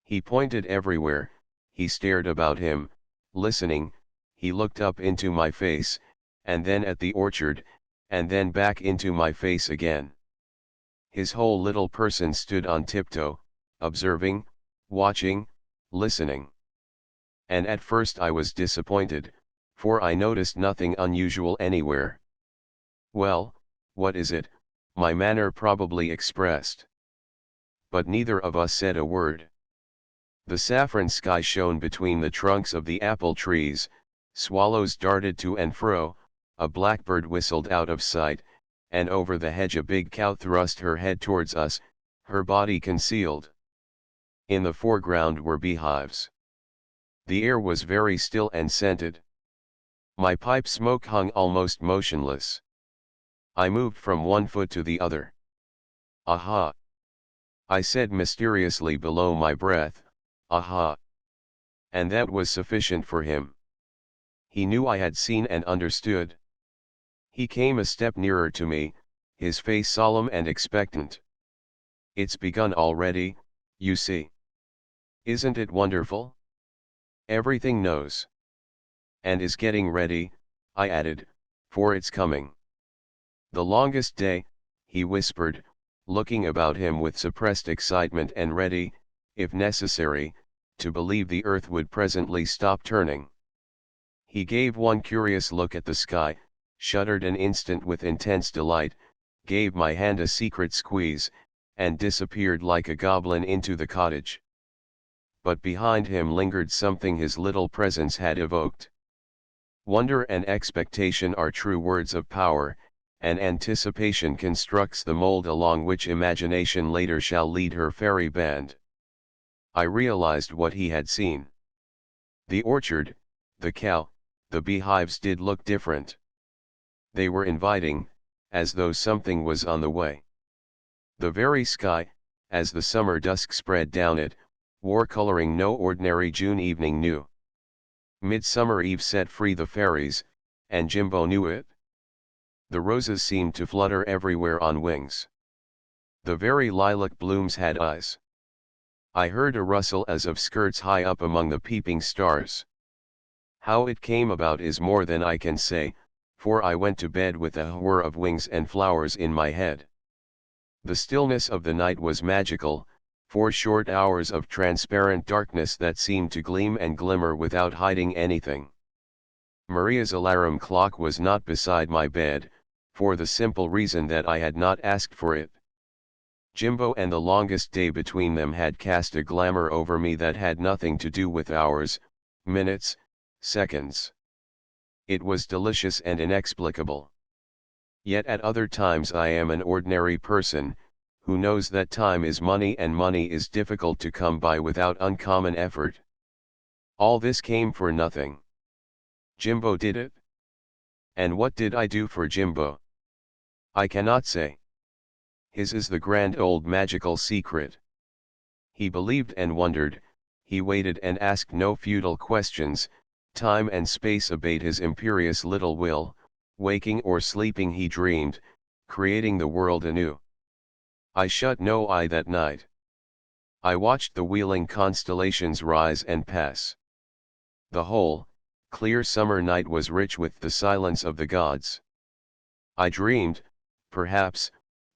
He pointed everywhere. He stared about him, listening. He looked up into my face, and then at the orchard, and then back into my face again. His whole little person stood on tiptoe, observing, watching, listening. And at first I was disappointed, for I noticed nothing unusual anywhere. "Well, what is it?" my manner probably expressed. But neither of us said a word. The saffron sky shone between the trunks of the apple trees, swallows darted to and fro, a blackbird whistled out of sight, and over the hedge a big cow thrust her head towards us, her body concealed. In the foreground were beehives. The air was very still and scented. My pipe smoke hung almost motionless. I moved from one foot to the other. "Aha!" I said mysteriously below my breath, "Aha!" And that was sufficient for him. He knew I had seen and understood. He came a step nearer to me, his face solemn and expectant. "It's begun already, you see. Isn't it wonderful? Everything knows. And is getting ready," I added, "for it's coming. The longest day," he whispered, looking about him with suppressed excitement, "and ready, if necessary, to believe the earth would presently stop turning. He gave one curious look at the sky, shuddered an instant with intense delight, gave my hand a secret squeeze, and disappeared like a goblin into the cottage. But behind him lingered something his little presence had evoked. Wonder and expectation are true words of power, and anticipation constructs the mold along which imagination later shall lead her fairy band. I realized what he had seen. The orchard, the cow, the beehives did look different. They were inviting, as though something was on the way. The very sky, as the summer dusk spread down it, wore coloring no ordinary June evening knew. Midsummer Eve set free the fairies, and Jimbo knew it. The roses seemed to flutter everywhere on wings. The very lilac blooms had eyes. I heard a rustle as of skirts high up among the peeping stars. How it came about is more than I can say, for I went to bed with a whir of wings and flowers in my head. The stillness of the night was magical, 4 short hours of transparent darkness that seemed to gleam and glimmer without hiding anything. Maria's alarm clock was not beside my bed, for the simple reason that I had not asked for it. Jimbo and the longest day between them had cast a glamour over me that had nothing to do with hours, minutes, seconds. It was delicious and inexplicable. Yet at other times I am an ordinary person, who knows that time is money and money is difficult to come by without uncommon effort. All this came for nothing. Jimbo did it. And what did I do for Jimbo? I cannot say. His is the grand old magical secret. He believed and wondered, he waited and asked no futile questions, time and space obeyed his imperious little will, waking or sleeping he dreamed, creating the world anew. I shut no eye that night. I watched the wheeling constellations rise and pass. The whole, clear summer night was rich with the silence of the gods. I dreamed, perhaps,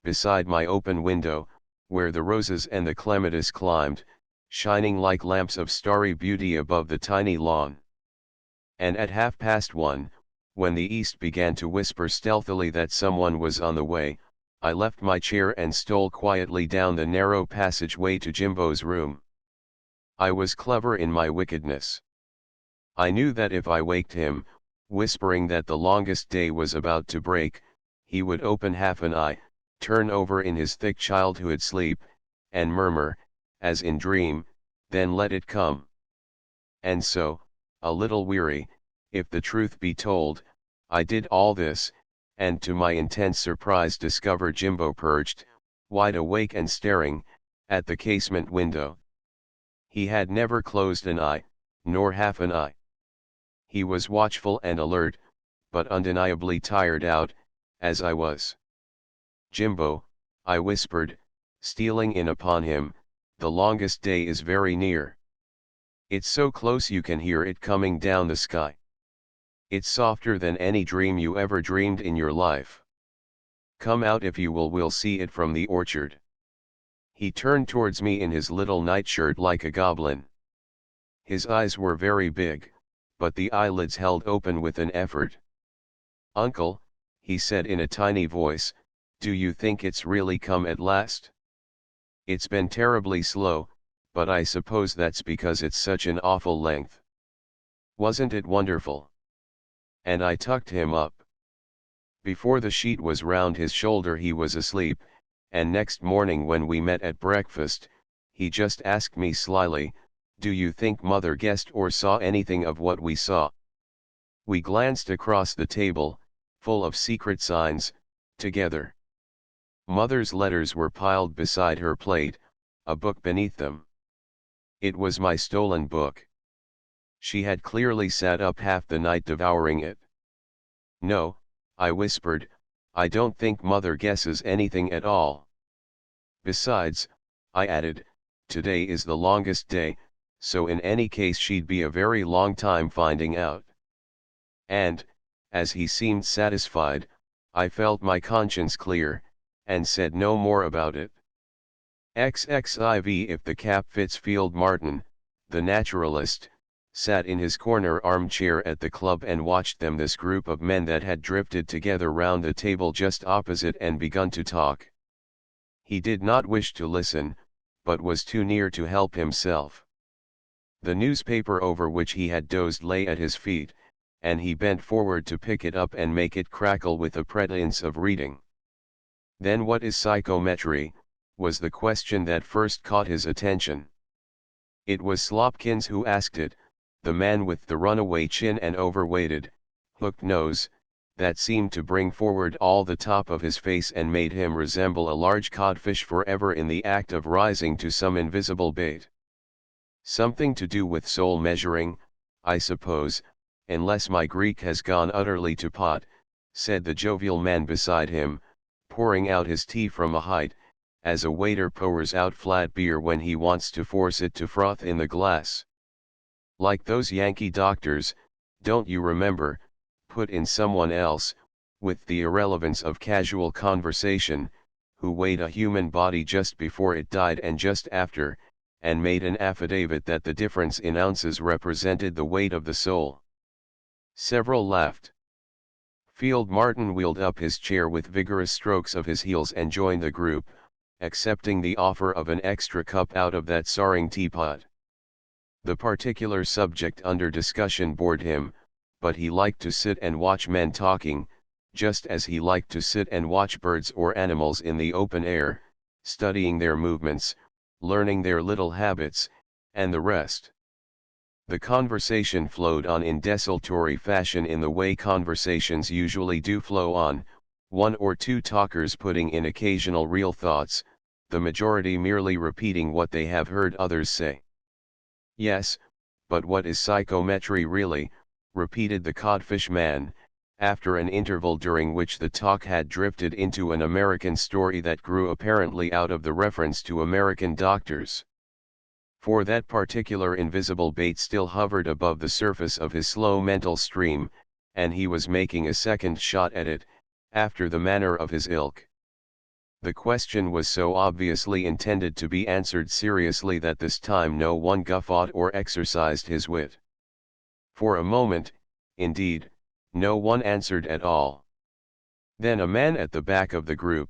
beside my open window, where the roses and the clematis climbed, shining like lamps of starry beauty above the tiny lawn. And at 1:30, when the east began to whisper stealthily that someone was on the way, I left my chair and stole quietly down the narrow passageway to Jimbo's room. I was clever in my wickedness. I knew that if I waked him, whispering that the longest day was about to break, he would open half an eye, turn over in his thick childhood sleep, and murmur, as in dream, "Then let it come." And so, a little weary, if the truth be told, I did all this, and to my intense surprise discovered Jimbo perched, wide awake and staring, at the casement window. He had never closed an eye, nor half an eye. He was watchful and alert, but undeniably tired out, as I was. "Jimbo," I whispered, stealing in upon him, "the longest day is very near. It's so close you can hear it coming down the sky. It's softer than any dream you ever dreamed in your life. Come out if you will, we'll see it from the orchard." He turned towards me in his little nightshirt like a goblin. His eyes were very big, but the eyelids held open with an effort. "Uncle," he said in a tiny voice, "do you think it's really come at last? It's been terribly slow, but I suppose that's because it's such an awful length. Wasn't it wonderful?" And I tucked him up. Before the sheet was round his shoulder he was asleep, and next morning when we met at breakfast, he just asked me slyly, "Do you think Mother guessed or saw anything of what we saw?" We glanced across the table, full of secret signs, together. Mother's letters were piled beside her plate, a book beneath them. It was my stolen book. She had clearly sat up half the night devouring it. "No," I whispered, "I don't think Mother guesses anything at all. Besides," I added, "today is the longest day, so in any case she'd be a very long time finding out." And, as he seemed satisfied, I felt my conscience clear, and said no more about it. XXIV If the cap fits. Field Martin, the naturalist, sat in his corner armchair at the club and watched them, this group of men that had drifted together round the table just opposite and begun to talk. He did not wish to listen, but was too near to help himself. The newspaper over which he had dozed lay at his feet, and he bent forward to pick it up and make it crackle with a pretense of reading. Then what is psychometry, was the question that first caught his attention. It was Slopkins who asked it, the man with the runaway chin and overweighted, hooked nose, that seemed to bring forward all the top of his face and made him resemble a large codfish forever in the act of rising to some invisible bait. Something to do with soul measuring, I suppose, unless my Greek has gone utterly to pot, said the jovial man beside him, pouring out his tea from a height, as a waiter pours out flat beer when he wants to force it to froth in the glass. Like those Yankee doctors, don't you remember, put in someone else, with the irrelevance of casual conversation, who weighed a human body just before it died and just after, and made an affidavit that the difference in ounces represented the weight of the soul. Several laughed. Field Martin wheeled up his chair with vigorous strokes of his heels and joined the group, accepting the offer of an extra cup out of that soaring teapot. The particular subject under discussion bored him, but he liked to sit and watch men talking, just as he liked to sit and watch birds or animals in the open air, studying their movements, learning their little habits, and the rest. The conversation flowed on in desultory fashion, in the way conversations usually do flow on, one or two talkers putting in occasional real thoughts, the majority merely repeating what they have heard others say. Yes, but what is psychometry really, repeated the codfish man, after an interval during which the talk had drifted into an American story that grew apparently out of the reference to American doctors. For that particular invisible bait still hovered above the surface of his slow mental stream, and he was making a second shot at it, after the manner of his ilk. The question was so obviously intended to be answered seriously that this time no one guffawed or exercised his wit. For a moment, indeed, no one answered at all. Then a man at the back of the group,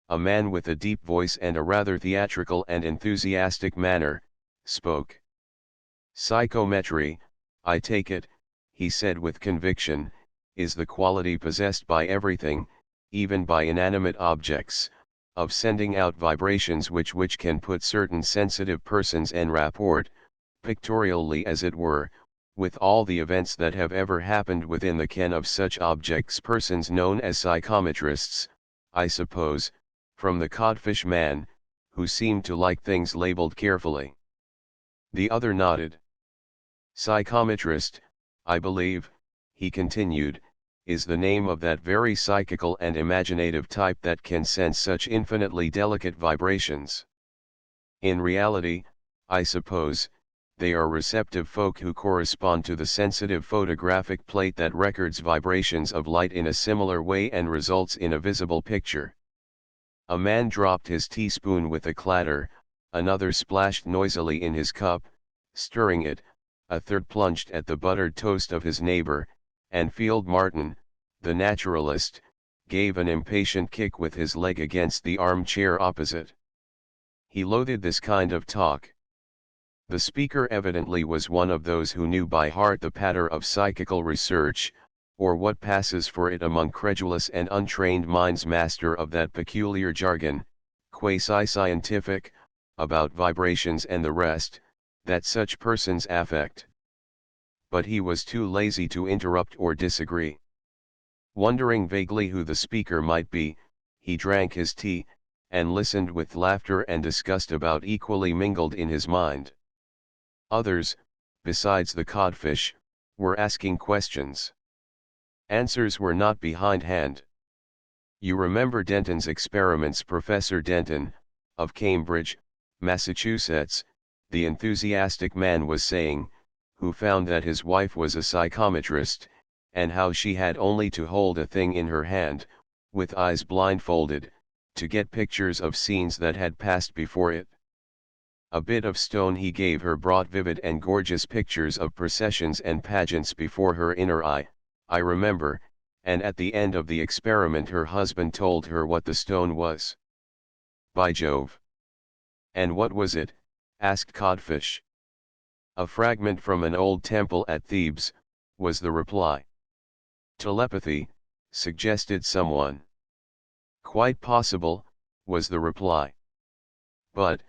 a man with a deep voice and a rather theatrical and enthusiastic manner, spoke. Psychometry, I take it, he said with conviction, is the quality possessed by everything, even by inanimate objects, of sending out vibrations which can put certain sensitive persons en rapport, pictorially as it were, with all the events that have ever happened within the ken of such objects. Persons known as psychometrists, I suppose, from the codfish man, who seemed to like things labeled carefully. The other nodded. Psychometrist, I believe, he continued, is the name of that very psychical and imaginative type that can sense such infinitely delicate vibrations. In reality, I suppose, they are receptive folk who correspond to the sensitive photographic plate that records vibrations of light in a similar way and results in a visible picture. A man dropped his teaspoon with a clatter, another splashed noisily in his cup, stirring it, a third plunged at the buttered toast of his neighbor, and Field Martin, the naturalist, gave an impatient kick with his leg against the armchair opposite. He loathed this kind of talk. The speaker evidently was one of those who knew by heart the patter of psychical research, or what passes for it among credulous and untrained minds, master of that peculiar jargon, quasi-scientific, about vibrations and the rest, that such persons affect. But he was too lazy to interrupt or disagree. Wondering vaguely who the speaker might be, he drank his tea, and listened with laughter and disgust about equally mingled in his mind. Others, besides the codfish, were asking questions. Answers were not behindhand. You remember Denton's experiments? Professor Denton, of Cambridge, Massachusetts, the enthusiastic man was saying, who found that his wife was a psychometrist, and how she had only to hold a thing in her hand, with eyes blindfolded, to get pictures of scenes that had passed before it. A bit of stone he gave her brought vivid and gorgeous pictures of processions and pageants before her inner eye, I remember, and at the end of the experiment her husband told her what the stone was. By Jove! And what was it? Asked Codfish. A fragment from an old temple at Thebes, was the reply. Telepathy, suggested someone. Quite possible, was the reply. But,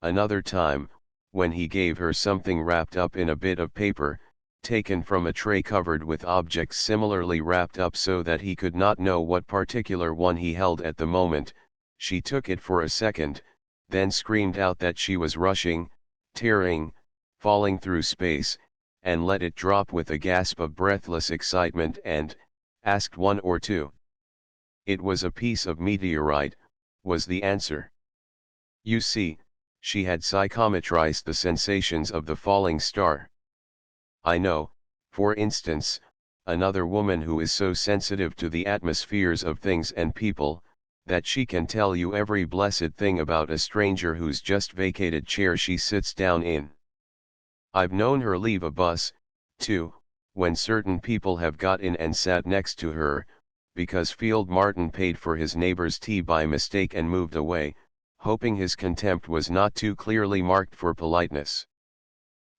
another time, when he gave her something wrapped up in a bit of paper, taken from a tray covered with objects similarly wrapped up so that he could not know what particular one he held at the moment, she took it for a second, then screamed out that she was rushing, tearing, falling through space, and let it drop with a gasp of breathless excitement and asked one or two. It was a piece of meteorite, was the answer. You see, she had psychometrized the sensations of the falling star. I know, for instance, another woman who is so sensitive to the atmospheres of things and people, that she can tell you every blessed thing about a stranger who's just vacated chair she sits down in. I've known her leave a bus, too, when certain people have got in and sat next to her, because Field Martin paid for his neighbor's tea by mistake and moved away, hoping his contempt was not too clearly marked for politeness.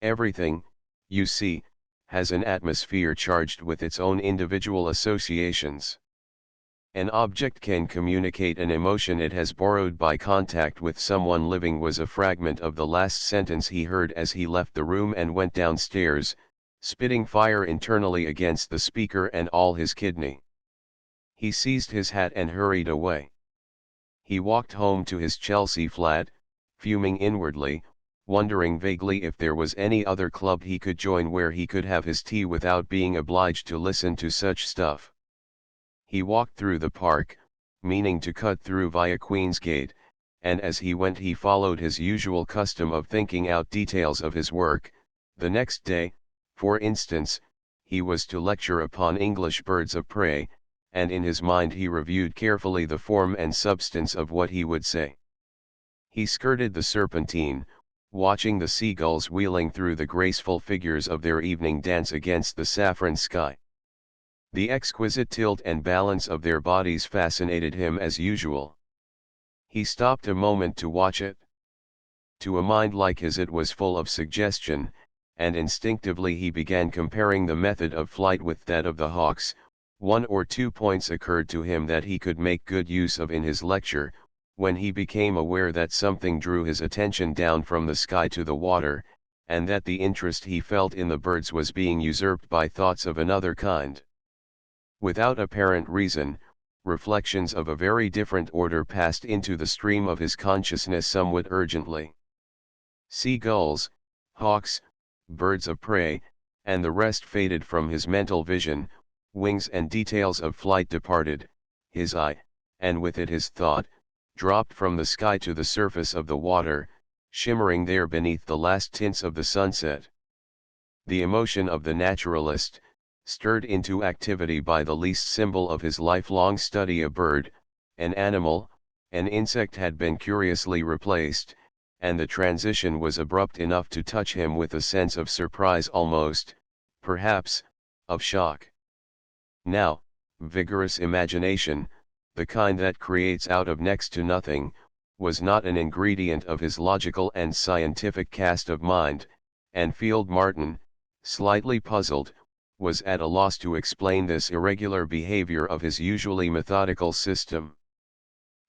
Everything, you see, has an atmosphere charged with its own individual associations. An object can communicate an emotion it has borrowed by contact with someone living was a fragment of the last sentence he heard as he left the room and went downstairs, spitting fire internally against the speaker and all his kidney. He seized his hat and hurried away. He walked home to his Chelsea flat, fuming inwardly, wondering vaguely if there was any other club he could join where he could have his tea without being obliged to listen to such stuff. He walked through the park, meaning to cut through via Queensgate, and as he went he followed his usual custom of thinking out details of his work. The next day, for instance, he was to lecture upon English birds of prey, and in his mind he reviewed carefully the form and substance of what he would say. He skirted the Serpentine, watching the seagulls wheeling through the graceful figures of their evening dance against the saffron sky. The exquisite tilt and balance of their bodies fascinated him as usual. He stopped a moment to watch it. To a mind like his it was full of suggestion, and instinctively he began comparing the method of flight with that of the hawks. 1 or 2 points occurred to him that he could make good use of in his lecture, when he became aware that something drew his attention down from the sky to the water, and that the interest he felt in the birds was being usurped by thoughts of another kind. Without apparent reason, reflections of a very different order passed into the stream of his consciousness somewhat urgently. Seagulls, hawks, birds of prey, and the rest faded from his mental vision. Wings and details of flight departed, his eye, and with it his thought, dropped from the sky to the surface of the water, shimmering there beneath the last tints of the sunset. The emotion of the naturalist, stirred into activity by the least symbol of his lifelong study, a bird, an animal, an insect, had been curiously replaced, and the transition was abrupt enough to touch him with a sense of surprise, almost, perhaps, of shock. Now, vigorous imagination, the kind that creates out of next to nothing, was not an ingredient of his logical and scientific cast of mind, and Field Martin, slightly puzzled, was at a loss to explain this irregular behavior of his usually methodical system.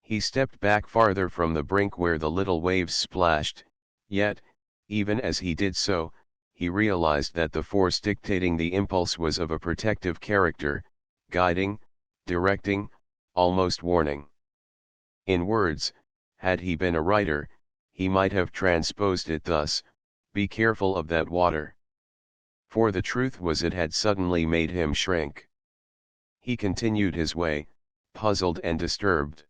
He stepped back farther from the brink where the little waves splashed, yet, even as he did so, he realized that the force dictating the impulse was of a protective character, guiding, directing, almost warning. In words, had he been a writer, he might have transposed it thus: be careful of that water. For the truth was it had suddenly made him shrink. He continued his way, puzzled and disturbed.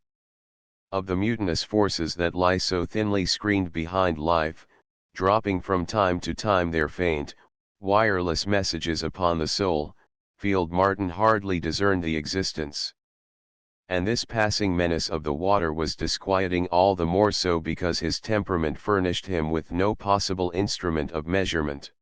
Of the mutinous forces that lie so thinly screened behind life, dropping from time to time their faint, wireless messages upon the soul, Field Martin hardly discerned the existence. and this passing menace of the water was disquieting all the more so because his temperament furnished him with no possible instrument of measurement.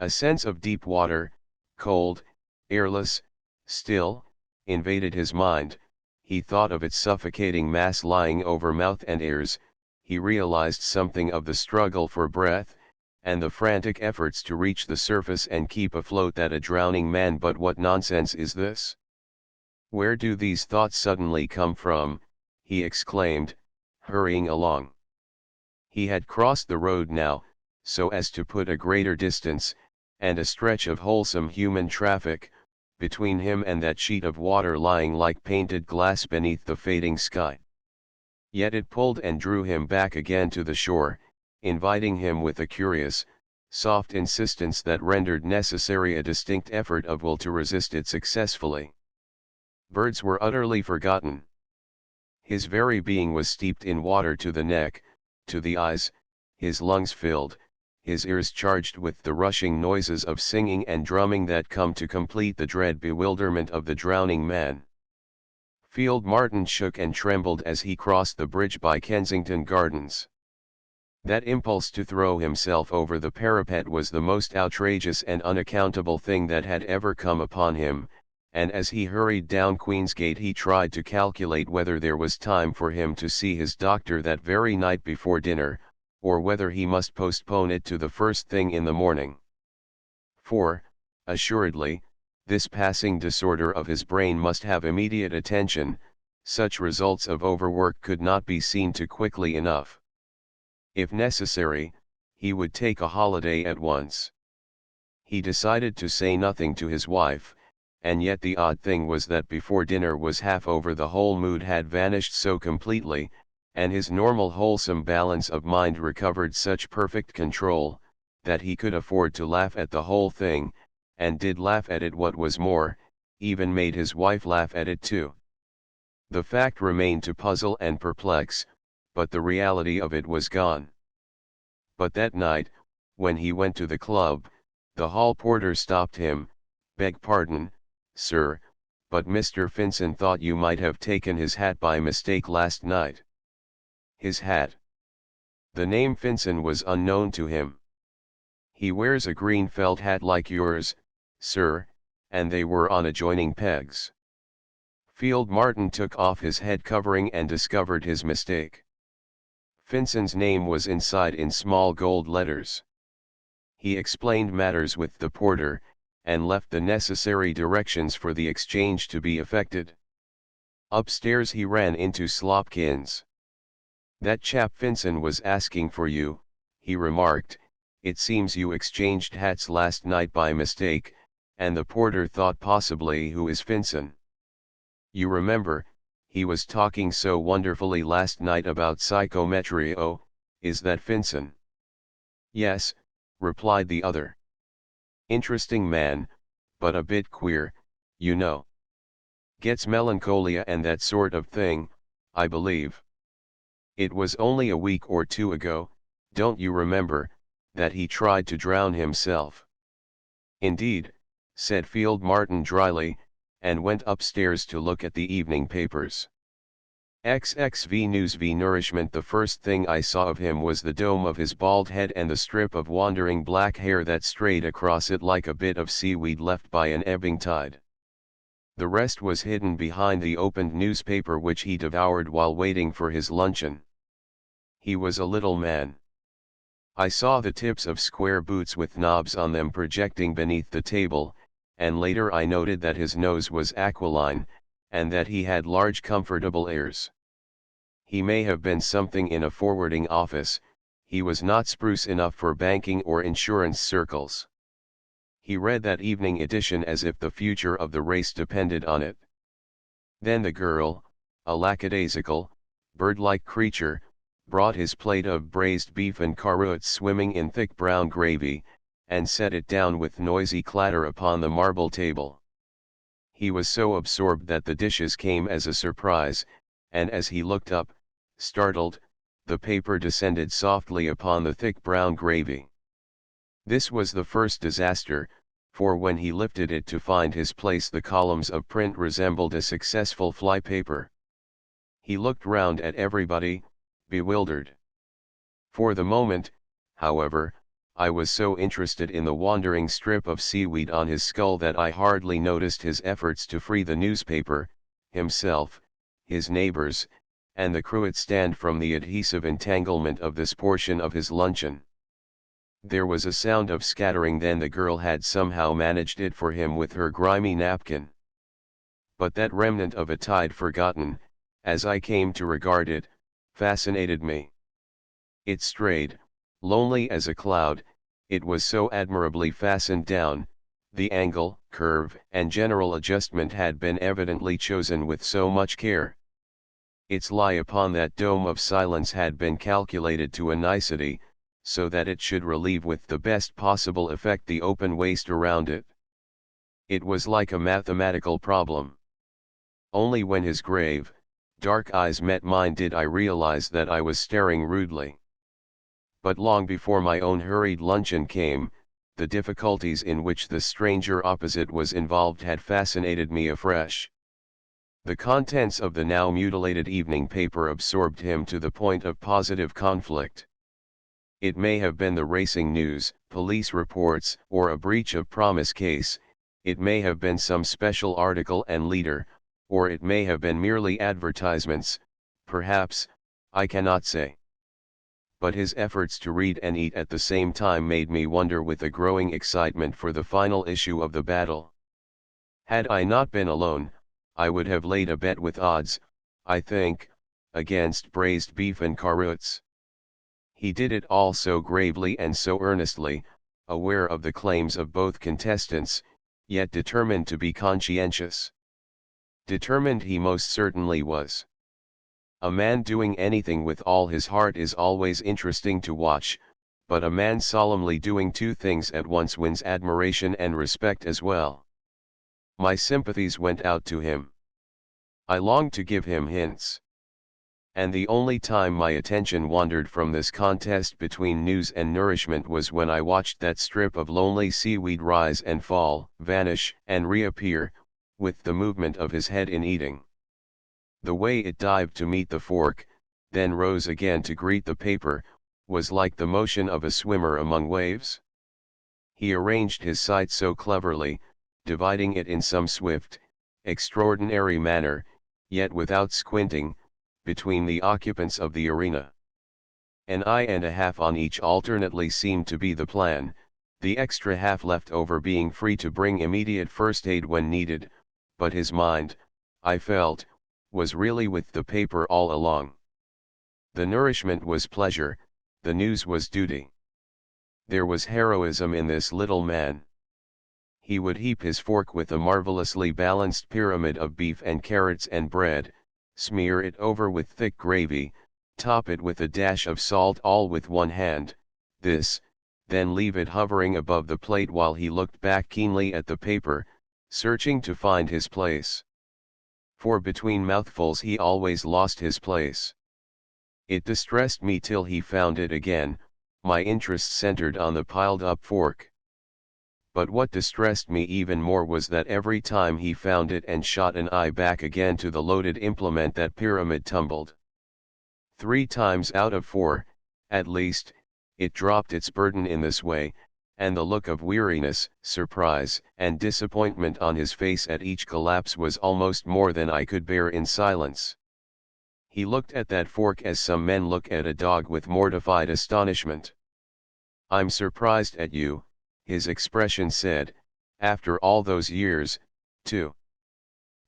A sense of deep water, cold, airless, still, invaded his mind. He thought of its suffocating mass lying over mouth and ears, he realized something of the struggle for breath, and the frantic efforts to reach the surface and keep afloat that a drowning man. But what nonsense is this? Where do these thoughts suddenly come from? He exclaimed, hurrying along. He had crossed the road now, so as to put a greater distance, and a stretch of wholesome human traffic, between him and that sheet of water lying like painted glass beneath the fading sky. Yet it pulled and drew him back again to the shore, inviting him with a curious, soft insistence that rendered necessary a distinct effort of will to resist it successfully. Birds were utterly forgotten. His very being was steeped in water to the neck, to the eyes, his lungs filled, his ears charged with the rushing noises of singing and drumming that come to complete the dread bewilderment of the drowning man. Field Martin shook and trembled as he crossed the bridge by Kensington Gardens. That impulse to throw himself over the parapet was the most outrageous and unaccountable thing that had ever come upon him, and as he hurried down Queensgate he tried to calculate whether there was time for him to see his doctor that very night before dinner, or whether he must postpone it to the first thing in the morning. For, assuredly, this passing disorder of his brain must have immediate attention, such results of overwork could not be seen to quickly enough. If necessary, he would take a holiday at once. He decided to say nothing to his wife, and yet the odd thing was that before dinner was half over the whole mood had vanished so completely, and his normal wholesome balance of mind recovered such perfect control, that he could afford to laugh at the whole thing, and did laugh at it. What was more, even made his wife laugh at it too. The fact remained to puzzle and perplex, but the reality of it was gone. But that night, when he went to the club, the hall porter stopped him. "Beg pardon, sir, but Mr. Finson thought you might have taken his hat by mistake last night." His hat. The name Finson was unknown to him. "He wears a green felt hat like yours, sir, and they were on adjoining pegs." Field Martin took off his head covering and discovered his mistake. Finson's name was inside in small gold letters. He explained matters with the porter, and left the necessary directions for the exchange to be effected. Upstairs he ran into Slopkins. "That chap Finson was asking for you," he remarked. "It seems you exchanged hats last night by mistake, and the porter thought possibly who is Finson. You remember, he was talking so wonderfully last night about psychometry. Oh, is that Finson?" "Yes," replied the other. "Interesting man, but a bit queer, you know. Gets melancholia and that sort of thing, I believe. It was only a week or two ago, don't you remember, that he tried to drown himself?" "Indeed," said Field Martin dryly, and went upstairs to look at the evening papers. XXV News v Nourishment. The first thing I saw of him was the dome of his bald head and the strip of wandering black hair that strayed across it like a bit of seaweed left by an ebbing tide. The rest was hidden behind the opened newspaper which he devoured while waiting for his luncheon. He was a little man. I saw the tips of square boots with knobs on them projecting beneath the table, and later I noted that his nose was aquiline, and that he had large comfortable ears. He may have been something in a forwarding office, he was not spruce enough for banking or insurance circles. He read that evening edition as if the future of the race depended on it. Then the girl, a lackadaisical, bird-like creature, brought his plate of braised beef and carrots swimming in thick brown gravy, and set it down with noisy clatter upon the marble table. He was so absorbed that the dishes came as a surprise, and as he looked up, startled, the paper descended softly upon the thick brown gravy. This was the first disaster, for when he lifted it to find his place the columns of print resembled a successful flypaper. He looked round at everybody, bewildered. For the moment, however, I was so interested in the wandering strip of seaweed on his skull that I hardly noticed his efforts to free the newspaper, himself, his neighbors, and the cruet stand from the adhesive entanglement of this portion of his luncheon. There was a sound of scattering, then the girl had somehow managed it for him with her grimy napkin. But that remnant of a tide forgotten, as I came to regard it, fascinated me. It strayed, lonely as a cloud, it was so admirably fastened down, the angle, curve, and general adjustment had been evidently chosen with so much care. Its lie upon that dome of silence had been calculated to a nicety, so that it should relieve with the best possible effect the open waste around it. It was like a mathematical problem. Only when his grave, dark eyes met mine did I realize that I was staring rudely. But long before my own hurried luncheon came, the difficulties in which the stranger opposite was involved had fascinated me afresh. The contents of the now mutilated evening paper absorbed him to the point of positive conflict. It may have been the racing news, police reports, or a breach of promise case, it may have been some special article and leader, or it may have been merely advertisements, perhaps, I cannot say. But his efforts to read and eat at the same time made me wonder with a growing excitement for the final issue of the battle. Had I not been alone, I would have laid a bet with odds, I think, against braised beef and carrots. He did it all so gravely and so earnestly, aware of the claims of both contestants, yet determined to be conscientious. Determined he most certainly was. A man doing anything with all his heart is always interesting to watch, but a man solemnly doing two things at once wins admiration and respect as well. My sympathies went out to him. I longed to give him hints. And the only time my attention wandered from this contest between news and nourishment was when I watched that strip of lonely seaweed rise and fall, vanish and reappear, with the movement of his head in eating. The way it dived to meet the fork, then rose again to greet the paper, was like the motion of a swimmer among waves. He arranged his sight so cleverly, dividing it in some swift, extraordinary manner, yet without squinting, between the occupants of the arena. An eye and a half on each alternately seemed to be the plan, the extra half left over being free to bring immediate first aid when needed, but his mind, I felt, was really with the paper all along. The nourishment was pleasure, the news was duty. There was heroism in this little man. He would heap his fork with a marvelously balanced pyramid of beef and carrots and bread, smear it over with thick gravy, top it with a dash of salt all with one hand, then leave it hovering above the plate while he looked back keenly at the paper, searching to find his place. For between mouthfuls he always lost his place. It distressed me till he found it again, my interest centered on the piled-up fork. But what distressed me even more was that every time he found it and shot an eye back again to the loaded implement that pyramid tumbled. 3 times out of 4, at least, it dropped its burden in this way, and the look of weariness, surprise, and disappointment on his face at each collapse was almost more than I could bear in silence. He looked at that fork as some men look at a dog with mortified astonishment. "I'm surprised at you," his expression said, "after all those years, too."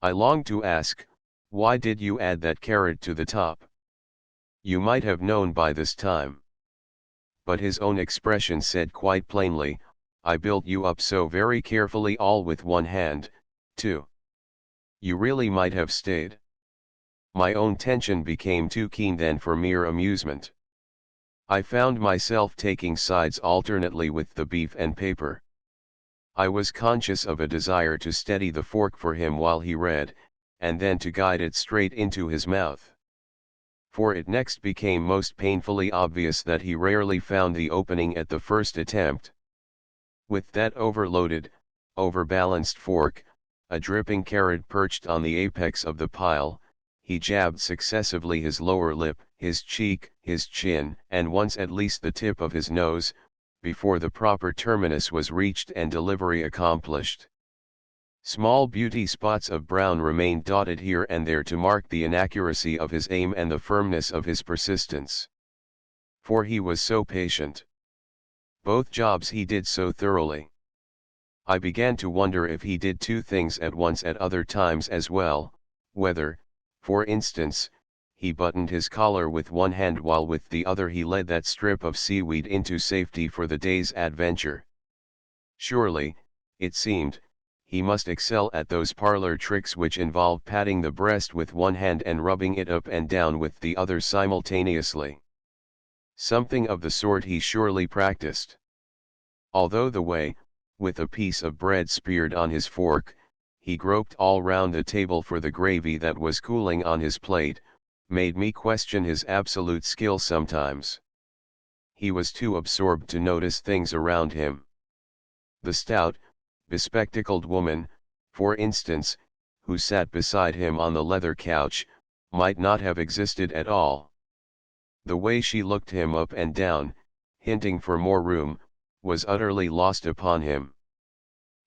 I longed to ask, "Why did you add that carrot to the top? You might have known by this time." But his own expression said quite plainly, "I built you up so very carefully all with one hand, too. You really might have stayed." My own tension became too keen then for mere amusement. I found myself taking sides alternately with the beef and paper. I was conscious of a desire to steady the fork for him while he read, and then to guide it straight into his mouth. For it next became most painfully obvious that he rarely found the opening at the first attempt. With that overloaded, overbalanced fork, a dripping carrot perched on the apex of the pile. He jabbed successively his lower lip, his cheek, his chin, and once at least the tip of his nose, before the proper terminus was reached and delivery accomplished. Small beauty spots of brown remained dotted here and there to mark the inaccuracy of his aim and the firmness of his persistence. For he was so patient. Both jobs he did so thoroughly. I began to wonder if he did two things at once at other times as well, whether, for instance, he buttoned his collar with one hand while with the other he led that strip of seaweed into safety for the day's adventure. Surely, it seemed, he must excel at those parlor tricks which involve patting the breast with one hand and rubbing it up and down with the other simultaneously. Something of the sort he surely practiced. Although the way, with a piece of bread speared on his fork, he groped all round the table for the gravy that was cooling on his plate, made me question his absolute skill sometimes. He was too absorbed to notice things around him. The stout, bespectacled woman, for instance, who sat beside him on the leather couch, might not have existed at all. The way she looked him up and down, hinting for more room, was utterly lost upon him.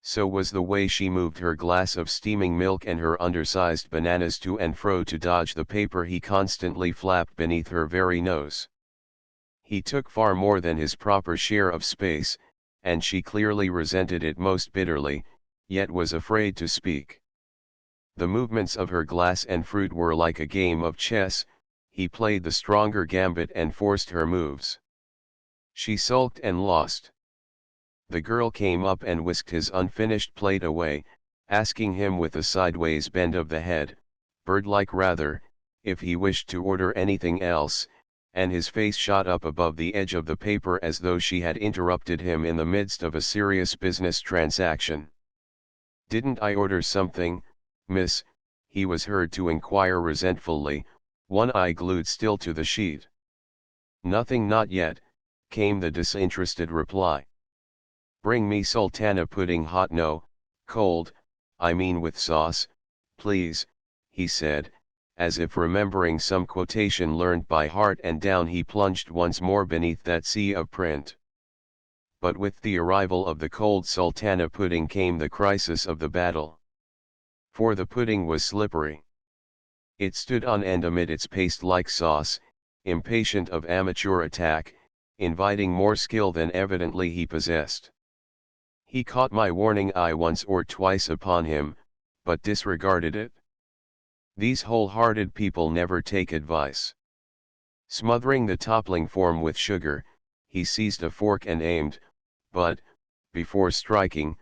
So was the way she moved her glass of steaming milk and her undersized bananas to and fro to dodge the paper he constantly flapped beneath her very nose. He took far more than his proper share of space, and she clearly resented it most bitterly, yet was afraid to speak. The movements of her glass and fruit were like a game of chess. He played the stronger gambit and forced her moves. She sulked and lost. The girl came up and whisked his unfinished plate away, asking him with a sideways bend of the head, bird-like rather, if he wished to order anything else, and his face shot up above the edge of the paper as though she had interrupted him in the midst of a serious business transaction. "Didn't I order something, miss?" he was heard to inquire resentfully, one eye glued still to the sheet. "Nothing, not yet," came the disinterested reply. "Bring me sultana pudding hot, no, cold, I mean with sauce, please," he said, as if remembering some quotation learned by heart, and down he plunged once more beneath that sea of print. But with the arrival of the cold sultana pudding came the crisis of the battle. For the pudding was slippery. It stood on end amid its paste-like sauce, impatient of amateur attack, inviting more skill than evidently he possessed. He caught my warning eye once or twice upon him, but disregarded it. These whole-hearted people never take advice. Smothering the toppling form with sugar, he seized a fork and aimed, but, before striking,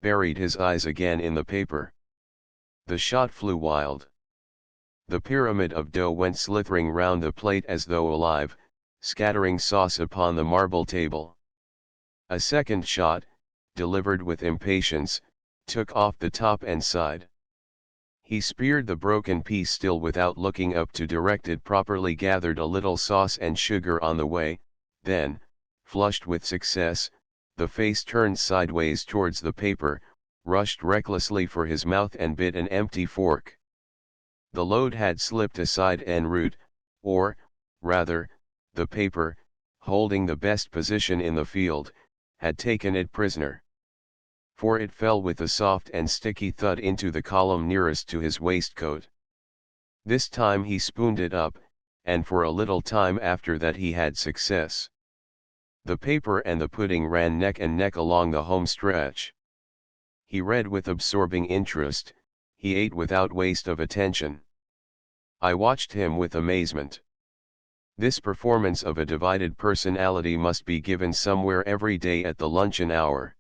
buried his eyes again in the paper. The shot flew wild. The pyramid of dough went slithering round the plate as though alive, scattering sauce upon the marble table. A second shot, delivered with impatience, took off the top and side. He speared the broken piece still without looking up to direct it properly, gathered a little sauce and sugar on the way, then, flushed with success, the face turned sideways towards the paper, rushed recklessly for his mouth and bit an empty fork. The load had slipped aside en route, or, rather, the paper, holding the best position in the field, had taken it prisoner. For it fell with a soft and sticky thud into the column nearest to his waistcoat. This time he spooned it up, and for a little time after that he had success. The paper and the pudding ran neck and neck along the home stretch. He read with absorbing interest, he ate without waste of attention. I watched him with amazement. This performance of a divided personality must be given somewhere every day at the luncheon hour.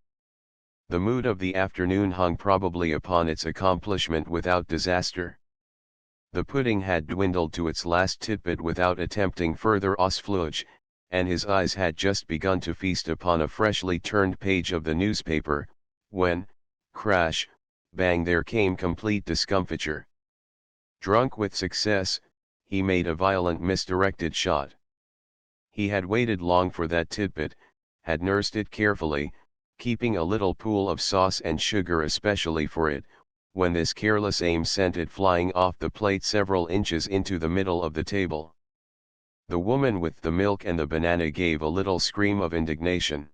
The mood of the afternoon hung probably upon its accomplishment without disaster. The pudding had dwindled to its last titbit without attempting further osfluge, and his eyes had just begun to feast upon a freshly turned page of the newspaper, when, crash, bang, there came complete discomfiture. Drunk with success, he made a violent misdirected shot. He had waited long for that titbit, had nursed it carefully, keeping a little pool of sauce and sugar especially for it, when this careless aim sent it flying off the plate several inches into the middle of the table. The woman with the milk and the banana gave a little scream of indignation.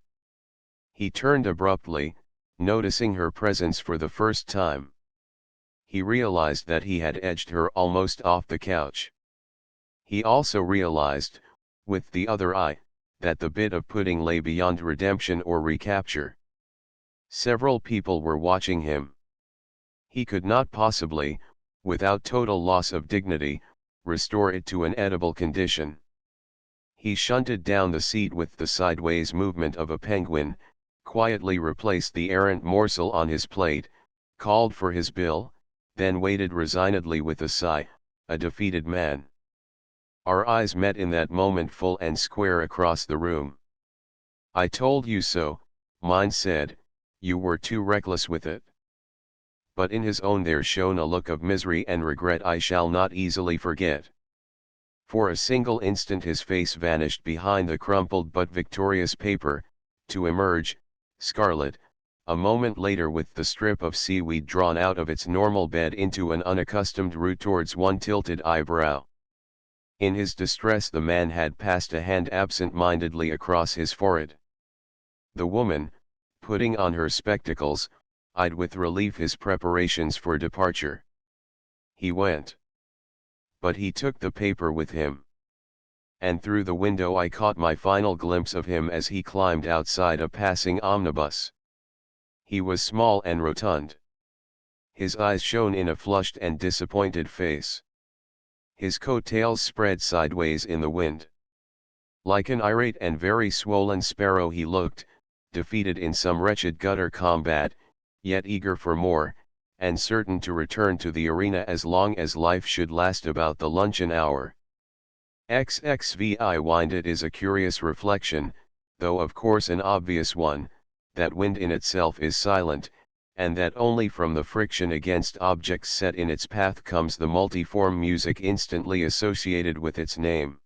He turned abruptly, noticing her presence for the first time. He realized that he had edged her almost off the couch. He also realized, with the other eye, that the bit of pudding lay beyond redemption or recapture. Several people were watching him. He could not possibly, without total loss of dignity, restore it to an edible condition. He shunted down the seat with the sideways movement of a penguin, quietly replaced the errant morsel on his plate, called for his bill, then waited resignedly with a sigh, a defeated man. Our eyes met in that moment full and square across the room. "I told you so," mine said, "you were too reckless with it." But in his own there shone a look of misery and regret I shall not easily forget. For a single instant his face vanished behind the crumpled but victorious paper, to emerge, scarlet, a moment later with the strip of seaweed drawn out of its normal bed into an unaccustomed root towards one tilted eyebrow. In his distress the man had passed a hand absent-mindedly across his forehead. The woman, putting on her spectacles, eyed with relief his preparations for departure. He went. But he took the paper with him. And through the window I caught my final glimpse of him as he climbed outside a passing omnibus. He was small and rotund. His eyes shone in a flushed and disappointed face. His coat-tails spread sideways in the wind. Like an irate and very swollen sparrow he looked, defeated in some wretched gutter combat, yet eager for more, and certain to return to the arena as long as life should last about the luncheon hour. XXVI wind. It is a curious reflection, though of course an obvious one, that wind in itself is silent, and that only from the friction against objects set in its path comes the multiform music instantly associated with its name.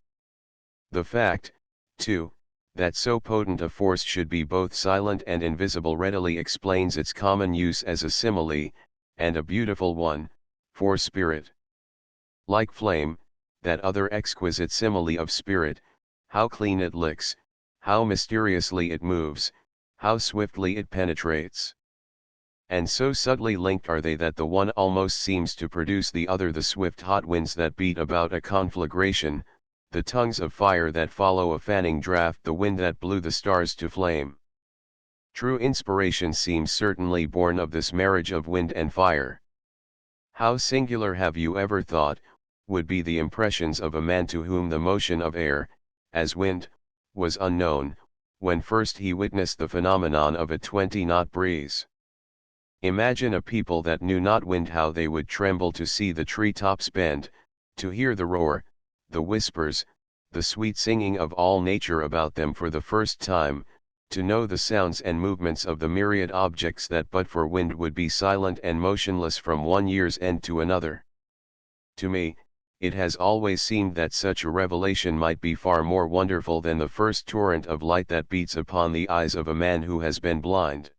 The fact, too, that so potent a force should be both silent and invisible readily explains its common use as a simile, and a beautiful one, for spirit. Like flame, that other exquisite simile of spirit, how clean it licks, how mysteriously it moves, how swiftly it penetrates. And so subtly linked are they that the one almost seems to produce the other. The swift hot winds that beat about a conflagration, the tongues of fire that follow a fanning draught, the wind that blew the stars to flame. True inspiration seems certainly born of this marriage of wind and fire. How singular, have you ever thought, would be the impressions of a man to whom the motion of air, as wind, was unknown, when first he witnessed the phenomenon of a 20-knot breeze? Imagine a people that knew not wind, how they would tremble to see the tree-tops bend, to hear the roar, the whispers, the sweet singing of all nature about them for the first time, to know the sounds and movements of the myriad objects that but for wind would be silent and motionless from one year's end to another. To me, it has always seemed that such a revelation might be far more wonderful than the first torrent of light that beats upon the eyes of a man who has been blind.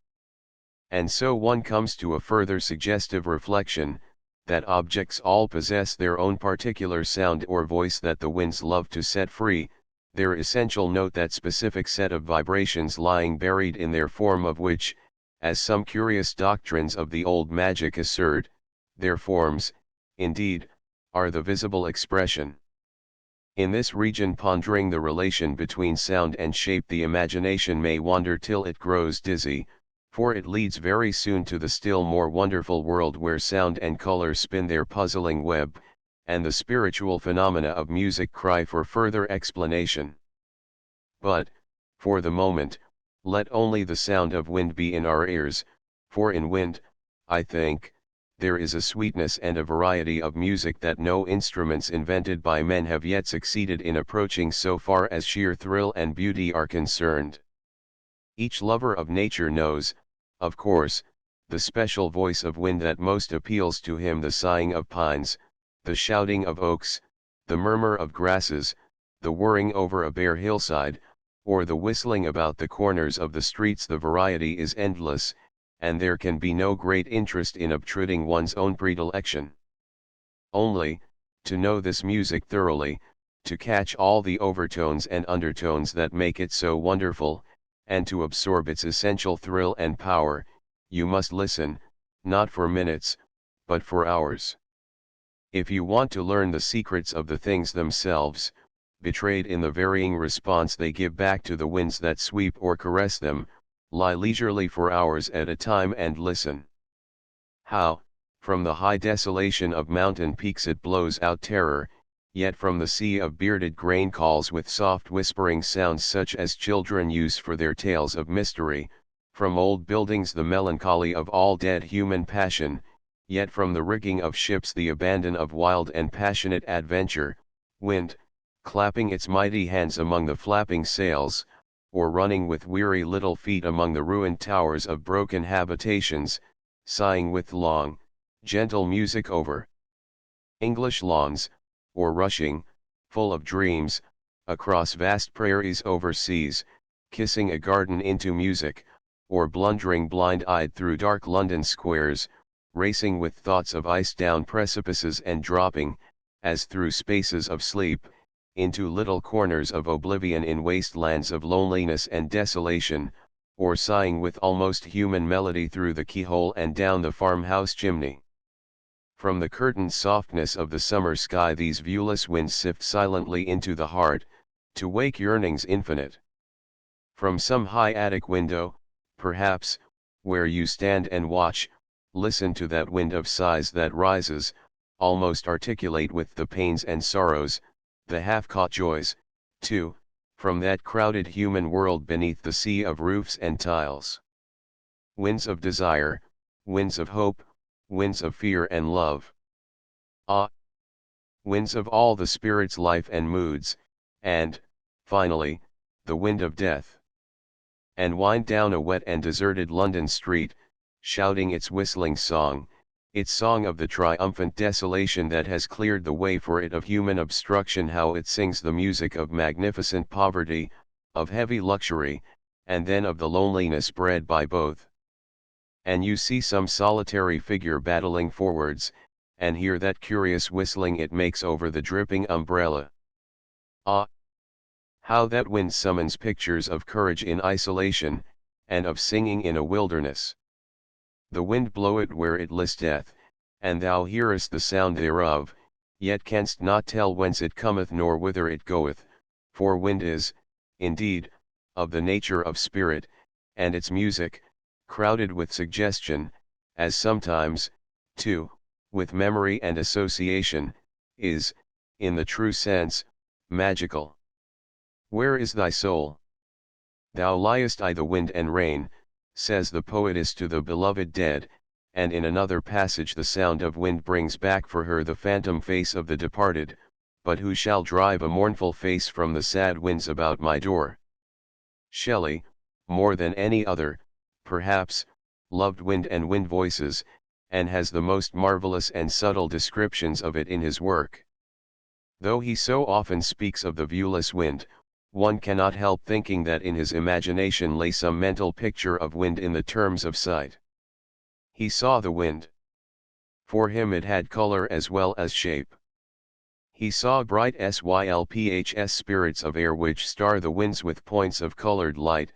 And so one comes to a further suggestive reflection, that objects all possess their own particular sound or voice that the winds love to set free, their essential note, that specific set of vibrations lying buried in their form, of which, as some curious doctrines of the old magic assert, their forms, indeed, are the visible expression. In this region, pondering the relation between sound and shape, the imagination may wander till it grows dizzy, for it leads very soon to the still more wonderful world where sound and color spin their puzzling web, and the spiritual phenomena of music cry for further explanation. But, for the moment, let only the sound of wind be in our ears, for in wind, I think, there is a sweetness and a variety of music that no instruments invented by men have yet succeeded in approaching so far as sheer thrill and beauty are concerned. Each lover of nature knows, of course, the special voice of wind that most appeals to him: the sighing of pines, the shouting of oaks, the murmur of grasses, the whirring over a bare hillside, or the whistling about the corners of the streets. The variety is endless, and there can be no great interest in obtruding one's own predilection. Only, to know this music thoroughly, to catch all the overtones and undertones that make it so wonderful, and to absorb its essential thrill and power, you must listen, not for minutes, but for hours. If you want to learn the secrets of the things themselves, betrayed in the varying response they give back to the winds that sweep or caress them, lie leisurely for hours at a time and listen. How, from the high desolation of mountain peaks it blows out terror, yet from the sea of bearded grain calls with soft whispering sounds such as children use for their tales of mystery, from old buildings the melancholy of all dead human passion, yet from the rigging of ships the abandon of wild and passionate adventure, wind, clapping its mighty hands among the flapping sails, or running with weary little feet among the ruined towers of broken habitations, sighing with long, gentle music over English lawns, or rushing, full of dreams, across vast prairies overseas, kissing a garden into music, or blundering blind-eyed through dark London squares, racing with thoughts of ice down precipices and dropping, as through spaces of sleep, into little corners of oblivion in wastelands of loneliness and desolation, or sighing with almost human melody through the keyhole and down the farmhouse chimney. From the curtained softness of the summer sky these viewless winds sift silently into the heart, to wake yearnings infinite. From some high attic window, perhaps, where you stand and watch, listen to that wind of sighs that rises, almost articulate with the pains and sorrows, the half-caught joys, too, from that crowded human world beneath the sea of roofs and tiles. Winds of desire, winds of hope, winds of fear and love. Ah! Winds of all the spirit's life and moods, and, finally, the wind of death. And wind down a wet and deserted London street, shouting its whistling song, its song of the triumphant desolation that has cleared the way for it of human obstruction. How it sings the music of magnificent poverty, of heavy luxury, and then of the loneliness bred by both. And you see some solitary figure battling forwards, and hear that curious whistling it makes over the dripping umbrella. Ah! How that wind summons pictures of courage in isolation, and of singing in a wilderness. The wind bloweth where it listeth, and thou hearest the sound thereof, yet canst not tell whence it cometh nor whither it goeth, for wind is, indeed, of the nature of spirit, and its music, crowded with suggestion, as sometimes, too, with memory and association, is, in the true sense, magical. Where is thy soul? Thou liest I the wind and rain, says the poetess to the beloved dead, and in another passage the sound of wind brings back for her the phantom face of the departed, but who shall drive a mournful face from the sad winds about my door? Shelley, more than any other, perhaps, loved wind and wind voices, and has the most marvelous and subtle descriptions of it in his work. Though he so often speaks of the viewless wind, one cannot help thinking that in his imagination lay some mental picture of wind in the terms of sight. He saw the wind. For him it had color as well as shape. He saw bright sylphs spirits of air which star the winds with points of colored light,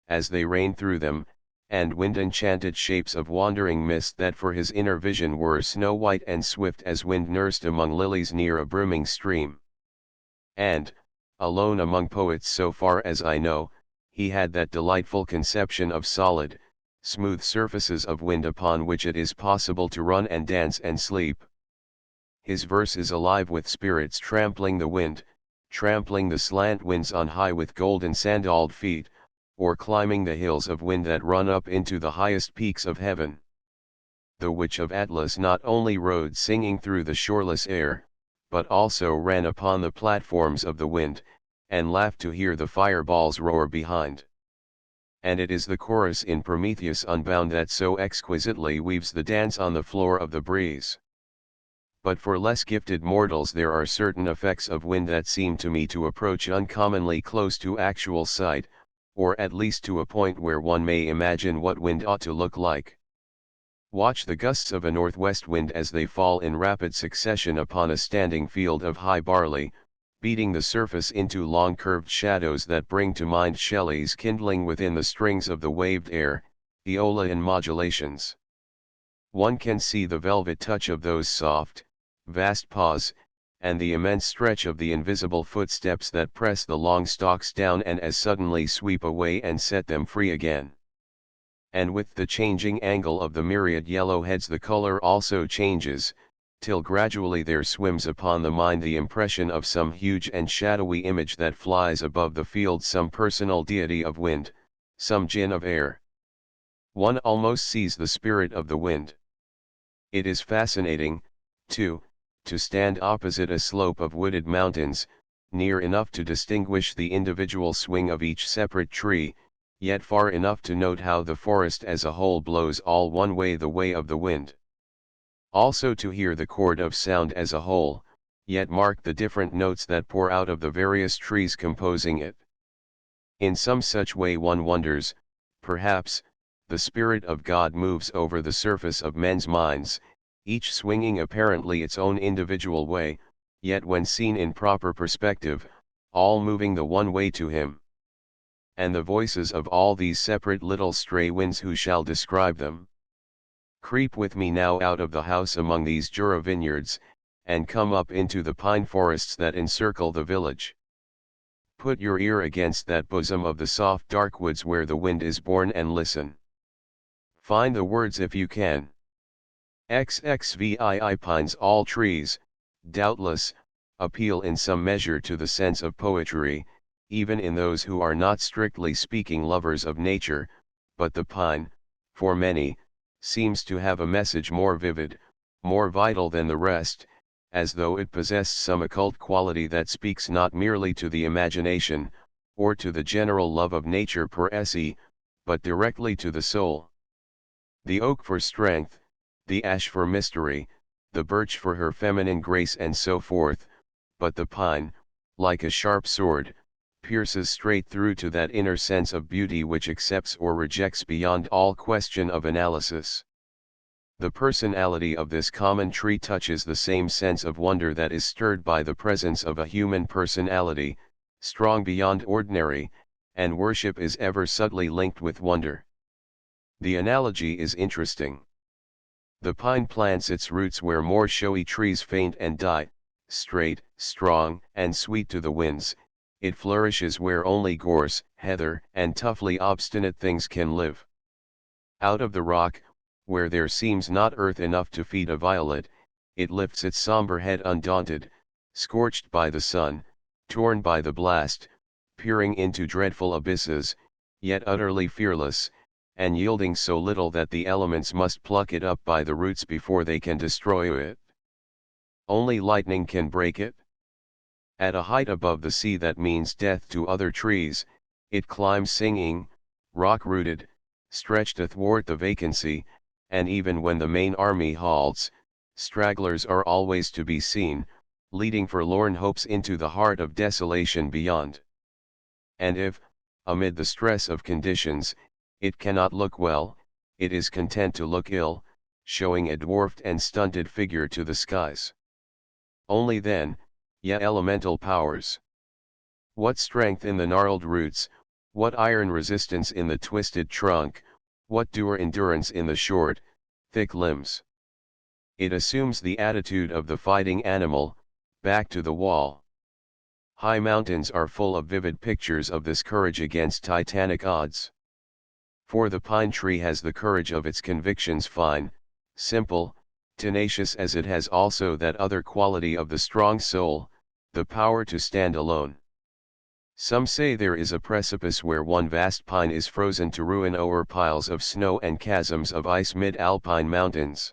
as they rain through them, and wind-enchanted shapes of wandering mist that for his inner vision were snow-white and swift as wind nursed among lilies near a brimming stream. And, alone among poets so far as I know, he had that delightful conception of solid, smooth surfaces of wind upon which it is possible to run and dance and sleep. His verse is alive with spirits trampling the wind, trampling the slant winds on high with golden sandaled feet, or climbing the hills of wind that run up into the highest peaks of heaven. The Witch of Atlas not only rode singing through the shoreless air, but also ran upon the platforms of the wind, and laughed to hear the fireballs roar behind. And it is the chorus in Prometheus Unbound that so exquisitely weaves the dance on the floor of the breeze. But for less gifted mortals there are certain effects of wind that seem to me to approach uncommonly close to actual sight, or at least to a point where one may imagine what wind ought to look like. Watch the gusts of a northwest wind as they fall in rapid succession upon a standing field of high barley, beating the surface into long curved shadows that bring to mind Shelley's kindling within the strings of the waved air, Aeolian modulations. One can see the velvet touch of those soft, vast paws, and the immense stretch of the invisible footsteps that press the long stalks down and as suddenly sweep away and set them free again. And with the changing angle of the myriad yellow heads the color also changes, till gradually there swims upon the mind the impression of some huge and shadowy image that flies above the field, some personal deity of wind, some djinn of air. One almost sees the spirit of the wind. It is fascinating, too, to stand opposite a slope of wooded mountains, near enough to distinguish the individual swing of each separate tree, yet far enough to note how the forest as a whole blows all one way, the way of the wind. Also to hear the chord of sound as a whole, yet mark the different notes that pour out of the various trees composing it. In some such way one wonders, perhaps, the Spirit of God moves over the surface of men's minds, each swinging apparently its own individual way, yet when seen in proper perspective, all moving the one way to Him. And the voices of all these separate little stray winds, who shall describe them? Creep with me now out of the house among these Jura vineyards, and come up into the pine forests that encircle the village. Put your ear against that bosom of the soft dark woods where the wind is born, and listen. Find the words if you can. XXVII pines, all trees, doubtless, appeal in some measure to the sense of poetry, even in those who are not strictly speaking lovers of nature, but the pine, for many, seems to have a message more vivid, more vital than the rest, as though it possessed some occult quality that speaks not merely to the imagination, or to the general love of nature per se, but directly to the soul. The oak for strength, the ash for mystery, the birch for her feminine grace, and so forth, but the pine, like a sharp sword, pierces straight through to that inner sense of beauty which accepts or rejects beyond all question of analysis. The personality of this common tree touches the same sense of wonder that is stirred by the presence of a human personality, strong beyond ordinary, and worship is ever subtly linked with wonder. The analogy is interesting. The pine plants its roots where more showy trees faint and die, straight, strong, and sweet to the winds. It flourishes where only gorse, heather, and toughly obstinate things can live. Out of the rock, where there seems not earth enough to feed a violet, it lifts its somber head undaunted, scorched by the sun, torn by the blast, peering into dreadful abysses, yet utterly fearless, and yielding so little that the elements must pluck it up by the roots before they can destroy it. Only lightning can break it. At a height above the sea that means death to other trees, it climbs singing, rock-rooted, stretched athwart the vacancy, and even when the main army halts, stragglers are always to be seen, leading forlorn hopes into the heart of desolation beyond. And if, amid the stress of conditions, it cannot look well, it is content to look ill, showing a dwarfed and stunted figure to the skies. Only then, ye elemental powers! What strength in the gnarled roots, what iron resistance in the twisted trunk, what dour endurance in the short, thick limbs! It assumes the attitude of the fighting animal, back to the wall. High mountains are full of vivid pictures of this courage against titanic odds. For the pine tree has the courage of its convictions, fine, simple, tenacious, as it has also that other quality of the strong soul, the power to stand alone. Some say there is a precipice where one vast pine is frozen to ruin o'er piles of snow and chasms of ice mid-alpine mountains.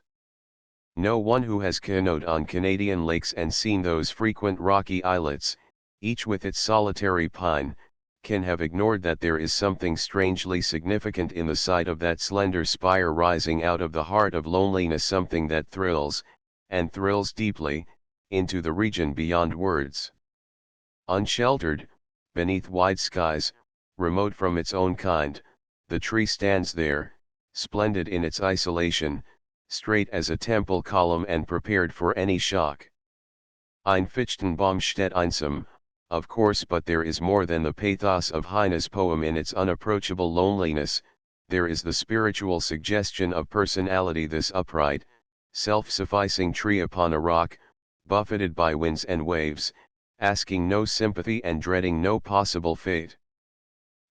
No one who has canoed on Canadian lakes and seen those frequent rocky islets, each with its solitary pine, can have ignored that there is something strangely significant in the sight of that slender spire rising out of the heart of loneliness, something that thrills, and thrills deeply, into the region beyond words. Unsheltered, beneath wide skies, remote from its own kind, the tree stands there, splendid in its isolation, straight as a temple column and prepared for any shock. Ein Fichtenbaum steht einsam, of course, but there is more than the pathos of Heine's poem in its unapproachable loneliness. There is the spiritual suggestion of personality. This upright, self-sufficing tree upon a rock, buffeted by winds and waves, asking no sympathy and dreading no possible fate.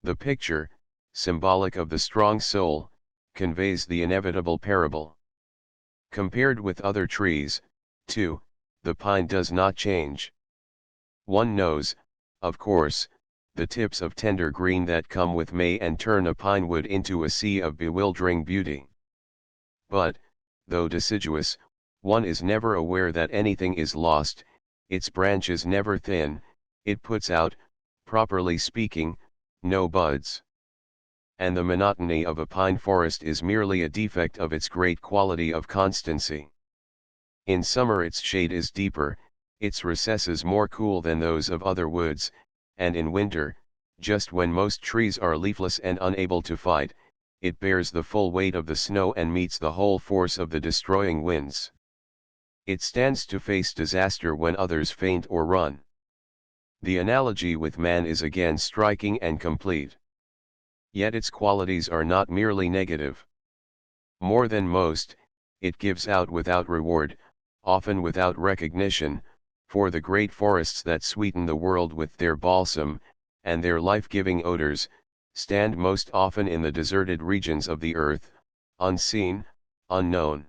The picture, symbolic of the strong soul, conveys the inevitable parable. Compared with other trees, too, the pine does not change. One knows, of course, the tips of tender green that come with May and turn a pine wood into a sea of bewildering beauty. But, though deciduous, one is never aware that anything is lost. Its branches never thin, it puts out, properly speaking, no buds. And the monotony of a pine forest is merely a defect of its great quality of constancy. In summer its shade is deeper, its recesses more cool than those of other woods, and in winter, just when most trees are leafless and unable to fight, it bears the full weight of the snow and meets the whole force of the destroying winds. It stands to face disaster when others faint or run. The analogy with man is again striking and complete. Yet its qualities are not merely negative. More than most, it gives out without reward, often without recognition, for the great forests that sweeten the world with their balsam, and their life-giving odors, stand most often in the deserted regions of the earth, unseen, unknown.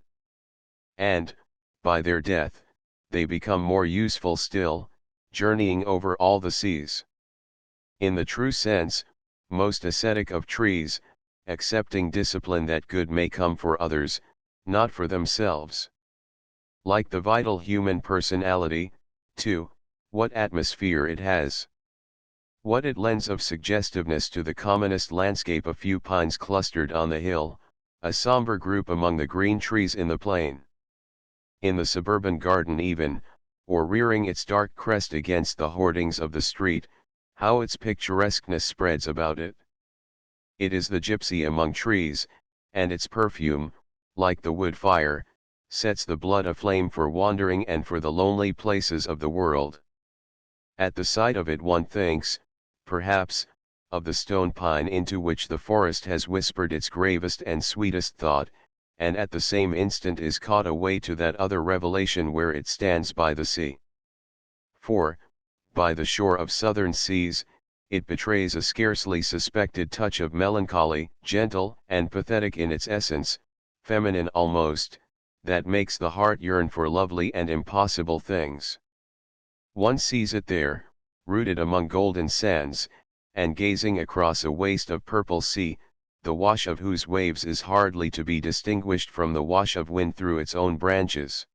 And, by their death, they become more useful still, journeying over all the seas. In the true sense, most ascetic of trees, accepting discipline that good may come for others, not for themselves. Like the vital human personality, too, what atmosphere it has. What it lends of suggestiveness to the commonest landscape. A few pines clustered on the hill, a somber group among the green trees in the plain. In the suburban garden even, or rearing its dark crest against the hoardings of the street, how its picturesqueness spreads about it. It is the gypsy among trees, and its perfume, like the wood fire, sets the blood aflame for wandering and for the lonely places of the world. At the sight of it one thinks, perhaps, of the stone pine into which the forest has whispered its gravest and sweetest thought, and at the same instant is caught away to that other revelation where it stands by the sea. For, by the shore of southern seas, it betrays a scarcely suspected touch of melancholy, gentle and pathetic in its essence, feminine almost, that makes the heart yearn for lovely and impossible things. One sees it there, rooted among golden sands, and gazing across a waste of purple sea, the wash of whose waves is hardly to be distinguished from the wash of wind through its own branches.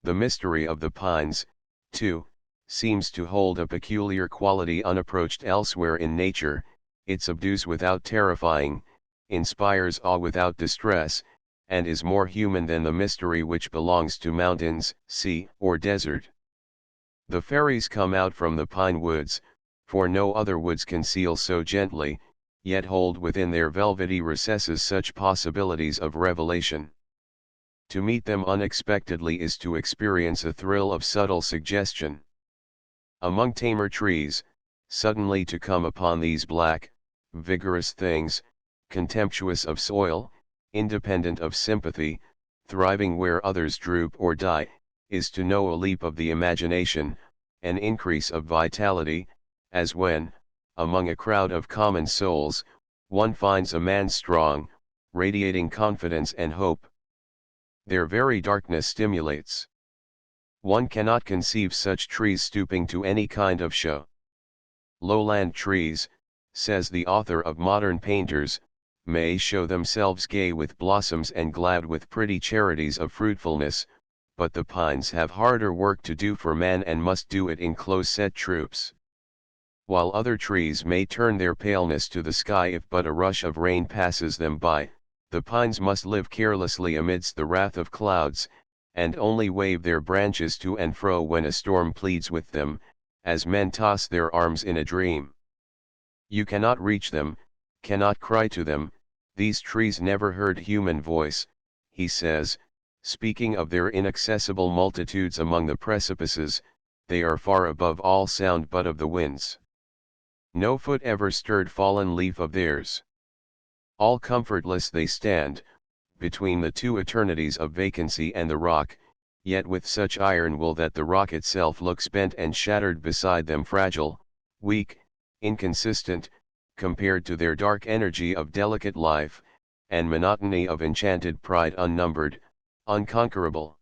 The mystery of the pines, too, seems to hold a peculiar quality unapproached elsewhere in nature. It subdues without terrifying, inspires awe without distress, and is more human than the mystery which belongs to mountains, sea, or desert. The fairies come out from the pine woods, for no other woods conceal so gently, yet hold within their velvety recesses such possibilities of revelation. To meet them unexpectedly is to experience a thrill of subtle suggestion. Among tamer trees, suddenly to come upon these black, vigorous things, contemptuous of soil, independent of sympathy, thriving where others droop or die, is to know a leap of the imagination, an increase of vitality, as when, among a crowd of common souls, one finds a man strong, radiating confidence and hope. Their very darkness stimulates. One cannot conceive such trees stooping to any kind of show. Lowland trees, says the author of Modern Painters, may show themselves gay with blossoms and glad with pretty charities of fruitfulness, but the pines have harder work to do for man and must do it in close-set troops. While other trees may turn their paleness to the sky if but a rush of rain passes them by, the pines must live carelessly amidst the wrath of clouds, and only wave their branches to and fro when a storm pleads with them, as men toss their arms in a dream. You cannot reach them, cannot cry to them, these trees never heard human voice, he says, speaking of their inaccessible multitudes among the precipices, they are far above all sound but of the winds. No foot ever stirred fallen leaf of theirs. All comfortless they stand, between the two eternities of vacancy and the rock, yet with such iron will that the rock itself looks bent and shattered beside them, fragile, weak, inconsistent, compared to their dark energy of delicate life, and monotony of enchanted pride unnumbered, unconquerable.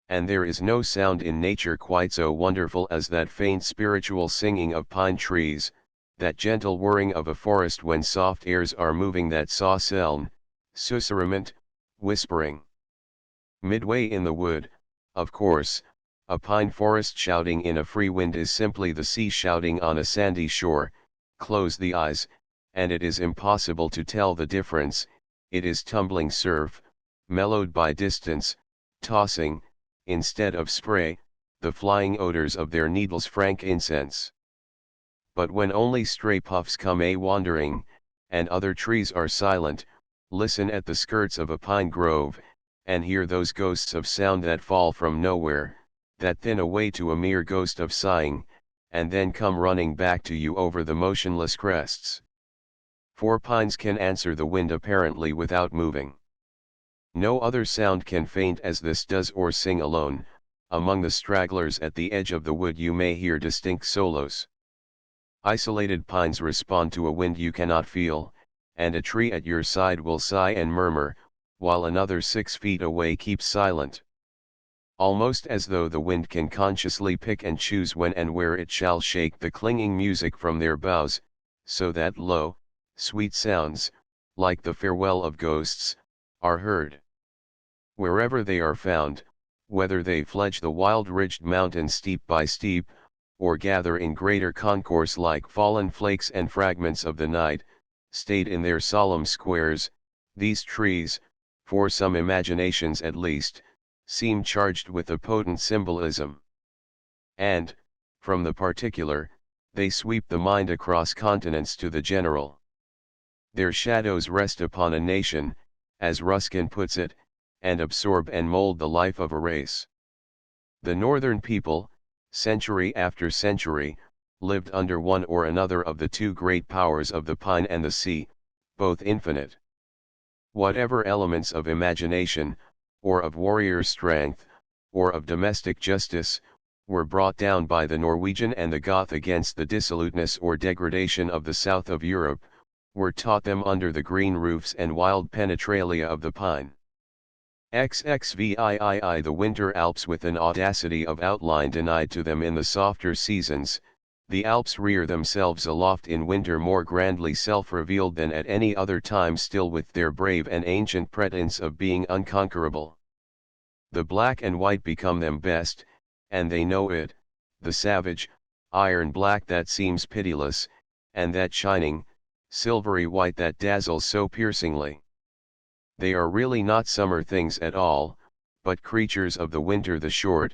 And there is no sound in nature quite so wonderful as that faint spiritual singing of pine trees, that gentle whirring of a forest when soft airs are moving, that sauceln, susurrament, whispering. Midway in the wood, of course, a pine forest shouting in a free wind is simply the sea shouting on a sandy shore. Close the eyes, and it is impossible to tell the difference. It is tumbling surf, mellowed by distance, tossing, instead of spray, the flying odors of their needles frank incense. But when only stray puffs come a-wandering, and other trees are silent, listen at the skirts of a pine grove, and hear those ghosts of sound that fall from nowhere, that thin away to a mere ghost of sighing, and then come running back to you over the motionless crests. For pines can answer the wind apparently without moving. No other sound can faint as this does or sing alone. Among the stragglers at the edge of the wood you may hear distinct solos. Isolated pines respond to a wind you cannot feel, and a tree at your side will sigh and murmur, while another 6 feet away keeps silent. Almost as though the wind can consciously pick and choose when and where it shall shake the clinging music from their boughs, so that low, sweet sounds, like the farewell of ghosts, are heard. Wherever they are found, whether they fledge the wild-ridged mountain steep by steep, or gather in greater concourse like fallen flakes and fragments of the night, stayed in their solemn squares, these trees, for some imaginations at least, seem charged with a potent symbolism. And, from the particular, they sweep the mind across continents to the general. Their shadows rest upon a nation, as Ruskin puts it, and absorb and mold the life of a race. The northern people, century after century, lived under one or another of the two great powers of the pine and the sea, both infinite. Whatever elements of imagination, or of warrior strength, or of domestic justice, were brought down by the Norwegian and the Goth against the dissoluteness or degradation of the south of Europe, were taught them under the green roofs and wild penetralia of the pine. XXVIII The winter Alps with an audacity of outline denied to them in the softer seasons, the Alps rear themselves aloft in winter more grandly self-revealed than at any other time, still with their brave and ancient pretense of being unconquerable. The black and white become them best, and they know it, the savage, iron black that seems pitiless, and that shining, silvery white that dazzles so piercingly. They are really not summer things at all, but creatures of the winter, the short,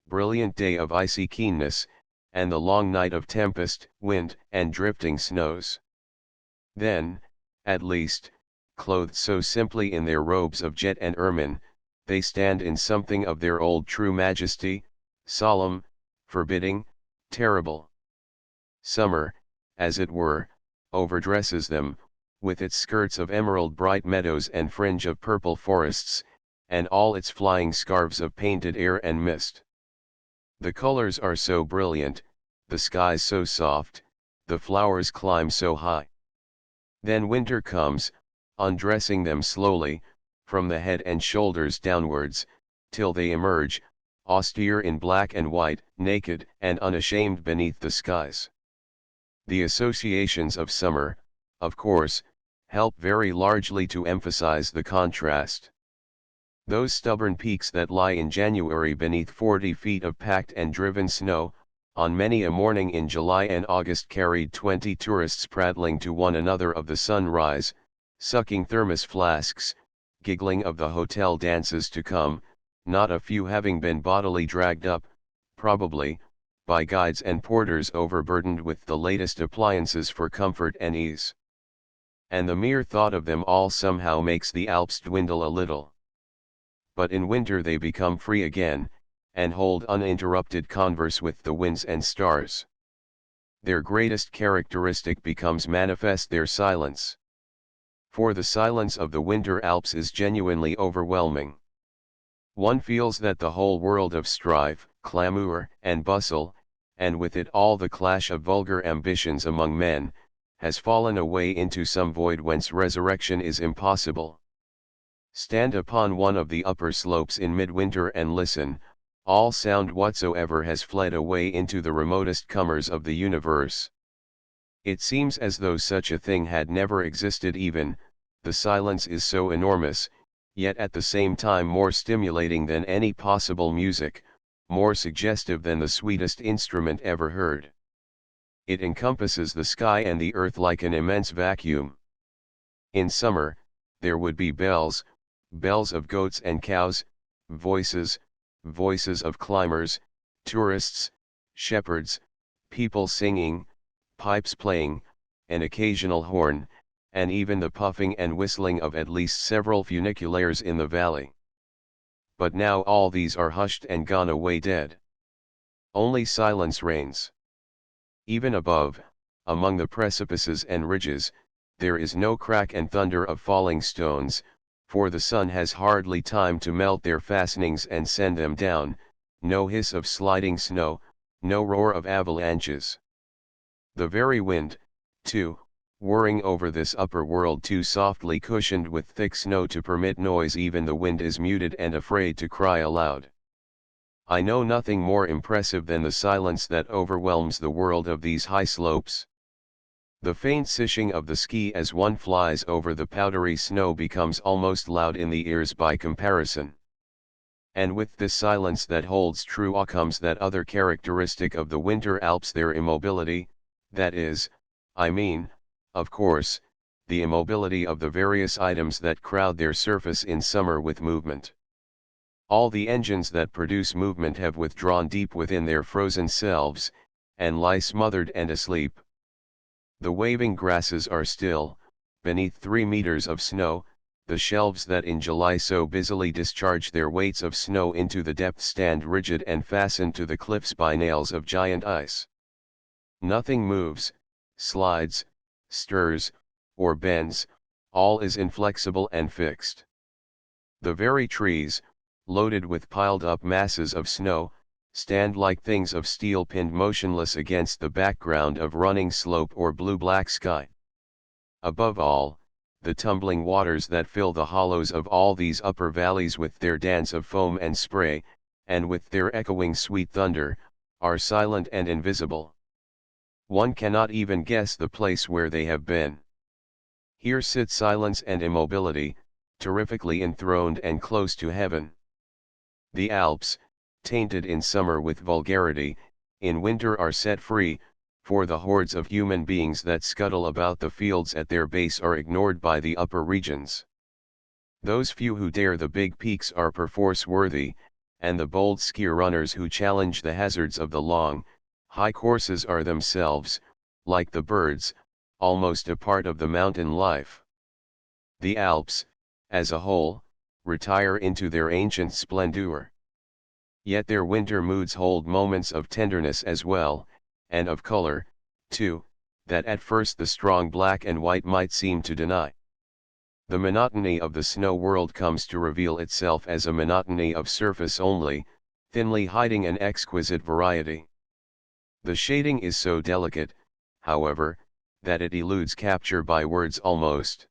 brilliant day of icy keenness, and the long night of tempest, wind, and drifting snows. Then, at least, clothed so simply in their robes of jet and ermine, they stand in something of their old true majesty, solemn, forbidding, terrible. Summer, as it were, overdresses them, with its skirts of emerald bright meadows and fringe of purple forests, and all its flying scarves of painted air and mist. The colors are so brilliant, the skies so soft, the flowers climb so high. Then winter comes, undressing them slowly, from the head and shoulders downwards, till they emerge, austere in black and white, naked and unashamed beneath the skies. The associations of summer, of course, help very largely to emphasize the contrast. Those stubborn peaks that lie in January beneath 40 feet of packed and driven snow, on many a morning in July and August carried 20 tourists prattling to one another of the sunrise, sucking thermos flasks, giggling of the hotel dances to come, not a few having been bodily dragged up, probably, by guides and porters overburdened with the latest appliances for comfort and ease. And the mere thought of them all somehow makes the Alps dwindle a little. But in winter they become free again, and hold uninterrupted converse with the winds and stars. Their greatest characteristic becomes manifest: their silence. For the silence of the winter Alps is genuinely overwhelming. One feels that the whole world of strife, clamour, and bustle, and with it all the clash of vulgar ambitions among men, has fallen away into some void whence resurrection is impossible. Stand upon one of the upper slopes in midwinter and listen, all sound whatsoever has fled away into the remotest comers of the universe. It seems as though such a thing had never existed even, the silence is so enormous, yet at the same time more stimulating than any possible music, more suggestive than the sweetest instrument ever heard. It encompasses the sky and the earth like an immense vacuum. In summer, there would be bells, bells of goats and cows, voices, voices of climbers, tourists, shepherds, people singing, pipes playing, an occasional horn, and even the puffing and whistling of at least several funiculaires in the valley. But now all these are hushed and gone away dead. Only silence reigns. Even above, among the precipices and ridges, there is no crack and thunder of falling stones, for the sun has hardly time to melt their fastenings and send them down, no hiss of sliding snow, no roar of avalanches. The very wind, too, whirring over this upper world too softly cushioned with thick snow to permit noise, even the wind is muted and afraid to cry aloud. I know nothing more impressive than the silence that overwhelms the world of these high slopes. The faint sishing of the ski as one flies over the powdery snow becomes almost loud in the ears by comparison. And with this silence that holds true awe comes that other characteristic of the winter Alps, their immobility, that is, I mean, of course, the immobility of the various items that crowd their surface in summer with movement. All the engines that produce movement have withdrawn deep within their frozen selves, and lie smothered and asleep. The waving grasses are still, beneath 3 meters of snow, the shelves that in July so busily discharge their weights of snow into the depths stand rigid and fastened to the cliffs by nails of giant ice. Nothing moves, slides, stirs, or bends, all is inflexible and fixed. The very trees, loaded with piled-up masses of snow, stand like things of steel pinned motionless against the background of running slope or blue-black sky. Above all, the tumbling waters that fill the hollows of all these upper valleys with their dance of foam and spray, and with their echoing sweet thunder, are silent and invisible. One cannot even guess the place where they have been. Here sit silence and immobility, terrifically enthroned and close to heaven. The Alps, tainted in summer with vulgarity, in winter are set free, for the hordes of human beings that scuttle about the fields at their base are ignored by the upper regions. Those few who dare the big peaks are perforce worthy, and the bold ski runners who challenge the hazards of the long, high courses are themselves, like the birds, almost a part of the mountain life. The Alps, as a whole, retire into their ancient splendor. Yet their winter moods hold moments of tenderness as well, and of color, too, that at first the strong black and white might seem to deny. The monotony of the snow world comes to reveal itself as a monotony of surface only, thinly hiding an exquisite variety. The shading is so delicate, however, that it eludes capture by words almost.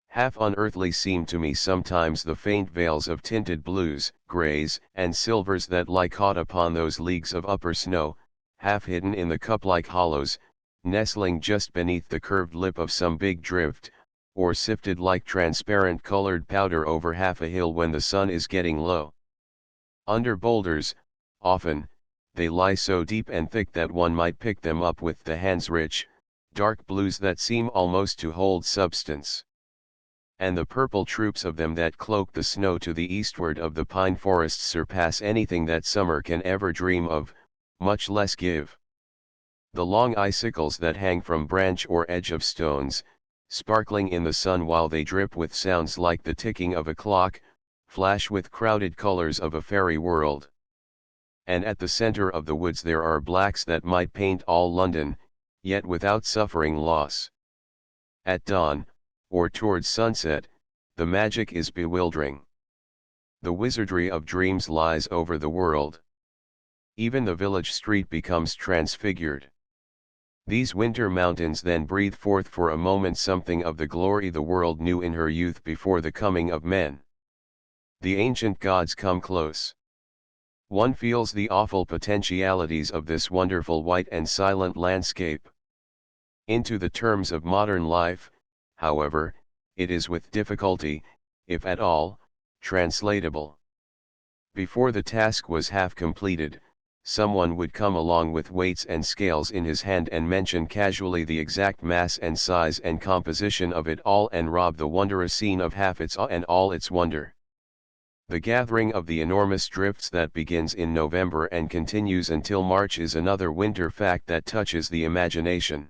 Half unearthly seem to me sometimes the faint veils of tinted blues, greys, and silvers that lie caught upon those leagues of upper snow, half hidden in the cup-like hollows, nestling just beneath the curved lip of some big drift, or sifted like transparent colored powder over half a hill when the sun is getting low. Under boulders, often, they lie so deep and thick that one might pick them up with the hands, rich, dark blues that seem almost to hold substance. and the purple troops of them that cloak the snow to the eastward of the pine forests surpass anything that summer can ever dream of, much less give. The long icicles that hang from branch or edge of stones, sparkling in the sun while they drip with sounds like the ticking of a clock, flash with crowded colors of a fairy world. And at the center of the woods there are blacks that might paint all London, yet without suffering loss. At dawn, or towards sunset, the magic is bewildering. The wizardry of dreams lies over the world. Even the village street becomes transfigured. These winter mountains then breathe forth for a moment something of the glory the world knew in her youth before the coming of men. The ancient gods come close. One feels the awful potentialities of this wonderful white and silent landscape. Into the terms of modern life, however, it is with difficulty, if at all, translatable. Before the task was half completed, someone would come along with weights and scales in his hand and mention casually the exact mass and size and composition of it all and rob the wondrous scene of half its awe and all its wonder. The gathering of the enormous drifts that begins in November and continues until March is another winter fact that touches the imagination.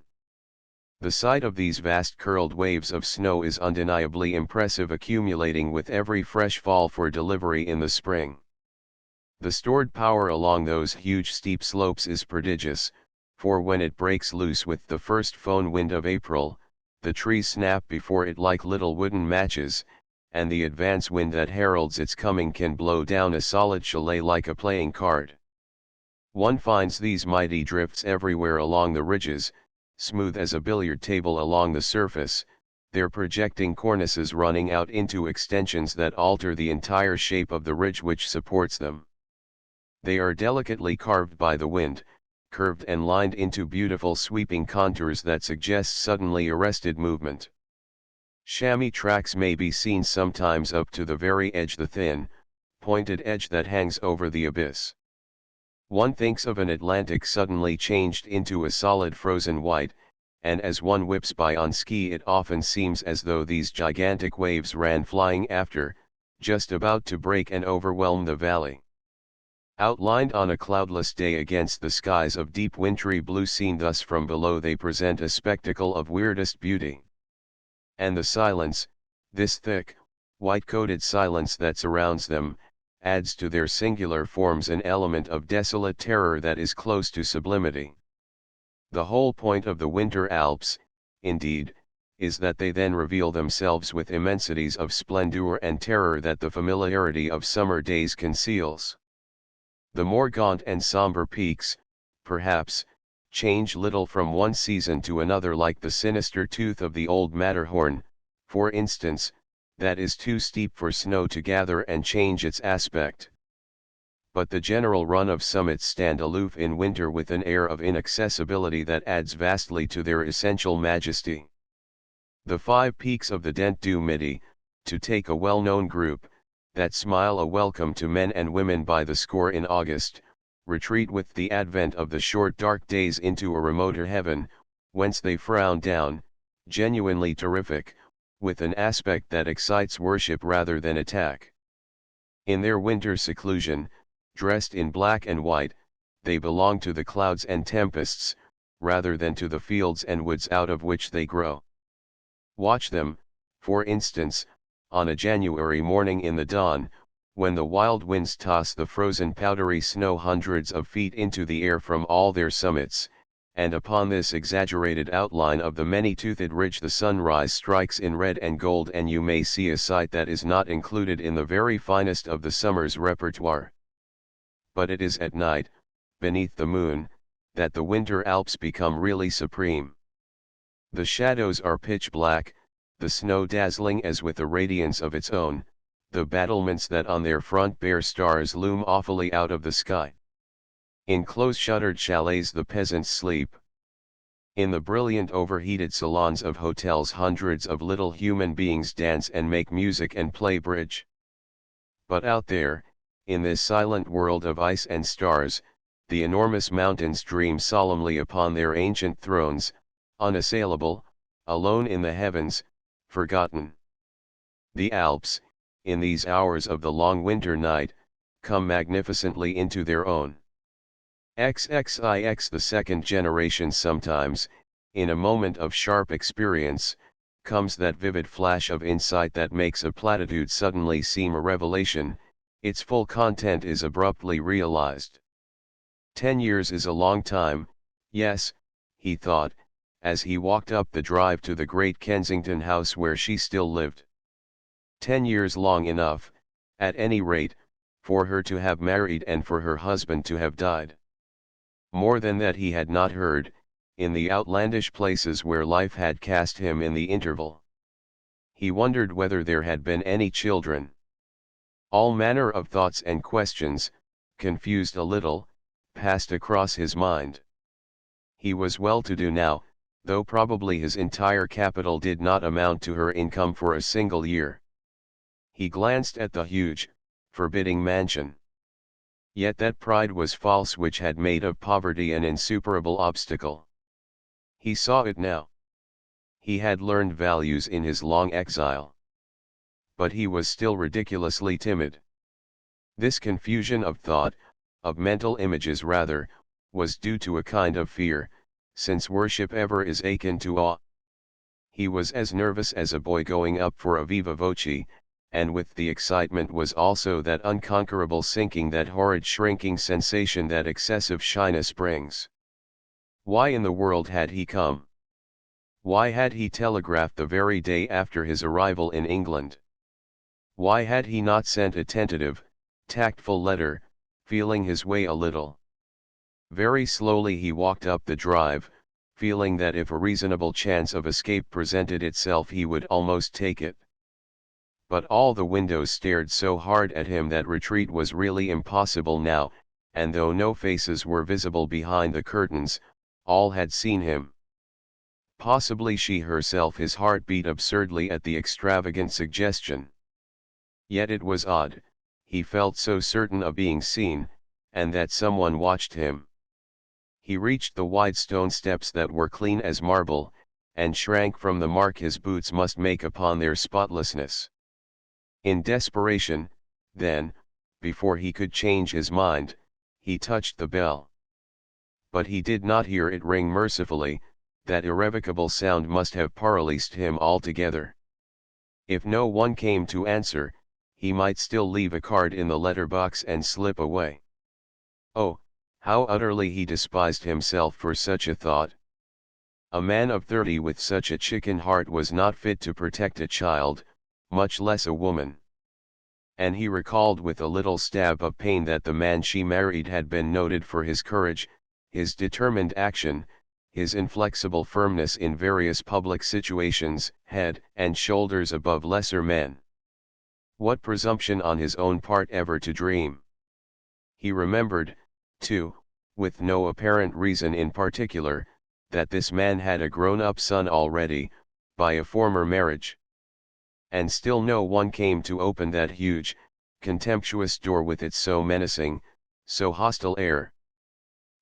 The sight of these vast curled waves of snow is undeniably impressive, accumulating with every fresh fall for delivery in the spring. The stored power along those huge steep slopes is prodigious, for when it breaks loose with the first foehn wind of April, the trees snap before it like little wooden matches, and the advance wind that heralds its coming can blow down a solid chalet like a playing card. One finds these mighty drifts everywhere along the ridges, smooth as a billiard table along the surface, their projecting cornices running out into extensions that alter the entire shape of the ridge which supports them. They are delicately carved by the wind, curved and lined into beautiful sweeping contours that suggest suddenly arrested movement. Chamois tracks may be seen sometimes up to the very edge, the thin, pointed edge that hangs over the abyss. One thinks of an Atlantic suddenly changed into a solid frozen white, and as one whips by on ski it often seems as though these gigantic waves ran flying after, just about to break and overwhelm the valley. Outlined on a cloudless day against the skies of deep wintry blue seen thus from below, they present a spectacle of weirdest beauty. And the silence, this thick, white-coated silence that surrounds them, adds to their singular forms an element of desolate terror that is close to sublimity. The whole point of the winter Alps, indeed, is that they then reveal themselves with immensities of splendor and terror that the familiarity of summer days conceals. The more gaunt and somber peaks, perhaps, change little from one season to another, like the sinister tooth of the old Matterhorn, for instance, that is too steep for snow to gather and change its aspect. But the general run of summits stand aloof in winter with an air of inaccessibility that adds vastly to their essential majesty. The 5 peaks of the Dent du Midi, to take a well-known group, that smile a welcome to men and women by the score in August, retreat with the advent of the short dark days into a remoter heaven, whence they frown down, genuinely terrific, with an aspect that excites worship rather than attack. In their winter seclusion, dressed in black and white, they belong to the clouds and tempests, rather than to the fields and woods out of which they grow. Watch them, for instance, on a January morning in the dawn, when the wild winds toss the frozen powdery snow hundreds of feet into the air from all their summits, and upon this exaggerated outline of the many-toothed ridge the sunrise strikes in red and gold, and you may see a sight that is not included in the very finest of the summer's repertoire. But it is at night, beneath the moon, that the winter Alps become really supreme. The shadows are pitch black, the snow dazzling as with a radiance of its own, the battlements that on their front bear stars loom awfully out of the sky. In close-shuttered chalets the peasants sleep. In the brilliant overheated salons of hotels hundreds of little human beings dance and make music and play bridge. But out there, in this silent world of ice and stars, the enormous mountains dream solemnly upon their ancient thrones, unassailable, alone in the heavens, forgotten. The Alps, in these hours of the long winter night, come magnificently into their own. XXIX the second generation sometimes, in a moment of sharp experience, comes that vivid flash of insight that makes a platitude suddenly seem a revelation, its full content is abruptly realized. 10 years is a long time, yes, he thought, as he walked up the drive to the great Kensington house where she still lived. 10 years long enough, at any rate, for her to have married and for her husband to have died. More than that he had not heard, in the outlandish places where life had cast him in the interval. He wondered whether there had been any children. All manner of thoughts and questions, confused a little, passed across his mind. He was well-to-do now, though probably his entire capital did not amount to her income for a single year. He glanced at the huge, forbidding mansion. Yet that pride was false which had made of poverty an insuperable obstacle. He saw it now. He had learned values in his long exile. But he was still ridiculously timid. This confusion of thought, of mental images rather, was due to a kind of fear, since worship ever is akin to awe. He was as nervous as a boy going up for a viva voce, and with the excitement was also that unconquerable sinking, that horrid shrinking sensation that excessive shyness brings. Why in the world had he come? Why had he telegraphed the very day after his arrival in England? Why had he not sent a tentative, tactful letter, feeling his way a little? Very slowly he walked up the drive, feeling that if a reasonable chance of escape presented itself he would almost take it. But all the windows stared so hard at him that retreat was really impossible now, and though no faces were visible behind the curtains, all had seen him. Possibly she herself. His heart beat absurdly at the extravagant suggestion. Yet it was odd, he felt so certain of being seen, and that someone watched him. He reached the wide stone steps that were clean as marble, and shrank from the mark his boots must make upon their spotlessness. In desperation, then, before he could change his mind, he touched the bell. But he did not hear it ring mercifully. That irrevocable sound must have paralyzed him altogether. If no one came to answer, he might still leave a card in the letter box and slip away. Oh, how utterly he despised himself for such a thought. A man of 30 with such a chicken heart was not fit to protect a child, much less a woman. And he recalled with a little stab of pain that the man she married had been noted for his courage, his determined action, his inflexible firmness in various public situations, head and shoulders above lesser men. What presumption on his own part ever to dream! He remembered, too, with no apparent reason in particular, that this man had a grown-up son already, by a former marriage. And still no one came to open that huge, contemptuous door with its so menacing, so hostile air.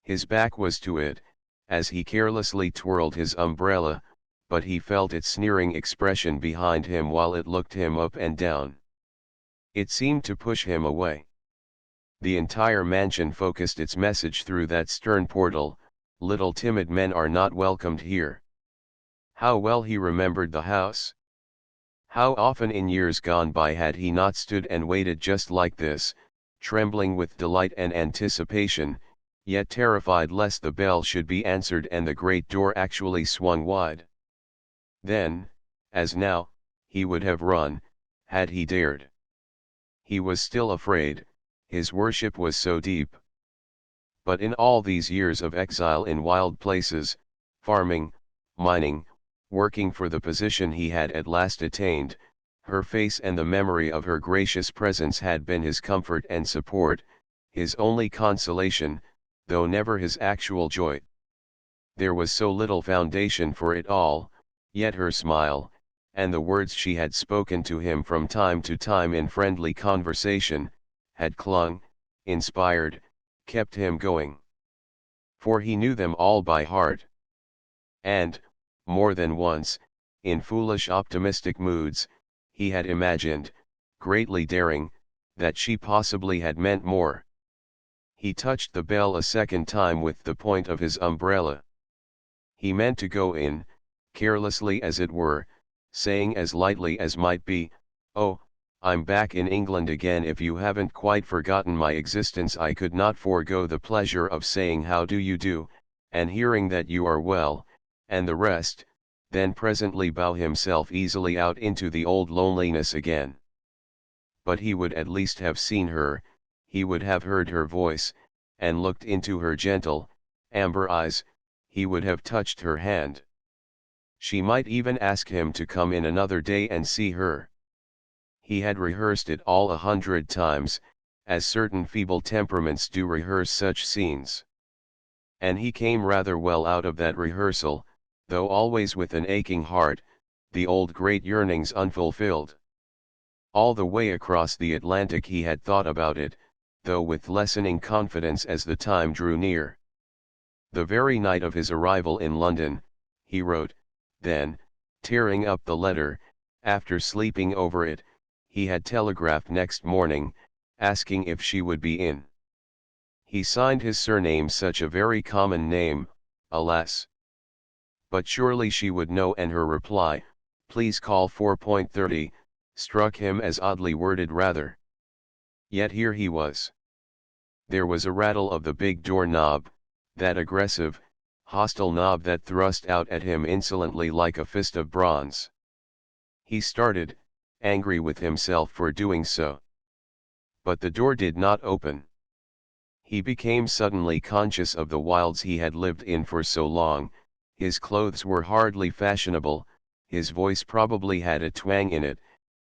His back was to it, as he carelessly twirled his umbrella, but he felt its sneering expression behind him while it looked him up and down. It seemed to push him away. The entire mansion focused its message through that stern portal: little timid men are not welcomed here. How well he remembered the house! How often in years gone by had he not stood and waited just like this, trembling with delight and anticipation, yet terrified lest the bell should be answered and the great door actually swung wide. Then, as now, he would have run, had he dared. He was still afraid, his worship was so deep. But in all these years of exile in wild places, farming, mining, working for the position he had at last attained, her face and the memory of her gracious presence had been his comfort and support, his only consolation, though never his actual joy. There was so little foundation for it all, yet her smile, and the words she had spoken to him from time to time in friendly conversation, had clung, inspired, kept him going. For he knew them all by heart. And, more than once, in foolish optimistic moods, he had imagined, greatly daring, that she possibly had meant more. He touched the bell a second time with the point of his umbrella. He meant to go in, carelessly as it were, saying as lightly as might be, "Oh, I'm back in England again. If you haven't quite forgotten my existence, I could not forego the pleasure of saying how do you do, and hearing that you are well, and the rest," then presently bow himself easily out into the old loneliness again. But he would at least have seen her, he would have heard her voice, and looked into her gentle, amber eyes, he would have touched her hand. She might even ask him to come in another day and see her. He had rehearsed it all 100 times, as certain feeble temperaments do rehearse such scenes. And he came rather well out of that rehearsal, though always with an aching heart, the old great yearnings unfulfilled. All the way across the Atlantic he had thought about it, though with lessening confidence as the time drew near. The very night of his arrival in London, he wrote, then, tearing up the letter, after sleeping over it, he had telegraphed next morning, asking if she would be in. He signed his surname such a very common name, alas. But surely she would know, and her reply, "Please call 4:30, struck him as oddly worded rather. Yet here he was. There was a rattle of the big door knob, that aggressive, hostile knob that thrust out at him insolently like a fist of bronze. He started, angry with himself for doing so. But the door did not open. He became suddenly conscious of the wilds he had lived in for so long. His clothes were hardly fashionable, his voice probably had a twang in it,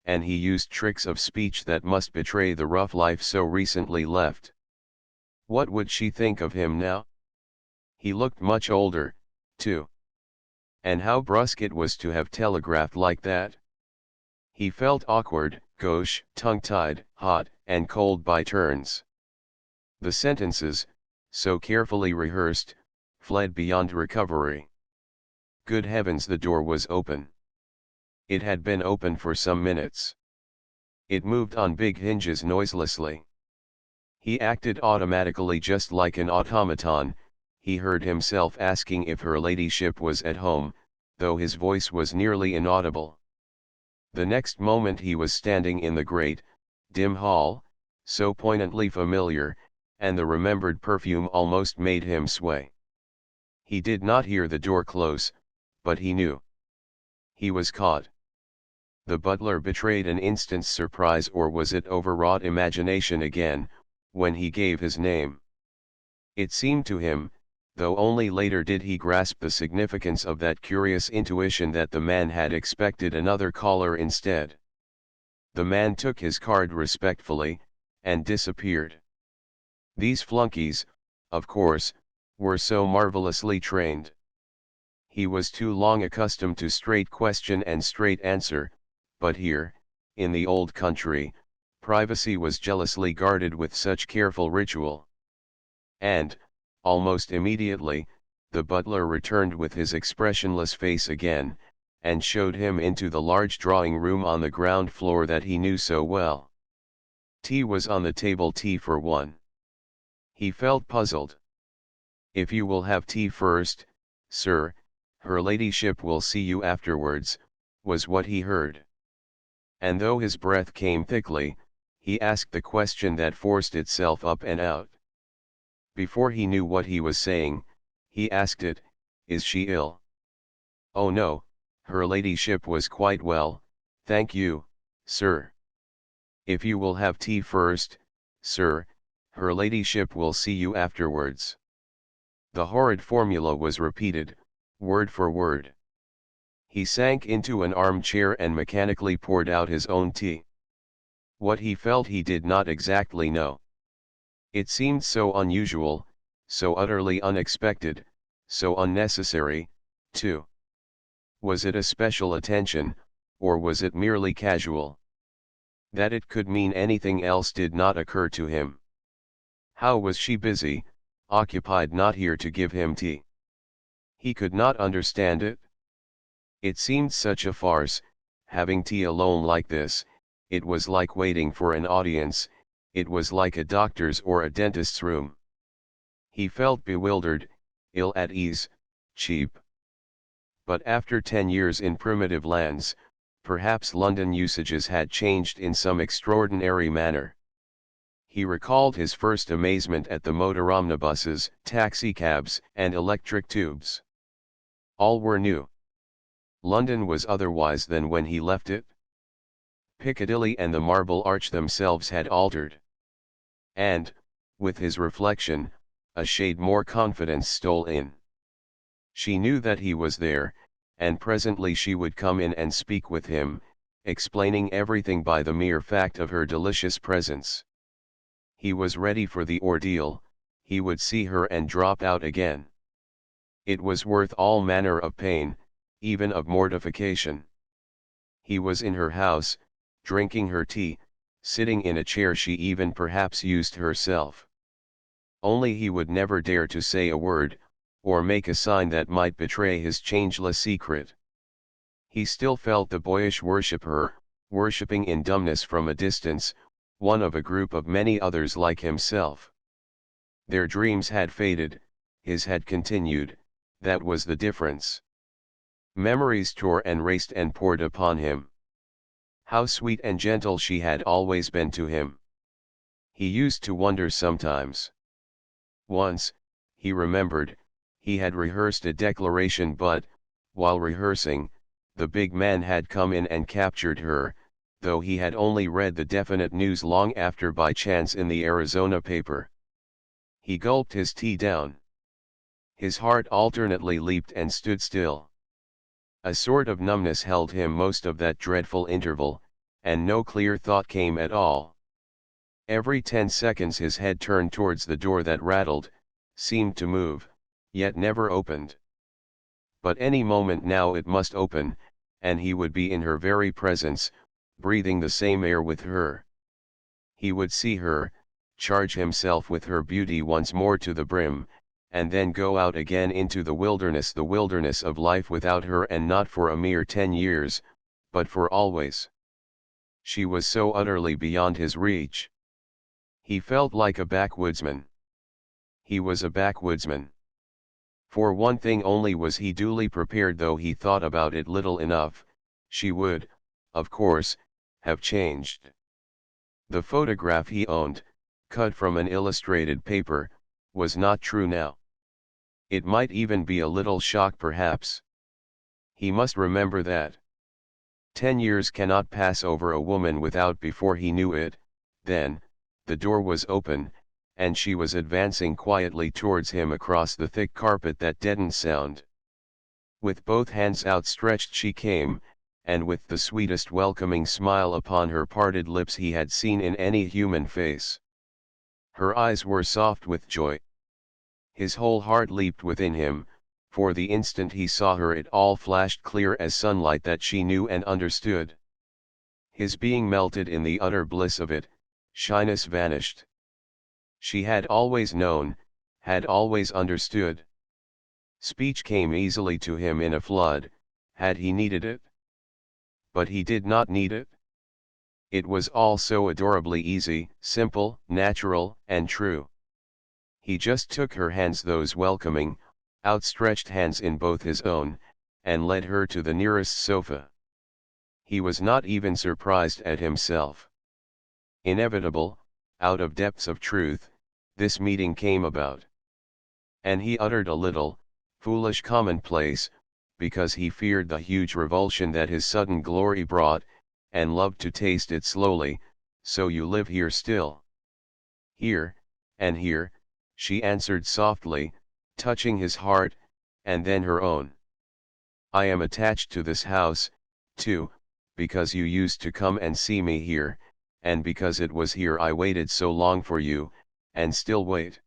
and he used tricks of speech that must betray the rough life so recently left. What would she think of him now? He looked much older, too. And how brusque it was to have telegraphed like that. He felt awkward, gauche, tongue-tied, hot, and cold by turns. The sentences, so carefully rehearsed, fled beyond recovery. Good heavens, the door was open. It had been open for some minutes. It moved on big hinges noiselessly. He acted automatically, just like an automaton. He heard himself asking if her ladyship was at home, though his voice was nearly inaudible. The next moment he was standing in the great, dim hall, so poignantly familiar, and the remembered perfume almost made him sway. He did not hear the door close, but he knew. He was caught. The butler betrayed an instant's surprise, or was it overwrought imagination again, when he gave his name. It seemed to him, though only later did he grasp the significance of that curious intuition, that the man had expected another caller instead. The man took his card respectfully, and disappeared. These flunkies, of course, were so marvelously trained. He was too long accustomed to straight question and straight answer, but here, in the old country, privacy was jealously guarded with such careful ritual. And, almost immediately, the butler returned with his expressionless face again, and showed him into the large drawing room on the ground floor that he knew so well. Tea was on the table, tea for one. He felt puzzled. "If you will have tea first, sir, her ladyship will see you afterwards," was what he heard. And though his breath came thickly, he asked the question that forced itself up and out. Before he knew what he was saying, he asked it, "Is she ill?" "Oh no, her ladyship was quite well, thank you, sir." "If you will have tea first, sir, her ladyship will see you afterwards." The horrid formula was repeated, word for word. He sank into an armchair and mechanically poured out his own tea. What he felt he did not exactly know. It seemed so unusual, so utterly unexpected, so unnecessary, too. Was it a special attention, or was it merely casual? That it could mean anything else did not occur to him. How was she busy, occupied, not here to give him tea? He could not understand it. It seemed such a farce, having tea alone like this, it was like waiting for an audience, it was like a doctor's or a dentist's room. He felt bewildered, ill at ease, cheap. But after 10 years in primitive lands, perhaps London usages had changed in some extraordinary manner. He recalled his first amazement at the motor omnibuses, taxicabs, and electric tubes. All were new. London was otherwise than when he left it. Piccadilly and the Marble Arch themselves had altered. And, with his reflection, a shade more confidence stole in. She knew that he was there, and presently she would come in and speak with him, explaining everything by the mere fact of her delicious presence. He was ready for the ordeal, he would see her and drop out again. It was worth all manner of pain, even of mortification. He was in her house, drinking her tea, sitting in a chair she even perhaps used herself. Only he would never dare to say a word, or make a sign that might betray his changeless secret. He still felt the boyish worshipper, worshipping in dumbness from a distance, one of a group of many others like himself. Their dreams had faded, his had continued, that was the difference. Memories tore and raced and poured upon him. How sweet and gentle she had always been to him. He used to wonder sometimes. Once, he remembered, he had rehearsed a declaration but, while rehearsing, the big man had come in and captured her, though he had only read the definite news long after by chance in the Arizona paper. He gulped his tea down. His heart alternately leaped and stood still. A sort of numbness held him most of that dreadful interval, and no clear thought came at all. Every 10 seconds his head turned towards the door that rattled, seemed to move, yet never opened. But any moment now it must open, and he would be in her very presence, breathing the same air with her. He would see her, charge himself with her beauty once more to the brim, and then go out again into the wilderness of life without her, and not for a mere 10 years, but for always. She was so utterly beyond his reach. He felt like a backwoodsman. He was a backwoodsman. For one thing only was he duly prepared, though he thought about it little enough, she would, of course, have changed. The photograph he owned, cut from an illustrated paper, was not true now. It might even be a little shock perhaps. He must remember that. 10 years cannot pass over a woman without before he knew it. Then, the door was open, and she was advancing quietly towards him across the thick carpet that deadened sound. With both hands outstretched she came, and with the sweetest welcoming smile upon her parted lips he had seen in any human face. Her eyes were soft with joy. His whole heart leaped within him, for the instant he saw her it all flashed clear as sunlight that she knew and understood. His being melted in the utter bliss of it, shyness vanished. She had always known, had always understood. Speech came easily to him in a flood, had he needed it? But he did not need it. It was all so adorably easy, simple, natural, and true. He just took her hands, those welcoming, outstretched hands, in both his own, and led her to the nearest sofa. He was not even surprised at himself. Inevitable, out of depths of truth, this meeting came about. And he uttered a little, foolish commonplace, because he feared the huge revulsion that his sudden glory brought, and loved to taste it slowly. "So you live here still?" "Here, and here," she answered softly, touching his heart, and then her own. "I am attached to this house, too, because you used to come and see me here, and because it was here I waited so long for you, and still wait.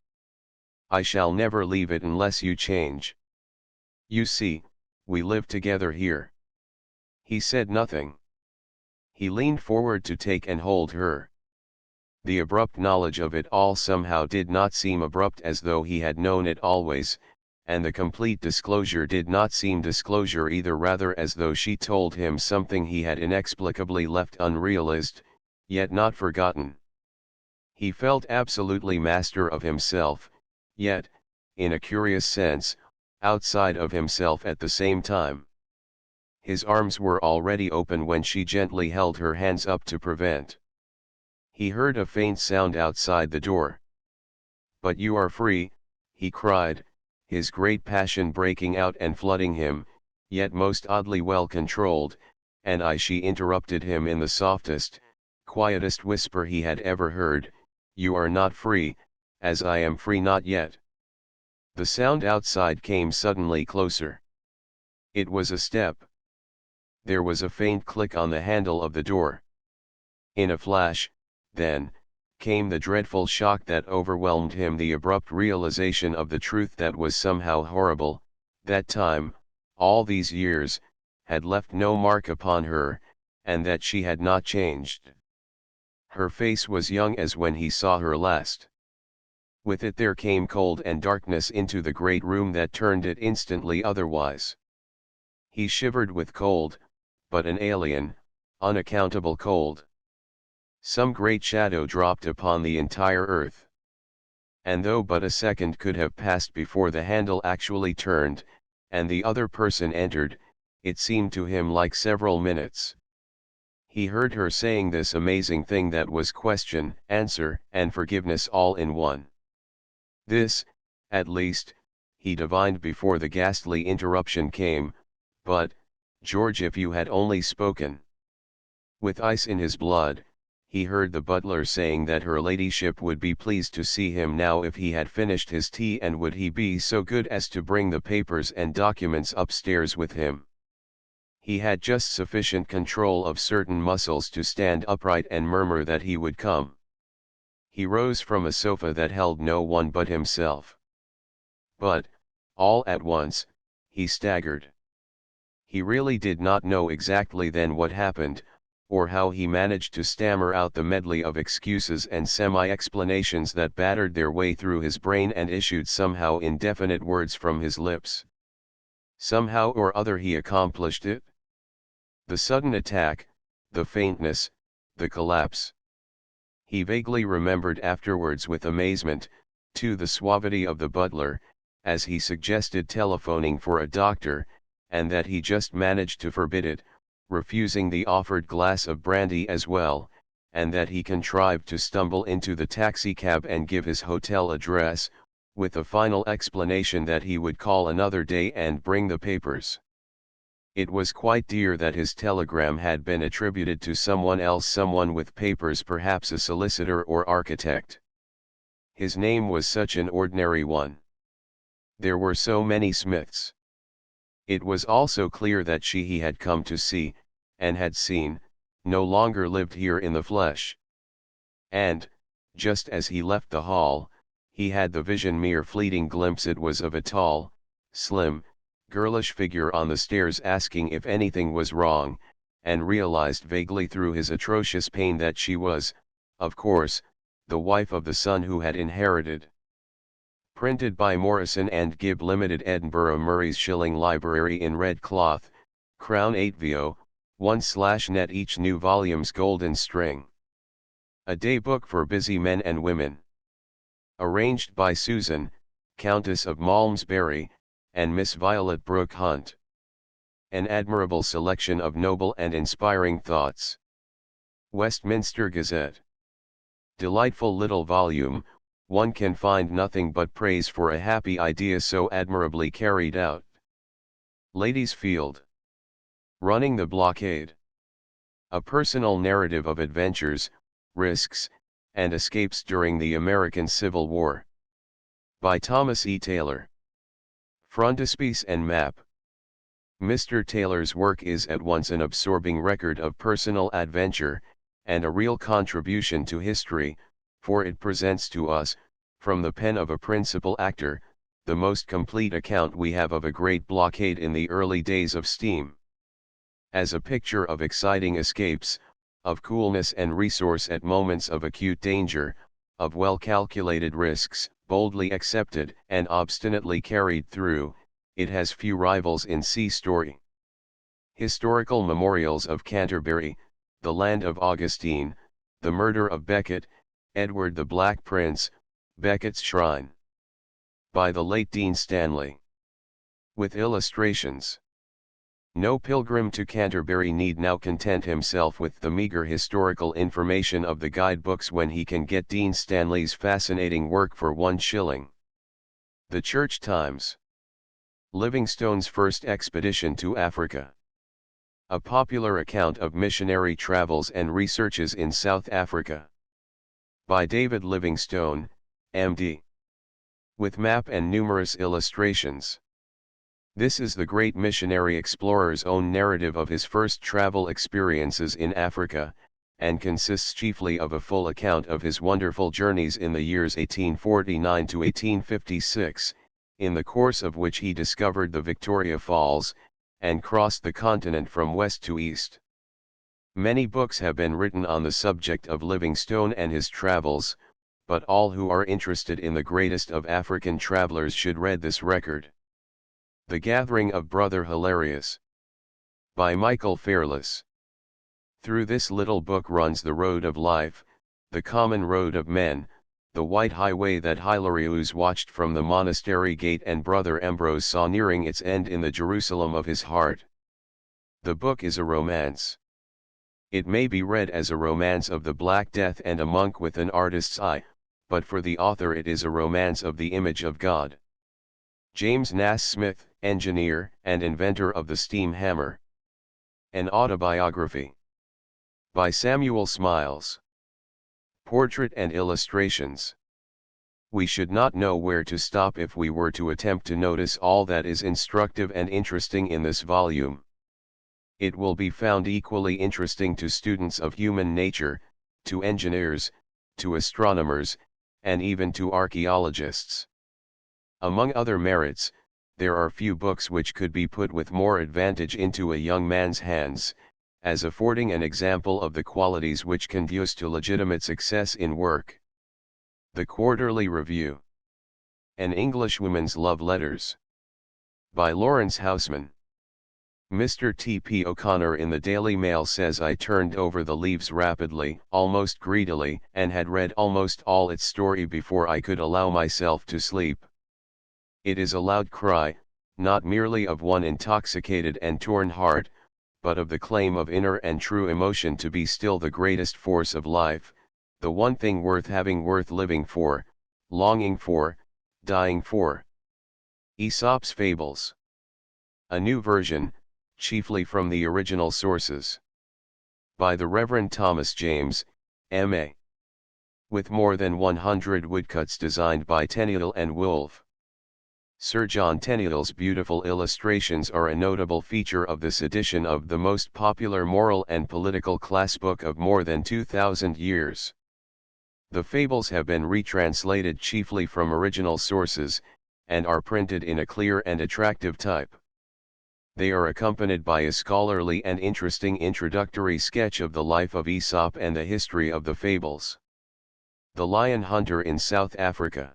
I shall never leave it unless you change. You see, we live together here." He said nothing. He leaned forward to take and hold her. The abrupt knowledge of it all somehow did not seem abrupt, as though he had known it always, and the complete disclosure did not seem disclosure either, rather as though she told him something he had inexplicably left unrealized, yet not forgotten. He felt absolutely master of himself, yet, in a curious sense, outside of himself at the same time. His arms were already open when she gently held her hands up to prevent. He heard a faint sound outside the door. "But you are free," he cried, his great passion breaking out and flooding him, yet most oddly well controlled, and she interrupted him in the softest, quietest whisper he had ever heard, "You are not free, as I am free not yet." The sound outside came suddenly closer. It was a step. There was a faint click on the handle of the door. In a flash, then, came the dreadful shock that overwhelmed him, the abrupt realization of the truth that was somehow horrible, that time, all these years, had left no mark upon her, and that she had not changed. Her face was young as when he saw her last. With it there came cold and darkness into the great room that turned it instantly otherwise. He shivered with cold, but an alien, unaccountable cold. Some great shadow dropped upon the entire earth. And though but a second could have passed before the handle actually turned, and the other person entered, it seemed to him like several minutes. He heard her saying this amazing thing that was question, answer, and forgiveness all in one. This, at least, he divined before the ghastly interruption came, but, George, if you had only spoken. With ice in his blood, he heard the butler saying that her ladyship would be pleased to see him now if he had finished his tea, and would he be so good as to bring the papers and documents upstairs with him. He had just sufficient control of certain muscles to stand upright and murmur that he would come. He rose from a sofa that held no one but himself. But, all at once, he staggered. He really did not know exactly then what happened, or how he managed to stammer out the medley of excuses and semi-explanations that battered their way through his brain and issued somehow indefinite words from his lips. Somehow or other he accomplished it. The sudden attack, the faintness, the collapse. He vaguely remembered afterwards with amazement, too, the suavity of the butler, as he suggested telephoning for a doctor, and that he just managed to forbid it, refusing the offered glass of brandy as well, and that he contrived to stumble into the taxicab and give his hotel address, with a final explanation that he would call another day and bring the papers. It was quite dear that his telegram had been attributed to someone else, someone with papers, perhaps a solicitor or architect. His name was such an ordinary one. There were so many Smiths. It was also clear that she he had come to see, and had seen, no longer lived here in the flesh. And, just as he left the hall, he had the vision, mere fleeting glimpse it was, of a tall, slim, girlish figure on the stairs asking if anything was wrong, and realized vaguely through his atrocious pain that she was, of course, the wife of the son who had inherited. Printed by Morrison and Gibb Limited, Edinburgh, Murray's Shilling Library, in red cloth, Crown 8vo, 1/net, each new volume's golden string. A day book for busy men and women. Arranged by Susan, Countess of Malmesbury, and Miss Violet Brooke Hunt. An admirable selection of noble and inspiring thoughts. Westminster Gazette. Delightful little volume. One can find nothing but praise for a happy idea so admirably carried out. Ladies' Field. Running the Blockade. A personal narrative of adventures, risks, and escapes during the American Civil War. By Thomas E. Taylor. Frontispiece and map. Mr. Taylor's work is at once an absorbing record of personal adventure, and a real contribution to history, for it presents to us, from the pen of a principal actor, the most complete account we have of a great blockade in the early days of steam. As a picture of exciting escapes, of coolness and resource at moments of acute danger, of well-calculated risks, boldly accepted and obstinately carried through, it has few rivals in sea story. Historical memorials of Canterbury, the land of Augustine, the murder of Becket, Edward the Black Prince, Becket's Shrine. By the late Dean Stanley. With illustrations. No pilgrim to Canterbury need now content himself with the meager historical information of the guidebooks when he can get Dean Stanley's fascinating work for 1 shilling. The Church Times. Livingstone's first expedition to Africa. A popular account of missionary travels and researches in South Africa. By David Livingstone, M.D. With map and numerous illustrations. This is the great missionary explorer's own narrative of his first travel experiences in Africa, and consists chiefly of a full account of his wonderful journeys in the years 1849 to 1856, in the course of which he discovered the Victoria Falls, and crossed the continent from west to east. Many books have been written on the subject of Livingstone and his travels, but all who are interested in the greatest of African travelers should read this record. The Gathering of Brother Hilarious. By Michael Fairless. Through this little book runs the road of life, the common road of men, the white highway that Hilarius watched from the monastery gate and Brother Ambrose saw nearing its end in the Jerusalem of his heart. The book is a romance. It may be read as a romance of the Black Death and a monk with an artist's eye, but for the author it is a romance of the image of God. James Nass Smith, engineer and inventor of the steam hammer. An autobiography. By Samuel Smiles. Portrait and illustrations. We should not know where to stop if we were to attempt to notice all that is instructive and interesting in this volume. It will be found equally interesting to students of human nature, to engineers, to astronomers, and even to archaeologists. Among other merits, there are few books which could be put with more advantage into a young man's hands, as affording an example of the qualities which conduce to legitimate success in work. The Quarterly Review. An Englishwoman's Love Letters. By Lawrence Houseman. Mr. T. P. O'Connor in the Daily Mail says I turned over the leaves rapidly, almost greedily, and had read almost all its story before I could allow myself to sleep. It is a loud cry, not merely of one intoxicated and torn heart, but of the claim of inner and true emotion to be still the greatest force of life, the one thing worth having, worth living for, longing for, dying for. Aesop's Fables. A new version, chiefly from the original sources. By the Reverend Thomas James, M.A. With more than 100 woodcuts designed by Tenniel and Wolfe. Sir John Tenniel's beautiful illustrations are a notable feature of this edition of the most popular moral and political class book of more than 2,000 years. The fables have been retranslated chiefly from original sources, and are printed in a clear and attractive type. They are accompanied by a scholarly and interesting introductory sketch of the life of Aesop and the history of the fables. The Lion Hunter in South Africa.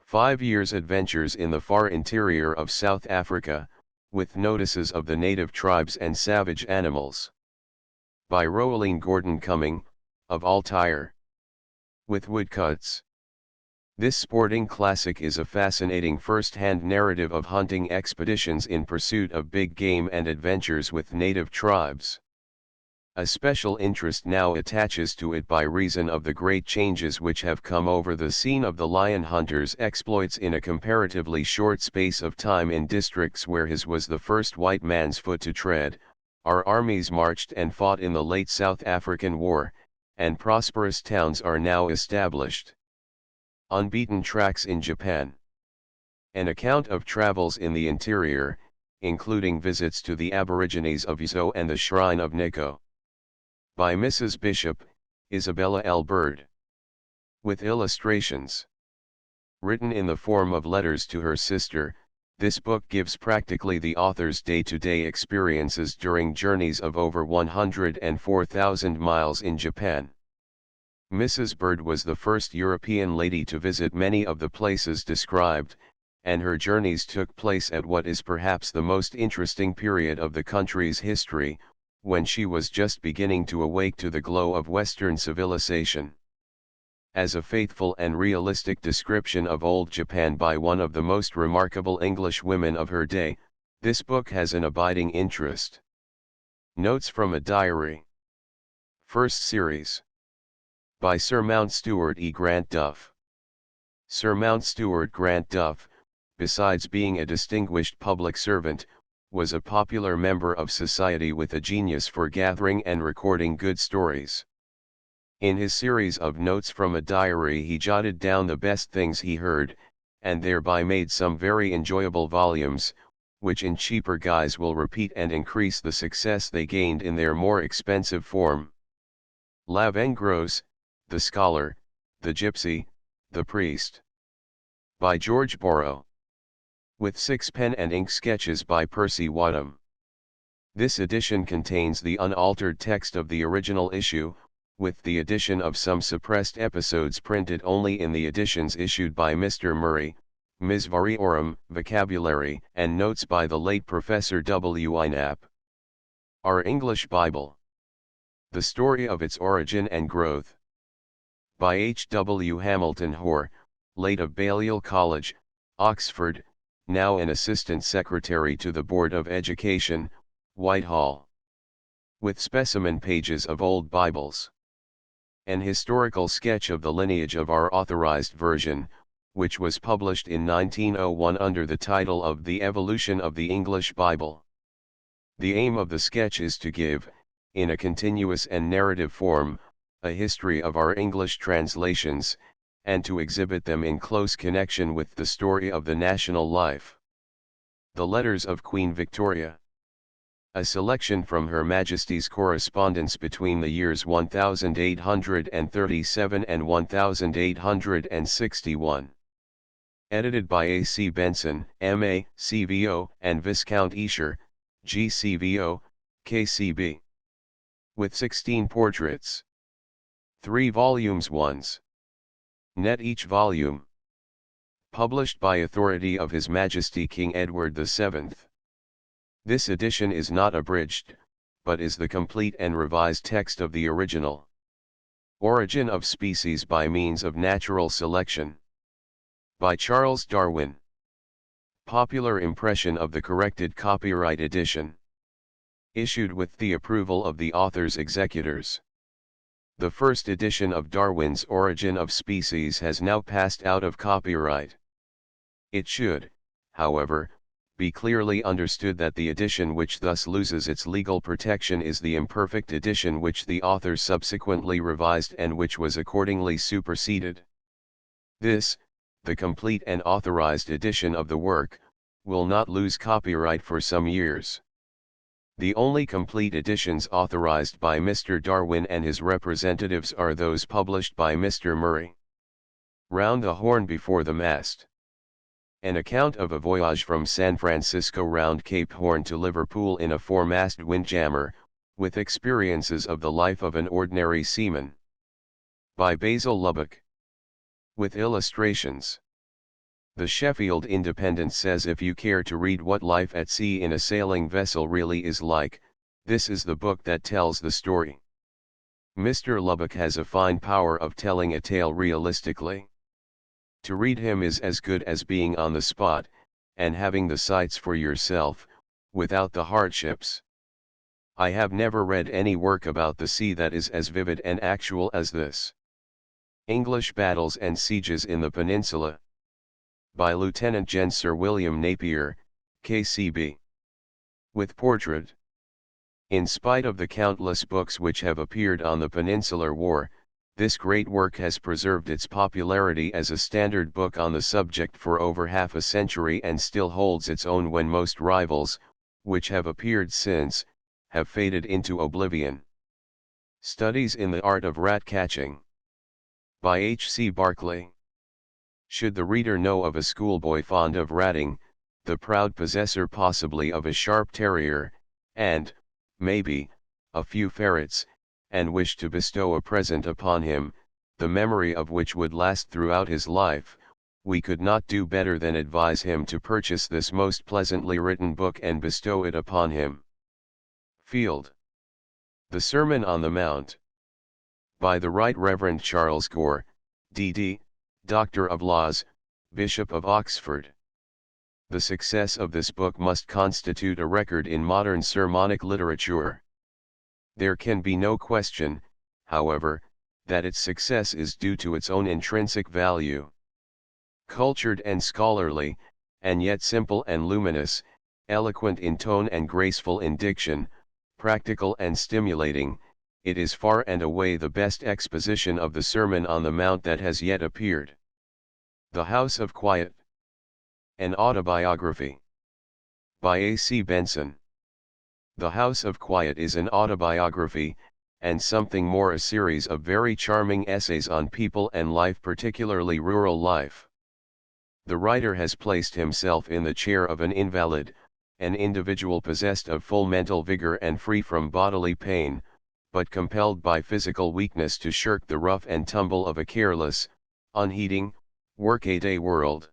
5 years' adventures in the far interior of South Africa, with notices of the native tribes and savage animals. By Roweline Gordon Cumming, of Altyre. With woodcuts. This sporting classic is a fascinating first-hand narrative of hunting expeditions in pursuit of big game and adventures with native tribes. A special interest now attaches to it by reason of the great changes which have come over the scene of the lion hunter's exploits in a comparatively short space of time in districts where his was the first white man's foot to tread. Our armies marched and fought in the late South African War, and prosperous towns are now established. Unbeaten tracks in Japan. An account of travels in the interior, including visits to the Aborigines of Uzo and the Shrine of Nico. By Mrs. Bishop, Isabella L. Bird. With illustrations. Written in the form of letters to her sister, this book gives practically the author's day-to-day experiences during journeys of over 104,000 miles in Japan. Mrs. Bird was the first European lady to visit many of the places described, and her journeys took place at what is perhaps the most interesting period of the country's history, when she was just beginning to awake to the glow of Western civilization. As a faithful and realistic description of old Japan by one of the most remarkable English women of her day, this book has an abiding interest. Notes from a Diary. First Series. By Sir Mountstuart E. Grant Duff. Sir Mountstuart Grant Duff, besides being a distinguished public servant, was a popular member of society with a genius for gathering and recording good stories. In his series of notes from a diary he jotted down the best things he heard, and thereby made some very enjoyable volumes, which in cheaper guise will repeat and increase the success they gained in their more expensive form. Lavengros, the Scholar, the Gypsy, the Priest. By George Borrow. With 6 pen and ink sketches by Percy Wadham. This edition contains the unaltered text of the original issue, with the addition of some suppressed episodes printed only in the editions issued by Mr. Murray, Ms. Variorum, vocabulary, and notes by the late Professor W. I. Knapp. Our English Bible. The Story of Its Origin and Growth. By H. W. Hamilton Hoare, late of Balliol College, Oxford, now an Assistant Secretary to the Board of Education, Whitehall. With specimen pages of old Bibles. An historical sketch of the lineage of our authorized version, which was published in 1901 under the title of The Evolution of the English Bible. The aim of the sketch is to give, in a continuous and narrative form, a history of our English translations, and to exhibit them in close connection with the story of the national life. The Letters of Queen Victoria. A selection from Her Majesty's correspondence between the years 1837 and 1861. Edited by A. C. Benson, M.A., C.V.O., and Viscount Esher, G.C.V.O., K.C.B. With 16 portraits. 3 volumes ones. Net each volume. Published by authority of His Majesty King Edward VII. This edition is not abridged, but is the complete and revised text of the original. Origin of Species by Means of Natural Selection. By Charles Darwin. Popular impression of the corrected copyright edition. Issued with the approval of the author's executors. The first edition of Darwin's Origin of Species has now passed out of copyright. It should, however, be clearly understood that the edition which thus loses its legal protection is the imperfect edition which the author subsequently revised and which was accordingly superseded. This, the complete and authorized edition of the work, will not lose copyright for some years. The only complete editions authorized by Mr. Darwin and his representatives are those published by Mr. Murray. Round the Horn Before the Mast. An account of a voyage from San Francisco round Cape Horn to Liverpool in a four-mast windjammer, with experiences of the life of an ordinary seaman. By Basil Lubbock. With illustrations. The Sheffield Independent says if you care to read what life at sea in a sailing vessel really is like, this is the book that tells the story. Mr. Lubbock has a fine power of telling a tale realistically. To read him is as good as being on the spot, and having the sights for yourself, without the hardships. I have never read any work about the sea that is as vivid and actual as this. English Battles and Sieges in the Peninsula. By Lieutenant Gen Sir William Napier, K.C.B. With portrait. In spite of the countless books which have appeared on the Peninsular War, this great work has preserved its popularity as a standard book on the subject for over half a century and still holds its own when most rivals, which have appeared since, have faded into oblivion. Studies in the Art of Rat-Catching. By H. C. Barclay. Should the reader know of a schoolboy fond of ratting, the proud possessor possibly of a sharp terrier, and, maybe, a few ferrets, and wish to bestow a present upon him, the memory of which would last throughout his life, we could not do better than advise him to purchase this most pleasantly written book and bestow it upon him. Field. The Sermon on the Mount. By the Right Reverend Charles Gore, D.D., Doctor of Laws, Bishop of Oxford. The success of this book must constitute a record in modern sermonic literature. There can be no question, however, that its success is due to its own intrinsic value. Cultured and scholarly, and yet simple and luminous, eloquent in tone and graceful in diction, practical and stimulating, it is far and away the best exposition of the Sermon on the Mount that has yet appeared. The House of Quiet. An Autobiography. By A.C. Benson. The House of Quiet is an autobiography, and something more a series of very charming essays on people and life, particularly rural life. The writer has placed himself in the chair of an invalid, an individual possessed of full mental vigor and free from bodily pain, but compelled by physical weakness to shirk the rough and tumble of a careless, unheeding, workaday world.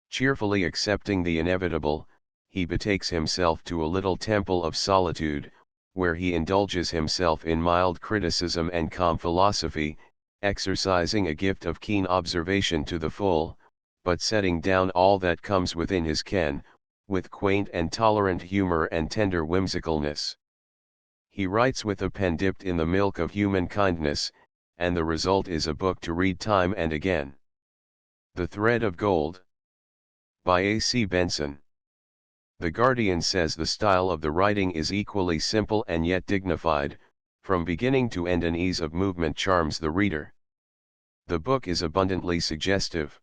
Cheerfully accepting the inevitable, he betakes himself to a little temple of solitude, where he indulges himself in mild criticism and calm philosophy, exercising a gift of keen observation to the full, but setting down all that comes within his ken, with quaint and tolerant humor and tender whimsicalness. He writes with a pen dipped in the milk of human kindness, and the result is a book to read time and again. The Thread of Gold. By A.C. Benson. The Guardian says the style of the writing is equally simple and yet dignified, from beginning to end an ease of movement charms the reader. The book is abundantly suggestive.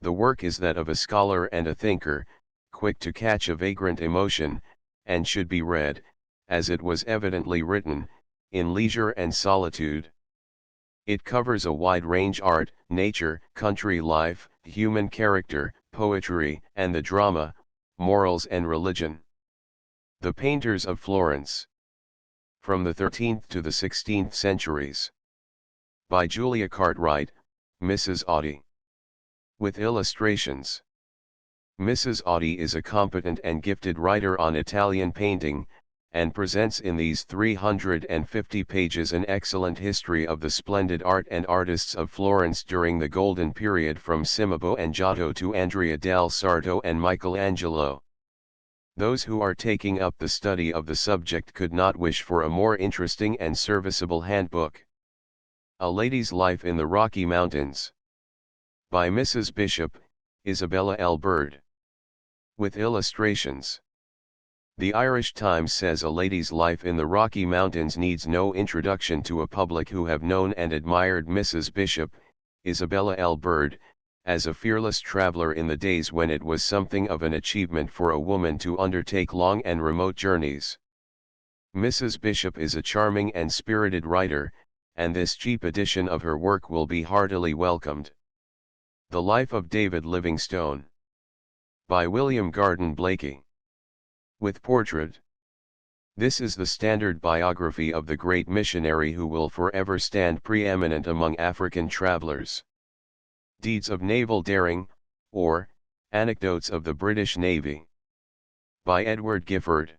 The work is that of a scholar and a thinker, quick to catch a vagrant emotion, and should be read, as it was evidently written, in leisure and solitude. It covers a wide range: art, nature, country life, human character, poetry and the drama, morals and religion. The Painters of Florence. From the 13th to the 16th centuries. By Julia Cartwright, Mrs. Audie. With illustrations. Mrs. Audie is a competent and gifted writer on Italian painting, and presents in these 350 pages an excellent history of the splendid art and artists of Florence during the golden period from Cimabue and Giotto to Andrea del Sarto and Michelangelo. Those who are taking up the study of the subject could not wish for a more interesting and serviceable handbook. A Lady's Life in the Rocky Mountains. By Mrs. Bishop, Isabella L. Bird. With illustrations. The Irish Times says a lady's life in the Rocky Mountains needs no introduction to a public who have known and admired Mrs. Bishop, Isabella L. Bird, as a fearless traveler in the days when it was something of an achievement for a woman to undertake long and remote journeys. Mrs. Bishop is a charming and spirited writer, and this cheap edition of her work will be heartily welcomed. The Life of David Livingstone. By William Garden Blakey. With portrait. This is the standard biography of the great missionary who will forever stand preeminent among African travelers. Deeds of Naval Daring, or, Anecdotes of the British Navy. By Edward Gifford.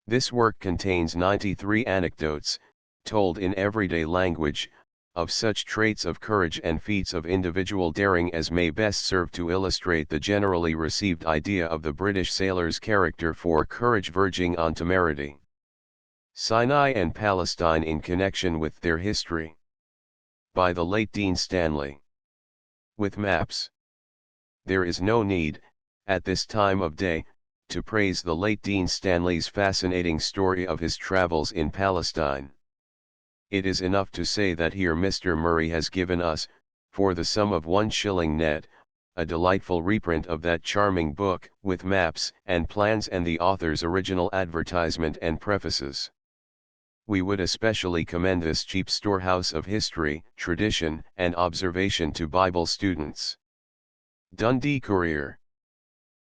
This work contains 93 anecdotes, told in everyday language, of such traits of courage and feats of individual daring as may best serve to illustrate the generally received idea of the British sailor's character for courage verging on temerity. Sinai and Palestine in connection with their history. By the late Dean Stanley. With maps. There is no need, at this time of day, to praise the late Dean Stanley's fascinating story of his travels in Palestine. It is enough to say that here Mr. Murray has given us, for the sum of 1 shilling net, a delightful reprint of that charming book, with maps and plans and the author's original advertisement and prefaces. We would especially commend this cheap storehouse of history, tradition, and observation to Bible students. Dundee Courier.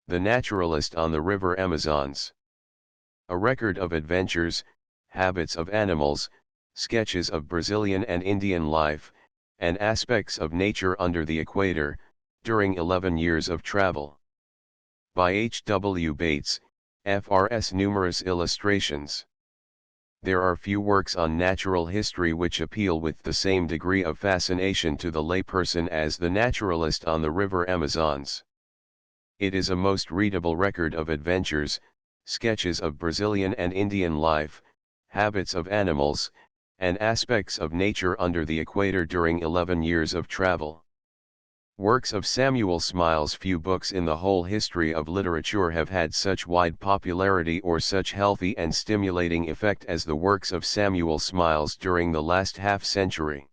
The Naturalist on the River Amazons. A record of adventures, habits of animals, sketches of Brazilian and Indian life, and Aspects of Nature Under the Equator, During 11 Years of Travel. By H. W. Bates, FRS. Numerous illustrations. There are few works on natural history which appeal with the same degree of fascination to the layperson as The Naturalist on the River Amazons. It is a most readable record of adventures, sketches of Brazilian and Indian life, habits of animals, and aspects of nature under the equator during 11 years of travel. Works of Samuel Smiles. Few books in the whole history of literature have had such wide popularity or such healthy and stimulating effect as the works of Samuel Smiles during the last half-century.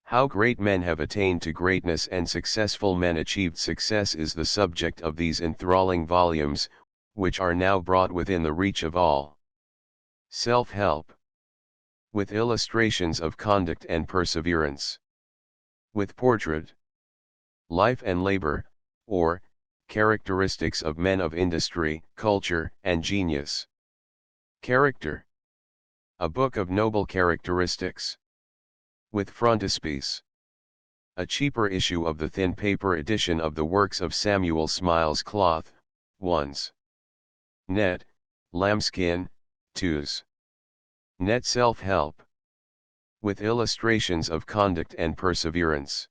How great men have attained to greatness and successful men achieved success is the subject of these enthralling volumes, which are now brought within the reach of all. Self-help. With illustrations of conduct and perseverance. With portrait. Life and labor, or, characteristics of men of industry, culture, and genius. Character. A book of noble characteristics. With frontispiece. A cheaper issue of the thin paper edition of the works of Samuel Smiles. Cloth, 1s. Net, lambskin, 2s. Net self-help. With illustrations of conduct and perseverance.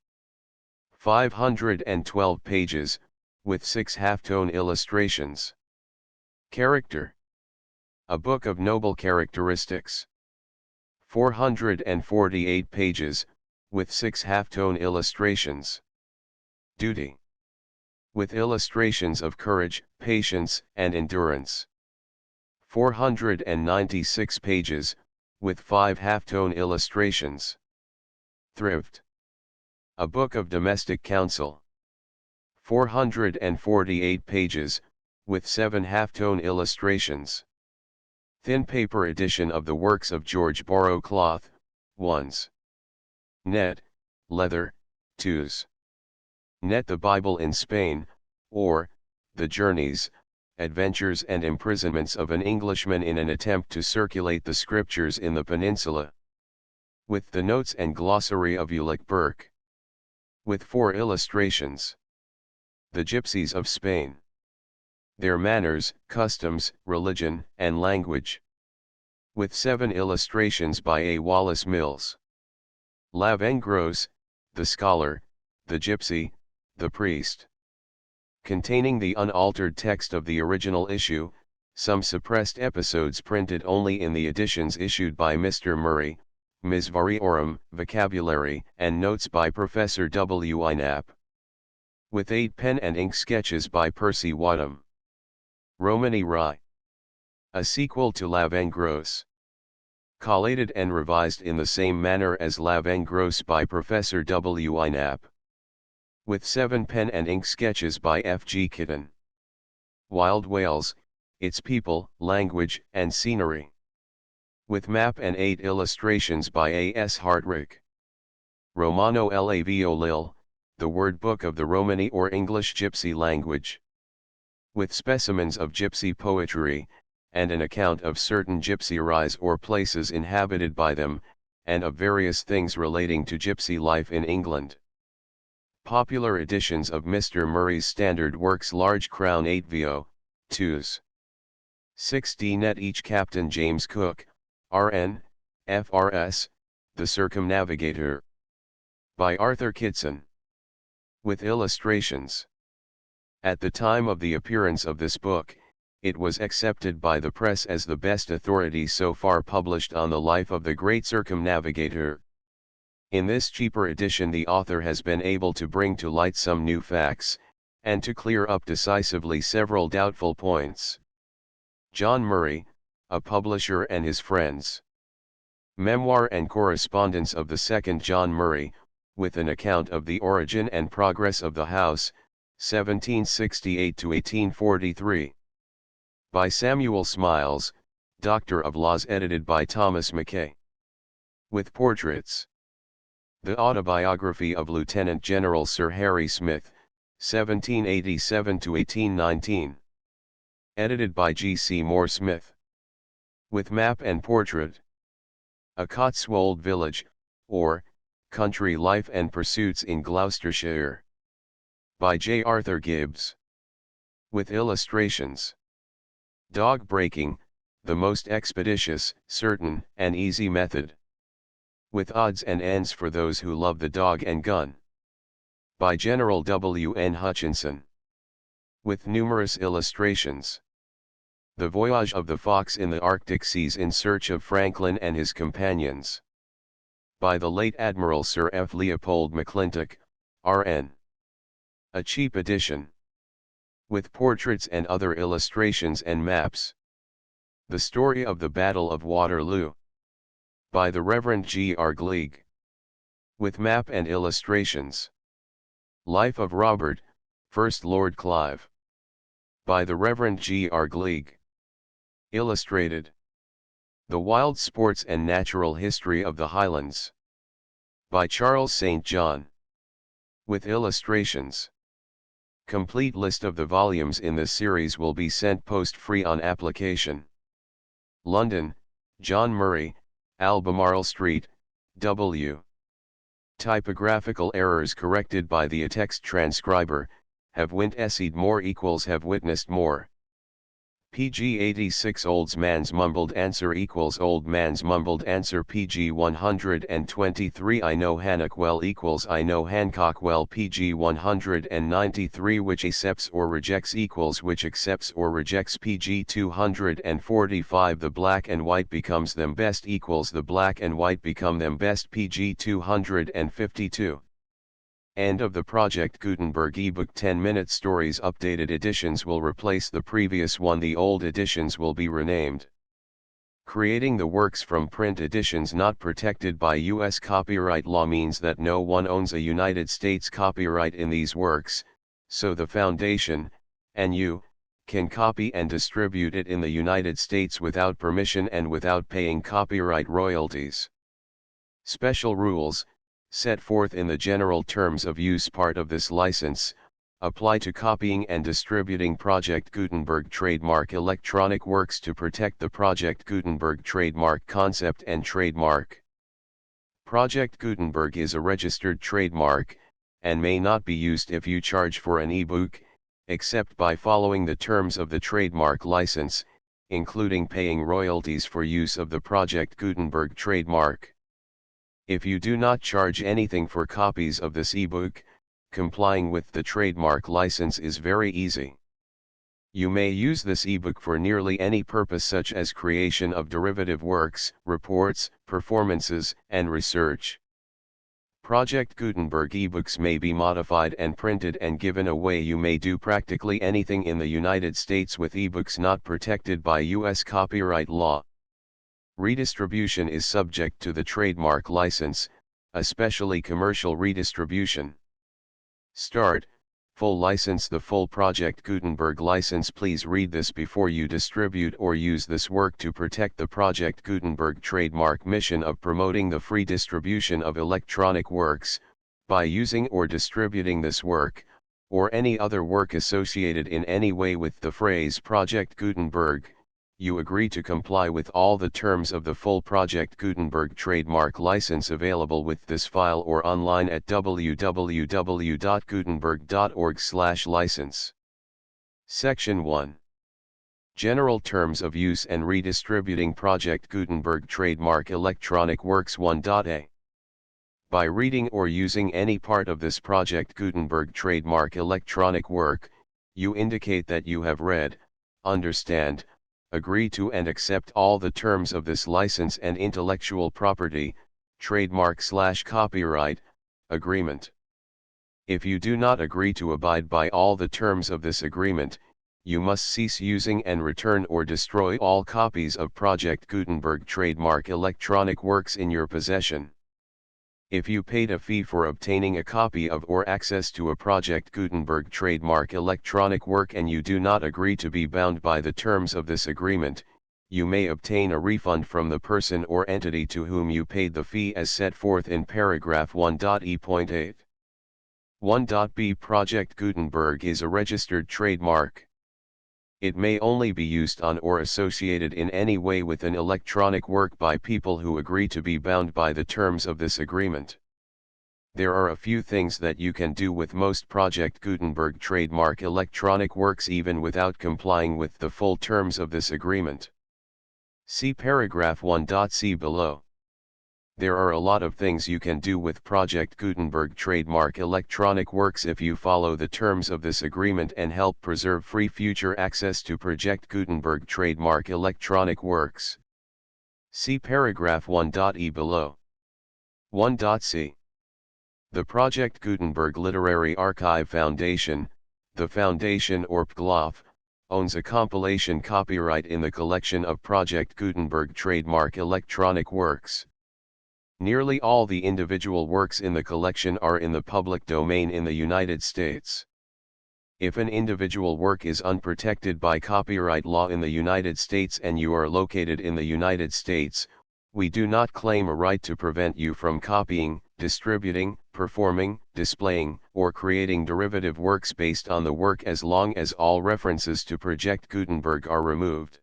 512 pages, with 6 halftone illustrations. Character. A book of noble characteristics. 448 pages, with 6 halftone illustrations. Duty. With illustrations of courage, patience, and endurance. 496 pages, with 5 halftone illustrations. Thrift. A book of domestic counsel. 448 pages, with 7 halftone illustrations. Thin paper edition of the works of George Borrow. Cloth, 1s. Net, leather, 2s. Net. The Bible in Spain, or, The Journeys, Adventures and Imprisonments of an Englishman in an Attempt to Circulate the Scriptures in the Peninsula. With the notes and glossary of Ulick Burke. With 4 illustrations. The Gypsies of Spain. Their Manners, Customs, Religion, and Language. With 7 illustrations by A. Wallace Mills. Lavengros, the Scholar, the Gypsy, the Priest. Containing the unaltered text of the original issue, some suppressed episodes printed only in the editions issued by Mr. Murray, Ms. Variorum, Vocabulary, and notes by Professor W. I. Knapp. With 8 pen and ink sketches by Percy Wadham. Romany Rye. A sequel to Lavengros. Collated and revised in the same manner as Lavengros by Professor W. I. Knapp. With 7 pen and ink sketches by F. G. Kitten. Wild Wales, Its People, Language, and Scenery. With map and 8 illustrations by A. S. Hartrick. Romano Lavo Lil, the Word Book of the Romany or English Gypsy Language. With specimens of gypsy poetry, and an account of certain gypsy rise or places inhabited by them, and of various things relating to gypsy life in England. Popular editions of Mr. Murray's standard works. Large Crown 8 vo, 2s. 6d net each. Captain James Cook, R.N., F.R.S., The Circumnavigator. By Arthur Kitson. With illustrations. At the time of the appearance of this book, it was accepted by the press as the best authority so far published on the life of the great circumnavigator. In this cheaper edition the author has been able to bring to light some new facts, and to clear up decisively several doubtful points. John Murray, a publisher and his friends. Memoir and correspondence of the second John Murray, with an account of the origin and progress of the house, 1768 to 1843. By Samuel Smiles, Doctor of Laws, edited by Thomas Mackay. With portraits. The Autobiography of Lieutenant General Sir Harry Smith, 1787 to 1819. Edited by G. C. Moore Smith. With map and portrait. A Cotswold Village, or, Country Life and Pursuits in Gloucestershire. By J. Arthur Gibbs. With illustrations. Dog breaking, the most expeditious, certain, and easy method. With odds and ends for those who love the dog and gun. By General W. N. Hutchinson. With numerous illustrations. The Voyage of the Fox in the Arctic Seas in Search of Franklin and His Companions. By the late Admiral Sir F. Leopold McClintock, R.N. A cheap edition. With portraits and other illustrations and maps. The Story of the Battle of Waterloo. By the Reverend G. R. Gleig. With map and illustrations. Life of Robert, 1st Lord Clive. By the Reverend G. R. Gleig. Illustrated. The Wild Sports and Natural History of the Highlands. By Charles St. John. With illustrations. Complete list of the volumes in this series will be sent post-free on application. London, John Murray, Albemarle Street, W. Typographical errors corrected by the text transcriber, have wint essayed more equals have witnessed more. PG 86 Old Man's Mumbled Answer equals Old Man's Mumbled Answer PG 123 I know Hancock well equals I know Hancock well PG 193 Which accepts or rejects equals which accepts or rejects PG 245 The black and white becomes them best equals the black and white become them best PG 252. End of the Project Gutenberg ebook 10-minute stories. Updated editions will replace the previous one. The old editions will be renamed. Creating the works from print editions not protected by U.S. copyright law means that no one owns a United States copyright in these works, so the Foundation, and you, can copy and distribute it in the United States without permission and without paying copyright royalties. Special rules, set forth in the general terms of use part of this license, apply to copying and distributing Project Gutenberg trademark electronic works to protect the Project Gutenberg trademark concept and trademark. Project Gutenberg is a registered trademark, and may not be used if you charge for an ebook, except by following the terms of the trademark license, including paying royalties for use of the Project Gutenberg trademark. If you do not charge anything for copies of this ebook, complying with the trademark license is very easy. You may use this ebook for nearly any purpose such as creation of derivative works, reports, performances, and research. Project Gutenberg ebooks may be modified and printed and given away. You may do practically anything in the United States with ebooks not protected by U.S. copyright law. Redistribution is subject to the trademark license, especially commercial redistribution. Start, full license. The full Project Gutenberg license. Please read this before you distribute or use this work to protect the Project Gutenberg trademark mission of promoting the free distribution of electronic works, by using or distributing this work, or any other work associated in any way with the phrase Project Gutenberg. You agree to comply with all the terms of the full Project Gutenberg trademark license available with this file or online at www.gutenberg.org/license. Section 1. General Terms of Use and Redistributing Project Gutenberg Trademark Electronic Works 1.a. By reading or using any part of this Project Gutenberg trademark electronic work, you indicate that you have read, understand, agree to and accept all the terms of this license and intellectual property, trademark/copyright, agreement. If you do not agree to abide by all the terms of this agreement, you must cease using and return or destroy all copies of Project Gutenberg trademark electronic works in your possession. If you paid a fee for obtaining a copy of or access to a Project Gutenberg trademark electronic work and you do not agree to be bound by the terms of this agreement, you may obtain a refund from the person or entity to whom you paid the fee as set forth in paragraph 1.e.8. 1.b Project Gutenberg is a registered trademark. It may only be used on or associated in any way with an electronic work by people who agree to be bound by the terms of this agreement. There are a few things that you can do with most Project Gutenberg trademark electronic works even without complying with the full terms of this agreement. See paragraph 1.c below. There are a lot of things you can do with Project Gutenberg trademark electronic works if you follow the terms of this agreement and help preserve free future access to Project Gutenberg trademark electronic works. See paragraph 1.e below. 1.c. The Project Gutenberg Literary Archive Foundation, the Foundation or PGLOF, owns a compilation copyright in the collection of Project Gutenberg trademark electronic works. Nearly all the individual works in the collection are in the public domain in the United States. If an individual work is unprotected by copyright law in the United States and you are located in the United States, we do not claim a right to prevent you from copying, distributing, performing, displaying, or creating derivative works based on the work as long as all references to Project Gutenberg are removed.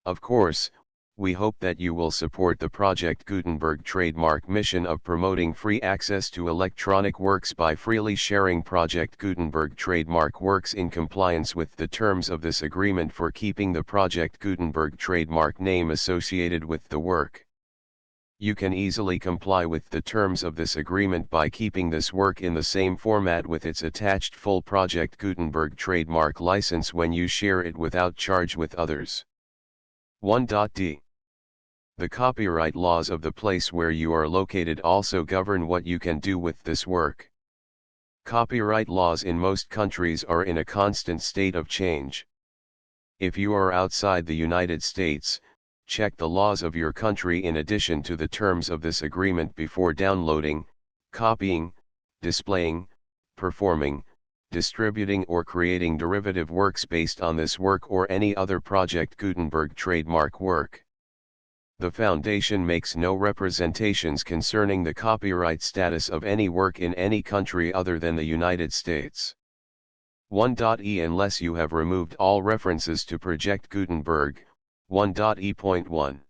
Of course, we hope that you will support the Project Gutenberg trademark mission of promoting free access to electronic works by freely sharing Project Gutenberg trademark works in compliance with the terms of this agreement for keeping the Project Gutenberg trademark name associated with the work. You can easily comply with the terms of this agreement by keeping this work in the same format with its attached full Project Gutenberg trademark license when you share it without charge with others. 1.d. The copyright laws of the place where you are located also govern what you can do with this work. Copyright laws in most countries are in a constant state of change. If you are outside the United States, check the laws of your country in addition to the terms of this agreement before downloading, copying, displaying, performing, distributing or creating derivative works based on this work or any other Project Gutenberg trademark work. The Foundation makes no representations concerning the copyright status of any work in any country other than the United States. 1.e. Unless you have removed all references to Project Gutenberg, 1.e.1.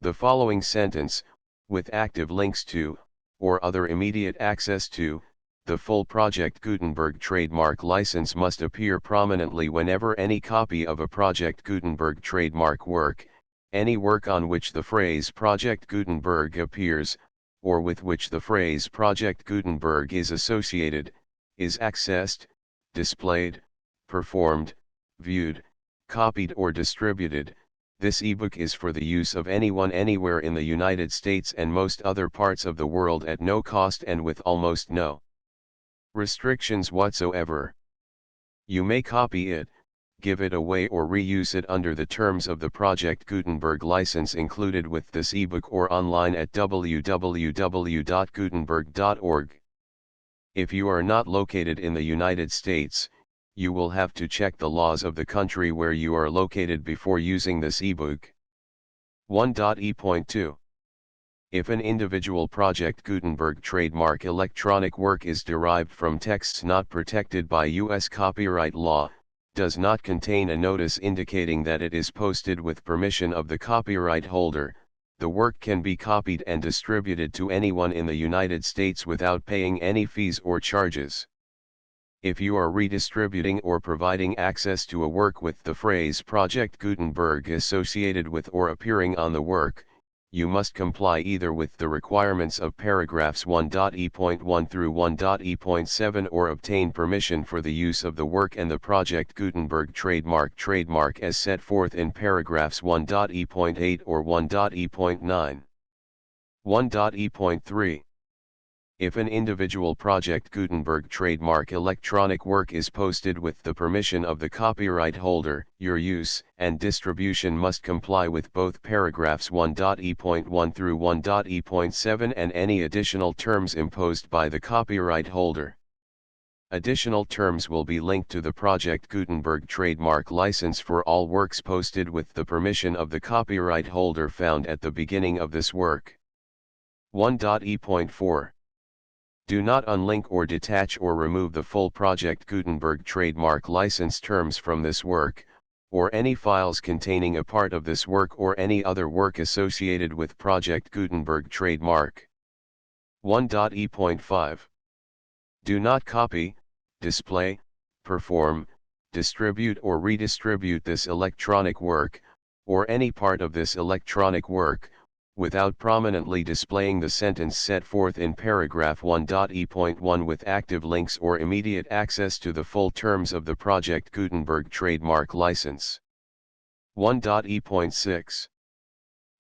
The following sentence, with active links to, or other immediate access to, the full Project Gutenberg trademark license must appear prominently whenever any copy of a Project Gutenberg trademark work, any work on which the phrase Project Gutenberg appears, or with which the phrase Project Gutenberg is associated, is accessed, displayed, performed, viewed, copied or distributed. This ebook is for the use of anyone anywhere in the United States and most other parts of the world at no cost and with almost no restrictions whatsoever. You may copy it, give it away or reuse it under the terms of the Project Gutenberg license included with this ebook or online at www.gutenberg.org. If you are not located in the United States, you will have to check the laws of the country where you are located before using this ebook. 1.e.2. If an individual Project Gutenberg trademark electronic work is derived from texts not protected by U.S. copyright law, does not contain a notice indicating that it is posted with permission of the copyright holder, the work can be copied and distributed to anyone in the United States without paying any fees or charges. If you are redistributing or providing access to a work with the phrase Project Gutenberg associated with or appearing on the work, you must comply either with the requirements of paragraphs 1.e.1 through 1.e.7 or obtain permission for the use of the work and the Project Gutenberg trademark as set forth in paragraphs 1.e.8 or 1.e.9. 1.e.3. If an individual Project Gutenberg trademark electronic work is posted with the permission of the copyright holder, your use and distribution must comply with both paragraphs 1.e.1 through 1.e.7 and any additional terms imposed by the copyright holder. Additional terms will be linked to the Project Gutenberg trademark license for all works posted with the permission of the copyright holder found at the beginning of this work. 1.e.4. Do not unlink or detach or remove the full Project Gutenberg trademark license terms from this work, or any files containing a part of this work or any other work associated with Project Gutenberg trademark. 1.e.5. Do not copy, display, perform, distribute or redistribute this electronic work, or any part of this electronic work, without prominently displaying the sentence set forth in paragraph 1.e.1 with active links or immediate access to the full terms of the Project Gutenberg trademark license. 1.e.6.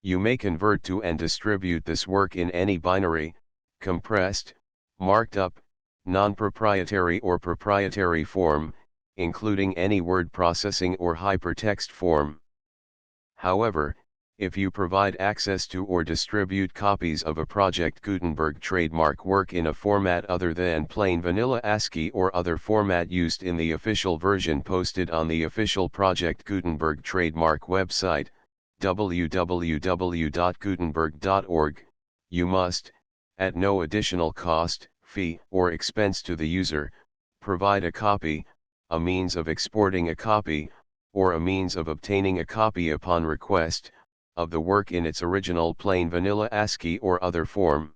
You may convert to and distribute this work in any binary, compressed, marked up, non-proprietary or proprietary form, including any word processing or hypertext form. However, if you provide access to or distribute copies of a Project Gutenberg trademark work in a format other than plain vanilla ASCII or other format used in the official version posted on the official Project Gutenberg trademark website, www.gutenberg.org, you must, at no additional cost, fee, or expense to the user, provide a copy, a means of exporting a copy, or a means of obtaining a copy upon request, of the work in its original plain vanilla ASCII or other form.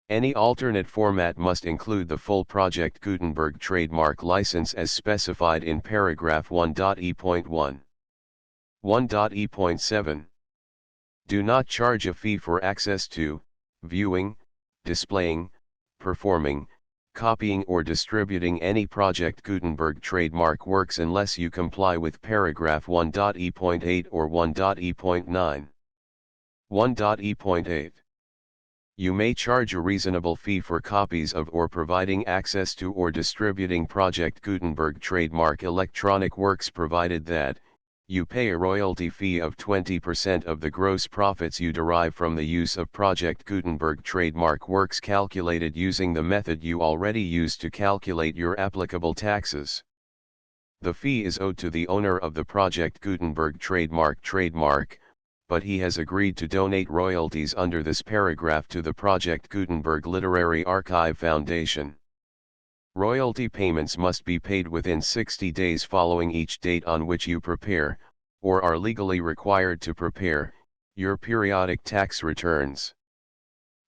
Any alternate format must include the full Project Gutenberg trademark license as specified in paragraph 1.e.1. 1.e.7. Do not charge a fee for access to, viewing, displaying, performing, copying or distributing any Project Gutenberg trademark works unless you comply with paragraph 1.e.8 or 1.e.9. 1.e.8. You may charge a reasonable fee for copies of or providing access to or distributing Project Gutenberg trademark electronic works provided that, you pay a royalty fee of 20% of the gross profits you derive from the use of Project Gutenberg trademark works calculated using the method you already use to calculate your applicable taxes. The fee is owed to the owner of the Project Gutenberg trademark, but he has agreed to donate royalties under this paragraph to the Project Gutenberg Literary Archive Foundation. Royalty payments must be paid within 60 days following each date on which you prepare, or are legally required to prepare, your periodic tax returns.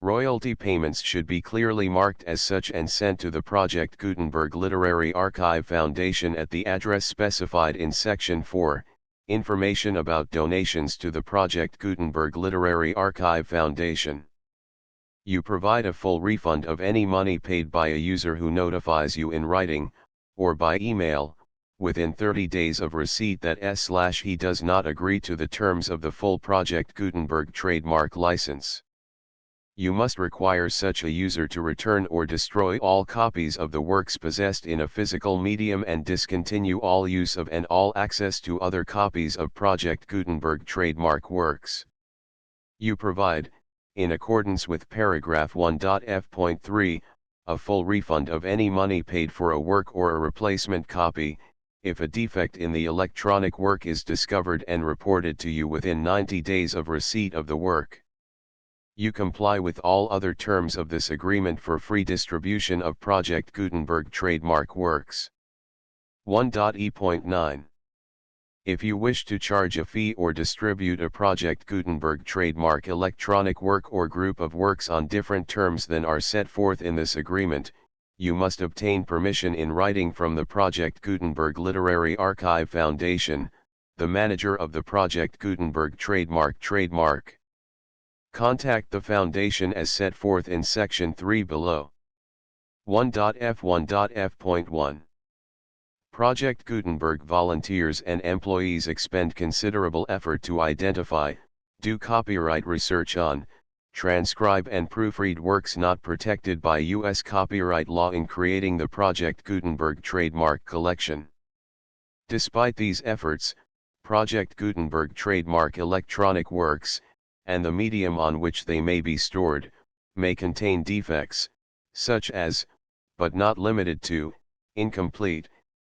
Royalty payments should be clearly marked as such and sent to the Project Gutenberg Literary Archive Foundation at the address specified in Section 4, Information about donations to the Project Gutenberg Literary Archive Foundation. You provide a full refund of any money paid by a user who notifies you in writing, or by email, within 30 days of receipt that he does not agree to the terms of the full Project Gutenberg trademark license. You must require such a user to return or destroy all copies of the works possessed in a physical medium and discontinue all use of and all access to other copies of Project Gutenberg trademark works. You provide, in accordance with paragraph 1.f.3, a full refund of any money paid for a work or a replacement copy, if a defect in the electronic work is discovered and reported to you within 90 days of receipt of the work. You comply with all other terms of this agreement for free distribution of Project Gutenberg trademark works. 1.e.9. If you wish to charge a fee or distribute a Project Gutenberg trademark electronic work or group of works on different terms than are set forth in this agreement, you must obtain permission in writing from the Project Gutenberg Literary Archive Foundation, the manager of the Project Gutenberg trademark. Contact the Foundation as set forth in Section 3 below. 1.f.1.f.1. Project Gutenberg volunteers and employees expend considerable effort to identify, do copyright research on, transcribe and proofread works not protected by U.S. copyright law in creating the Project Gutenberg trademark collection. Despite these efforts, Project Gutenberg trademark electronic works, and the medium on which they may be stored, may contain defects, such as, but not limited to, incomplete,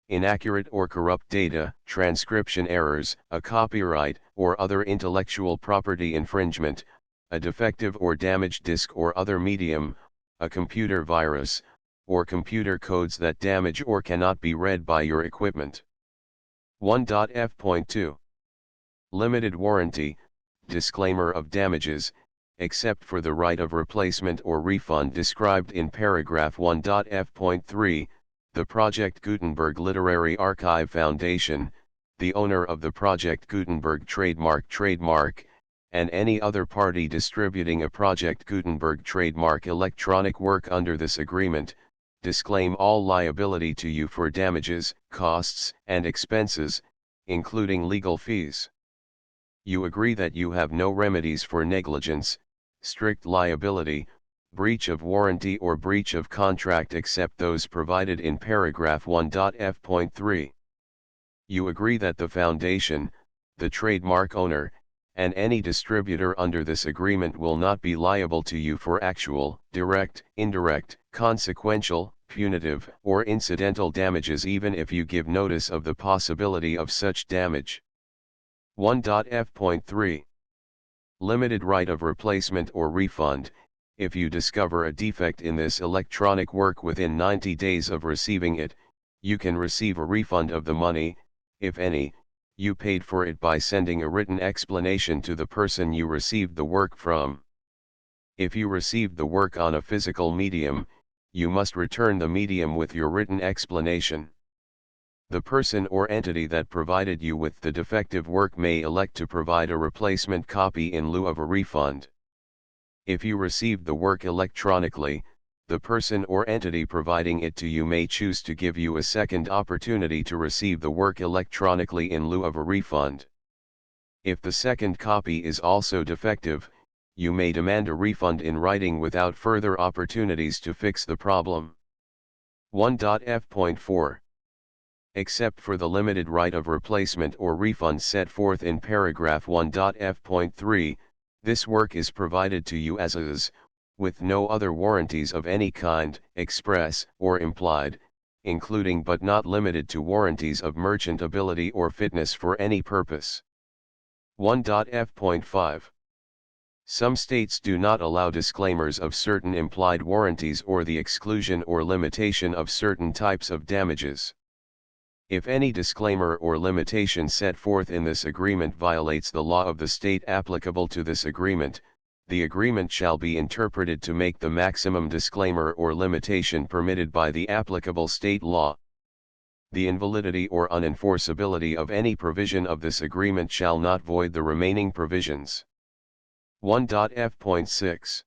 inaccurate or corrupt data, transcription errors, a copyright or other intellectual property infringement, a defective or damaged disk or other medium, a computer virus, or computer codes that damage or cannot be read by your equipment. 1.f.2. Limited warranty, disclaimer of damages, except for the right of replacement or refund described in paragraph 1.f.3, the Project Gutenberg Literary Archive Foundation, the owner of the Project Gutenberg trademark, and any other party distributing a Project Gutenberg trademark electronic work under this agreement, disclaim all liability to you for damages, costs, and expenses, including legal fees. You agree that you have no remedies for negligence, strict liability, breach of warranty or breach of contract except those provided in paragraph 1.f.3. You agree that the foundation, the trademark owner, and any distributor under this agreement will not be liable to you for actual, direct, indirect, consequential, punitive, or incidental damages even if you give notice of the possibility of such damage. 1.f.3. Limited right of replacement or refund. If you discover a defect in this electronic work within 90 days of receiving it, you can receive a refund of the money, if any, you paid for it by sending a written explanation to the person you received the work from. If you received the work on a physical medium, you must return the medium with your written explanation. The person or entity that provided you with the defective work may elect to provide a replacement copy in lieu of a refund. If you received the work electronically, the person or entity providing it to you may choose to give you a second opportunity to receive the work electronically in lieu of a refund. If the second copy is also defective, you may demand a refund in writing without further opportunities to fix the problem. 1.f.4. Except for the limited right of replacement or refund set forth in paragraph 1.f.3, this work is provided to you as is, with no other warranties of any kind, express or implied, including but not limited to warranties of merchantability or fitness for any purpose. 1.f.5. Some states do not allow disclaimers of certain implied warranties or the exclusion or limitation of certain types of damages. If any disclaimer or limitation set forth in this agreement violates the law of the state applicable to this agreement, the agreement shall be interpreted to make the maximum disclaimer or limitation permitted by the applicable state law. The invalidity or unenforceability of any provision of this agreement shall not void the remaining provisions. 1.f.6.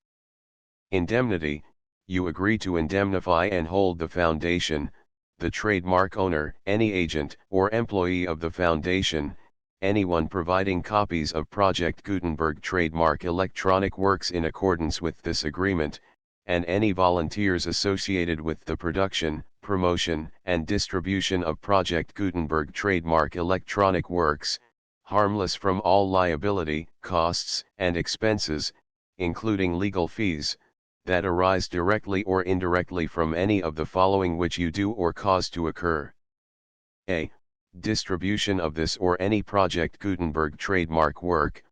Indemnity. You agree to indemnify and hold the foundation, the trademark owner, any agent or employee of the foundation, anyone providing copies of Project Gutenberg trademark electronic works in accordance with this agreement, and any volunteers associated with the production, promotion, and distribution of Project Gutenberg trademark electronic works, harmless from all liability, costs, and expenses, including legal fees, that arise directly or indirectly from any of the following which you do or cause to occur. A. Distribution of this or any Project Gutenberg trademark work.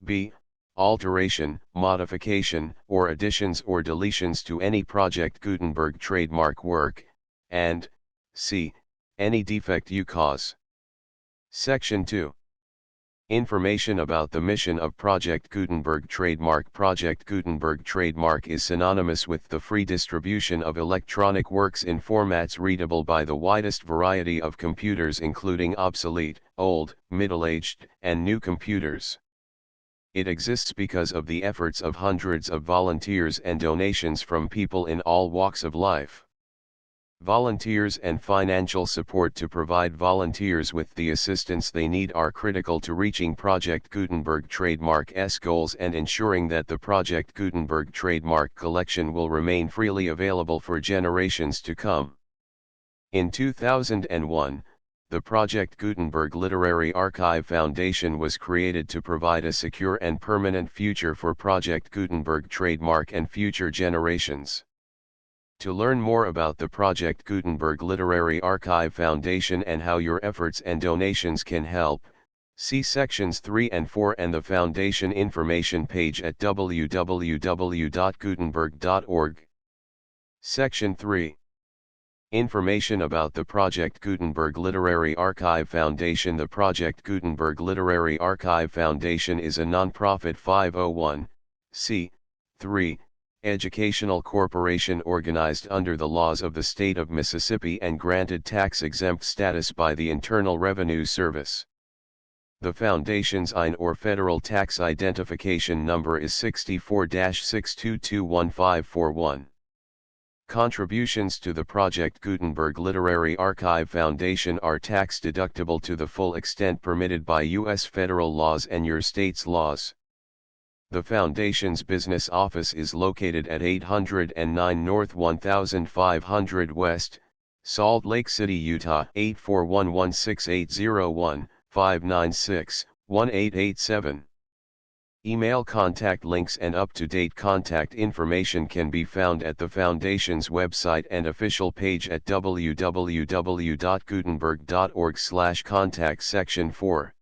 B. Alteration, modification, or additions or deletions to any Project Gutenberg trademark work, and C. Any defect you cause. Section 2. Information about the mission of Project Gutenberg trademark. Project Gutenberg trademark is synonymous with the free distribution of electronic works in formats readable by the widest variety of computers including obsolete, old, middle-aged, and new computers. It exists because of the efforts of hundreds of volunteers and donations from people in all walks of life. Volunteers and financial support to provide volunteers with the assistance they need are critical to reaching Project Gutenberg trademark's goals and ensuring that the Project Gutenberg trademark collection will remain freely available for generations to come. In 2001, the Project Gutenberg Literary Archive Foundation was created to provide a secure and permanent future for Project Gutenberg trademark and future generations. To learn more about the Project Gutenberg Literary Archive Foundation and how your efforts and donations can help, see sections 3 and 4 and the Foundation information page at www.gutenberg.org. Section 3. Information about the Project Gutenberg Literary Archive Foundation. The Project Gutenberg Literary Archive Foundation is a non-profit 501(c) 3. Educational corporation organized under the laws of the state of Mississippi and granted tax-exempt status by the Internal Revenue Service. The Foundation's IN or Federal Tax Identification Number is 64-6221541. Contributions to the Project Gutenberg Literary Archive Foundation are tax-deductible to the full extent permitted by U.S. federal laws and your state's laws. The Foundation's business office is located at 809 North 1500 West, Salt Lake City, Utah 841-16808-596-1887. Email contact links and up-to-date contact information can be found at the Foundation's website and official page at www.gutenberg.org/contact section 4.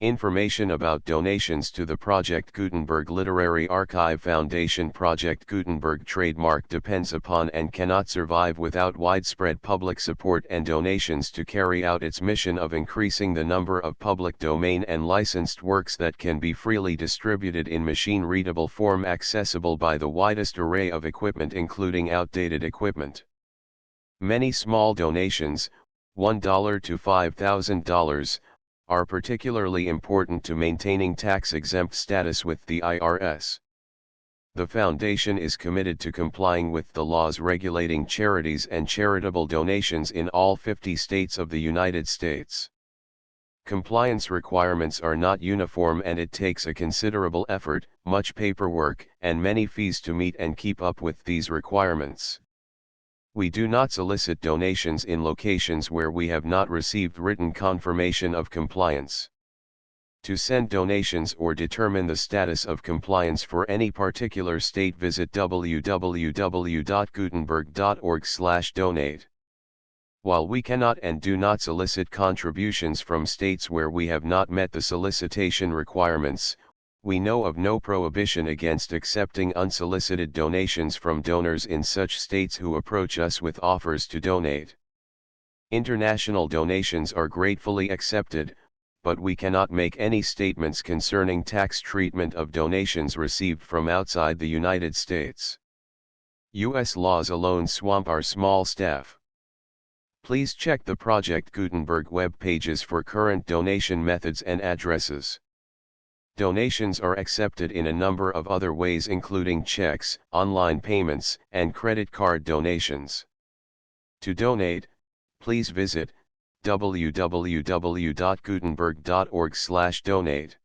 Information about donations to the Project Gutenberg Literary Archive Foundation. Project Gutenberg trademark depends upon and cannot survive without widespread public support and donations to carry out its mission of increasing the number of public domain and licensed works that can be freely distributed in machine-readable form accessible by the widest array of equipment including outdated equipment. Many small donations, $1 to $5,000, are particularly important to maintaining tax-exempt status with the IRS. The Foundation is committed to complying with the laws regulating charities and charitable donations in all 50 states of the United States. Compliance requirements are not uniform and it takes a considerable effort, much paperwork, and many fees to meet and keep up with these requirements. We do not solicit donations in locations where we have not received written confirmation of compliance. To send donations or determine the status of compliance for any particular state, visit www.gutenberg.org/donate. While we cannot and do not solicit contributions from states where we have not met the solicitation requirements, we know of no prohibition against accepting unsolicited donations from donors in such states who approach us with offers to donate. International donations are gratefully accepted, but we cannot make any statements concerning tax treatment of donations received from outside the United States. U.S. laws alone swamp our small staff. Please check the Project Gutenberg web pages for current donation methods and addresses. Donations are accepted in a number of other ways including checks, online payments, and credit card donations. To donate, please visit www.gutenberg.org/donate.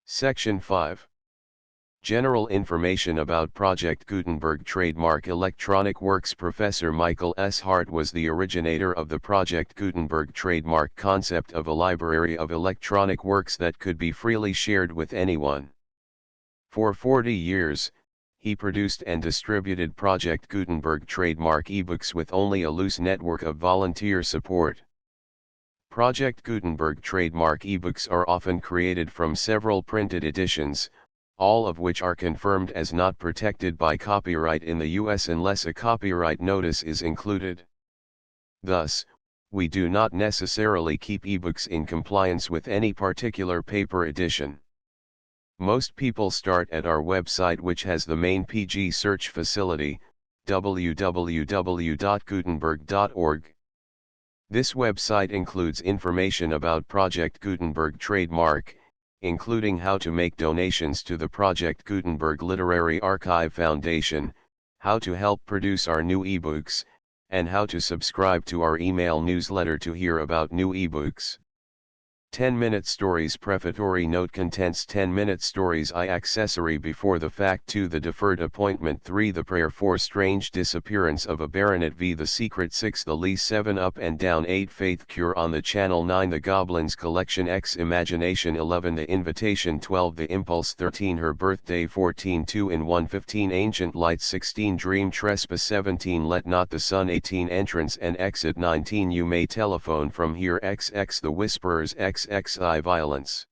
Section 5. General information about Project Gutenberg trademark electronic works. Professor Michael S. Hart was the originator of the Project Gutenberg trademark concept of a library of electronic works that could be freely shared with anyone. For 40 years, he produced and distributed Project Gutenberg trademark ebooks with only a loose network of volunteer support. Project Gutenberg trademark ebooks are often created from several printed editions, all of which are confirmed as not protected by copyright in the U.S. unless a copyright notice is included. Thus, we do not necessarily keep ebooks in compliance with any particular paper edition. Most people start at our website, which has the main PG search facility, www.gutenberg.org. This website includes information about Project Gutenberg trademark, including how to make donations to the Project Gutenberg Literary Archive Foundation, how to help produce our new ebooks, and how to subscribe to our email newsletter to hear about new ebooks. 10-minute stories. Prefatory note: contents 10-minute stories. I. Accessory before the fact. 2. The deferred appointment. 3. The prayer. 4. Strange disappearance of a baronet. V. The secret. 6. The lease. 7. Up and down. 8. Faith Cure on the channel. 9. The Goblins Collection. X. Imagination. 11. The Invitation. 12. The Impulse. 13. Her Birthday. 14. 2 in 1. 15. Ancient Light. 16. Dream Trespass. 17. Let Not the Sun. 18. Entrance and Exit. 19. You May Telephone from Here. XX. The Whisperers. XXI. Violence.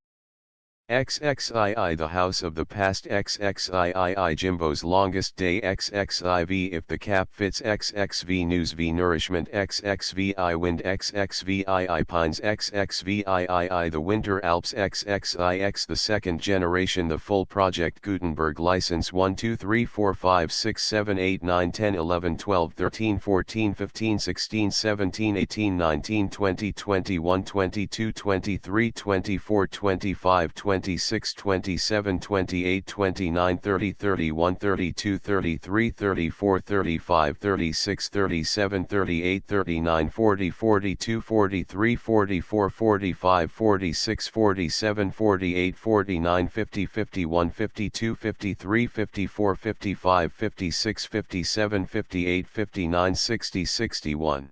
XXII The House of the Past XXII Jimbo's Longest Day XXIV If the Cap Fits XXV News V Nourishment XXVI Wind XXVII Pines XXVII The Winter Alps XXIX The Second Generation The Full Project Gutenberg License 1 2 3 4 5 6 7 8 9 10 11 12 13 14 15 16 17 18 19 20 21 22 23 24 25 26 27 28 29 30 31 32 33 34 35 36 37 38 39 40 42 43 44 45 46 47 48 49 50 51 52 53 54 55 56 57 58 59 60 61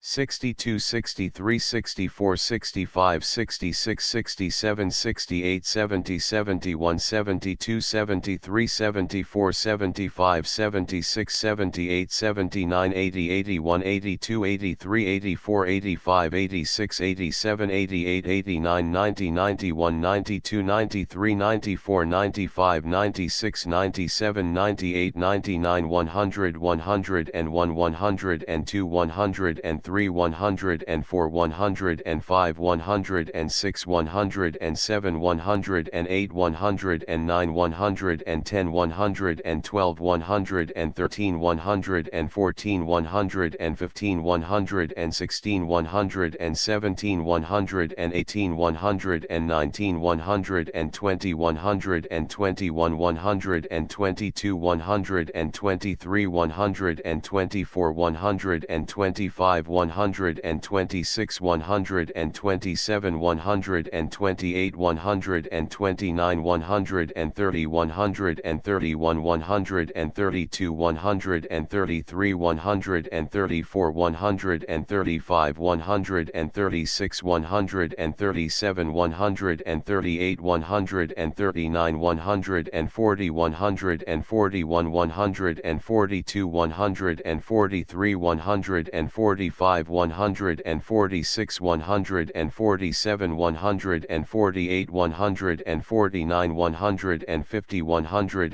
62 63 64 65 66 67 68 70 71 72 73 74 75 76 78 79 80 81 82 83 84 85 86 87 88 89 90 91 92 93 94 95 96 97 98 99 100 101 102 103 104 105 106 107 108 109 110 112 113 114 115 116 117 118 119 120 121 122 123 124 125 126 127 128 129 130 131 132 133 134 135 136 137 138 139 140 141 142 143 145 146 147 148 149 150 151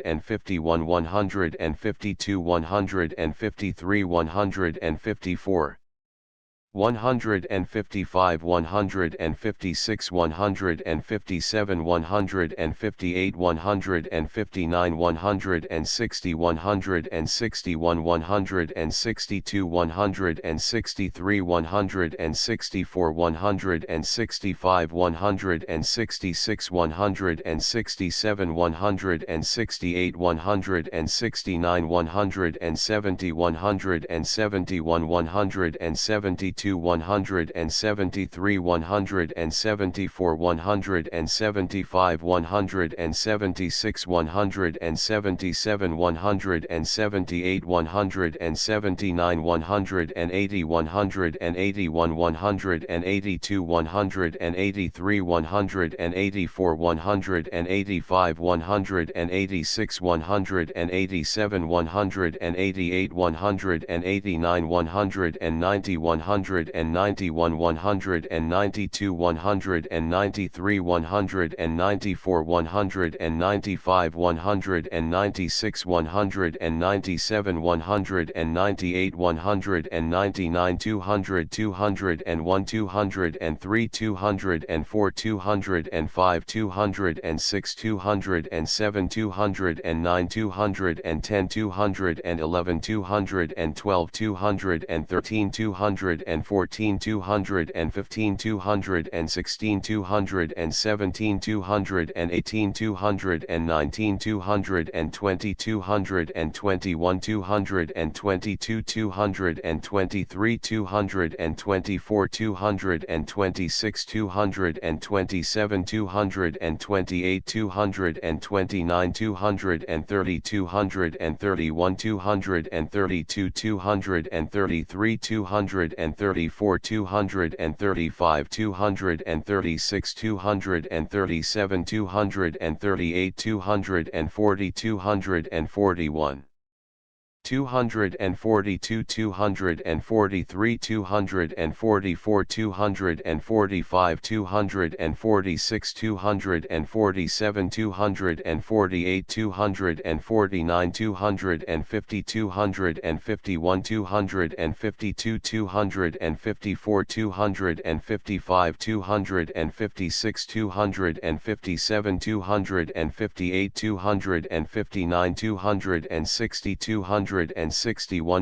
152 153 154 155 156 157 158 159 160 161 162 163 164 165 166 167 168 169 170 171 172 173 174 175 176 177 178 179 180 181 182 183 184 185 186 187 188 189 190 191 192 193 194 195 196 197 198 199 200 201 203 204 205 206 207 209 210 211 212 213 214 215 216 217 218 219 220 221 222 223 224 226 227 228 229 230 231 232 233 234 235 236 237 238 240 241 242, 243, 244, 245, 246, 247, 248, 249, 250, 251, 252, 254, 255, 256, 257, 258, 259, 260, 261,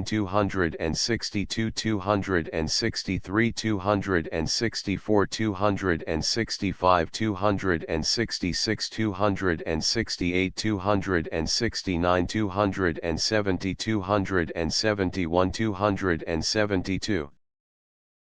262, 263, 264, 265, 266, 268, 269, 270, 271, 272.